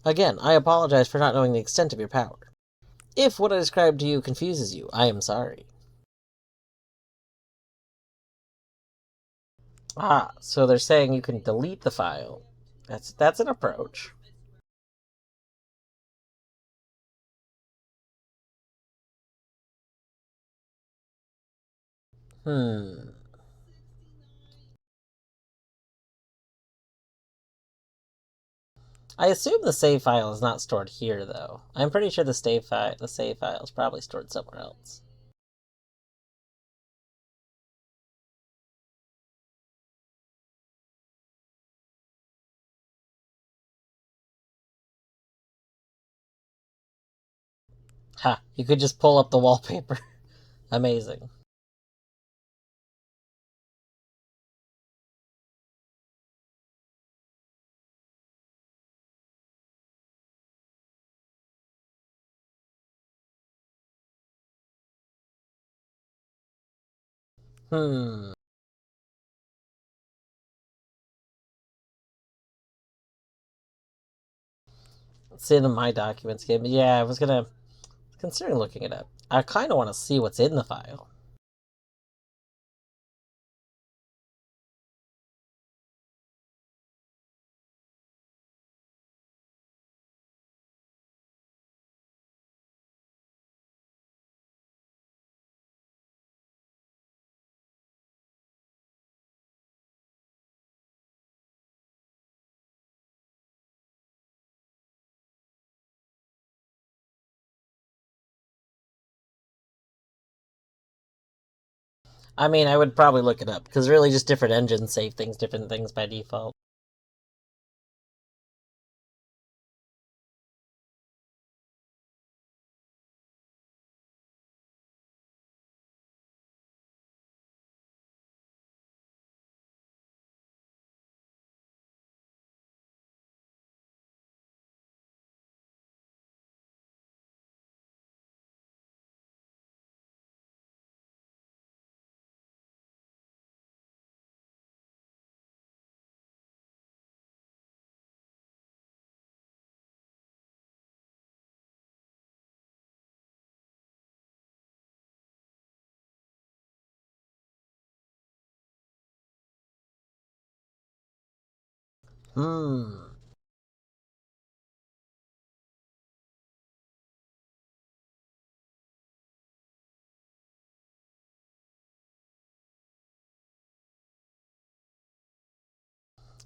Again, I apologize for not knowing the extent of your power. If what I described to you confuses you, I am sorry. Ah, so they're saying you can delete the file. That's an approach. I assume the save file is not stored here, though. I'm pretty sure the save file is probably stored somewhere else. Ha! You could just pull up the wallpaper. Amazing. It's in my documents game. Yeah, I was considering looking it up. I kind of want to see what's in the file. I mean, I would probably look it up, because really just different engines save different things by default.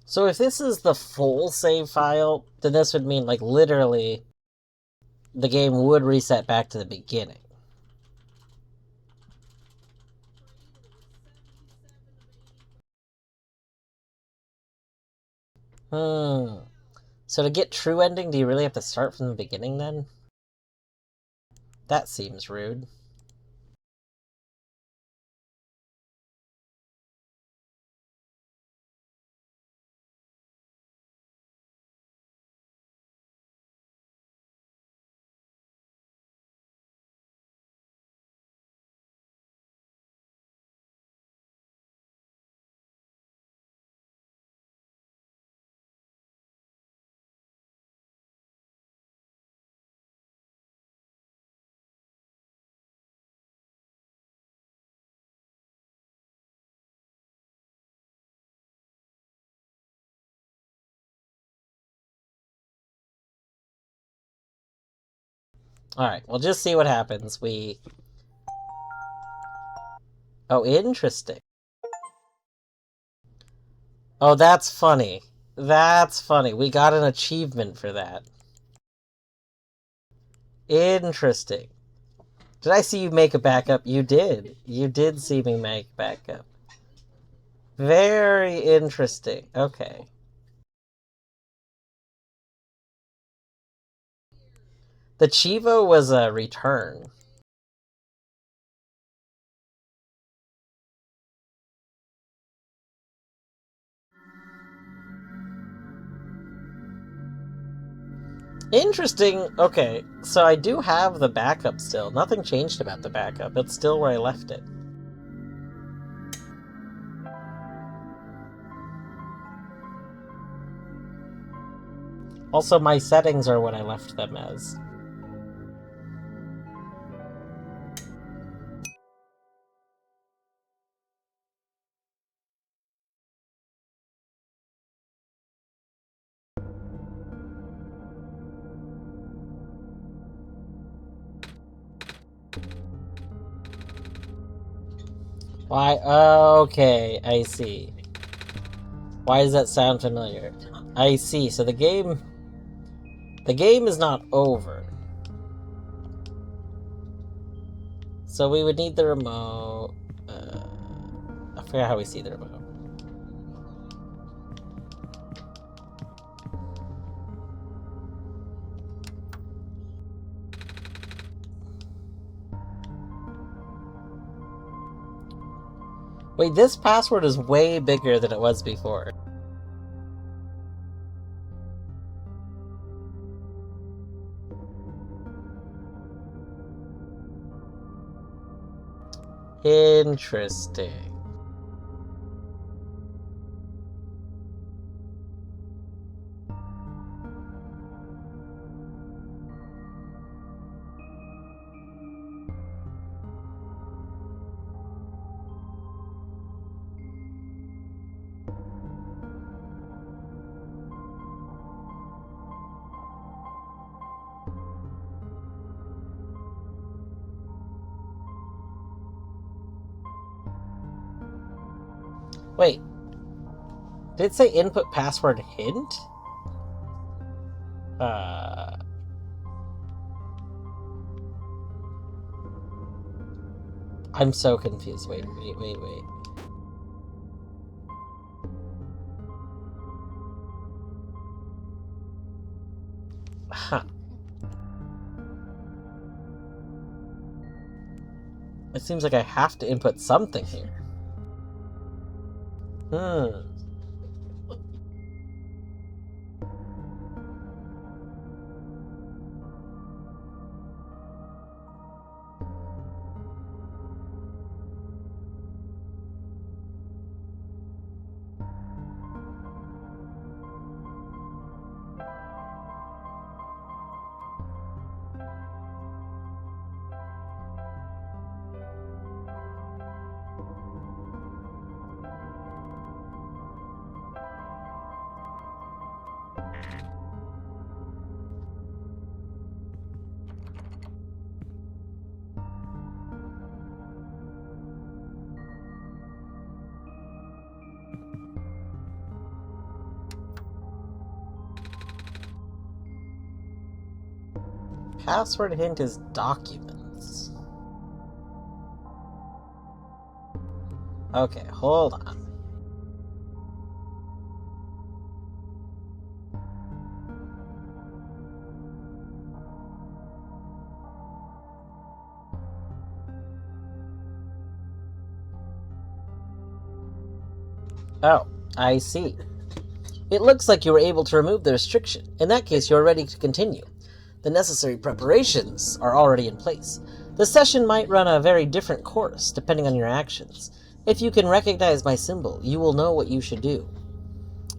So if this is the full save file, then this would mean, like, literally, the game would reset back to the beginning. So to get true ending, do you really have to start from the beginning, then? That seems rude. Alright, we'll just see what happens. Oh, interesting. Oh, that's funny. That's funny. We got an achievement for that. Interesting. Did I see you make a backup? You did. You did see me make backup. Very interesting. Okay. The Chivo was a return. Interesting. Okay, so I do have the backup still. Nothing changed about the backup. It's still where I left it. Also, my settings are what I left them as. Why? Okay, I see. Why does that sound familiar? I see. So the game is not over. So we would need the remote. I forgot how we see the remote. Wait, this password is way bigger than it was before. Interesting. Wait. Did it say input password hint? I'm so confused. Wait. Huh. It seems like I have to input something here. Password hint is documents. Okay, hold on. Oh, I see. It looks like you were able to remove the restriction. In that case, you are ready to continue. The necessary preparations are already in place. The session might run a very different course, depending on your actions. If you can recognize my symbol, you will know what you should do.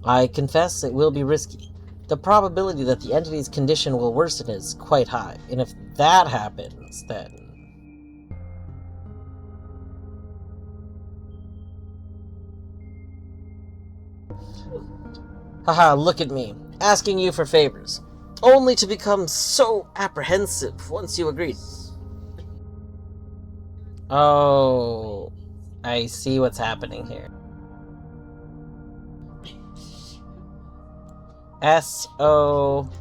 I confess it will be risky. The probability that the entity's condition will worsen is quite high, and if that happens, then... Haha, look at me, asking you for favors, only to become so apprehensive once you agreed. Oh, I see what's happening here. SOLS.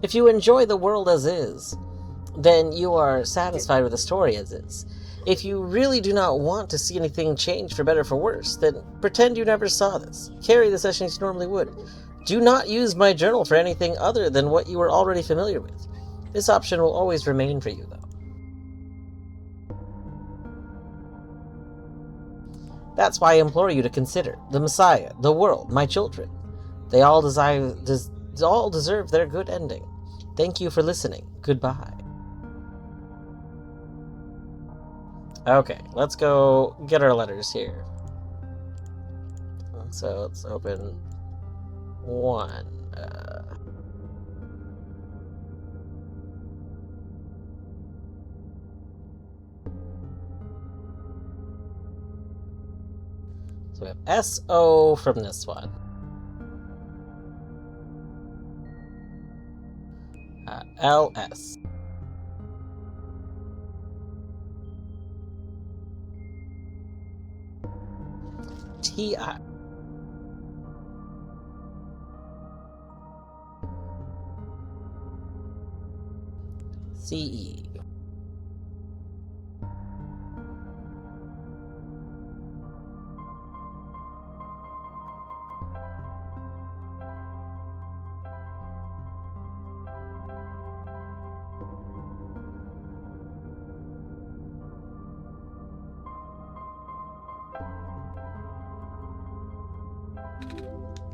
If you enjoy the world as is, then you are satisfied with the story as is. If you really do not want to see anything change for better or for worse, then pretend you never saw this. Carry the session as you normally would. Do not use my journal for anything other than what you are already familiar with. This option will always remain for you, though. That's why I implore you to consider the Messiah, the world, my children. They all deserve their good ending. Thank you for listening. Goodbye. Okay, let's go get our letters here. So let's open one. So we have S-O from this one. L-S. T-I. C-E.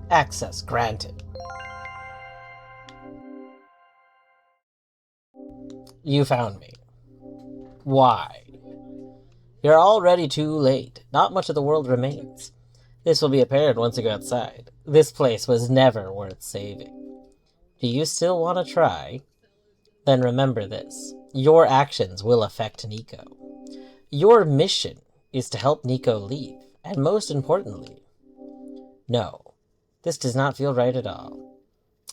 Access granted. You found me. Why? You're already too late. Not much of the world remains. This will be apparent once you go outside. This place was never worth saving. Do you still want to try? Then remember this. Your actions will affect Nico. Your mission is to help Nico leave. And most importantly, no. This does not feel right at all.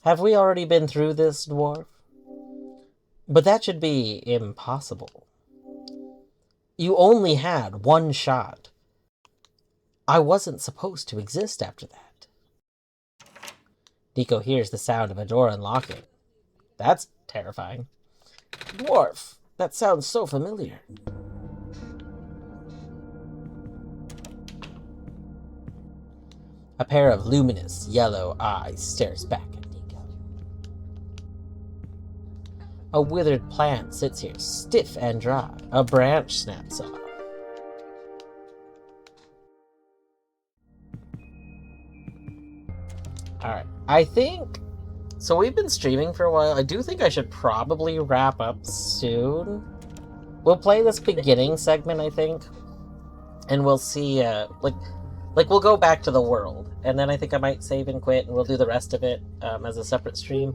Have we already been through this, dwarf? But that should be impossible. You only had one shot. I wasn't supposed to exist after that. Nico hears the sound of a door unlocking. That's terrifying. Dwarf, that sounds so familiar. A pair of luminous yellow eyes stares back at Nico. A withered plant sits here, stiff and dry. A branch snaps off. Alright, I think... So we've been streaming for a while. I do think I should probably wrap up soon. We'll play this beginning segment, I think. And we'll see, Like, we'll go back to the world, and then I think I might save and quit, and we'll do the rest of it as a separate stream.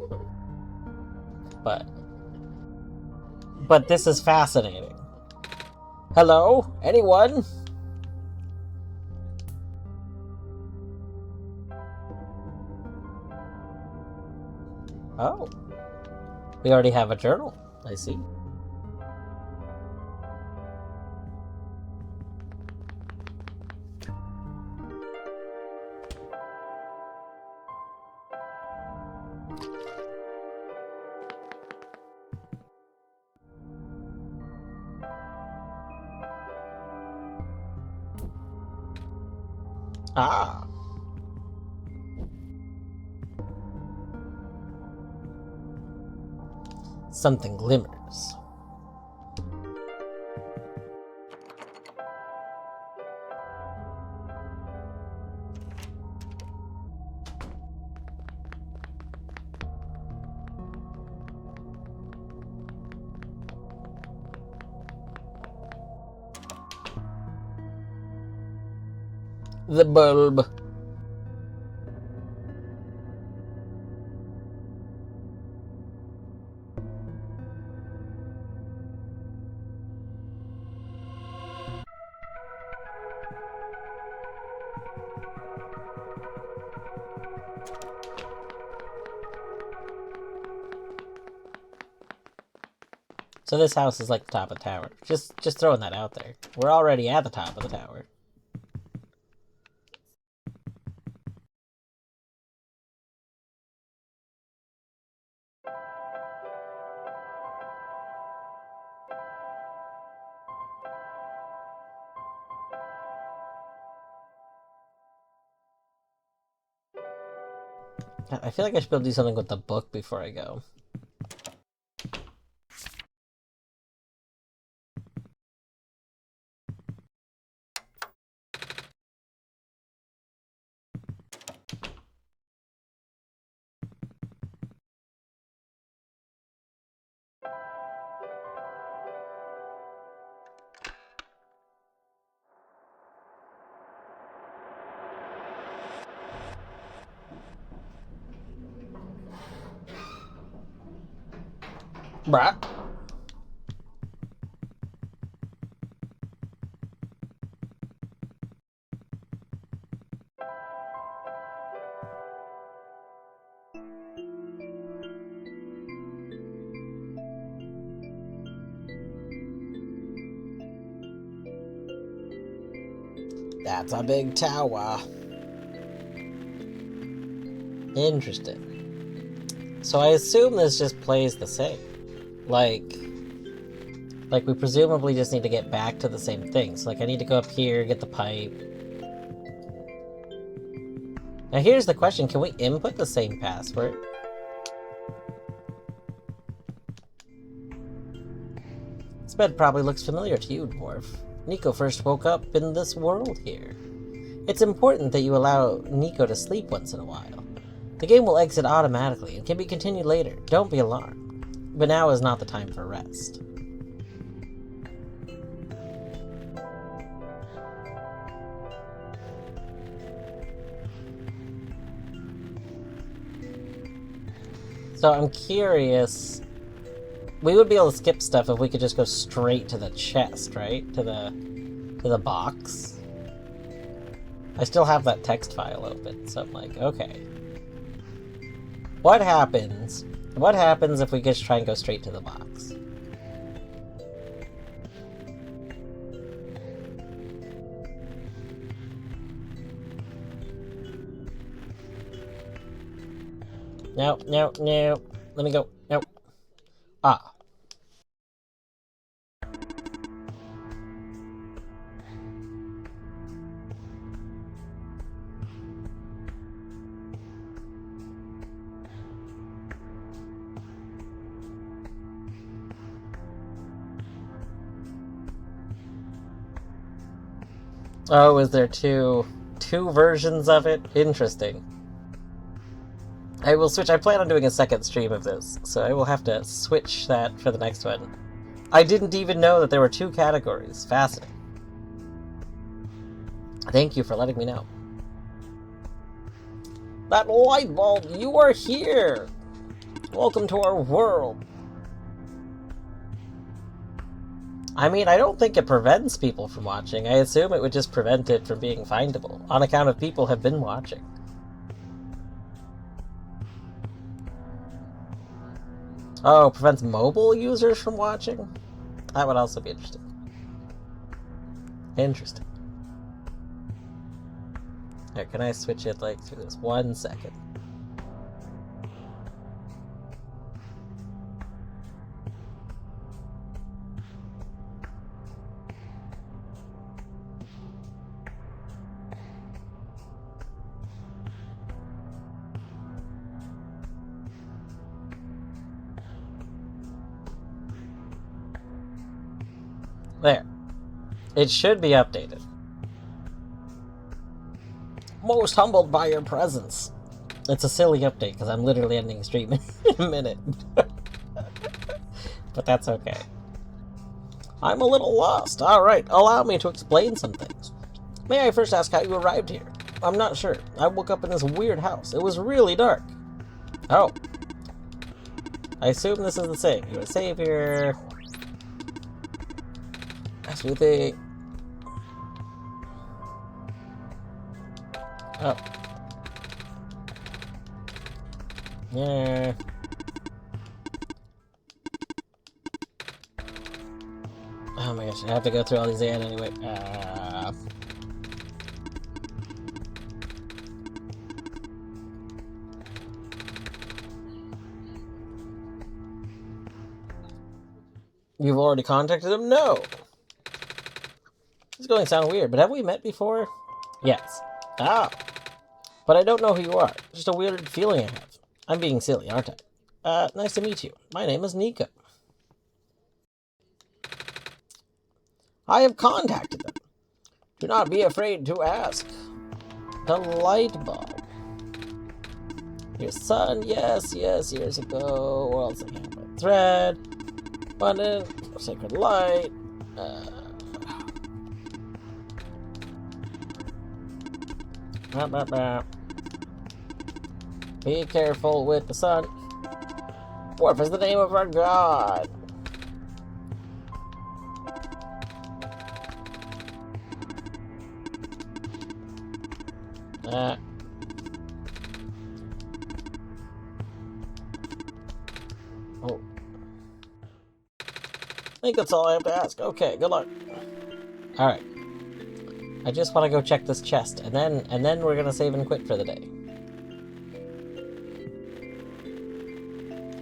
But this is fascinating. Hello? Anyone? Oh. We already have a journal. I see. Ah. Something glimmers. The bulb. So this house is like the top of the tower. Just throwing that out there. We're already at the top of the tower. I feel like I should be able to do something with the book before I go. Bruh. That's a big tower. Interesting. So I assume this just plays the same. Like we presumably just need to get back to the same thing. So like I need to go up here, get the pipe. Now here's the question, can we input the same password? This bed probably looks familiar to you, Dwarf. Nico first woke up in this world here. It's important that you allow Nico to sleep once in a while. The game will exit automatically and can be continued later. Don't be alarmed. But now is not the time for rest. So I'm curious. We would be able to skip stuff if we could just go straight to the chest, right? To the box. I still have that text file open, so I'm like, okay. What happens? What happens if we just try and go straight to the box? No, no, no. Let me go. No. Ah. Oh, is there two versions of it? Interesting. I will switch. I plan on doing a second stream of this, so I will have to switch that for the next one. I didn't even know that there were two categories. Fascinating. Thank you for letting me know. That light bulb, you are here! Welcome to our world. I mean, I don't think it prevents people from watching. I assume it would just prevent it from being findable, on account of people have been watching. Oh, prevents mobile users from watching? That would also be interesting. Interesting. Here, can I switch it, like, through this 1 second? There. It should be updated. Most humbled by your presence. It's a silly update because I'm literally ending stream in a minute. But that's okay. I'm a little lost. Alright, allow me to explain some things. May I first ask how you arrived here? I'm not sure. I woke up in this weird house. It was really dark. Oh. I assume this is the same. You're a savior. As we think. Oh. Yeah. Oh my gosh, I have to go through all these again anyway. You've already contacted him? No! This is going to sound weird, but have we met before? Yes. Ah. But I don't know who you are. Just a weird feeling I have. I'm being silly, aren't I? Nice to meet you. My name is Nico. I have contacted them. Do not be afraid to ask. The light bug. Your son, yes, years ago. Or else I can't find thread. Button. Sacred light. Be careful with the sun. Warp is the name of our god. Oh. I think that's all I have to ask. Okay, good luck. Alright. I just want to go check this chest, and then we're gonna save and quit for the day.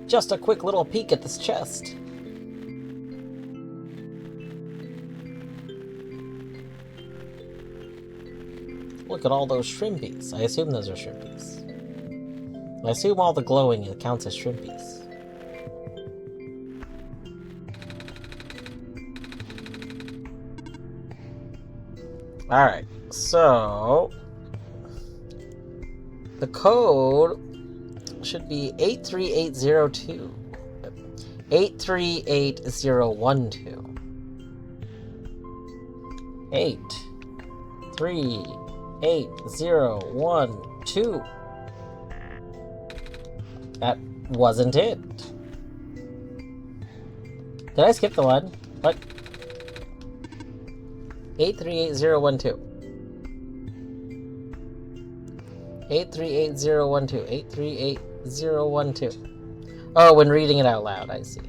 Just a quick little peek at this chest. Look at all those shrimpies. I assume those are shrimpies. I assume all the glowing counts as shrimpies. Alright, so the code should be 83802. 838012. 8388012. That wasn't it. Did I skip the one? What? 838012. 838012. 838012. Oh, when reading it out loud, I see.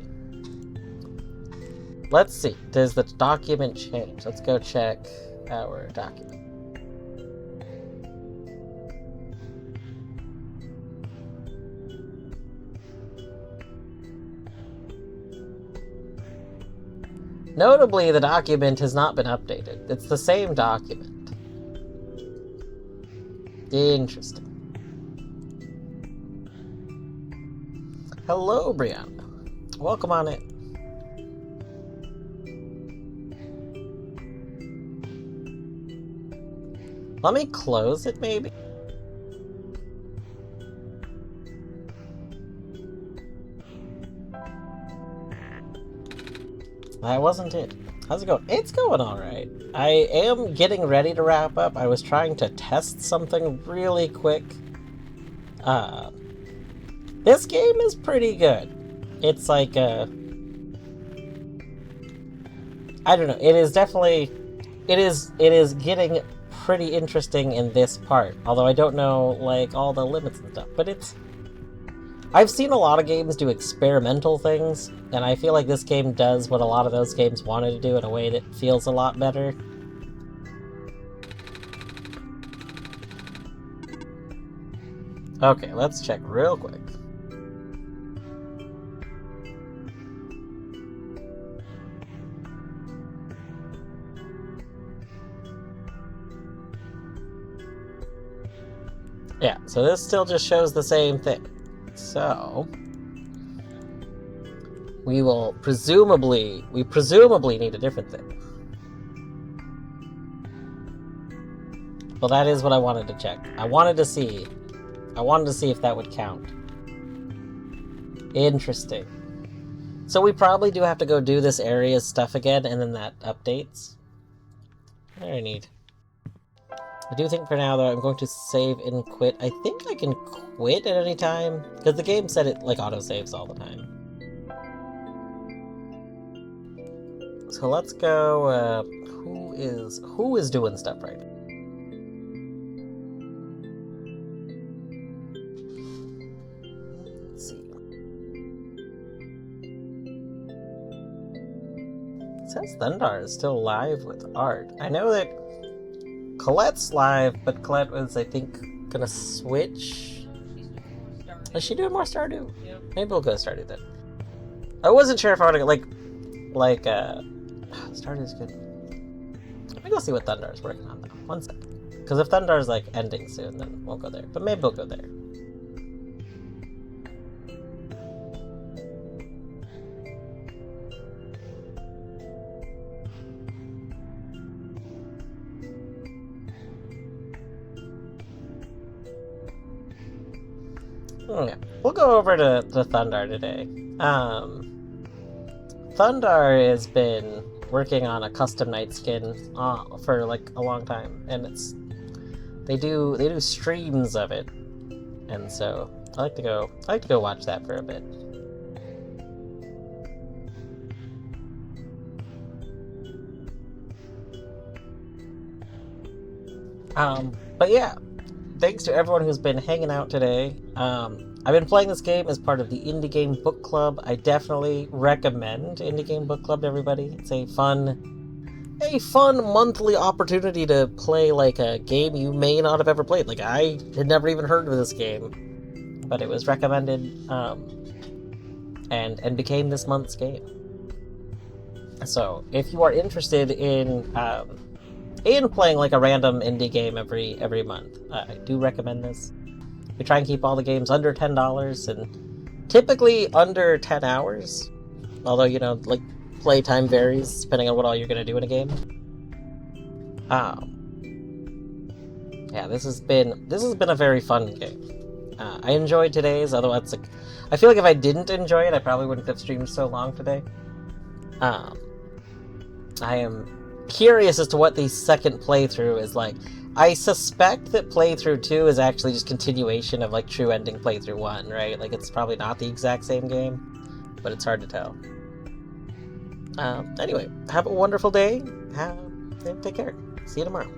Let's see. Does the document change? Let's go check our document. Notably, the document has not been updated. It's the same document. Interesting. Hello, Brianna. Welcome on in. Let me close it, maybe? That wasn't it. How's it going? It's going alright. I am getting ready to wrap up. I was trying to test something really quick. This game is pretty good. It's like I don't know. It is definitely... It is getting pretty interesting in this part. Although I don't know, like, all the limits and stuff. But it's... I've seen a lot of games do experimental things, and I feel like this game does what a lot of those games wanted to do in a way that feels a lot better. Okay, let's check real quick. Yeah, so this still just shows the same thing. So we presumably need a different thing. Well, that is what I wanted to check. I wanted to see if that would count. Interesting. So we probably do have to go do this area's stuff again, and then that updates. Very neat. I do think for now, though, I'm going to save and quit. I think I can quit at any time, because the game said it, like, autosaves all the time. So let's go, who is doing stuff right now? Let's see. It says Thundar is still live with art. I know that Colette's live, but Colette was, I think, gonna switch. Is she doing more Stardew? Yep. Maybe we'll go Stardew then. I wasn't sure if I want to go, Stardew's good. Let me go see what Thundar is working on, though. One second. Because if Thundar's like ending soon, then we'll go there. But maybe we'll go there. Yeah, we'll go over to Thundar today. Thundar has been working on a custom night skin for like a long time, and they do streams of it, and so I like to go watch that for a bit. But yeah, thanks to everyone who's been hanging out today. I've been playing this game as part of the Indie Game Book Club. I definitely recommend Indie Game Book Club to everybody. It's a fun monthly opportunity to play like a game you may not have ever played. Like, I had never even heard of this game, but it was recommended and became this month's game. So if you are interested in playing like a random indie game every month, I do recommend this. We try and keep all the games under $10 and typically under 10 hours. Although, you know, like, playtime varies depending on what all you're going to do in a game. Yeah, this has been a very fun game. I enjoyed today's, although it's like, I feel like if I didn't enjoy it, I probably wouldn't have streamed so long today. I am curious as to what the second playthrough is like. I suspect that playthrough 2 is actually just continuation of like true ending playthrough 1, right? Like, it's probably not the exact same game, but it's hard to tell. Anyway, have a wonderful day. Take care. See you tomorrow.